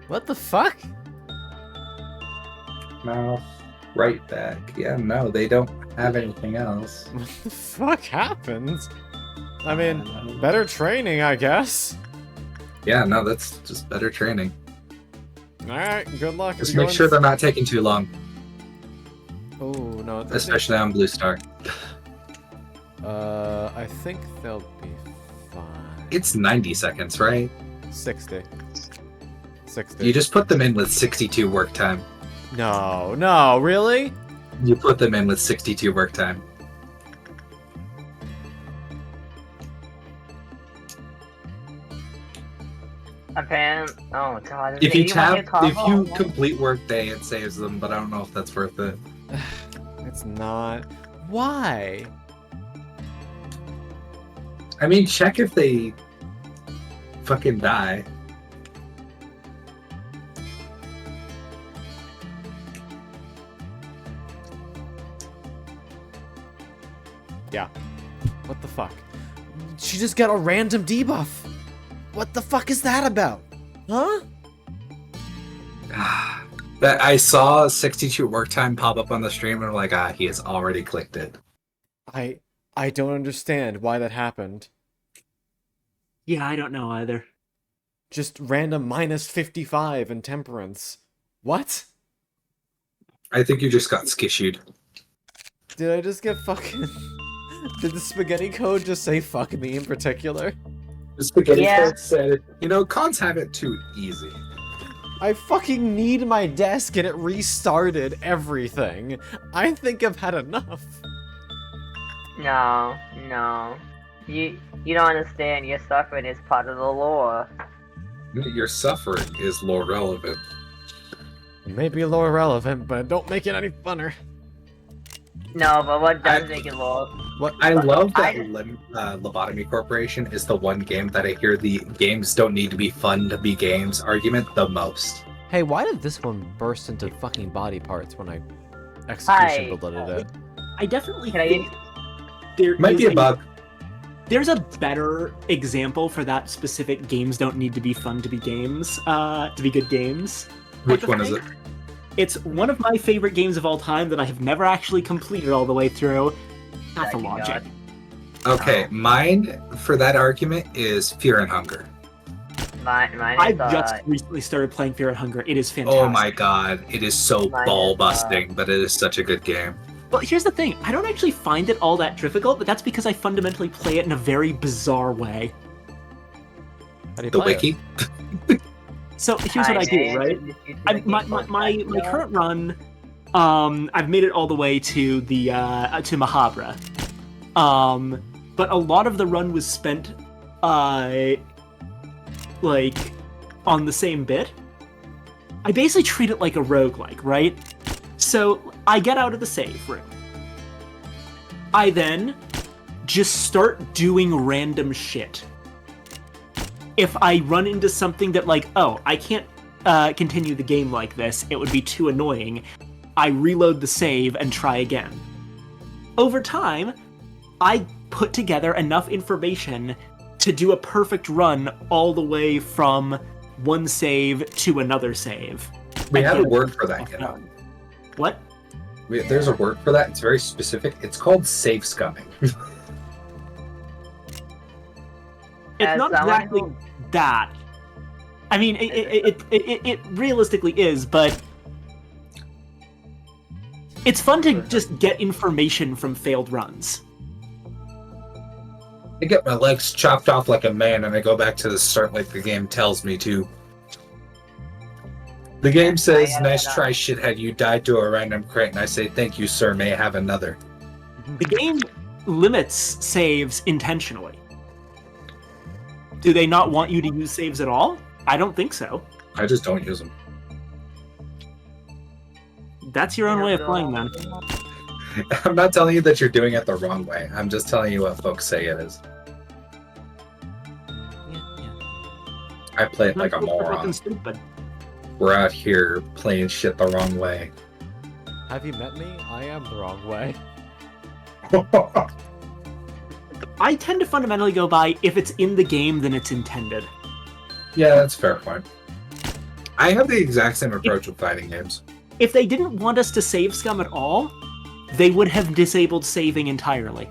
What the fuck? Mouth, right back. Yeah, no, they don't have anything else. What the fuck happened? I mean, better training, I guess. Yeah, no, that's just better training. Alright, good luck. Just You're make sure they're not taking too long, Oh, no. especially on Blue Star. I think they'll be fine. It's 90 seconds, right? 60. 60. You just put them in with 62 work time. No, really? You put them in with 62 work time. Apparently, oh god. If you want me to call if you home? complete workday, it saves them, but I don't know if that's worth it. It's not. Why? I mean, check if they fucking die. Yeah. What the fuck? She just got a random debuff. What the fuck is that about? Huh? That I saw 62 work time pop up on the stream, and I'm like, he has already clicked it. I don't understand why that happened. Yeah, I don't know either. Just random minus 55 in temperance. What? I think you just got skissued. Did I just get fucking... Did the spaghetti code just say fuck me in particular? The spaghetti Yeah. code said it. You know, cons have it too easy. I fucking need my desk and it restarted everything. I think I've had enough. No. You don't understand. Your suffering is part of the lore. Your suffering is lore relevant. It may be lore relevant, but don't make it any funner. No, but what does I- make it lore? What? I love that I- Lobotomy Corporation is the one game that I hear the games don't need to be fun to be games argument the most. Hey, why did this one burst into fucking body parts when I execution Hi. bulleted it? I definitely Can I think there Might is be a bug. There's a better example for that specific games don't need to be fun to be games, to be good games. Which type of one is thing. it? It's one of my favorite games of all time that I have never actually completed all the way through. Pathologic. Okay, mine for that argument is Fear and Hunger. Mine I've is, just recently started playing Fear and Hunger. It is fantastic. Oh my god, it is so Mine is, ball busting, but it is such a good game. Well, here's the thing. I don't actually find it all that difficult, but that's because I fundamentally play it in a very bizarre way. How do you The play wiki. So here's what I do, right? My current run, I've made it all the way to the to Mahabra, but a lot of the run was spent, like, on the same bit. I basically treat it like a roguelike, right? So I get out of the save room. I then just start doing random shit. If I run into something that, like, oh, I can't continue the game like this, it would be too annoying, I reload the save and try again. Over time, I put together enough information to do a perfect run all the way from one save to another save. We And have a get word for that, stuff you know. done. What? There's a word for that. It's very specific. It's called save scumming. It's As not someone exactly who- that. I mean, it realistically is, but it's fun to just get information from failed runs. I get my legs chopped off like a man, and I go back to the start like the game tells me to. The game says, "Nice try, shithead. You died to a random crate," and I say, "Thank you, sir. May I have another?" The game limits saves intentionally. Do they not want you to use saves at all? I don't think so. I just don't use them. That's your own way of playing, then. I'm not telling you that you're doing it the wrong way. I'm just telling you what folks say it is. I play it like a Not so fucking moron. stupid. We're out here playing shit the wrong way. Have you met me? I am the wrong way. I tend to fundamentally go by, if it's in the game, then it's intended. Yeah, that's a fair point. I have the exact same approach with fighting games. If they didn't want us to save scum at all, they would have disabled saving entirely.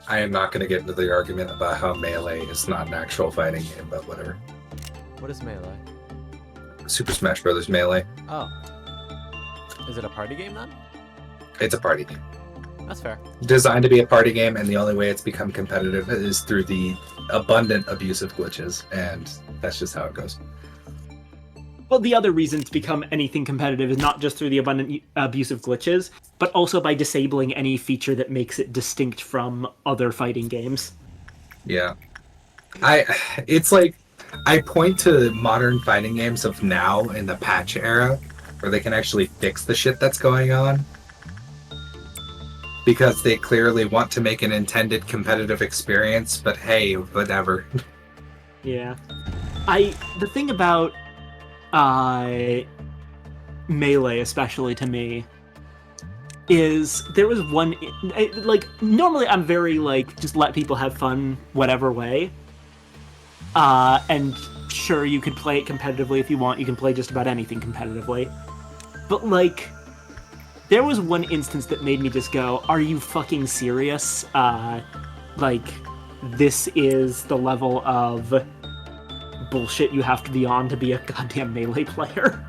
I am not going to get into the argument about how Melee is not an actual fighting game, but whatever. What is Melee? Super Smash Bros. Melee. Oh. Is it a party game then? It's a party game. That's fair. Designed to be a party game, and the only way it's become competitive is through the abundant abuse of glitches, and that's just how it goes. Well, the other reason to become anything competitive is not just through the abundant abuse of glitches, but also by disabling any feature that makes it distinct from other fighting games. Yeah. It's like I point to modern fighting games of now in the patch era where they can actually fix the shit that's going on. Because they clearly want to make an intended competitive experience, but hey, whatever. Yeah. The thing about Melee, especially to me, is there was one like normally I'm very like just let people have fun whatever way. And sure, you can play it competitively if you want. You can play just about anything competitively. But like there was one instance that made me just go, are you fucking serious? Like, this is the level of bullshit you have to be on to be a goddamn Melee player?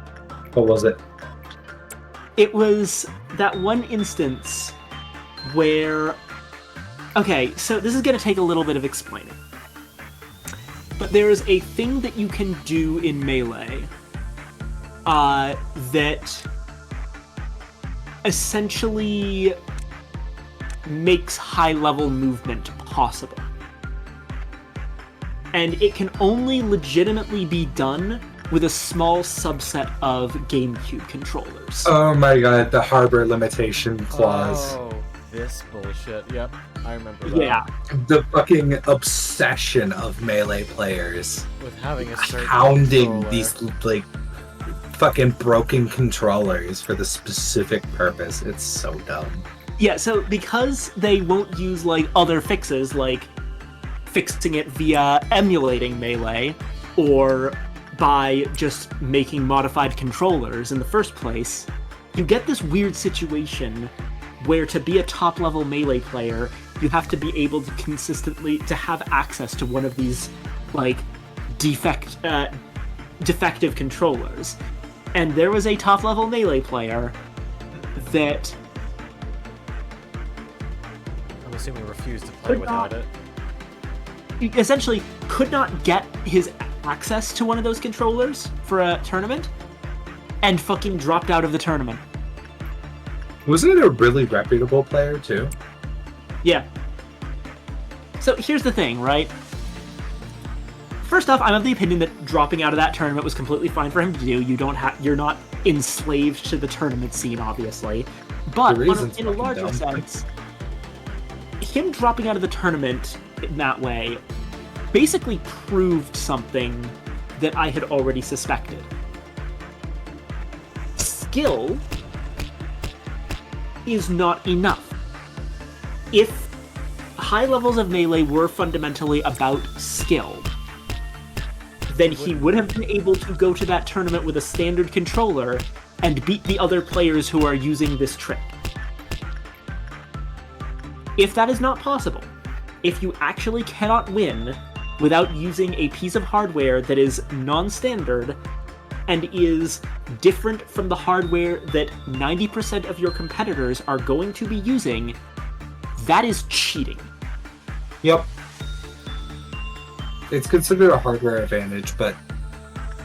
What was it? It was that one instance where... Okay, so this is going to take a little bit of explaining. But there is a thing that you can do in Melee that essentially makes high-level movement possible. And it can only legitimately be done with a small subset of GameCube controllers. Oh my god, the harbor limitation clause. Oh, this bullshit. Yep, I remember that. Yeah. The fucking obsession of Melee players With having a certain hounding controller. these, like, fucking broken controllers for the specific purpose. It's so dumb. Yeah, so because they won't use, like, other fixes, like fixing it via emulating Melee, or by just making modified controllers in the first place, you get this weird situation where to be a top-level Melee player, you have to be able to consistently to have access to one of these, like, defective controllers. And there was a top-level Melee player that I'm assuming refused to play without it. essentially could not get his access to one of those controllers for a tournament, and fucking dropped out of the tournament. Wasn't it a really reputable player, too? Yeah. So here's the thing, right? First off, I'm of the opinion that dropping out of that tournament was completely fine for him to do. You're not enslaved to the tournament scene, obviously. But in a larger sense, him dropping out of the tournament in that way basically proved something that I had already suspected. Skill is not enough. If high levels of Melee were fundamentally about skill, then he would have been able to go to that tournament with a standard controller and beat the other players who are using this trick. If that is not possible, if you actually cannot win without using a piece of hardware that is non-standard and is different from the hardware that 90% of your competitors are going to be using, that is cheating. Yep. It's considered a hardware advantage, but,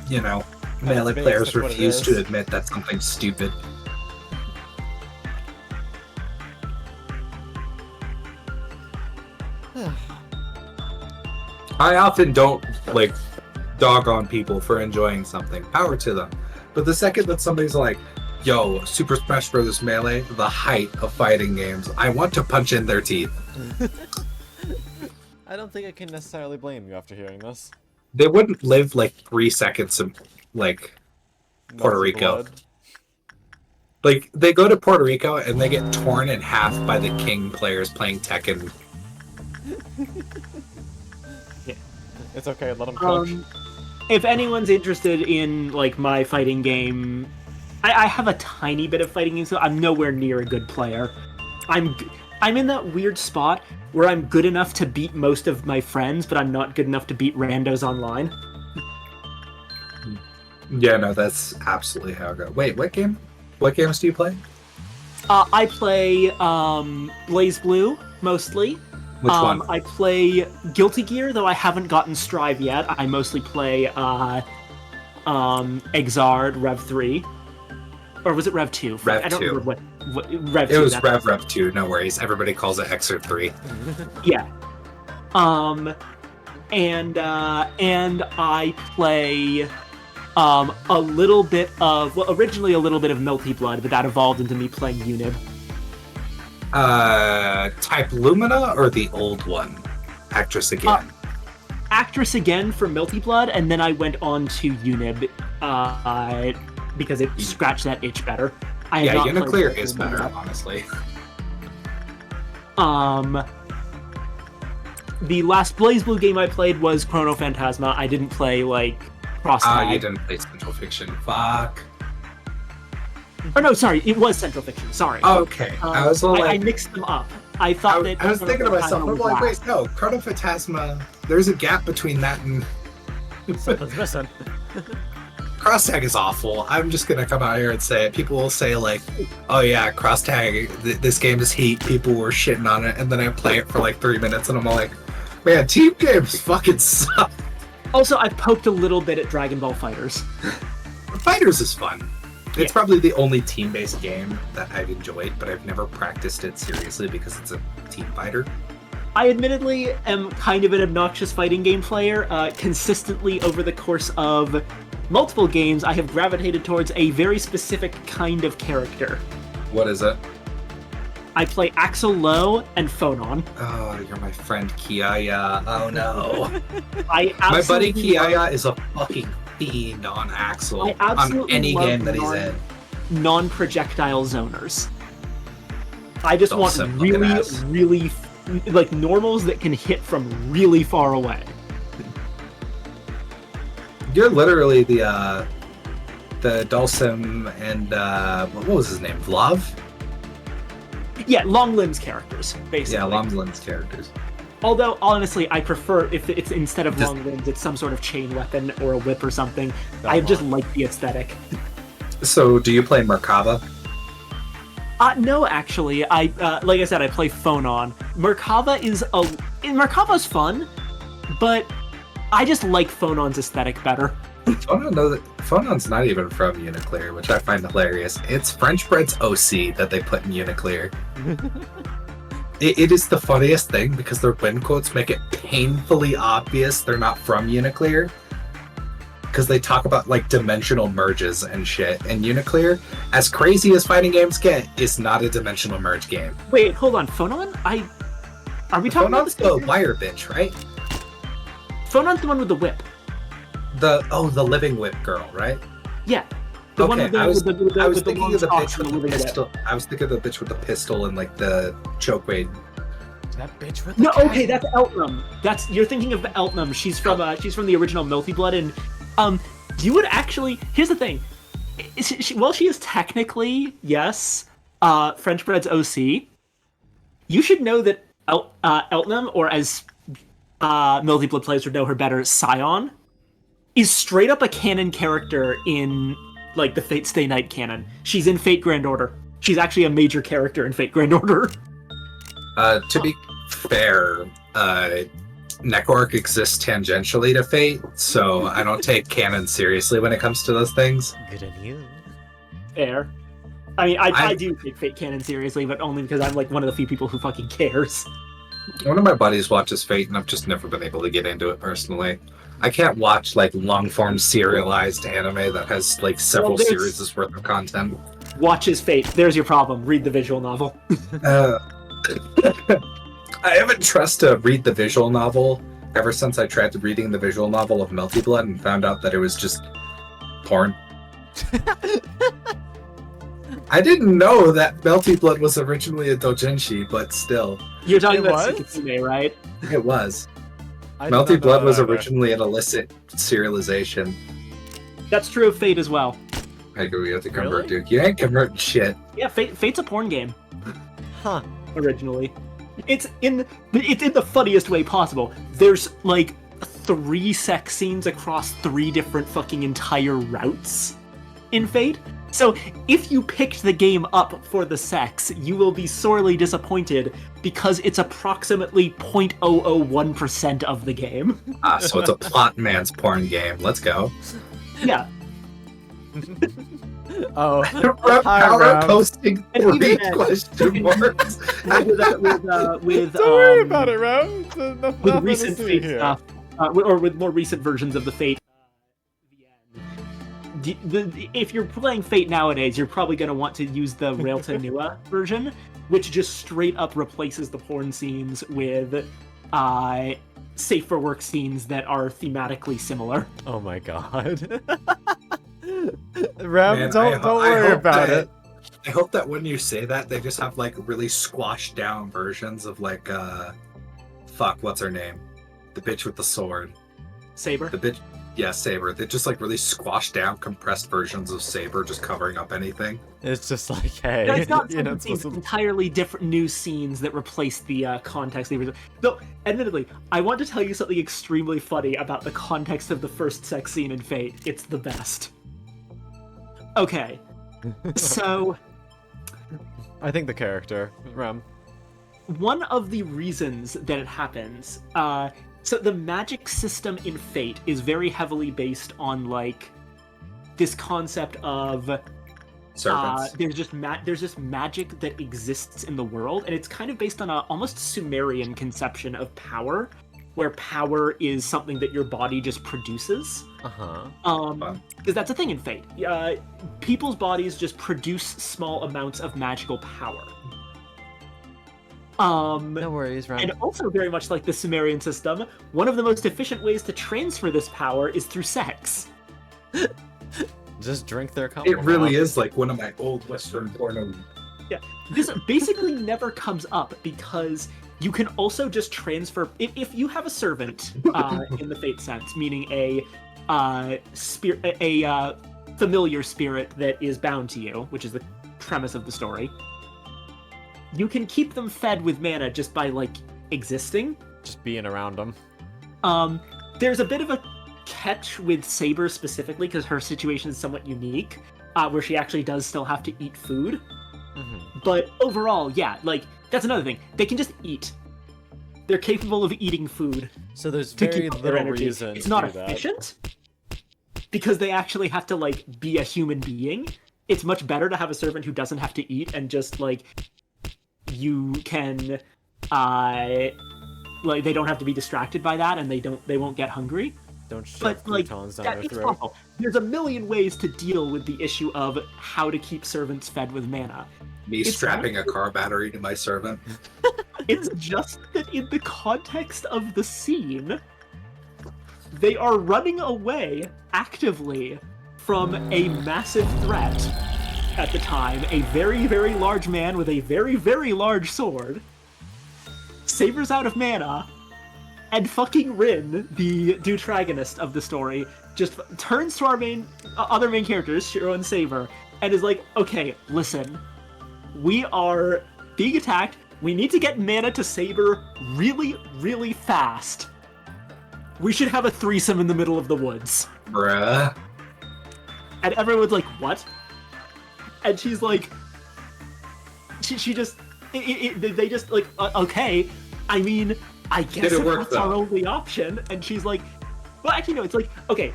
you know, Melee it's players basically what it refuse to is. admit that's something stupid. I often don't, like, dog on people for enjoying something. Power to them. But the second that somebody's like, yo, Super Smash Bros. Melee, the height of fighting games, I want to punch in their teeth. I don't think I can necessarily blame you after hearing this. They wouldn't live, like, 3 seconds in, like, Puerto Nazi Rico. blood. Like, they go to Puerto Rico and they get torn in half by the King players playing Tekken. It's okay, let them cook. If anyone's interested in, like, my fighting game, I have a tiny bit of fighting game, so I'm nowhere near a good player. I'm in that weird spot where I'm good enough to beat most of my friends, but I'm not good enough to beat randos online. Yeah, no, that's absolutely how it goes. Wait, what game? What games do you play? I play Blaze Blue, mostly. Which one? I play Guilty Gear, though I haven't gotten Strive yet. I mostly play Exard Rev 3. Or was it Rev 2? Rev I don't 2. remember what Rev 2. It was Rev 2, no worries. Everybody calls it Exer 3. Yeah. and I play a little bit of, well, originally a little bit of Melty Blood, but that evolved into me playing Unib. Type Lumina or the old one? Actress again. Actress again for Melty Blood, and then I went on to Unib because it scratched that itch better. Yeah, Uniclear is better, honestly. The last BlazBlue game I played was Chrono Phantasma. I didn't play, like, Cross Tag. You didn't play Central Fiction. Fuck. Oh, no, sorry. It was Central Fiction. Sorry. Okay. I was a little I like... mixed them up. I thought that... I was Chrono thinking to myself, Phantasma I'm was like, last. wait, no. Chrono Phantasma, there's a gap between that and... Something's missing. Cross Tag is awful. I'm just gonna come out here and say it. People will say like, "Oh yeah, Cross Tag. This game is heat." People were shitting on it, and then I play it for like 3 minutes, and I'm all like, "Man, team games fucking suck." Also, I poked a little bit at Dragon Ball Fighters. Fighters is fun. It's Yeah. probably the only team-based game that I've enjoyed, but I've never practiced it seriously because it's a team fighter. I admittedly am kind of an obnoxious fighting game player. Consistently over the course of multiple games, I have gravitated towards a very specific kind of character. What is it? I play Axel Low and Phonon. Oh, you're my friend Kiaya. Oh no. I My buddy absolutely love Kiaya is a fucking fiend on Axel. I On absolutely any love game that he's in. non-projectile zoners. I just Don't want simp looking really, ass. really, like, normals that can hit from really far away. You're literally the Dulcim and what was his name? Vlav? Yeah, long limbs characters, basically. Yeah, Lomslin's characters. Although, honestly, I prefer if it's instead of Just- long limbs, it's some sort of chain weapon or a whip or something. I just like the aesthetic. So, do you play Merkava? No, actually, I like I said, I play Phonon. Merkava's fun, but I just like Phonon's aesthetic better. Phonon's not even from Uniclear, which I find hilarious. It's French Bread's OC that they put in Uniclear. It is the funniest thing because their win quotes make it painfully obvious they're not from Uniclear. Because they talk about like dimensional merges and shit. And Uniclear, as crazy as fighting games get, is not a dimensional merge game. Wait, hold on, Phonon? Are we talking about Phonon's this? the wire bitch, right? Phonon's the one with the whip. The living whip girl, right? Yeah. The one with the, I was with the, I was with the thinking long of the socks bitch and with the the living whip. pistol. I was thinking of the bitch with the pistol and like the choke weight. That bitch with the No, cat. okay, that's Eltnum. You're thinking of Eltnum. She's from the original Melty Blood, and you would actually. Here's the thing. While she is technically French Bread's OC, you should know that Eltnum, or as Melty Blood players would know her better, Scion, is straight up a canon character in like the Fate Stay Night canon. She's in Fate Grand Order. She's actually a major character in Fate Grand Order. To be fair, Neckork exists tangentially to Fate, so I don't take canon seriously when it comes to those things. Good on you. Fair. I mean, I do take Fate canon seriously, but only because I'm like one of the few people who fucking cares. One of my buddies watches Fate, and I've just never been able to get into it personally. I can't watch like long-form serialized anime that has like several there's- series worth of content. Watches Fate. There's your problem. Read the visual novel. I haven't trust to read the visual novel ever since I tried reading the visual novel of Melty Blood and found out that it was just porn. I didn't know that Melty Blood was originally a doujinshi, but still, You're talking It about was? Tsukitsune, right? it was. I did not Melty know Blood that was either. originally an illicit serialization. That's true of Fate as well. I agree with the convert, Really? Duke. You ain't converting shit. Yeah, Fate's a porn game Huh. originally. It's in the funniest way possible. There's like 3 sex scenes across 3 different fucking entire routes in Fate. So if you picked the game up for the sex, you will be sorely disappointed because it's approximately 0.001% of the game. So it's a plot man's porn game. Let's go. Yeah. Oh. Power Ram. posting And 3 even then- question marks. with Don't worry about it, Ram. There's nothing with to recent see Fate here. stuff, or with more recent versions of the Fate. If you're playing Fate nowadays, you're probably going to want to use the Railta Nua version, which just straight up replaces the porn scenes with safe for work scenes that are thematically similar. Oh my god. Ram, Man, don't worry about it. I hope that when you say that, they just have like really squashed down versions of like fuck, what's her name? The bitch with the sword. Saber? The bitch, yeah, Saber. They just like really squashed down, compressed versions of Saber, just covering up anything. It's just like, hey, No, it's not you know, scenes, it's entirely different new scenes that replace the context. Though, admittedly, I want to tell you something extremely funny about the context of the first sex scene in Fate. It's the best. Okay, so I think the character, Ram. one of the reasons that it happens, so the magic system in Fate is very heavily based on like this concept of Serpents. there's just magic that exists in the world, and it's kind of based on a almost Sumerian conception of power, where power is something that your body just produces. Because that's a thing in Fate. People's bodies just produce small amounts of magical power. No worries, Ram. And also very much like the Sumerian system, one of the most efficient ways to transfer this power is through sex. Just drink their cum. It really is like one of my old Western porno. Yeah, this basically never comes up because you can also just transfer. If you have a servant in the Fate sense, meaning a familiar spirit that is bound to you, which is the premise of the story, you can keep them fed with mana just by like existing. Just being around them. There's a bit of a catch with Saber specifically because her situation is somewhat unique, where she actually does still have to eat food. But overall, yeah, like that's another thing. They can just eat. They're capable of eating food. So there's to very keep up their little energy. reason It's to not do that. efficient because they actually have to like be a human being. It's much better to have a servant who doesn't have to eat and just like you can like they don't have to be distracted by that and they won't get hungry. Don't shove But like croutons down that, their it's throat. possible. There's a million ways to deal with the issue of how to keep servants fed with mana. Me It's strapping a car battery to my servant. It's just that in the context of the scene, they are running away actively from a massive threat at the time. A very, very large man with a very, very large sword. Saber's out of mana. And fucking Rin, the deuteragonist of the story, just turns to our other main characters, Shiro and Saber, and is like, okay, listen. We are being attacked. We need to get mana to Saber really, really fast. We should have a threesome in the middle of the woods. Bruh. And everyone's like, what? And she's like, she just, they just like, okay. I mean, I guess Did it work, that's our though? only option. And she's like, well, actually, no, it's like, okay,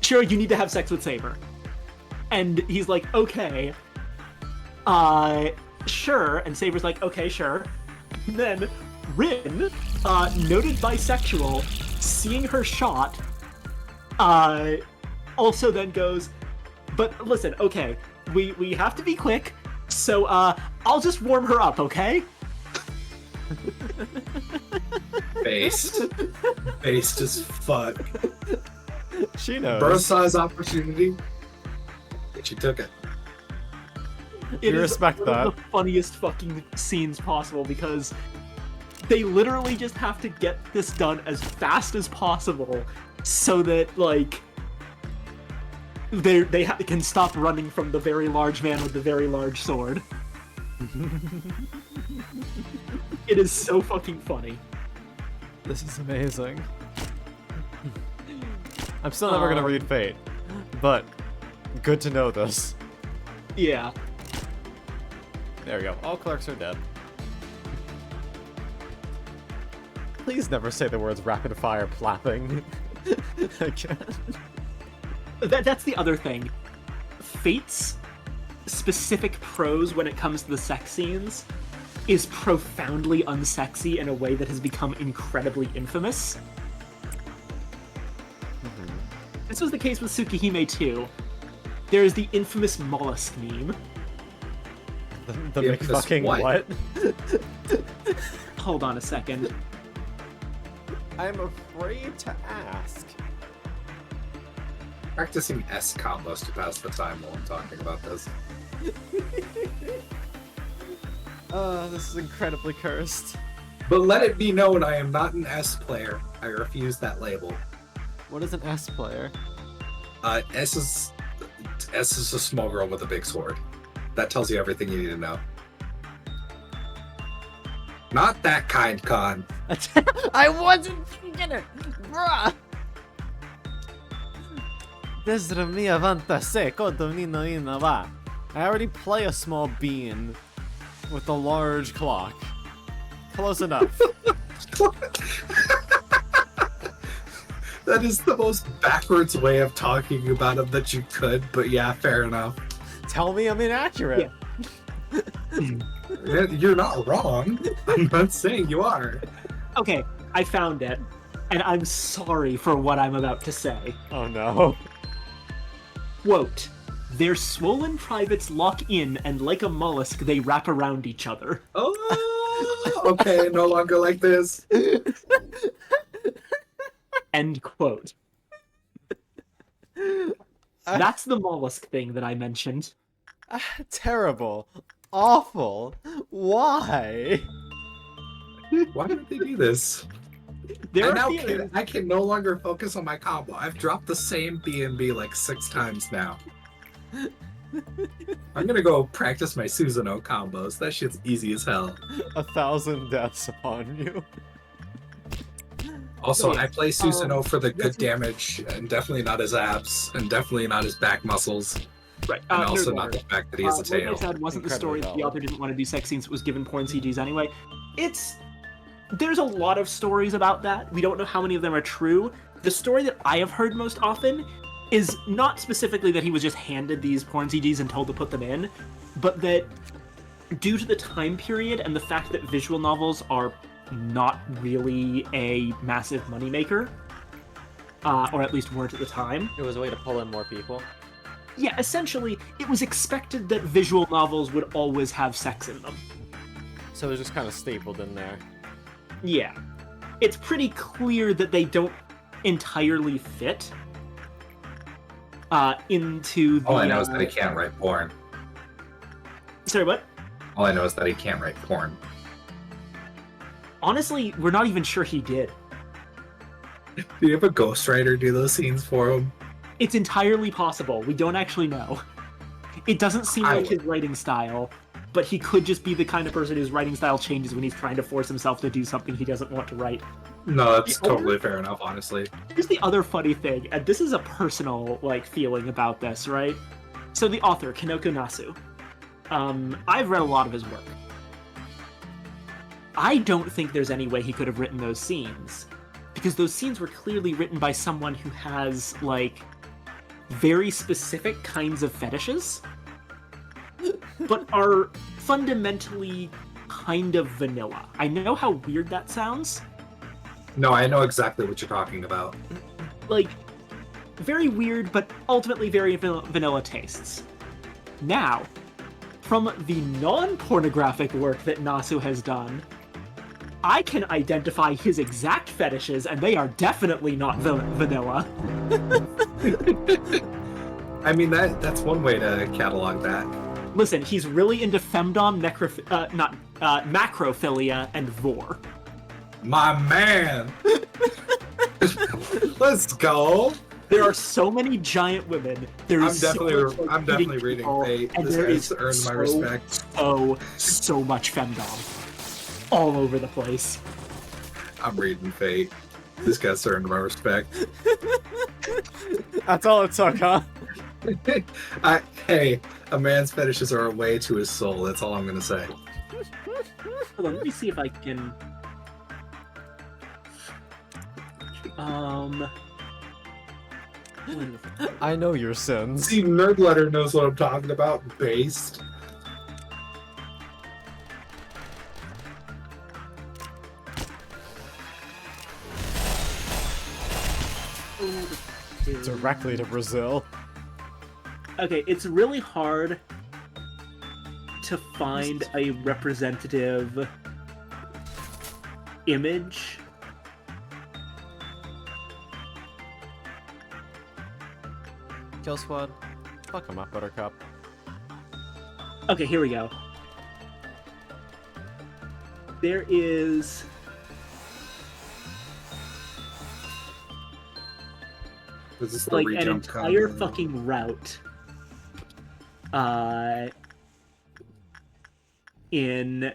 sure, you need to have sex with Saber. And he's like, okay. Sure. And Saber's like, okay, sure. And then Rin, noted bisexual, seeing her shot, also then goes, but listen, okay, we have to be quick, so I'll just warm her up, okay? Based. Based as fuck. She knows. Birth size opportunity. But she took it. It You is respect one of that. the funniest fucking scenes possible because they literally just have to get this done as fast as possible so that like they can stop running from the very large man with the very large sword. It is so fucking funny. This is amazing. I'm still never gonna read Fate, but good to know this. Yeah. There we go. All clerks are dead. Please never say the words rapid fire plapping again. That's the other thing. Fate's specific prose when it comes to the sex scenes is profoundly unsexy in a way that has become incredibly infamous. This was the case with Tsukihime too. There is the infamous mollusk meme. The Yeah, because McFucking what? what? Hold on a second. I'm afraid to ask. Practicing S combos to pass the time while I'm talking about this. This is incredibly cursed. But let it be known I am not an S player. I refuse that label. What is an S player? S is a small girl with a big sword. That tells you everything you need to know. Not that kind, Con. I wasn't thinking it, bruh. Desra mia vanta se nino ina va. I already play a small bean with a large clock. Close enough. That is the most backwards way of talking about him that you could, but yeah, fair enough. Tell me I'm inaccurate. You're not wrong. I'm not saying you are. Okay, I found it, and I'm sorry for what I'm about to say. Oh no. Quote, their swollen privates lock in, and like a mollusk, they wrap around each other. Oh, okay, no longer like this. End quote. That's the mollusk thing that I mentioned. Terrible. Awful. Why? Why did they do this? There I are now feelings. I can no longer focus on my combo. I've dropped the same B&B like 6 times now. I'm gonna go practice my Susanoo combos. That shit's easy as hell. 1,000 deaths upon you. Also, Yeah. I play Susanoo for the good that's- damage, and definitely not his abs, and definitely not his back muscles, Right. and also Nerd not Alert. the fact that he has a What I tail. said wasn't the story Incredibly that the valid. author didn't want to do sex scenes, it was given porn CGs anyway. There's a lot of stories about that. We don't know how many of them are true. The story that I have heard most often is not specifically that he was just handed these porn CGs and told to put them in, but that due to the time period and the fact that visual novels are not really a massive moneymaker, or at least weren't at the time, It was a way to pull in more people. yeah, essentially, it was expected that visual novels would always have sex in them. So it was just kind of stapled in there. Yeah. It's pretty clear that they don't entirely fit into the... All I know is that he can't write porn. Sorry, what? All I know is that he can't write porn. Honestly, we're not even sure he did. Do you have a ghostwriter do those scenes for him? It's entirely possible. We don't actually know. It doesn't seem like his writing style, but he could just be the kind of person whose writing style changes when he's trying to force himself to do something he doesn't want to write. No, that's The other- totally fair enough, honestly. Here's the other funny thing, and this is a personal, feeling about this, right? So the author, Kinoko Nasu, I've read a lot of his work. I don't think there's any way he could have written those scenes, because those scenes were clearly written by someone who has, very specific kinds of fetishes, but are fundamentally kind of vanilla. I know how weird that sounds. No, I know exactly what you're talking about. Very weird, but ultimately very vanilla tastes. Now, from the non-pornographic work that Nasu has done, I can identify his exact fetishes, and they are definitely not vanilla. I mean, that's one way to catalog that. Listen, he's really into femdom, macrophilia, and vor. My man! Let's go! There are so many giant women. There I'm is definitely reading Fate. and This there guy's is earned my respect. so much femdom all over the place. I'm reading Fate. This guy's earned my respect. That's all it took, huh? Hey, a man's fetishes are a way to his soul. That's all I'm gonna say. Hold on, let me see if I can. I know your sins. See, Nerdletter knows what I'm talking about. Based. Directly to Brazil. Okay, it's really hard to find a representative image. Kill Squad. Fuck him up, Buttercup. Okay, here we go. There is... Is this the like an rejump entire combo? fucking route in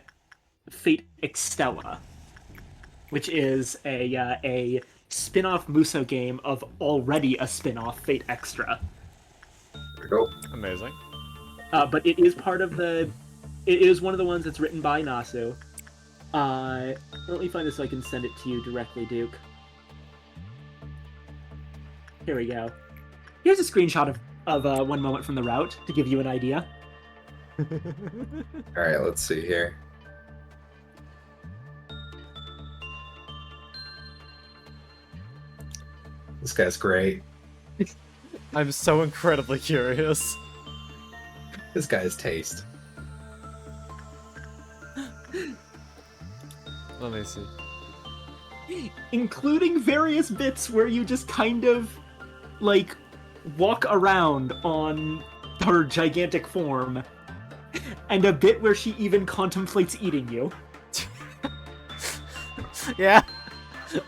Fate Extella, which is a spin-off Muso game of already a spin-off Fate Extra. There we go. Amazing. But it is part of the... It is one of the ones that's written by Nasu. Let me find this so I can send it to you directly, Duke. Here we go. Here's a screenshot of one moment from the route to give you an idea. Alright, let's see here. This guy's great. I'm so incredibly curious. This guy's taste. Let me see. Including various bits where you just kind of, like, walk around on her gigantic form, and a bit where she even contemplates eating you. Yeah,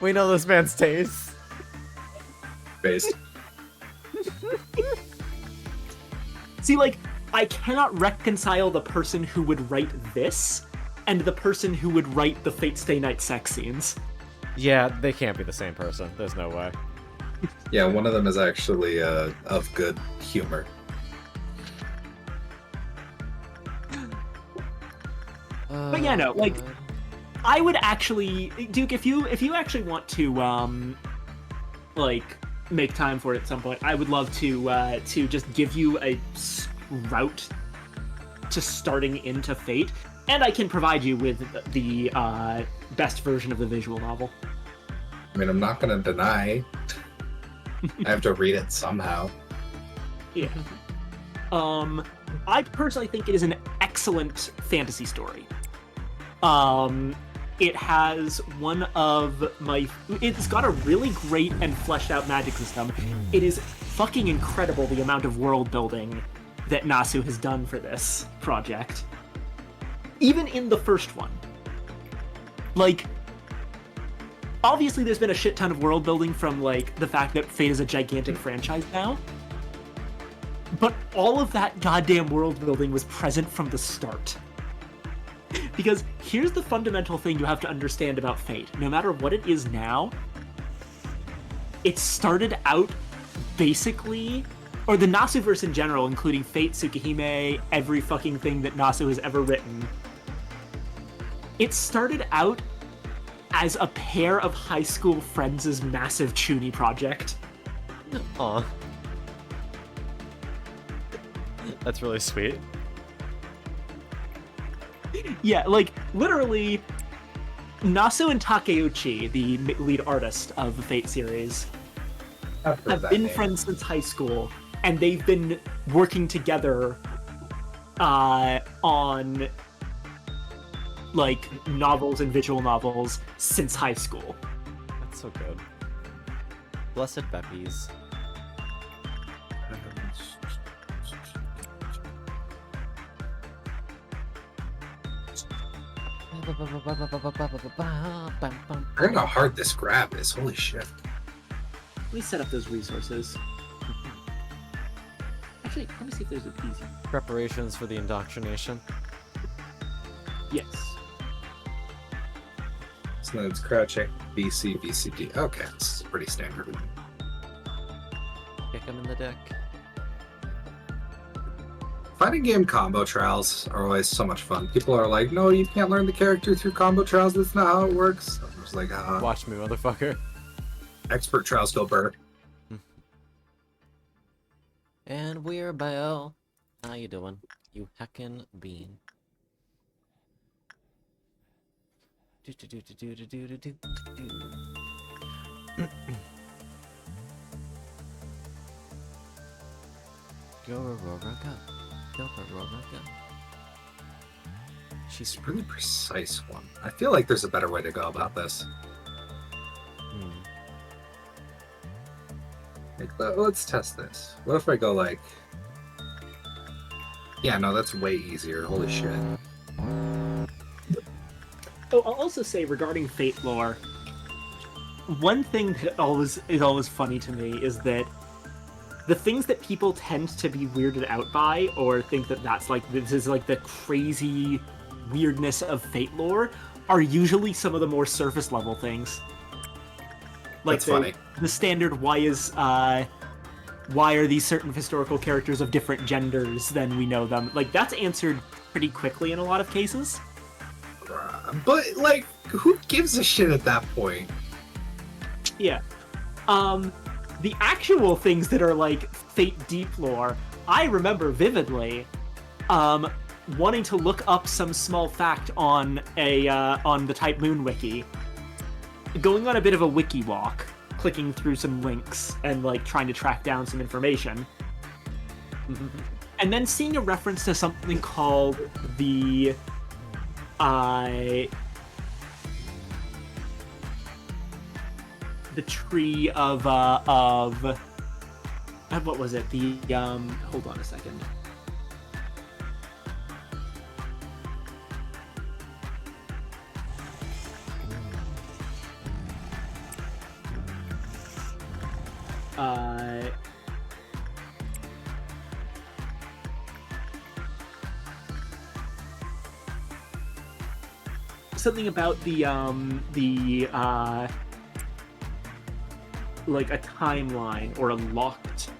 we know this man's taste. Based. See, like, I cannot reconcile the person who would write this and the person who would write the Fate Stay Night sex scenes. Yeah, they can't be the same person. There's no way. Yeah, one of them is actually of good humor. But yeah, no, like, I would actually, Duke, if you actually want to, like, make time for it at some point, I would love to just give you a route to starting into Fate, and I can provide you with the best version of the visual novel. I mean, I'm not gonna deny. I have to read it somehow. Yeah. I personally think it is an excellent fantasy story. It has one of my... It's got a really great and fleshed out magic system. It is fucking incredible the amount of world building that Nasu has done for this project. Even in the first one. Like, obviously there's been a shit ton of world building from, like, the fact that Fate is a gigantic franchise now. But all of that goddamn world building was present from the start. Because here's the fundamental thing you have to understand about Fate. No matter what it is now, it started out basically, or the Nasuverse in general, including Fate, Tsukihime, every fucking thing that Nasu has ever written, it started out as a pair of high school friends' massive Chuny project. Aw. That's really sweet. Yeah, like, literally, Nasu and Takeuchi, the lead artist of the Fate series, I've heard have that been name. friends since high school, and they've been working together on, like, novels and visual novels since high school. That's so good. Blessed Beppies. Forget how hard this grab is. Holy shit. Let me set up those resources. Actually, let me see if there's a easy. Preparations for the indoctrination. Yes. So then it's crouching. BC, BCD. Okay, this is pretty standard. Kick him in the dick. Fighting game combo trials are always so much fun. People are like, no, you can't learn the character through combo trials. That's not how it works. I was like, Watch me, motherfucker. expert trials go bird. And we're Bell. How you doing? You heckin' bean. Go, Aurora, go. Go, Aurora, go. She's a really precise one. I feel like there's a better way to go about this. Hmm. Like, let's test this. What if I go like... Yeah, no, that's way easier. Holy shit. Oh, I'll also say regarding Fate lore, one thing that is always funny to me is that the things that people tend to be weirded out by, or think that this is like the crazy weirdness of Fate lore, are usually some of the more surface level things. Like That's funny. The standard why are these certain historical characters of different genders than we know them? Like, that's answered pretty quickly in a lot of cases. But, like, who gives a shit at that point? Yeah. The actual things that are, like, Fate deep lore, I remember vividly, wanting to look up some small fact on the Type Moon wiki, going on a bit of a wiki walk, clicking through some links and like trying to track down some information, and then seeing a reference to something called the tree of what was it? The hold on a second. Something about the like a timeline or a locked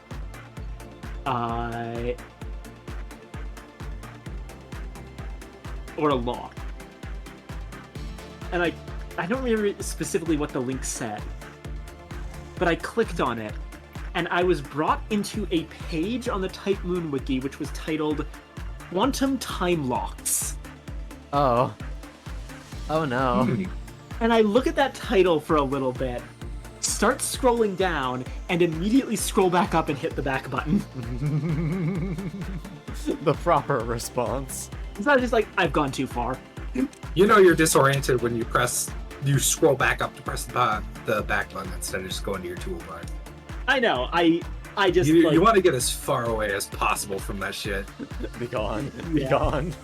or a lock. And I don't remember specifically what the link said, but I clicked on it, and I was brought into a page on the Type Moon wiki which was titled Quantum Time Locks. Oh. Oh no. And I look at that title for a little bit, start scrolling down, and immediately scroll back up and hit the back button. The proper response. It's not just like, I've gone too far. You know you're disoriented when you scroll back up to press the back button instead of just going to your toolbar. I know, I just You want to get as far away as possible from that shit. Be gone. Be Yeah. gone.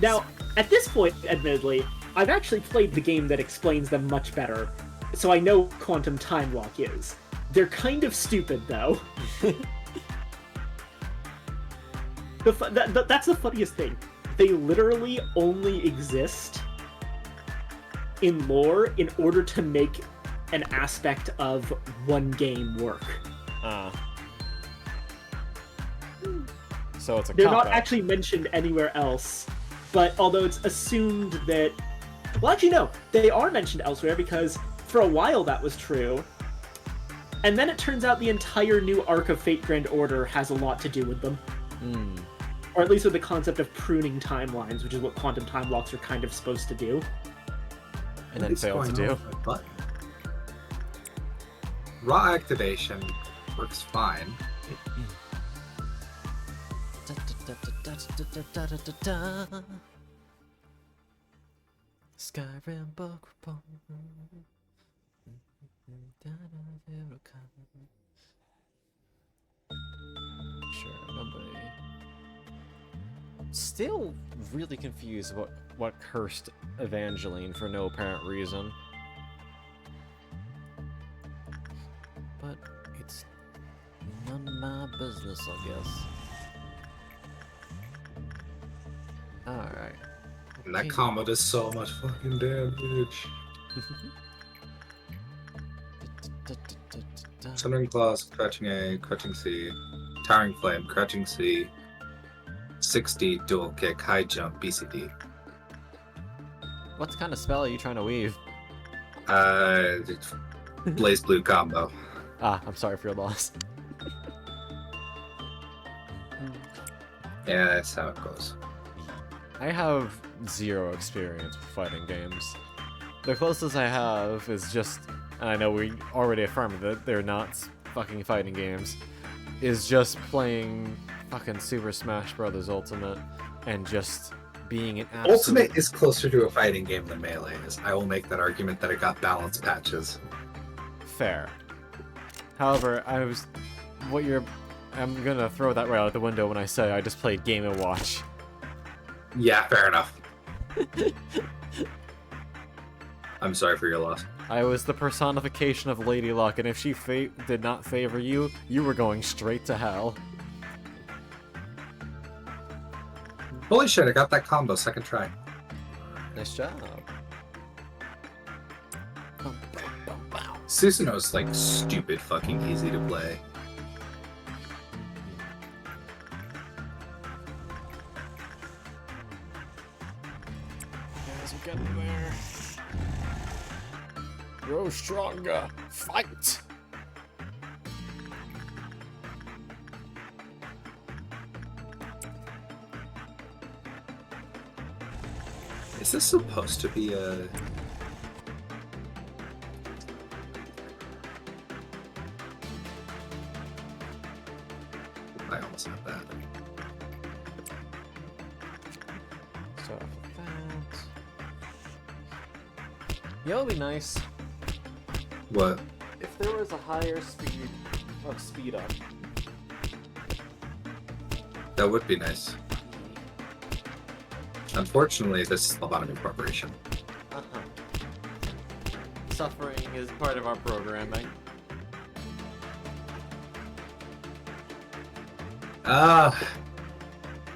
Now, at this point, admittedly, I've actually played the game that explains them much better, so I know what Quantum Time Lock is. They're kind of stupid, though. That's the funniest thing. They literally only exist in lore in order to make an aspect of one game work. So it's a They're not cop-out. actually mentioned anywhere else, but although it's assumed that... Well, actually, no. They are mentioned elsewhere because for a while that was true. And then it turns out the entire new arc of Fate Grand Order has a lot to do with them. Or at least with the concept of pruning timelines, which is what quantum time locks are kind of supposed to do. And then fail to do. Button? Raw activation works fine. Skyrim book report. Sure, nobody. Still really confused what cursed Evangeline for no apparent reason. But it's none of my business, I guess. Alright. And that combo does so much fucking damage. Sundering Claws, Crouching A, Crouching C, Towering Flame, Crouching C, 60, Dual Kick, High Jump, BCD. What kind of spell are you trying to weave? Blaze Blue combo. Ah, I'm sorry for your loss. Yeah, that's how it goes. I have zero experience with fighting games. The closest I have is just, and I know we already affirmed that they're not fucking fighting games, is just playing fucking Super Smash Brothers Ultimate and just being an absolute... Ultimate is closer to a fighting game than Melee is. I will make that argument that it got balance patches. Fair. However, I'm gonna throw that right out the window when I say I just played Game & Watch. Yeah, fair enough. I'm sorry for your loss. I was the personification of Lady Luck, and if she did not favor you, you were going straight to hell. Holy shit, I got that combo second try. Nice job. Susanoo's like stupid fucking easy to play. Guys are getting there. Grow stronger. Fight! Is this supposed to be a... I almost have that. So, that... Yeah, it would be nice What? if there was a higher speed of speed up. That would be nice. Unfortunately, this is the bottom incorporation. Uh-huh. Suffering is part of our programming.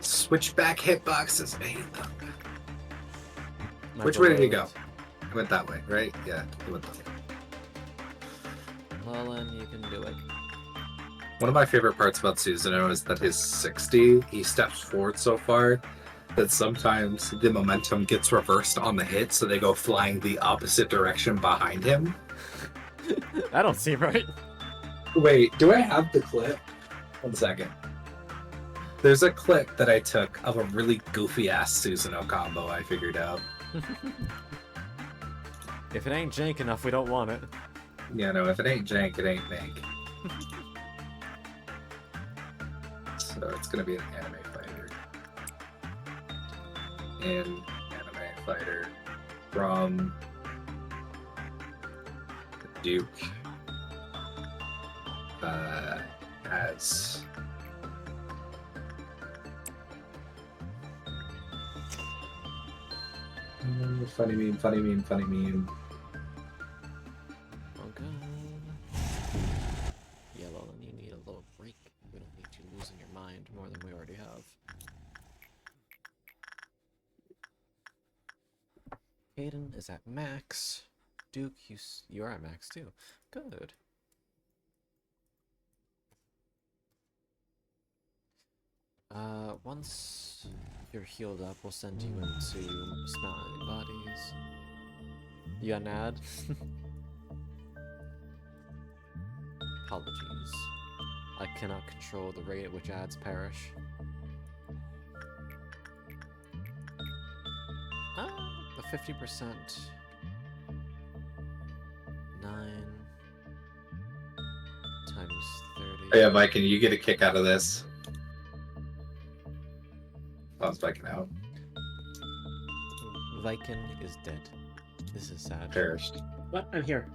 Switchback hitboxes made them. My Which way did he beloved. go? He went that way, right? Yeah, he went that way. Well, then you can do it. One of my favorite parts about Susanoo is that his 60, he steps forward so far that sometimes the momentum gets reversed on the hit, so they go flying the opposite direction behind him. That don't seem right. Wait, do I have the clip? 1 second. There's a clip that I took of a really goofy-ass Susanoo combo I figured out. If it ain't jank enough, we don't want it. Yeah, no, if it ain't jank, it ain't mank. So it's gonna be an anime fighter. An anime fighter from Duke as funny meme, funny meme, funny meme. Oh god. Yellow, and you need a little break. We don't need you losing your mind more than we already have. Caden is at max. Duke, you are at max too. Good. Once you're healed up, we'll send you into Smelling Bodies. You got an ad? Apologies. I cannot control the rate at which ads perish. The 50%. 9 times 30. Oh yeah, Viking, you get a kick out of this. I was Viking out. Viking is dead. This is sad. Perished. What? I'm here.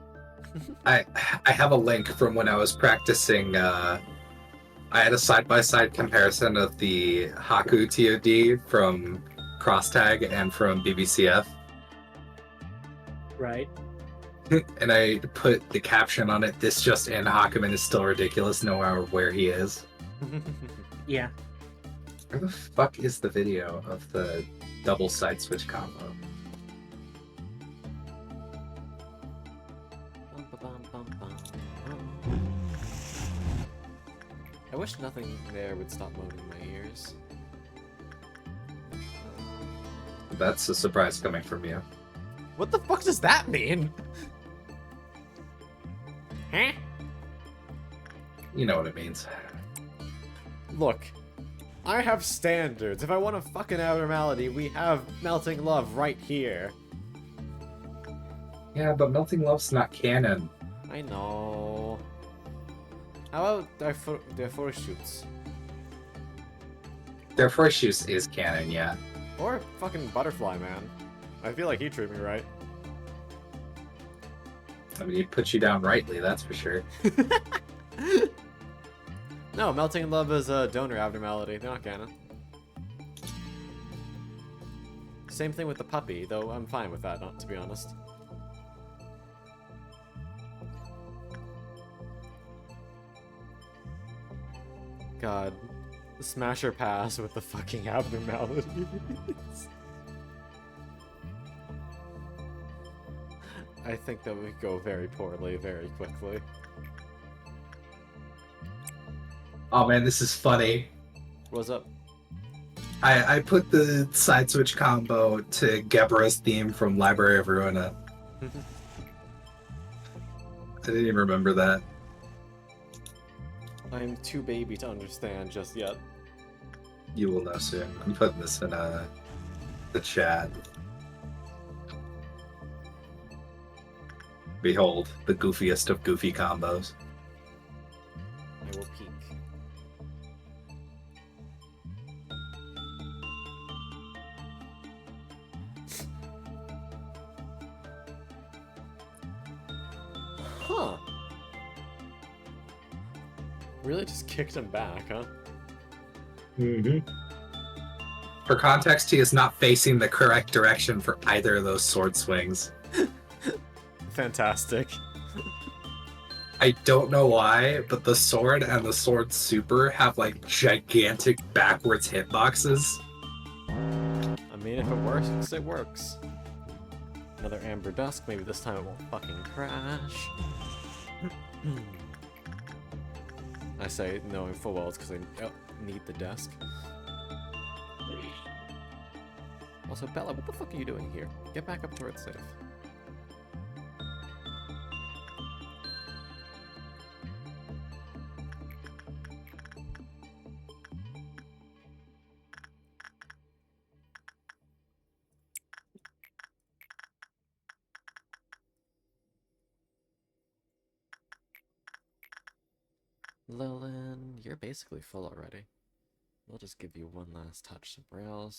I have a link from when I was practicing. I had a side-by-side comparison of the Haku TOD from Crosstag and from BBCF. Right. And I put the caption on it, "This just in, Hakuman is still ridiculous no matter where he is." Yeah. Where the fuck is the video of the double side switch combo? I wish nothing there would stop moaning in my ears. That's a surprise coming from you. What the fuck does that mean? Huh? You know what it means. Look, I have standards. If I want a fucking abnormality, we have Melting Love right here. Yeah, but Melting Love's not canon. I know. How about their first shoots? Their first use is canon, yeah. Or fucking Butterfly Man. I feel like he'd treat me right. I mean, he put you down rightly, that's for sure. No, Melting in Love is a donor abnormality. They're not canon. Same thing with the puppy, though I'm fine with that, not to be honest. God. The Smasher Pass with the fucking abnormalities. I think that would go very poorly very quickly. Oh man, this is funny. What's up? I put the side switch combo to Gebra's theme from Library of Ruina. I didn't even remember that. I'm too baby to understand just yet. You will know soon. I'm putting this in the chat. Behold, the goofiest of goofy combos. I will peek. Huh. Really just kicked him back, huh? Mm-hmm. For context, he is not facing the correct direction for either of those sword swings. Fantastic. I don't know why, but the sword and the sword super have like gigantic backwards hitboxes. I mean, if it works, it works. Another Amber Dusk, maybe this time it won't fucking crash. I say knowing full well it's because I need the desk. Also, Bella, what the fuck are you doing here? Get back up to where it's safe. Lilin, you're basically full already. We'll just give you one last touch somewhere else.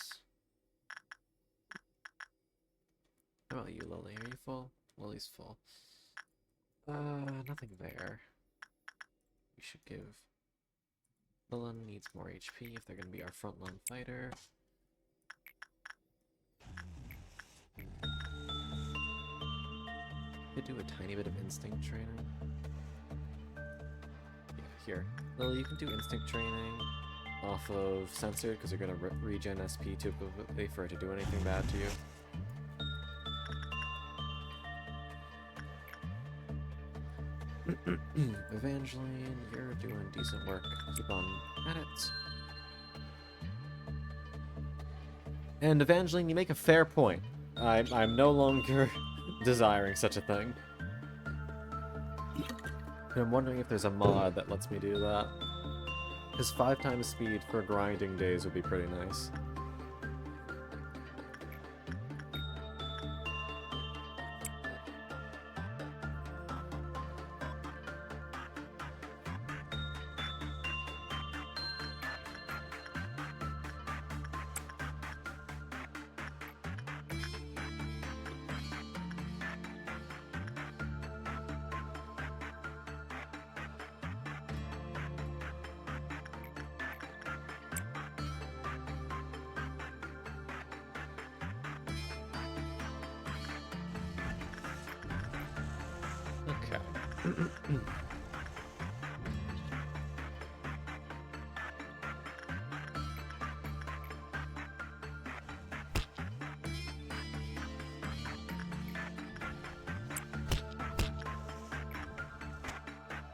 How about you, Lily? Are you full? Lily's full. Nothing there. We should give... Lilin needs more HP if they're gonna be our frontline fighter. Could do a tiny bit of instinct training. Here. Lily, you can do instinct training off of Censored, because you're going to regen SP too quickly for it to do anything bad to you. Evangeline, you're doing decent work. Keep on at it. And Evangeline, you make a fair point. I'm no longer desiring such a thing. I'm wondering if there's a mod that lets me do that. Because 5 times speed for grinding days would be pretty nice.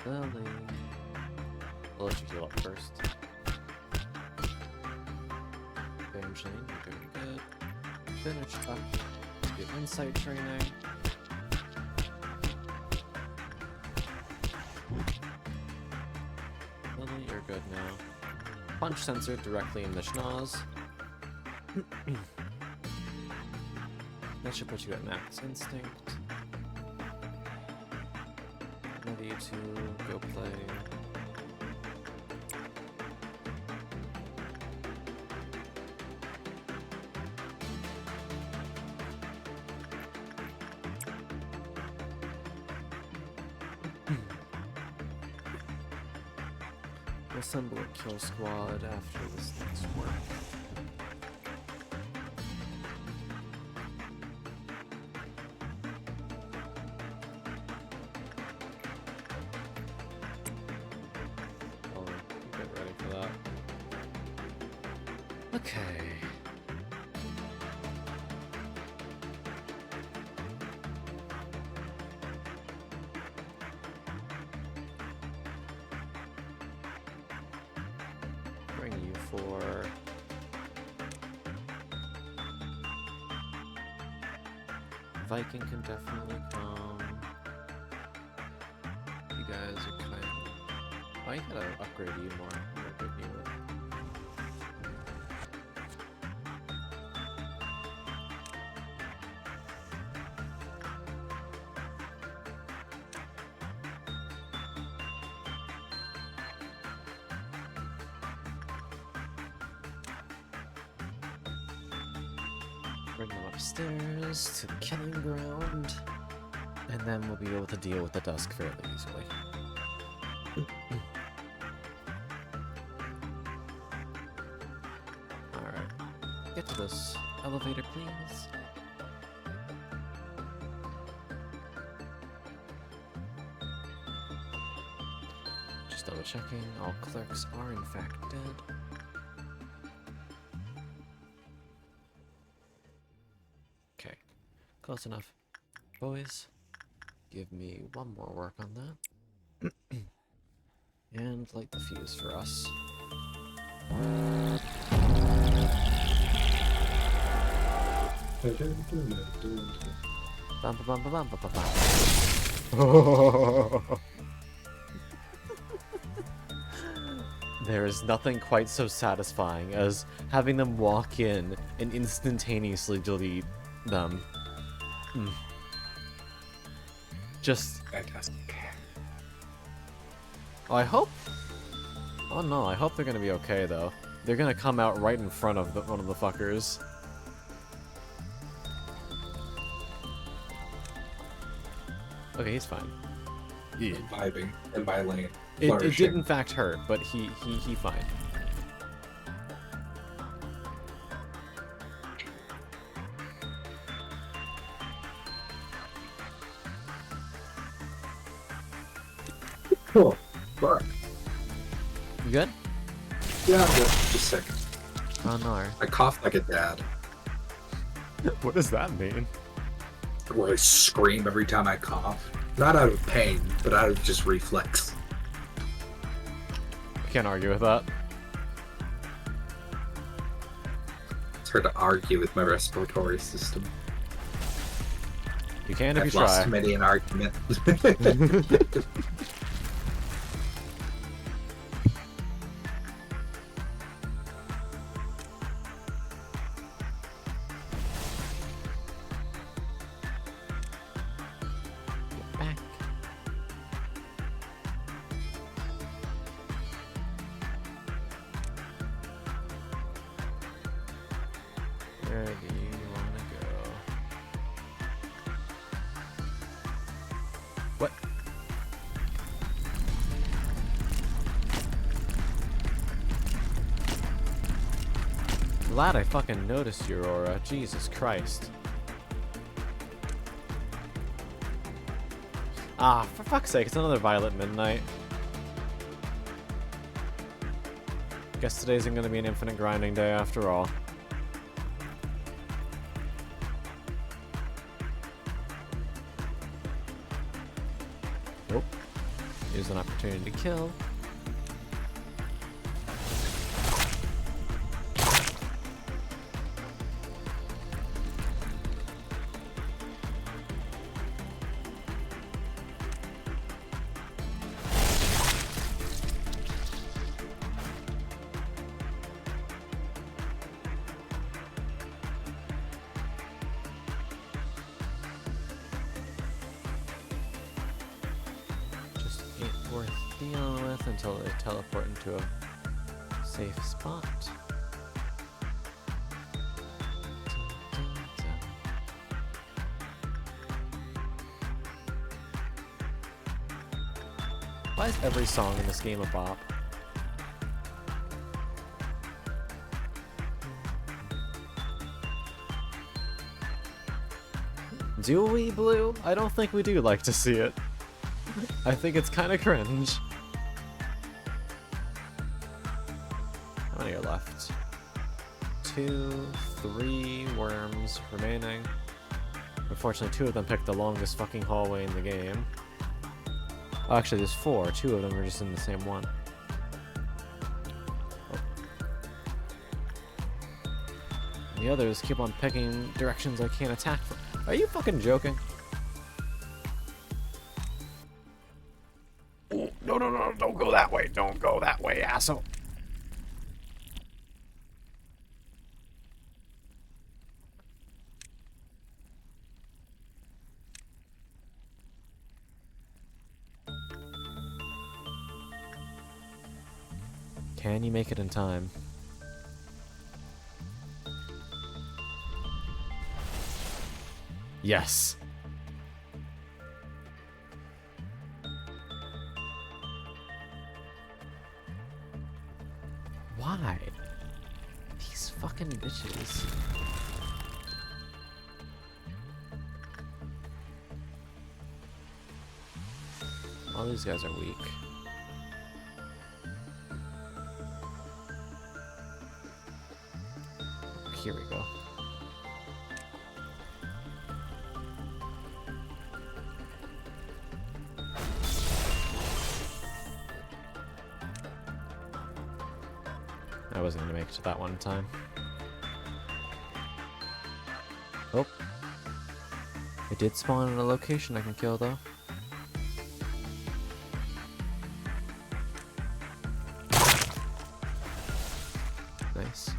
Lily. I'll let you heal up first. Evangeline, you're doing good. Finish up. Get insight training. Lily, you're good now. Punch sensor directly in the schnoz. That should put you at max instinct. Ready to go play assemble a kill squad after this next work. I'll get ready for that. Okay. Bring you for Viking can definitely come. You guys are kind of. I gotta upgrade you more. You're a good unit. Bring them upstairs to the killing ground, and then we'll be able to deal with the dusk fairly easily. Alright, get to this elevator, please. Just double checking, all clerks are in fact dead. Okay, close enough. Boys, give me one more work on that. And light the fuse for us. Bum, ba, bum, ba, bum, ba, ba, bum. There is nothing quite so satisfying as having them walk in and instantaneously delete them. Just... Fantastic. Oh, I hope... Oh no, I hope they're gonna be okay though. They're gonna come out right in front of one of the fuckers. Okay, he's fine. Yeah. Vibing in my lane. It did Flourishing. in fact hurt, but he fine. Cool. Fuck. You good? Yeah, I'm good. Just sick. Oh no. I cough like a dad. What does that mean? Where I scream every time I cough. Not out of pain, but out of just reflex. Can't argue with that. It's hard to argue with my respiratory system. You can if you I've lost try. too many an argument. Get back. Where do you want to go? What? Glad I fucking noticed your aura. Jesus Christ. Ah, for fuck's sake, it's another Violet Midnight. Guess today isn't gonna be an infinite grinding day after all. Nope. Here's an opportunity to kill. Just ain't worth dealing with until they teleport into a safe spot. Dun, dun, dun. Why is every song in this game a bop? Do we, Blue? I don't think we do like to see it. I think it's kind of cringe. How many are left? 2, 3 worms remaining. Unfortunately, 2 of them picked the longest fucking hallway in the game. Oh, actually, there's 4. 2 of them are just in the same one. Oh. The others keep on picking directions I can't attack from. Are you fucking joking? Oh, no, no, no, don't go that way. Don't go that way, asshole. Can you make it in time? Yes. Why? These fucking bitches. All these guys are weak. Here we go. I wasn't gonna make it to that one in time. Oh. It did spawn in a location I can kill though. Nice.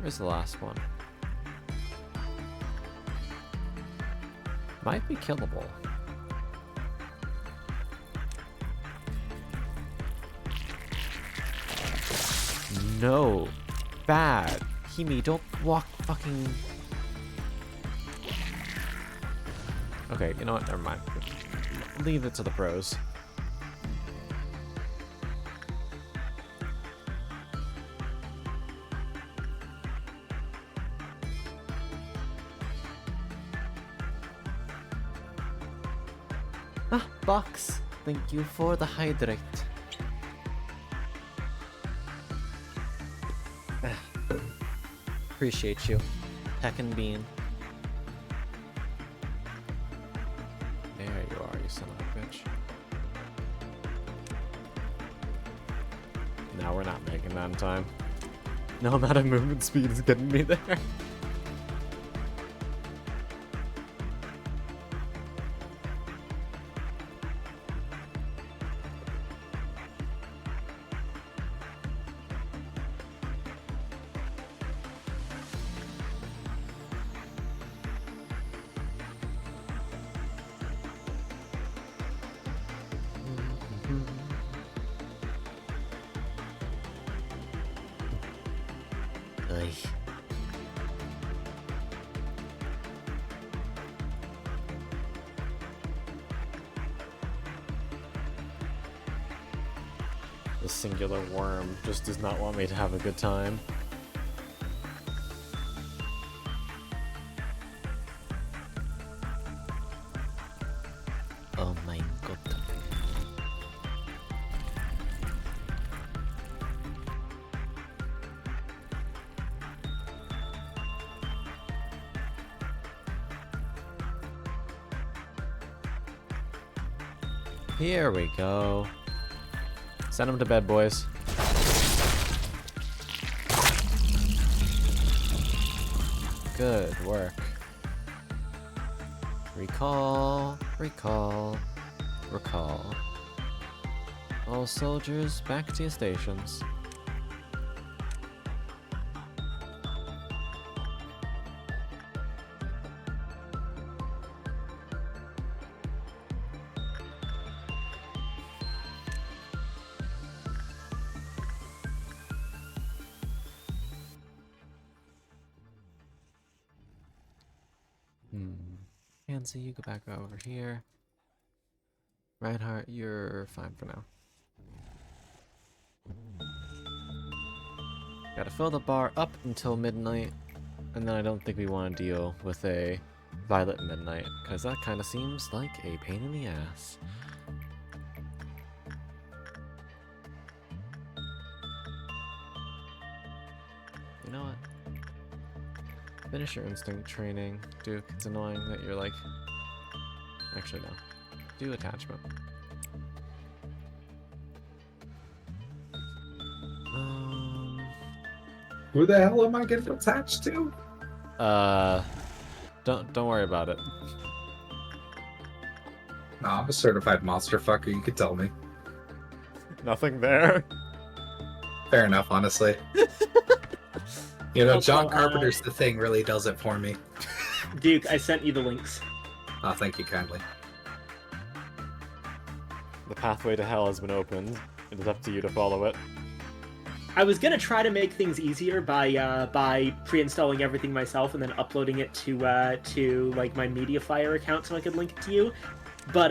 Where's the last one? Might be killable. No. Bad. Himi, don't walk fucking... Okay, you know what? Never mind. Leave it to the pros. Ah, box. Thank you for the hydrate. Appreciate you. Heckin' bean. There you are, you son of a bitch. Now we're not making that in time. No amount of movement speed is getting me there. The singular worm just does not want me to have a good time. Oh my god. Here we go. Send them to bed, boys. Good work. Recall, recall, recall. All soldiers back to your stations. Pansy, you go back over here. Reinhardt, you're fine for now. Gotta fill the bar up until midnight, and then I don't think we want to deal with a violet midnight, because that kind of seems like a pain in the ass. You know what? Finish your instinct training, Duke. It's annoying that you're like... Actually, no. Do attachment. Who the hell am I getting attached to? Don't worry about it. No, I'm a certified monster fucker, you could tell me. Nothing there. Fair enough, honestly. You know, Also, John Carpenter's The Thing really does it for me. Duke, I sent you the links. Oh, thank you kindly. The pathway to hell has been opened. It is up to you to follow it. I was gonna try to make things easier by pre-installing everything myself and then uploading it to like my MediaFire account so I could link it to you. But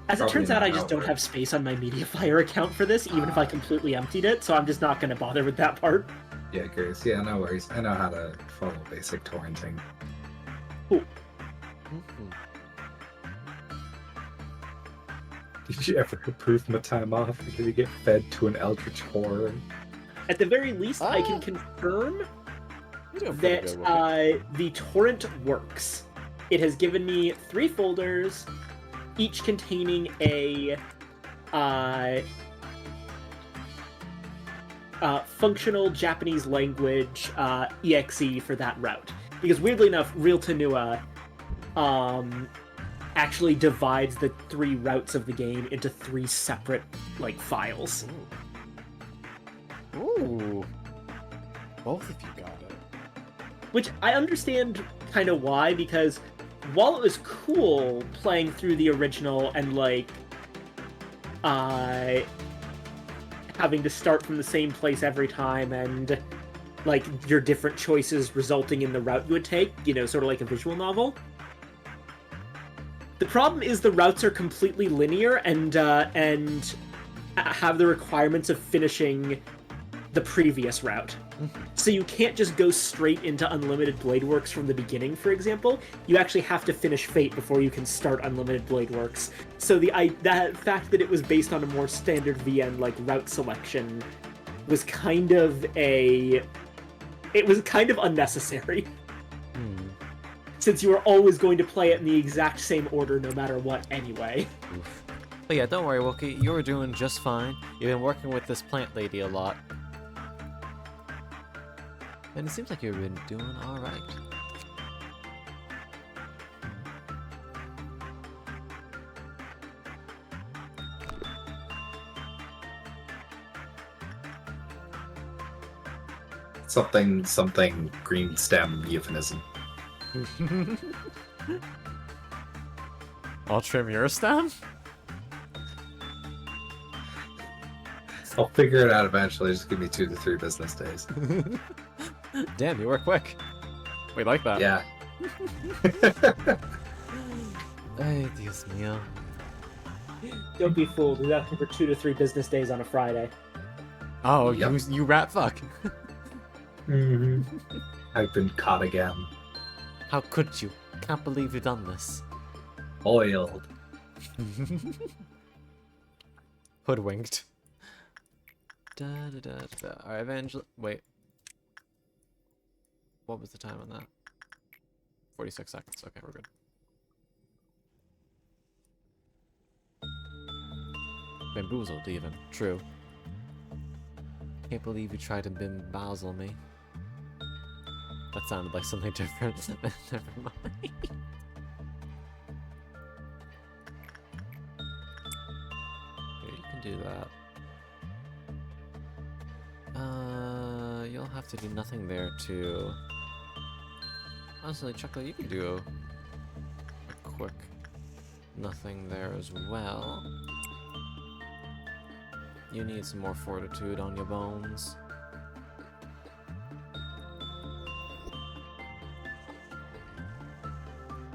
as it turns out, I just don't have space on my MediaFire account for this, even if I completely emptied it. So I'm just not gonna bother with that part. Yeah, Grace. Yeah, no worries. I know how to follow basic torrenting. Cool. Did you ever approve my time off? Or did you get fed to an eldritch horror? At the very least, I can confirm You're doing pretty that good with it. the torrent works. It has given me 3 folders, each containing a functional Japanese language exe for that route. Because weirdly enough, Real Tenua actually divides the 3 routes of the game into 3 separate like files. Ooh. Both of you got it. Which I understand kind of why, because while it was cool playing through the original and like having to start from the same place every time and like your different choices resulting in the route you would take, you know, sort of like a visual novel. The problem is the routes are completely linear and have the requirements of finishing the previous route. So you can't just go straight into Unlimited Blade Works from the beginning, for example. You actually have to finish Fate before you can start Unlimited Blade Works. So that fact that it was based on a more standard VN like route selection was kind of unnecessary. Since you were always going to play it in the exact same order no matter what anyway. Oof. But yeah, don't worry, Wookie. You're doing just fine. You've been working with this plant lady a lot. And it seems like you've been doing alright. Something green stem euphemism. I'll trim your stem? I'll figure it out eventually. Just give me 2 to 3 business days. Damn, you were quick. We like that. Yeah. Ay, Dios mío. Don't be fooled, he's asking for 2 to 3 business days on a Friday. Oh, Yep. you rat fuck. I've been caught again. How could you? Can't believe you've done this. Oiled. Hoodwinked. Da da da da. Alright, Evangel. Wait. What was the time on that? 46 seconds. Okay, we're good. Bamboozled, even. True. Can't believe you tried to bamboozle me. That sounded like something different. Never mind. Here, you can do that. You'll have to do nothing there too. Honestly, Chuckle, you can do a quick nothing there as well. You need some more fortitude on your bones.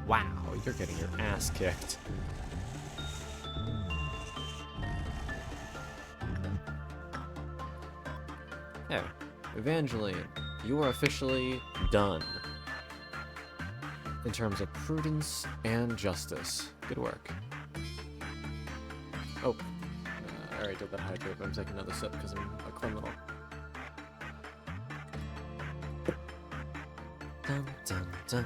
Wow, you're getting your ass kicked. There. Evangeline, you are officially done. In terms of prudence and justice. Good work. Oh, I already did that hydrate, but I'm taking another sip because I'm a criminal. Dun, dun, dun.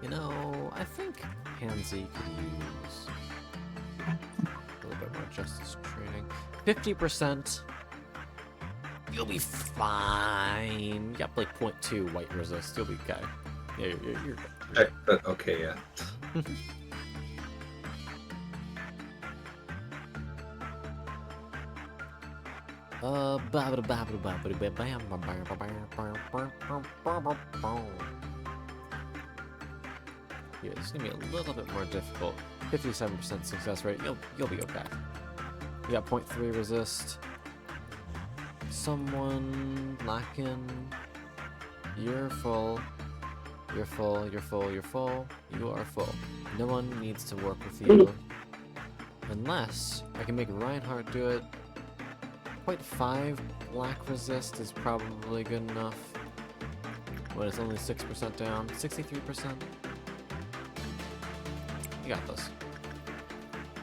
You know, I think Pansy could use a little bit more justice training. 50%. You'll be fine. You got like 0.2 white resist. You'll be okay. Yeah, you're good. But okay, yeah. Yeah, it's gonna be a little bit more difficult. 57% success rate. You'll be okay. You got 0.3 resist. Someone lacking. You're full. You're full. You're full. You're full. You are full. No one needs to work with you. Unless I can make Reinhardt do it. 0.5 black resist is probably good enough. When it's only 6% down. 63%. You got this.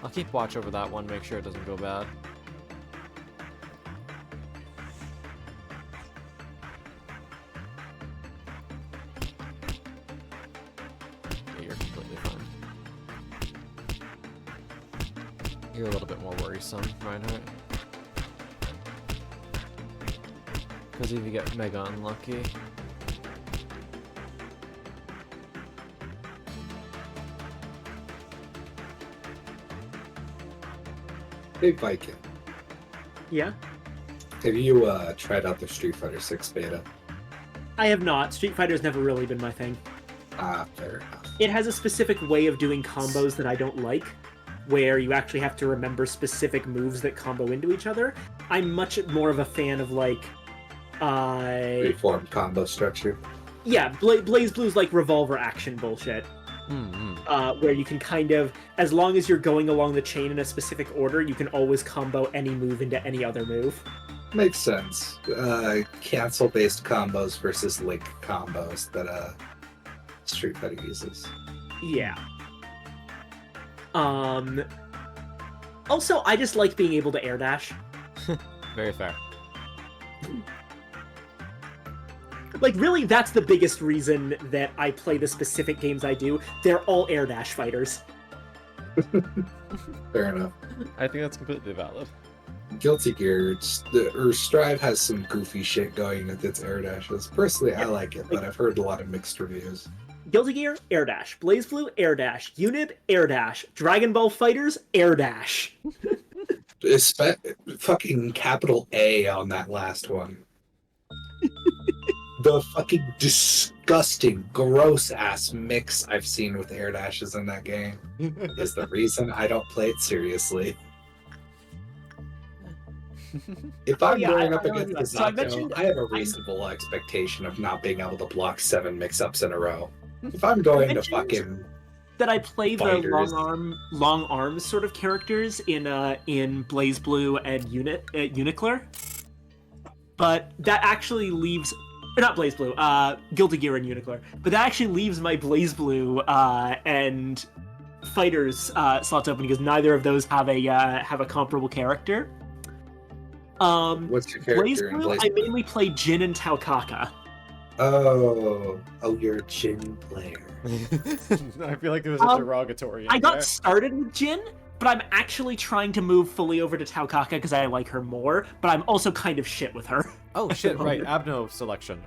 I'll keep watch over that one, make sure it doesn't go bad. Yeah, you're completely fine. You're a little bit more worrisome, Reinhardt. Because if you get mega unlucky. Hey, Viking. Yeah? Have you tried out the Street Fighter 6 beta? I have not. Street Fighter's never really been my thing. Ah, fair enough. It has a specific way of doing combos that I don't like, where you actually have to remember specific moves that combo into each other. I'm much more of a fan of, like, Reformed combo structure. yeah, Blaze Blue's like revolver action bullshit. Where you can kind of, as long as you're going along the chain in a specific order, you can always combo any move into any other move. Makes sense. Cancel-based combos versus link combos that Street Fighter uses. Yeah. Also, I just like being able to air dash. Very fair. Like, really, that's the biggest reason that I play the specific games I do. They're all air dash fighters. Fair enough. I think that's completely valid. Guilty Gear, Strive has some goofy shit going with its air dashes. Personally, I like it, but I've heard a lot of mixed reviews. Guilty Gear, air dash. Blaze Blue, air dash. Unib, air dash. Dragon Ball Fighters, air dash. Fucking capital A on that last one. The fucking disgusting, gross-ass mix I've seen with air dashes in that game is the reason I don't play it seriously. If I'm going up against the Zato, I have a reasonable expectation of not being able to block 7 mix-ups in a row. If I'm going to fucking that I play fighters. the long arms sort of characters in Blaze Blue and Unicler, but that actually leaves. Or not Blaze Blue, Guilty Gear and Unicler. But that actually leaves my Blaze Blue and Fighters slots open because neither of those have a comparable character. What's your character Blaze in Blue, Blaze I Blue? mainly play Jin and Taukaka. Oh, you're a Jin player. I feel like it was a derogatory. I got started with Jin, but I'm actually trying to move fully over to Taukaka because I like her more, but I'm also kind of shit with her. Oh shit, right, Abno selection.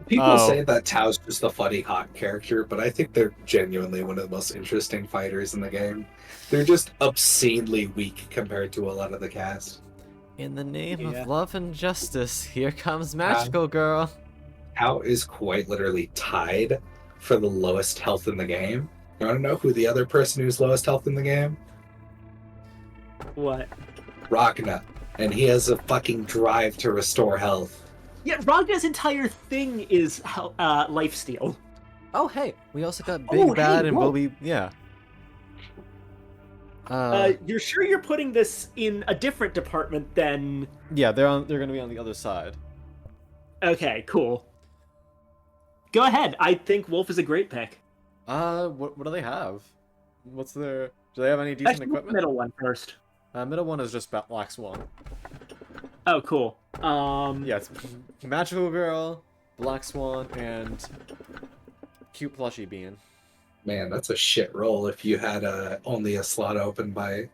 People say that Tao's just a funny hot character, but I think they're genuinely one of the most interesting fighters in the game. They're just obscenely weak compared to a lot of the cast. In the name of love and justice, here comes Magical Girl. Tao is quite literally tied for the lowest health in the game. You want to know who the other person who's lowest health in the game? What? Ragna. And he has a fucking drive to restore health. Yeah, Ragna's entire thing is lifesteal. Oh hey, we also got Big Bad and whoa. Bobby. Yeah. You're sure you're putting this in a different department than... Yeah, they're gonna be on the other side. Okay, cool. Go ahead. I think Wolf is a great pick. What do they have? What's their... Do they have any decent Actually, equipment? middle one first. Middle one is just Black Swan. Oh, cool. Yeah, it's Magical Girl, Black Swan, and cute plushy bean. Man, that's a shit roll if you had only a slot open by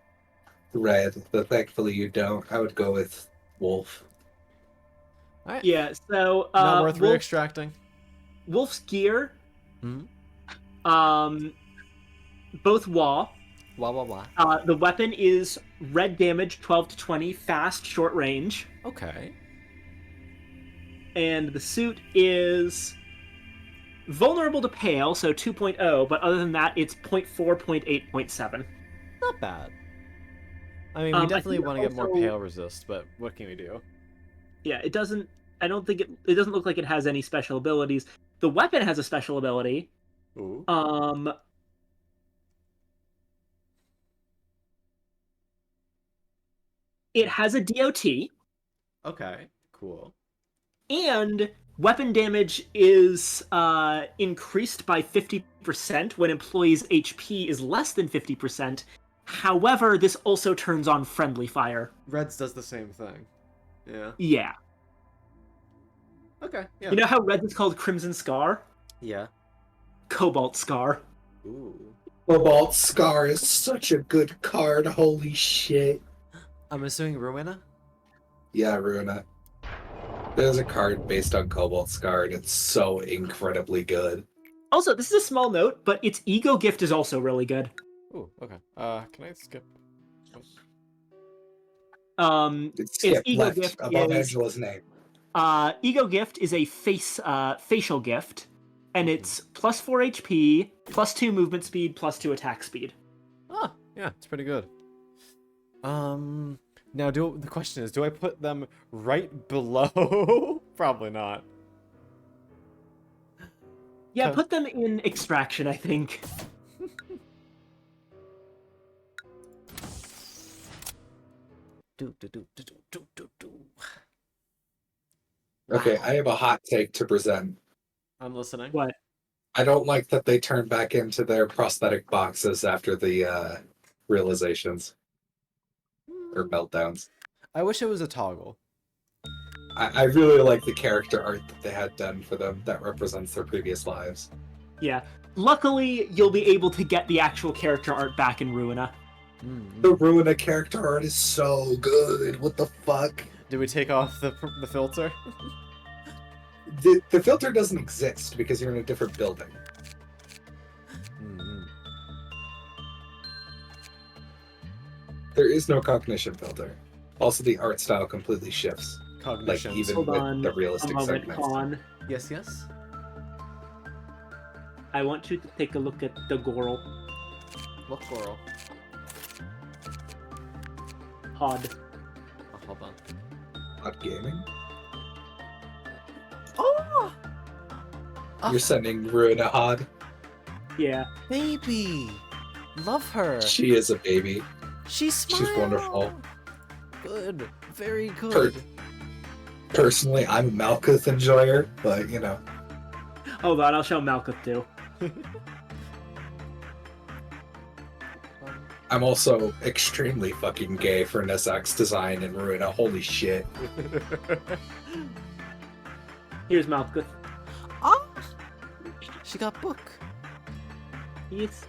red, but thankfully you don't. I would go with Wolf. Alright. Yeah, so... Not worth re-extracting. Wolf's gear... Mhm. Both wall. Wah wah wah. The weapon is red damage, 12 to 20, fast, short range. Okay. And the suit is vulnerable to pale, so 2.0, but other than that, it's 0.4, 0.8, 0.7. Not bad. I mean, we I definitely think want to get more also- pale resist, but what can we do? Yeah, it doesn't... I don't think it doesn't look like it has any special abilities. The weapon has a special ability. Ooh. It has a DOT, Okay, cool. and weapon damage is increased by 50% when employees' HP is less than 50%. However, this also turns on friendly fire. Reds does the same thing. Yeah. Yeah. Okay, yeah. You know how red is called Crimson Scar? Yeah. Cobalt Scar. Ooh. Cobalt Scar is such a good card, holy shit. I'm assuming Rowena? Yeah, Runa. There's a card based on Cobalt Scar, and it's so incredibly good. Also, this is a small note, but its ego gift is also really good. Ooh, okay. Can I skip? It's Its skip ego left gift above is Angela's name. ego gift is a facial gift, and it's plus 4 HP, plus 2 movement speed, plus 2 attack speed. Ah, yeah, it's pretty good. Now the question is, do I put them right below? Probably not. Yeah, Okay. put them in extraction, I think. Do do do do do do do. Okay, I have a hot take to present. I'm listening. What? I don't like that they turned back into their prosthetic boxes after the realizations or meltdowns. I wish it was a toggle. I really like the character art that they had done for them that represents their previous lives. Yeah. Luckily, you'll be able to get the actual character art back in Ruina. The Ruina character art is so good. What the fuck? Did we take off the filter? The filter doesn't exist because you're in a different building. There is no cognition filter. Also, the art style completely shifts. Cognition. Like, even Hold with on the a realistic moment, segments. Con. Yes, yes. I want you to take a look at the Goral What coral? pod. Oh, hold on. Not gaming? Oh! You're sending Ruina Hod? Yeah. Baby! Love her! She is a baby. She's wonderful. Good. Very good. Personally, I'm a Malkuth enjoyer, but you know. Hold on, I'll show Malkuth too. I'm also extremely fucking gay for Nessak's design in Ruina. Holy shit. Here's Malkuth. Oh! She got book. Yes.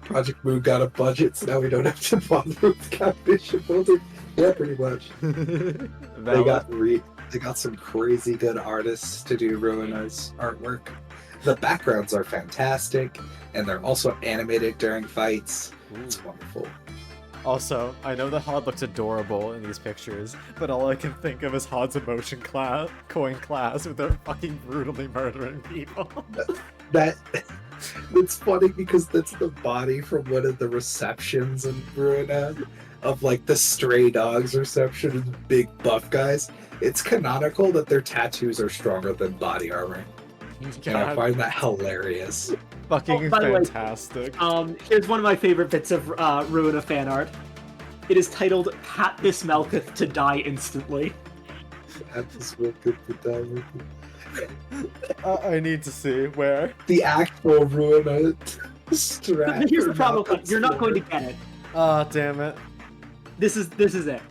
Project Moon got a budget, so now we don't have to bother with Catfish building. Yeah, pretty much. They got some crazy good artists to do Ruina's artwork. The backgrounds are fantastic, and they're also animated during fights. It's wonderful. Also, I know that Hod looks adorable in these pictures, but all I can think of is Hod's emotion coin class with their fucking brutally murdering people. It's funny because that's the body from one of the receptions in Ruina of like the stray dogs reception and the big buff guys. It's canonical that their tattoos are stronger than body armor. And I find that hilarious. Fucking Oh, by the way, fantastic. Here's one of my favorite bits of Ruina fan art. It is titled "Pat this Malkuth to die instantly." Pat this Malkuth to die instantly. I need to see where. The actual Ruina strat. Here's the for problem: Malkuth's you're not going to floor. get it. Ah, damn it. This is it.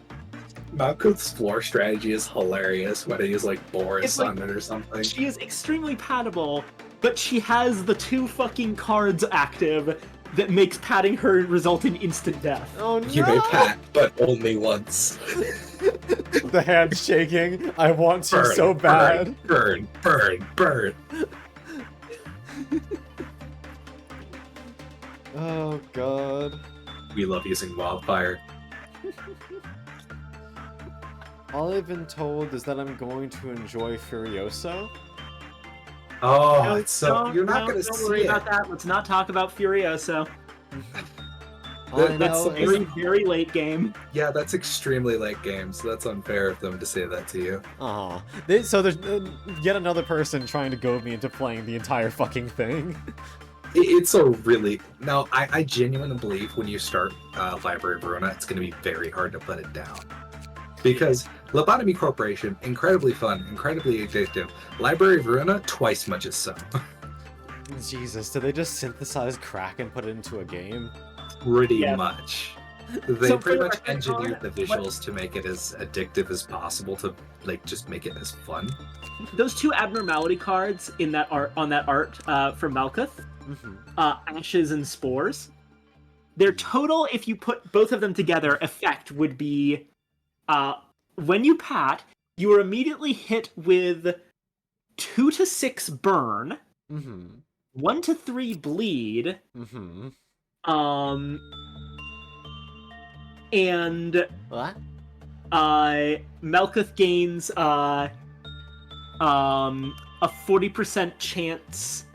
Malkuth's floor strategy is hilarious when he is like Boris It's like- on it or something. She is extremely pattable, but she has the 2 fucking cards active that makes patting her result in instant death. Oh no! You may pat, but only once. The hand shaking. I want to Burn, so bad. Burn, burn, burn. Oh god. We love using wildfire. All I've been told is that I'm going to enjoy Furioso. Oh, No, it's so you're not gonna don't see worry it. about that. Let's not talk about Furioso. All I That's know Very, is... very late game. Yeah, that's extremely late game, so that's unfair of them to say that to you. Aw. So there's yet another person trying to goad me into playing the entire fucking thing. It's a really no. I genuinely believe when you start Library of Verona, it's going to be very hard to put it down because Lobotomy Corporation, incredibly fun, incredibly addictive. Library of Verona, twice much as so. Jesus, did they just synthesize crack and put it into a game? Pretty Yeah. much. They So pretty for much the record, engineered the what- visuals to make it as addictive as possible to like just make it as fun. Those 2 abnormality cards in that art on that art for Malkuth, Ashes and Spores. Their total, if you put both of them together, effect would be when you pat, you are immediately hit with 2 to 6 burn, 1 to 3 bleed, and What? Malkuth gains a 40% chance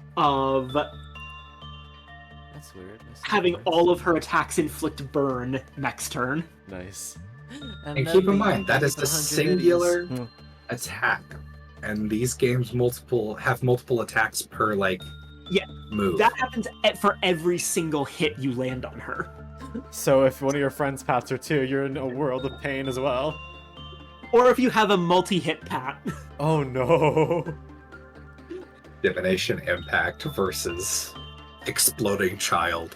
of That's weird. having all of her attacks inflict burn next turn. Nice. And keep in mind that is a 100 singular is- attack, and these games have multiple attacks per like Yeah, move. That happens for every single hit you land on her. So if one of your friends pats her too, you're in a world of pain as well. Or if you have a multi-hit pat. Oh no. Divination impact versus exploding child.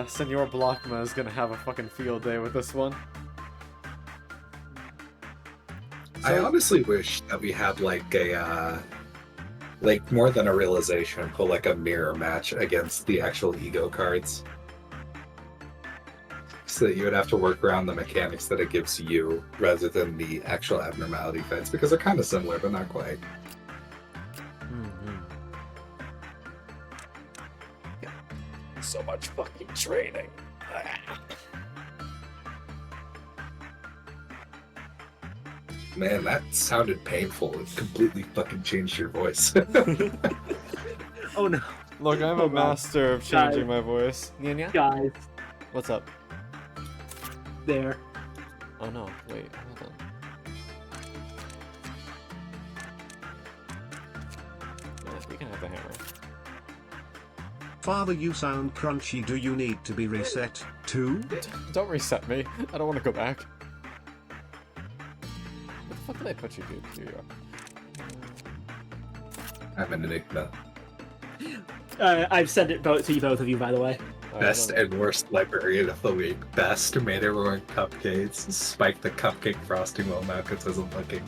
Senor Blockma is gonna have a fucking field day with this one. I honestly wish that we had like a like more than a realization, but like a mirror match against the actual ego cards. So that you would have to work around the mechanics that it gives you rather than the actual abnormality effects, because they're kind of similar, but not quite. So much fucking training. Man, that sounded painful. It completely fucking changed your voice. Oh no, Look, I'm Oh, a God. master of changing my voice. Nya? guys, What's up? there. Oh no, wait, hold on. Yeah, you can have the hammer. Father, you sound crunchy. Do you need to be reset too? Don't reset me. I don't want to go back. What the fuck did I put you to? Here you are. I'm an enigma. I've sent it to you both of you, by the way. Best and worst librarian of the week. Best made everyone cupcakes. Spike the cupcake frosting while Malkuth isn't looking.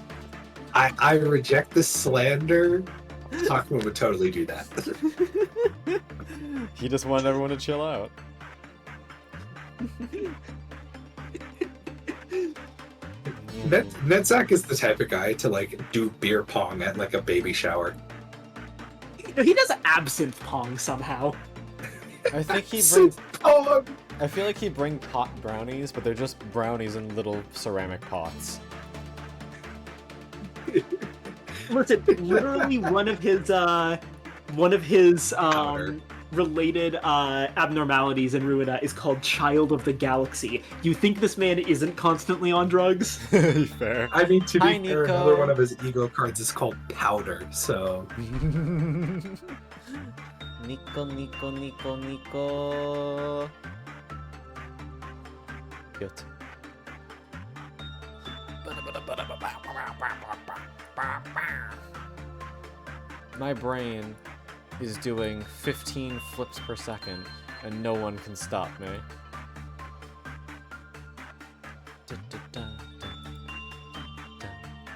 I reject this slander. Takuma would totally do that. He just wanted everyone to chill out. Netzak is the type of guy to like do beer pong at like a baby shower. No, he does absinthe pong somehow. I think he Absinthe brings. pong! I feel like he brings pot brownies, but they're just brownies in little ceramic pots. Listen, literally one of his Powder. related abnormalities in Ruina is called Child of the Galaxy. You think this man isn't constantly on drugs? Fair. I mean, to Hi, be fair, Nico. another one of his ego cards is called Powder, so... Nico, Nico, Nico, Nico. Good. My brain is doing 15 flips per second, and no one can stop me.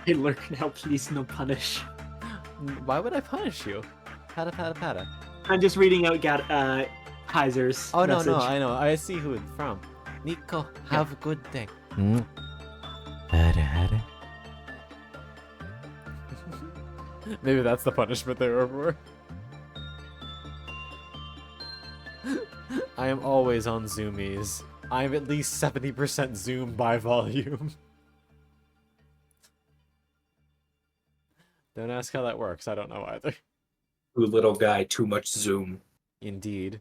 Hey, lurk now, please, no punish. Why would I punish you? Pata pata pata. I'm just reading out Kaiser's Oh message. no, I know. I see who it's from. Nico, have a good day. Hada hada. Maybe that's the punishment they were for. I am always on zoomies. I am at least 70% zoom by volume. Don't ask how that works. I don't know either. Ooh, little guy, too much zoom. Indeed.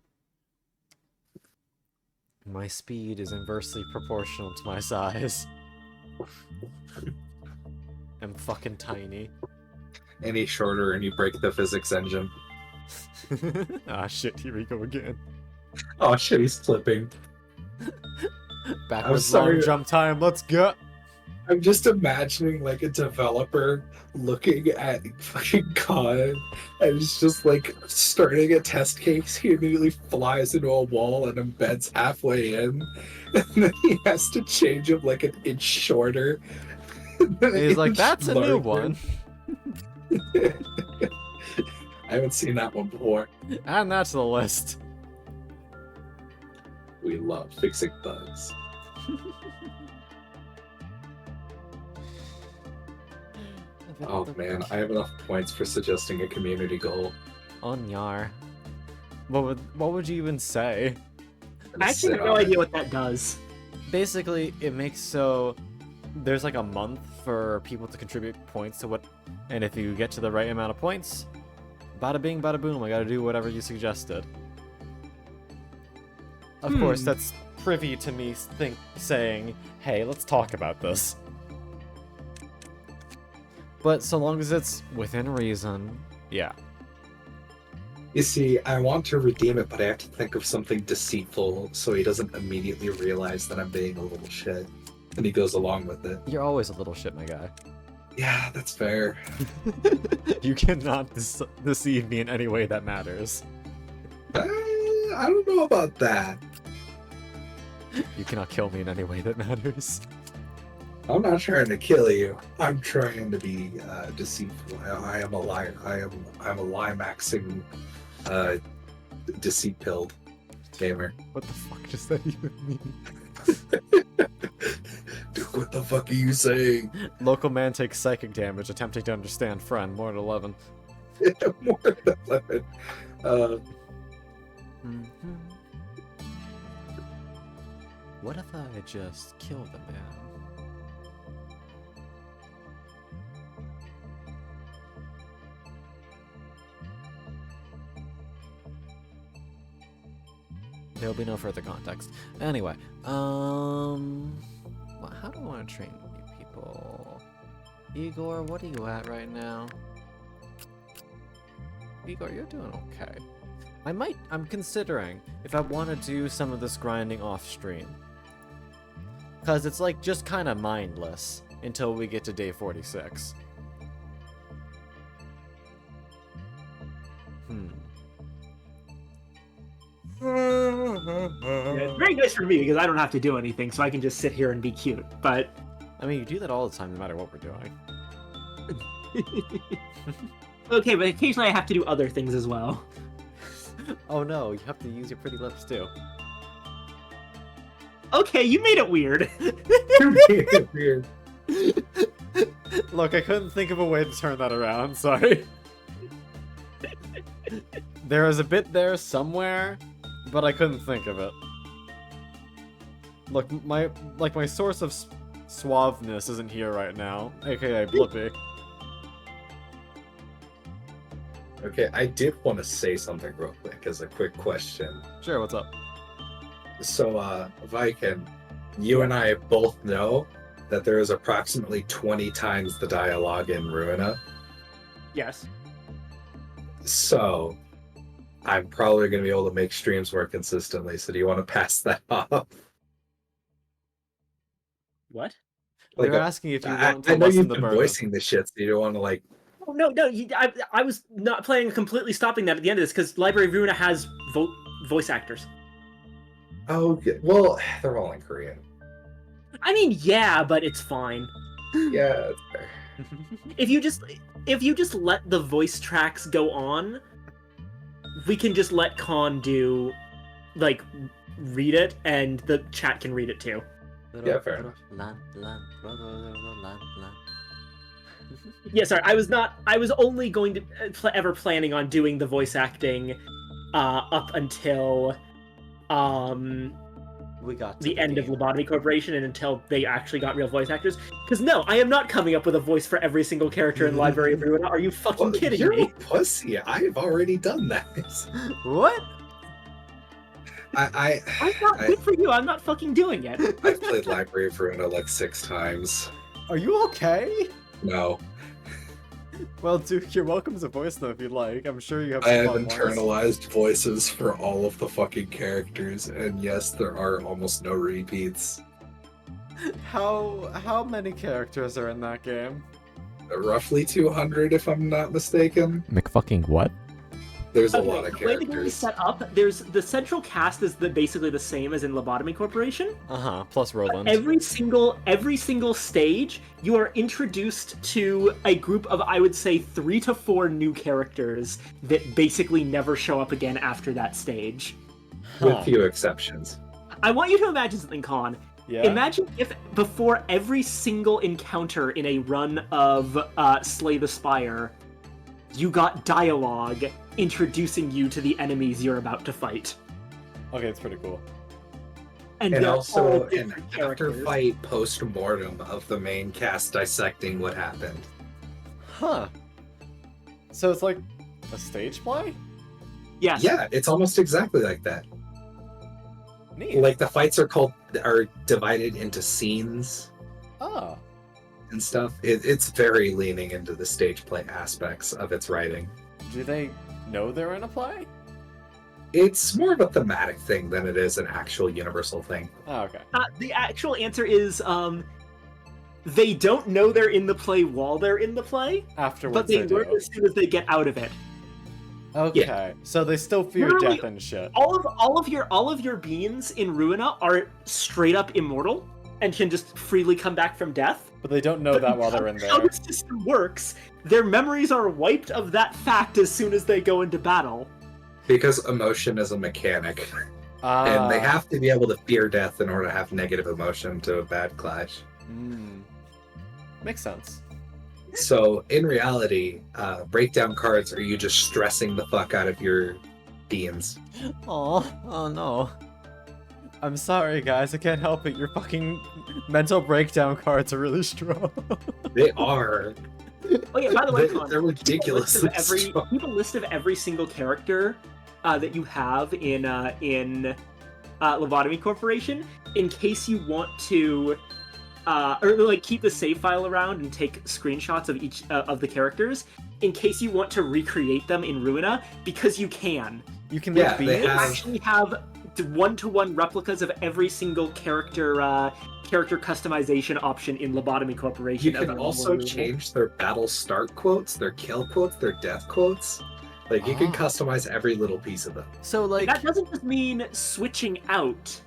My speed is inversely proportional to my size. I'm fucking tiny. Any shorter and you break the physics engine. Ah shit, here we go again. Oh shit, he's flipping. Backwards sorry. long jump time, let's go! I'm just imagining like a developer looking at fucking COD and it's just like starting a test case. He immediately flies into a wall and embeds halfway in, and then he has to change him like an inch shorter. and then an He's like, inch that's a new larger." one. I haven't seen that one before. And that's the list. We love fixing bugs. Oh man, I have enough points for suggesting a community goal. Onyar. What would you even say? I actually have no idea what that does. Basically, it makes so there's like a month for people to contribute points to what, and if you get to the right amount of points, bada bing, bada boom, I gotta do whatever you suggested. Of course, that's privy to me saying, hey, let's talk about this. But so long as it's within reason, yeah. You see, I want to redeem it, but I have to think of something deceitful so he doesn't immediately realize that I'm being a little shit. And he goes along with it. You're always a little shit, my guy. Yeah, that's fair. You cannot deceive me in any way that matters. I don't know about that. You cannot kill me in any way that matters. I'm not trying to kill you. I'm trying to be deceitful. I am a liar. I'm a lie-maxing, deceit-pilled gamer. What the fuck does that even mean? Dude, what the fuck are you saying? Local man takes psychic damage attempting to understand friend. More than 11. More than 11. What if I just kill the man? There'll be no further context. Anyway, how do I want to train new people? Igor, what are you at right now? Igor, you're doing okay. I'm considering if I want to do some of this grinding off stream. Cause it's like just kind of mindless until we get to day 46. Yeah, it's very nice for me because I don't have to do anything, so I can just sit here and be cute. But I mean, you do that all the time, no matter what we're doing. okay, but occasionally I have to do other things as well. Oh no, you have to use your pretty lips too. Okay, you made it weird. Weird. Look, I couldn't think of a way to turn that around, sorry. There was a bit there somewhere, but I couldn't think of it. Look, my source of suaveness isn't here right now, aka Blippi. Okay, I did want to say something real quick as a quick question. Sure, what's up? So, Viking, you and I both know that there is approximately 20 times the dialogue in Ruina. Yes. So, I'm probably going to be able to make streams more consistently. So, do you want to pass that off? What? We were Like, asking if you I want to know lessen you've the been burden. voicing the shit, so you don't want to like. Oh, no, I was not planning on completely stopping that at the end of this because Library of Ruina has voice actors. Oh, well, they're all in Korean. I mean, yeah, but it's fine. Yeah, it's fair. If you just let the voice tracks go on, we can just let Khan do, like, read it, and the chat can read it too. Yeah, fair enough. Yeah, sorry, I was only going to ever planning on doing the voice acting up until We got to the end of game. Lobotomy Corporation and until they actually got real voice actors. Because no, I am not coming up with a voice for every single character in Library of Ruina. Are you fucking Well, kidding you're me? a pussy. I've already done that. What? I'm not good for you. I'm not fucking doing it. I've played Library of Ruina like 6 times. Are you okay? No, Well, Duke, you're welcome to voice them if you'd like. I'm sure you have I some have fun ones. internalized voices for all of the fucking characters, and yes, there are almost no repeats. How many characters are in that game? Roughly 200, if I'm not mistaken. McFucking what? There's a Okay, lot of the way the game is characters. set up, there's the central cast is basically the same as in Lobotomy Corporation. Plus Roland. Every single stage, you are introduced to a group of, I would say, 3 to 4 new characters that basically never show up again after that stage. With few exceptions. I want you to imagine something, Con. Yeah. Imagine if before every single encounter in a run of Slay the Spire, you got dialogue introducing you to the enemies you're about to fight. Okay, it's pretty cool. And And they're also all an different after characters. fight post-mortem of the main cast dissecting what happened. Huh. So it's like a stage play? Yes. Yeah, it's almost exactly like that. Neat. Like the fights are divided into scenes Oh. and stuff. It's very leaning into the stage play aspects of its writing. Do they know they're in a play? It's more of a thematic thing than it is an actual universal thing. Oh, okay. The actual answer is they don't know they're in the play while they're in the play, Afterwards but they do. learn as soon as they get out of it. Okay. So they still fear Literally, death and shit. All of your beings in Ruina are straight up immortal and can just freely come back from death. But they don't know that while they're in How there. the system works, their memories are wiped of that fact as soon as they go into battle. Because emotion is a mechanic. And they have to be able to fear death in order to have negative emotion to a bad clash. Makes sense. So, in reality, breakdown cards are you just stressing the fuck out of your beings. Oh no. I'm sorry, guys. I can't help it. Your fucking mental breakdown cards are really strong. They are. Oh yeah, by the way, Con, They're ridiculously strong. keep a list of every single character that you have in Lobotomy Corporation in case you want to, or like keep the save file around and take screenshots of each of the characters in case you want to recreate them in Ruina, because you can. You can make Yeah, they beans? You have- actually have one-to-one replicas of every single character customization option in Lobotomy Corporation. You can available also in Ruina. change their battle start quotes, their kill quotes, their death quotes. Like, you can Ah. customize every little piece of them. So, like... That doesn't just mean switching out,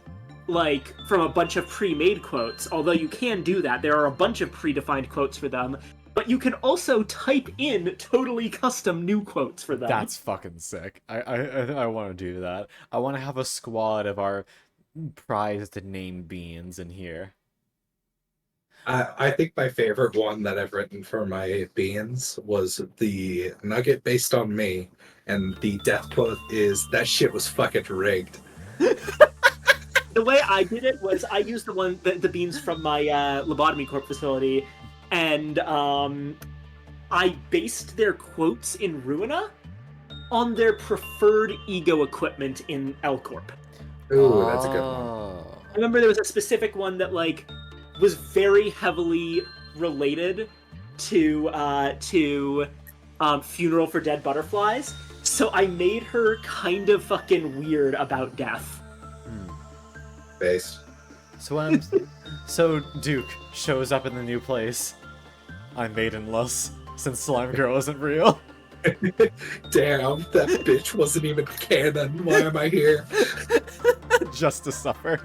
like, from a bunch of pre-made quotes, although you can do that. There are a bunch of predefined quotes for them, but you can also type in totally custom new quotes for them. That's fucking sick. I want to do that. I want to have a squad of our prized name beans in here. I think my favorite one that I've written for my beans was the nugget based on me, and the death quote is, "That shit was fucking rigged." The way I did it was I used the beans from my Lobotomy Corp facility, and I based their quotes in Ruina on their preferred ego equipment in L Corp. Ooh, that's a good one. Oh. I remember there was a specific one that like was very heavily related to Funeral for Dead Butterflies. So I made her kind of fucking weird about death. Base. So Duke shows up in the new place. I'm maidenless, since Slime Girl isn't real. Damn, that bitch wasn't even canon. Why am I here? Just to suffer.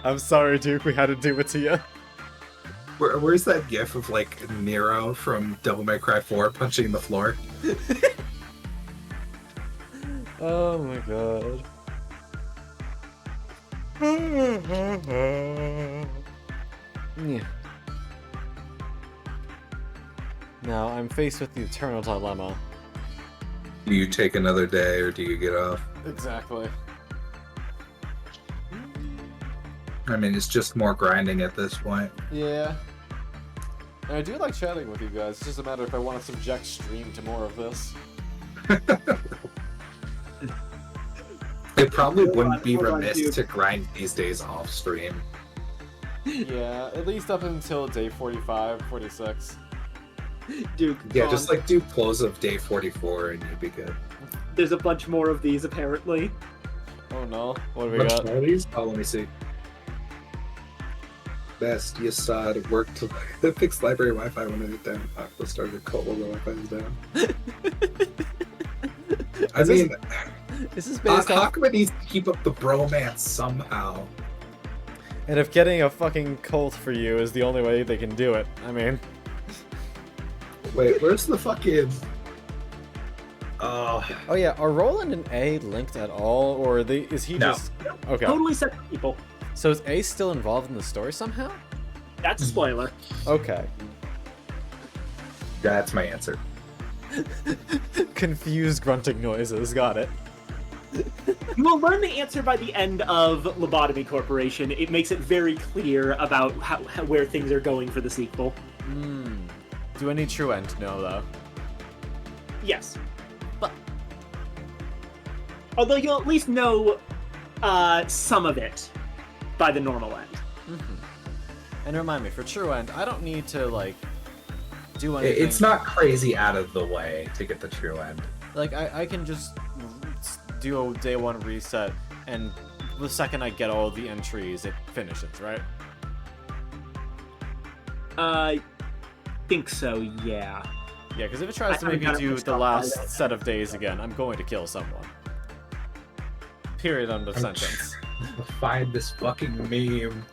I'm sorry, Duke, we had to do it to you. Where's that gif of like Nero from Devil May Cry 4 punching the floor? Oh my god. Yeah. Now I'm faced with the eternal dilemma. Do you take another day or do you get off? Exactly. I mean, it's just more grinding at this point. Yeah. And I do like chatting with you guys. It's just a matter if I want to subject stream to more of this. It probably wouldn't be hold on, remiss dude. to grind these days off stream. Yeah, at least up until day 45, 46. Duke, Yeah, just like do close of day 44 and you'd be good. there's a bunch more of these apparently. Oh no, what do we Much got? more of these? Oh, let me see. Best you saw it work to fix library Wi-Fi when it down. Aqua started cult while the Wi-Fi is down. I Is mean, This is based off. Aqua needs to keep up the bromance somehow. And if getting a fucking cult for you is the only way they can do it, I mean. Wait, where's the fucking... Oh, Oh yeah, are Roland and A linked at all, or is he No. just... Okay. Totally separate people. So is A still involved in the story somehow? That's a spoiler. Okay. that's my answer. Confused grunting noises, got it. You will learn the answer by the end of Lobotomy Corporation. It makes it very clear about how where things are going for the sequel. Do any true end know, though? Yes. But although you'll at least know some of it by the normal end. And remind me, for true end, I don't need to, like, do anything. It's not crazy out of the way to get the true end. Like, I can just do a day one reset, and the second I get all the entries, it finishes, right? I think so, yeah. Yeah, because if it tries to I make me gotta do fix the that last by set of days again, I'm going to kill someone. Period, end of sentence. Find this fucking meme.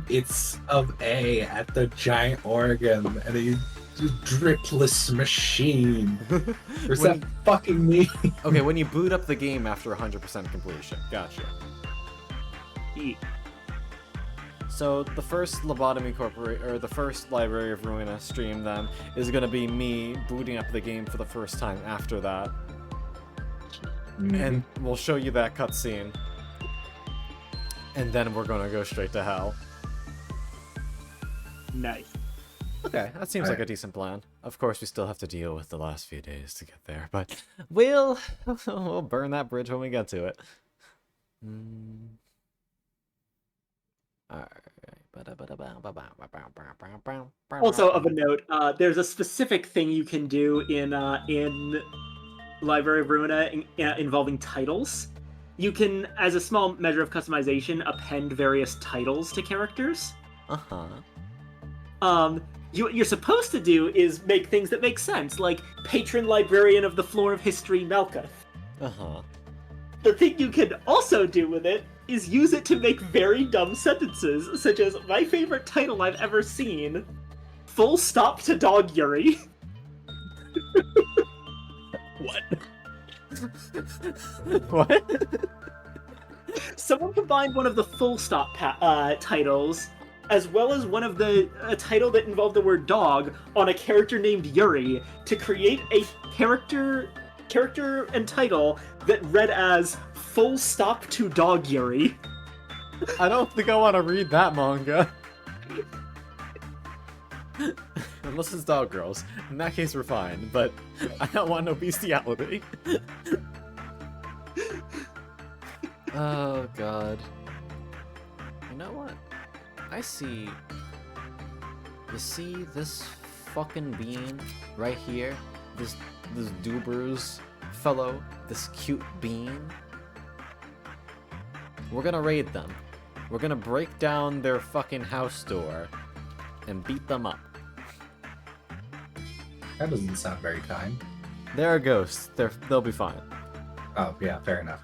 It's of A at the giant organ and a dripless machine. Where's that fucking meme? Okay, when you boot up the game after 100% completion. Gotcha. So the first Lobotomy Corporation, or the first Library of Ruina stream then, is gonna be me booting up the game for the first time after that. And we'll show you that cutscene. And then we're gonna go straight to hell. Nice. Okay, that seems like a decent plan. Of course, we still have to deal with the last few days to get there, but we'll burn that bridge when we get to it. Also, of a note, there's a specific thing you can do in Library of Ruina involving titles. You can, as a small measure of customization, append various titles to characters. What you're supposed to do is make things that make sense, like Patron Librarian of the Floor of History, Melka. The thing you can also do with it is use it to make very dumb sentences, such as, my favorite title I've ever seen, Full Stop to Dog Yuri. What? What? Someone combined one of the full stop titles, as well as one of the title that involved the word dog, on a character named Yuri, to create a character and title that read as Full Stop to Dog Yuri. I don't think I want to read that manga. Unless it's dog girls. In that case, we're fine, but I don't want no bestiality. Oh, God. You know what? I see... You see this fucking bean right here? This Dubers fellow? This cute bean? We're gonna raid them. We're gonna break down their fucking house door and beat them up. That doesn't sound very kind. They're a ghost. They'll be fine. Oh, yeah, fair enough.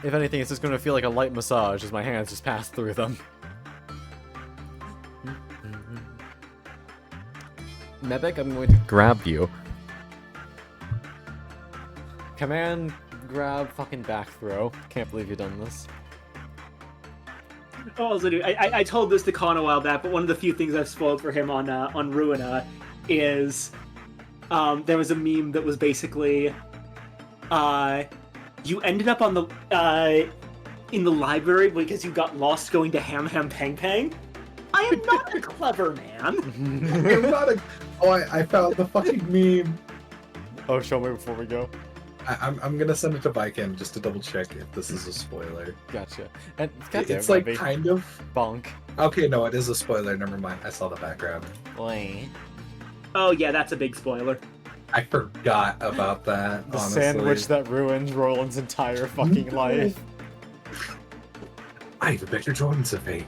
If anything, it's just gonna feel like a light massage as my hands just pass through them. Mebek, I'm going to grab you. Command grab fucking back throw. Can't believe you've done this. Oh, also, dude, I told this to Con a while back, but one of the few things I've spoiled for him on Ruina is there was a meme that was basically you ended up on the in the library because you got lost going to Ham Ham Pang Pang. I am not a clever man. I'm not a... Oh, I found the fucking meme. Oh, show me before we go. I'm gonna send it to Viken just to double check if this is a spoiler. Gotcha. And goddamn, It's like Bobby. kind of... Bonk. Okay, no, it is a spoiler. Never mind. I saw the background. Wait. Oh yeah, that's a big spoiler. I forgot about that, The honestly. sandwich that ruined Roland's entire fucking life. I even bet your Jordan's a fake.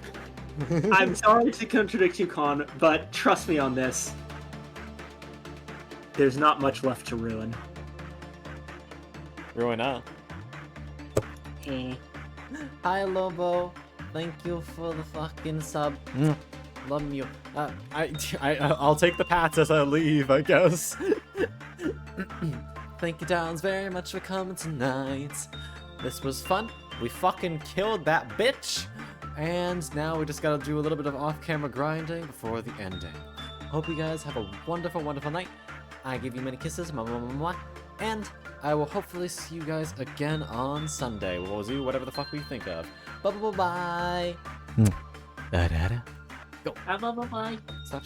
I'm sorry to contradict you, Con, but trust me on this. There's not much left to ruin. Ruin up. Hi, Lobo. Thank you for the fucking sub. Love you. I'll take the pats as I leave, I guess. Thank you, Downs, very much for coming tonight. This was fun. We fucking killed that bitch. And now we just gotta do a little bit of off-camera grinding before the ending. Hope you guys have a wonderful, wonderful night. I give you many kisses, and I will hopefully see you guys again on Sunday. We'll do whatever the fuck we think of. Bye. Bye bye bye. Stop